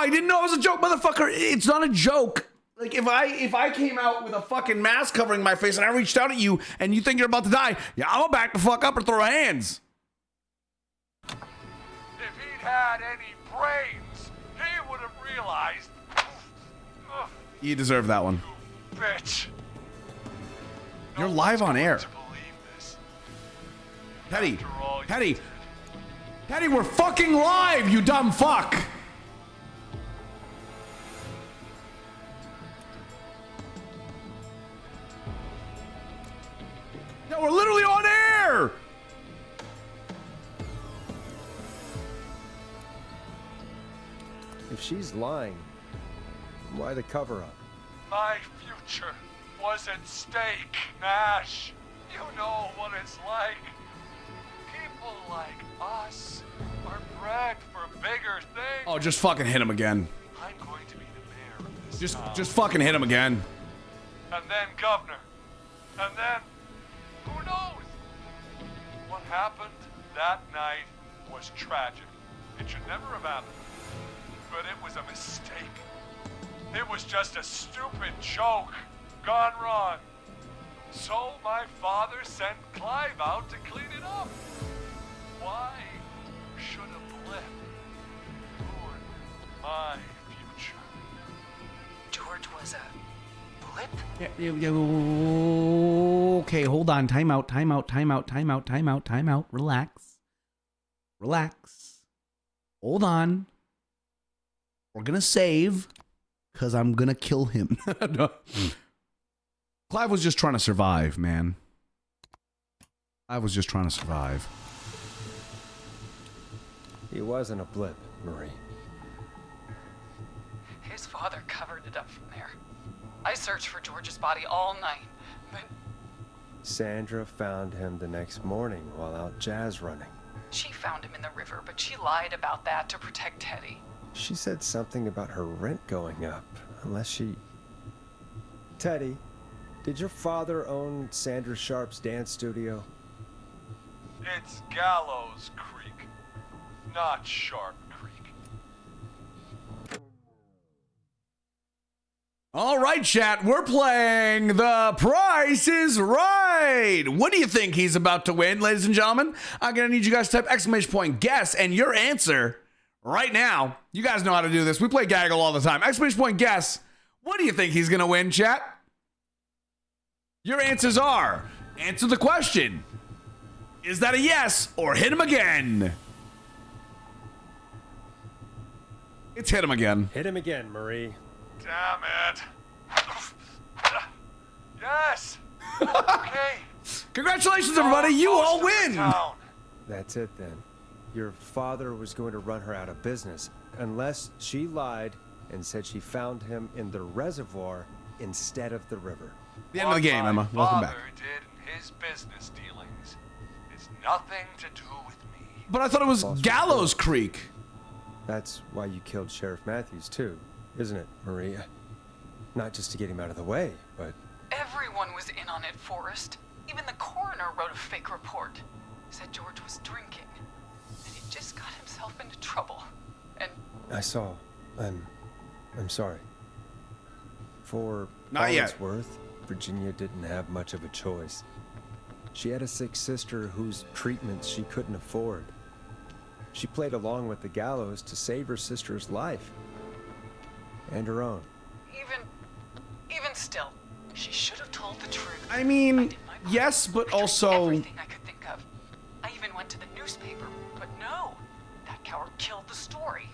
didn't know it was a joke, motherfucker. It's not a joke. Like, if I came out with a fucking mask covering my face and I reached out at you and you think you're about to die, yeah, I'm gonna back the fuck up or throw hands. If he'd had any brains, he would have realized. You deserve that one. Bitch. You're live on air. Teddy, we're fucking live, you dumb fuck. No, we're literally on air. If she's lying, why the cover-up? My future was at stake, Nash. You know what it's like. People like us are bred for bigger things. Oh, just fucking hit him again. I'm going to be the mayor of this town. Just fucking hit him again. And then governor. And then, who knows? What happened that night was tragic. It should never have happened. But it was a mistake. It was just a stupid joke gone wrong. So my father sent Clive out to clean it up. Why should a blip ruin my future? George was a blip? Yeah, okay, hold on. Time out. Relax. Hold on. We're gonna save, because I'm gonna kill him. No. Clive was just trying to survive, man. I was just trying to survive. He wasn't a blip, Marie. His father covered it up from there. I searched for George's body all night, but Sandra found him the next morning while out jazz running. she found him in the river, but she lied about that to protect Teddy. She said something about her rent going up, unless she... Teddy, did your father own Sandra Sharp's dance studio? It's Gallows Creek, not Sharp Creek. All right, chat, we're playing The Price is Right. What do you think he's about to win, ladies and gentlemen? I'm going to need you guys to type ! Guess and your answer right now. You guys know how to do this. We play Gaggle all the time. ! Guess. What do you think he's going to win, chat? Your answers are, answer the question. Is that a yes or hit him again? It's hit him again. Hit him again, Marie. Damn it. Yes. Okay. Congratulations, everybody. You all win. That's it then. Your father was going to run her out of business unless she lied and said she found him in the reservoir instead of the river. The end of the game, Emma. Welcome back. What my father did in his business dealings is nothing to do with me. But I thought it was Gallows Creek. That's why you killed Sheriff Matthews, too, isn't it, Maria? Not just to get him out of the way, but... Everyone was in on it, Forrest. Even the coroner wrote a fake report. Said George was drinking. And he just got himself into trouble. And... I saw. I'm sorry. For Not all yet. it's worth, Virginia didn't have much of a choice. She had a sick sister whose treatments she couldn't afford. She played along with the gallows to save her sister's life. And her own. Even still, she should have told the truth. I mean, yes, but also... Everything I could think of. I even went to the newspaper, but no. That coward killed the story.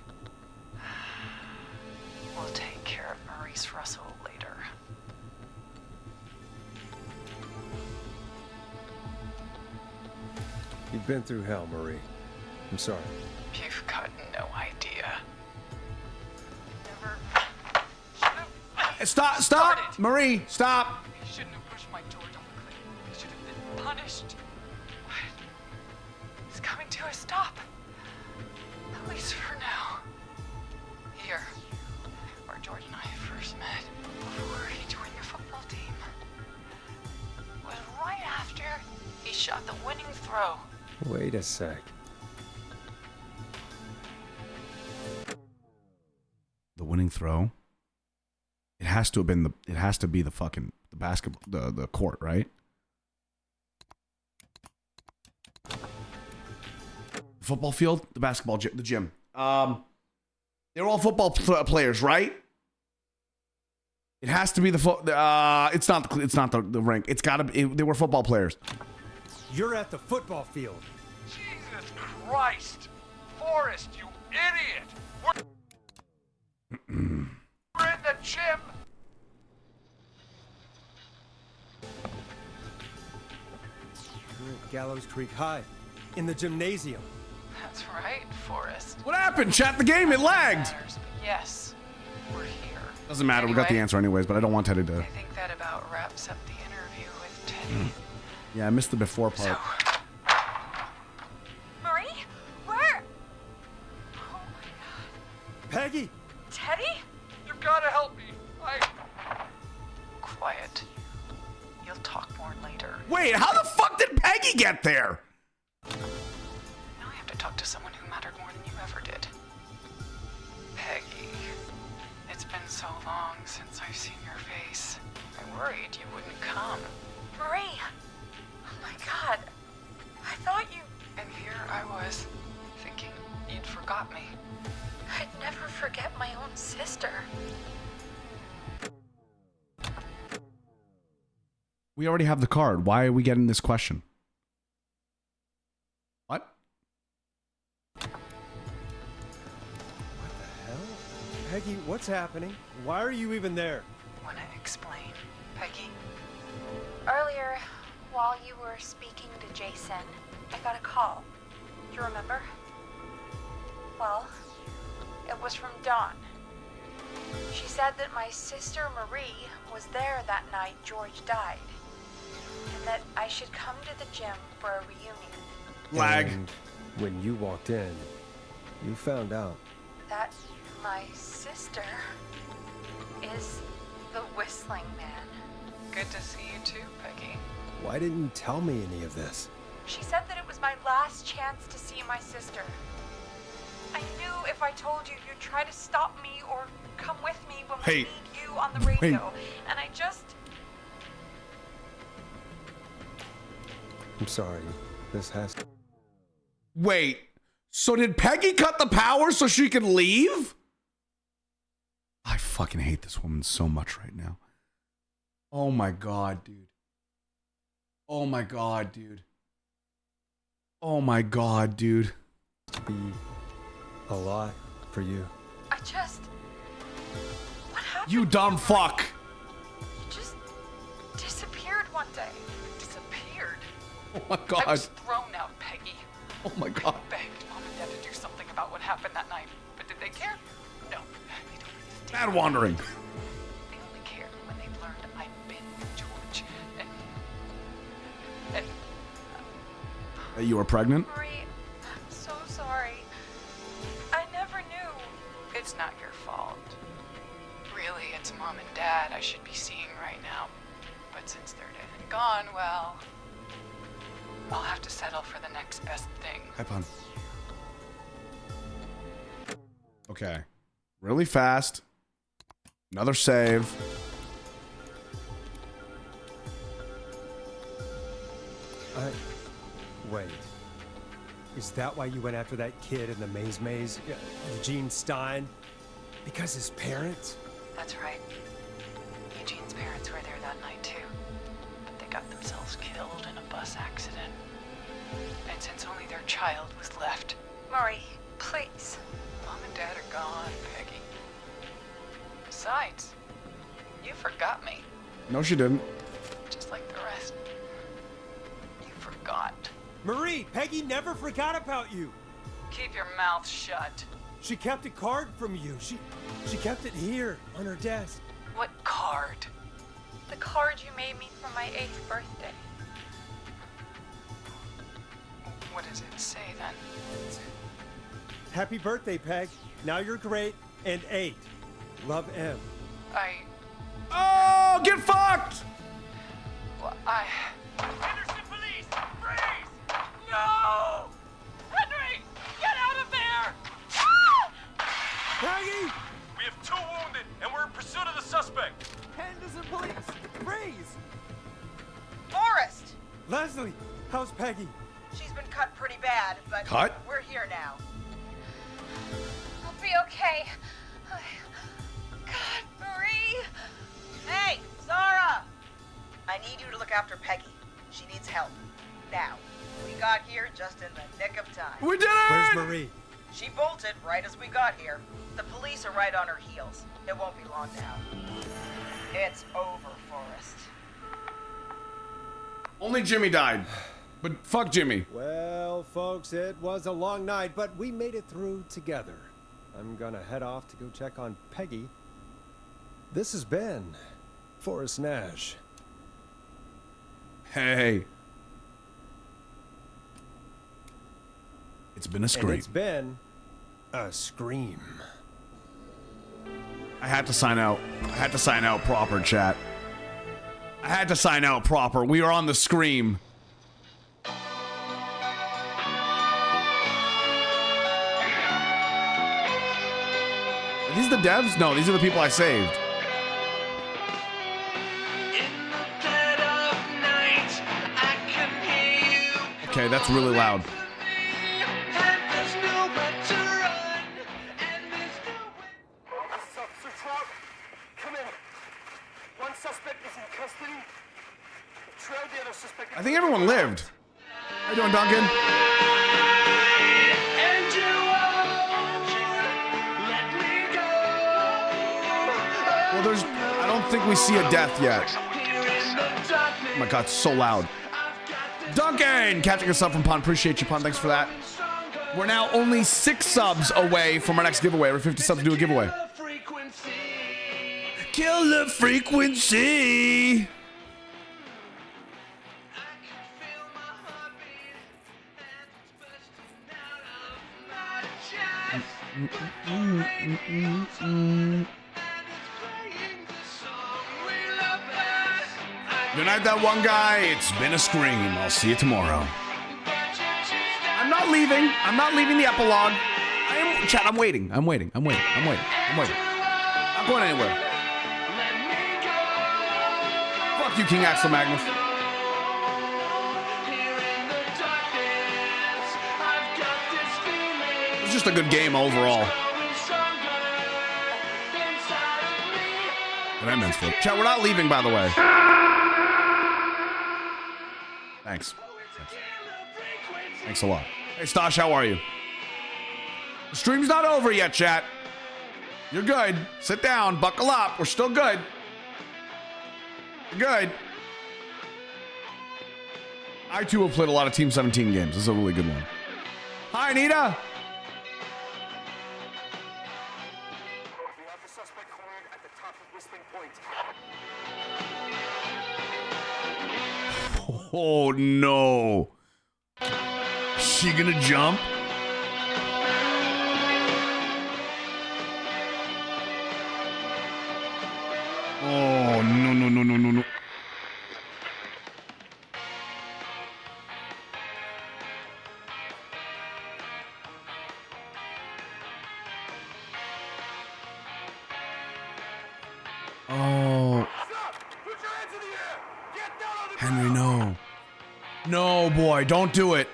We'll take care of Maurice Russell later. You've been through hell, Marie. I'm sorry. You've got no idea. Stop! Marie, stop! He shouldn't have pushed my George off a cliff. He should have been punished. But it's coming to a stop. At least for now. Here, where George and I first met, before he joined the football team, was right after he shot the winning throw. Wait a sec. The winning throw? It has to have been it has to be the fucking the basketball the court, right? Football field, the basketball gym, the gym. They're all football players, right? It has to be it's not the rink. It's got to be they were football players. You're at the football field. Jesus Christ! Forrest, you idiot! We're in the gym! You're at Gallows Creek High, in the gymnasium. That's right, Forrest. What happened? Chat the game, it lagged. Yes, we're here. Doesn't matter, we got the answer anyways, but I don't want Teddy to... I think that about wraps up the interview with Teddy. Yeah, I missed the before part. Marie? Where? Oh my god. Peggy! Teddy? You've gotta help me. Quiet. You'll talk more later. Wait, how the fuck did Peggy get there? Now I have to talk to someone who mattered more than you ever did. Peggy. It's been so long since I've seen your face. I worried you wouldn't come. Marie! Oh my god. I thought you... And here I was, thinking you'd forgot me. I'd never forget my own sister. We already have the card. Why are we getting this question? What? What the hell? Peggy, what's happening? Why are you even there? Wanna explain, Peggy? Earlier, while you were speaking to Jason, I got a call. Do you remember? Well, it was from Dawn. She said that my sister Marie was there that night George died, and that I should come to the gym for a reunion. Lag. And when you walked in, you found out. That my sister is the Whistling Man. Good to see you too, Peggy. Why didn't you tell me any of this? She said that it was my last chance to see my sister. I knew if I told you, you'd try to stop me or come with me when we need you on the radio. And I just... I'm sorry. This has to... Wait, so did Peggy cut the power so she could leave? I fucking hate this woman so much right now. Oh my god, dude. Oh my god, dude. Oh my god, dude. Be a lot for you. I just... What happened? You dumb fuck. You just disappeared one day. Disappeared? Oh my god. I was thrown out, Peggy. Oh my god. I begged Mom and Dad to do something about what happened that night. But did they care? No. They don't understand. Mad wandering. They only cared when they learned I'd been with George. And... That you were pregnant? Marie, I'm so sorry. I never knew. It's not your fault. Really, it's Mom and Dad I should be seeing right now. But since they're dead and gone, well, I'll have to settle for the next best thing. Hi, Pun. Okay. Really fast. Another save. Wait. Is that why you went after that kid in the maze? Eugene Stein? Because his parents? That's right. Eugene's parents were there that night too. But they got themselves killed in a bus accident. And since only their child was left... Murray, please. Mom and Dad are gone, Peggy. Besides, you forgot me. No, she didn't. Just like the rest. You forgot. Marie, Peggy never forgot about you. Keep your mouth shut. She kept a card from you. She kept it here on her desk. What card? The card you made me for my 8th birthday. What does it say then? Happy birthday, Peg. Now you're great and 8. Love, M. Oh, get fucked! Well, Henderson police! Freeze! No! Henry! Get out of there! Peggy! We have 2 wounded, and we're in pursuit of the suspect. Henderson police! Freeze! Forrest! Leslie, how's Peggy? She's been cut pretty bad, but Cut? we're here now. I'll be okay. God, Marie! Hey, Zara! I need you to look after Peggy. She needs help. Now. We got here just in the nick of time. We did it! Where's Marie? She bolted right as we got here. The police are right on her heels. It won't be long now. It's over, Forrest. Only Jimmy died. But fuck Jimmy. Well, folks, it was a long night, but we made it through together. I'm gonna head off to go check on Peggy. This has been Forrest Nash. Hey. It's been a scream. And it's been a scream. I had to sign out. I had to sign out proper, chat. I had to sign out proper. We are on the scream. Are these the devs? No, these are the people I saved. Okay, that's really loud. Come in. One suspect is in custody. Trail the other suspect. I think everyone lived. How you doing, Duncan? Well, I don't think we see a death yet. Oh my god, it's so loud. Duncan, catching us up from Pun. Appreciate you, Pun. Thanks for that. We're now only 6 subs away from our next giveaway. We're 50 subs to do a giveaway. Kill the frequency. Good night, that one guy. It's been a scream. I'll see you tomorrow. I'm not leaving. I'm not leaving the epilogue. Chat, I'm waiting. I'm waiting. I'm waiting. I'm waiting. I'm waiting. I'm not going anywhere. Fuck you, King Axel Magnus. It was just a good game overall. And I meant for it. Chat, we're not leaving, by the way. Thanks. Thanks a lot. Hey, Stosh, how are you? The stream's not over yet, chat. You're good. Sit down. Buckle up. We're still good. You're good. I, too, have played a lot of Team 17 games. This is a really good one. Hi, Anita. We have the suspect cornered at the top of Whistling Point. Oh, no. Is she gonna jump? Oh, no, no, no, no, no, no. Oh. Henry, no. No, boy, don't do it.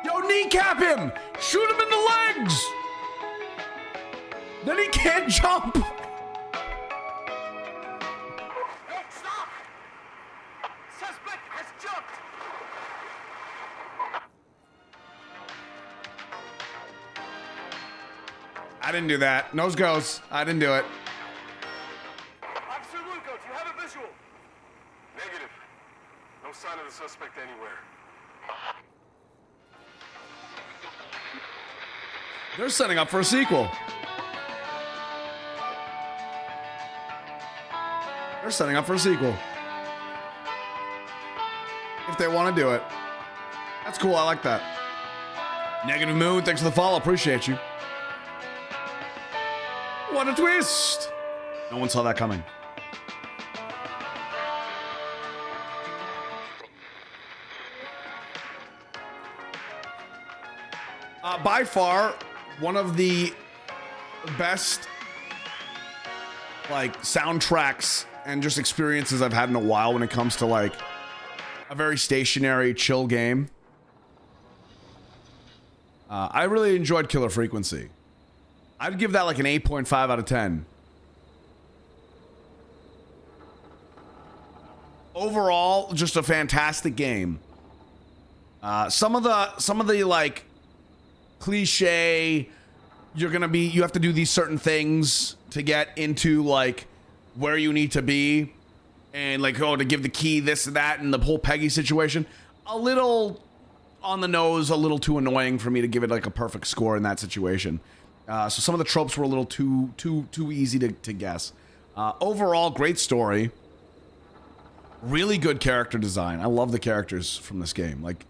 Yo, kneecap him! Shoot him in the legs! Then he can't jump! I didn't do that. Nose goes. I didn't do it. Officer Wilco, do you have a visual? Negative. No sign of the suspect anywhere. They're setting up for a sequel. They're setting up for a sequel. If they want to do it. That's cool. I like that. Negative Moon, thanks for the follow. Appreciate you. What a twist! No one saw that coming. By far, one of the best like soundtracks and just experiences I've had in a while when it comes to like a very stationary, chill game. I really enjoyed Killer Frequency. I'd give that like an 8.5 out of 10. Overall, just a fantastic game. Some of the like cliche, you have to do these certain things to get into like where you need to be, and like to give the key this and that, and the whole Peggy situation. A little on the nose, a little too annoying for me to give it like a perfect score in that situation. So some of the tropes were a little too easy to guess. Overall, great story. Really good character design. I love the characters from this game. Like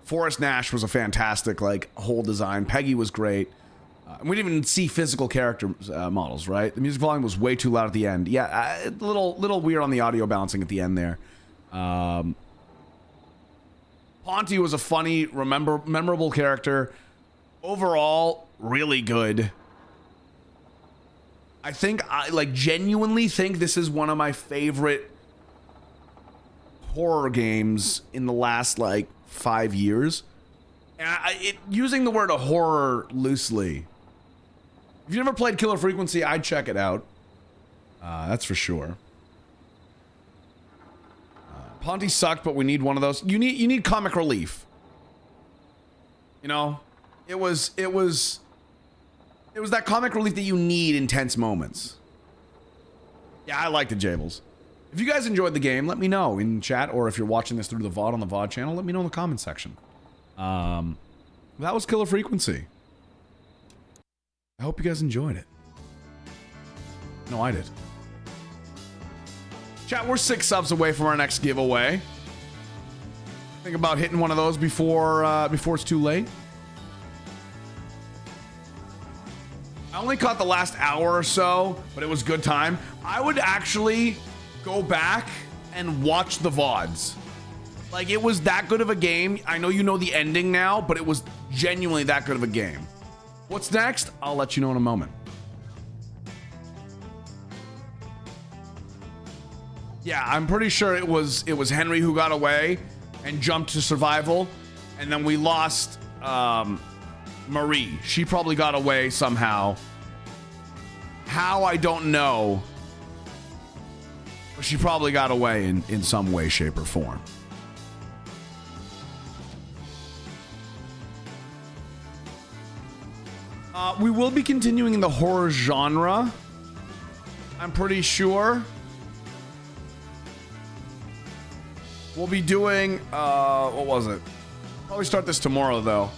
Forrest Nash was a fantastic like whole design. Peggy was great. And we didn't even see physical character models, right? The music volume was way too loud at the end. Yeah, a little weird on the audio balancing at the end there. Ponty was a funny, memorable character. Overall, really good. I genuinely think this is one of my favorite horror games in the last 5 years. And using the word a horror loosely. If you never played Killer Frequency, I'd check it out. That's for sure. Ponty sucked, but we need one of those. You need comic relief. You know, it was that comic relief that you need in tense moments. Yeah, I liked it, Jables. If you guys enjoyed the game, let me know in chat, or if you're watching this through the VOD on the VOD channel, let me know in the comment section. That was Killer Frequency. I hope you guys enjoyed it. No, I did. Chat, we're 6 subs away from our next giveaway. Think about hitting one of those before it's too late. I only caught the last hour or so, but it was good time. I would actually go back and watch the VODs. Like, it was that good of a game. I know you know the ending now, but it was genuinely that good of a game. What's next? I'll let you know in a moment. Yeah, I'm pretty sure it was Henry who got away and jumped to survival, and then we lost Marie. She probably got away somehow. How, I don't know. But she probably got away in some way, shape, or form. We will be continuing in the horror genre. I'm pretty sure. We'll be doing, what was it? Probably start this tomorrow, though.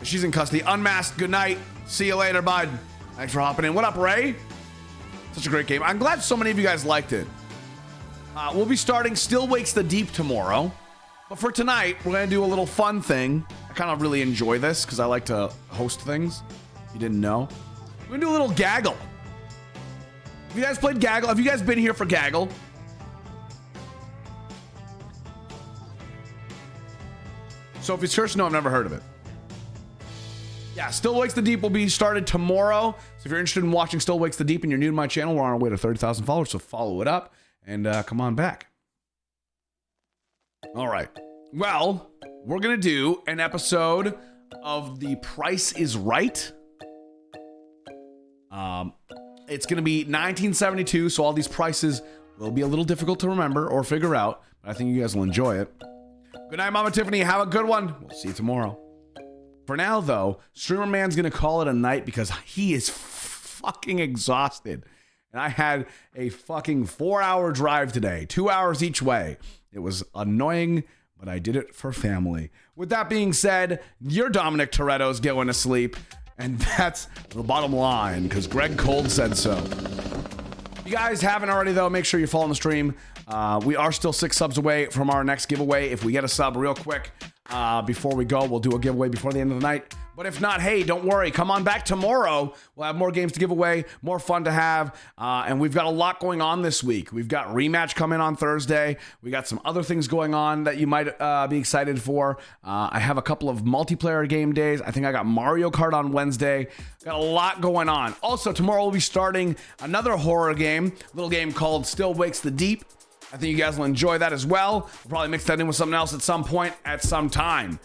She's in custody. Unmasked, good night. See you later, bud. Thanks for hopping in. What up, Ray? Such a great game. I'm glad so many of you guys liked it. We'll be starting Still Wakes the Deep tomorrow. But for tonight, we're going to do a little fun thing. I kind of really enjoy this because I like to host things. If you didn't know. We're going to do a little gaggle. Have you guys played Gaggle? Have you guys been here for Gaggle? Sophie's Church? No, I've never heard of it. Yeah, Still Wakes the Deep will be started tomorrow. So if you're interested in watching Still Wakes the Deep and you're new to my channel, we're on our way to 30,000 followers, so follow it up and come on back. All right. Well, we're going to do an episode of The Price is Right. It's going to be 1972, so all these prices will be a little difficult to remember or figure out, but I think you guys will enjoy it. Good night, Mama Tiffany. Have a good one. We'll see you tomorrow. For now, though, Streamer Man's going to call it a night because he is fucking exhausted. And I had a fucking 4-hour drive today, 2 hours each way. It was annoying, but I did it for family. With that being said, your Dominic Toretto's going to sleep. And that's the bottom line, because Greg Cold said so. If you guys haven't already, though, make sure you follow the stream. We are still 6 subs away from our next giveaway. If we get a sub real quick before we go, we'll do a giveaway before the end of the night. But if not, hey, don't worry. Come on back tomorrow. We'll have more games to give away, more fun to have. And we've got a lot going on this week. We've got Rematch coming on Thursday. We got some other things going on that you might be excited for. I have a couple of multiplayer game days. I think I got Mario Kart on Wednesday. Got a lot going on. Also, tomorrow we'll be starting another horror game, a little game called Still Wakes the Deep. I think you guys will enjoy that as well. We'll probably mix that in with something else at some point, at some time.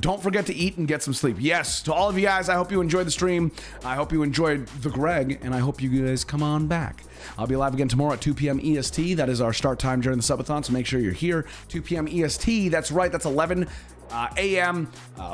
Don't forget to eat and get some sleep. Yes, to all of you guys, I hope you enjoyed the stream. I hope you enjoyed the Greg, and I hope you guys come on back. I'll be live again tomorrow at 2 p.m. EST. That is our start time during the subathon, so make sure you're here. 2 p.m. EST. That's right. That's 11 a.m.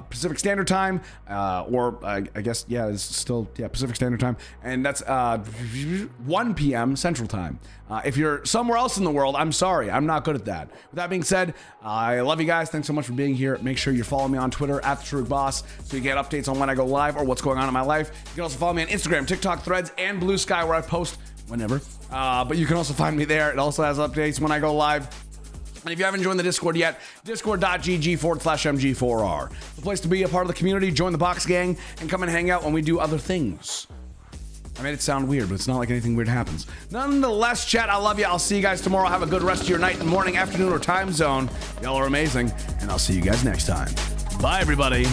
Pacific Standard Time, or I guess, yeah, it's still, Pacific Standard Time. And that's 1 p.m. Central Time. If you're somewhere else in the world, I'm sorry. I'm not good at that. With that being said, I love you guys. Thanks so much for being here. Make sure you follow me on Twitter at @TheTruthBoss so you get updates on when I go live or what's going on in my life. You can also follow me on Instagram, TikTok, Threads, and Blue Sky, where I post whenever. But you can also find me there. It also has updates when I go live. And if you haven't joined the Discord yet, discord.gg/MG4R. The place to be a part of the community, join the Box Gang, and come and hang out when we do other things. I made it sound weird, but it's not like anything weird happens. Nonetheless, chat, I love you. I'll see you guys tomorrow. Have a good rest of your night, morning, afternoon, or time zone. Y'all are amazing, and I'll see you guys next time. Bye, everybody.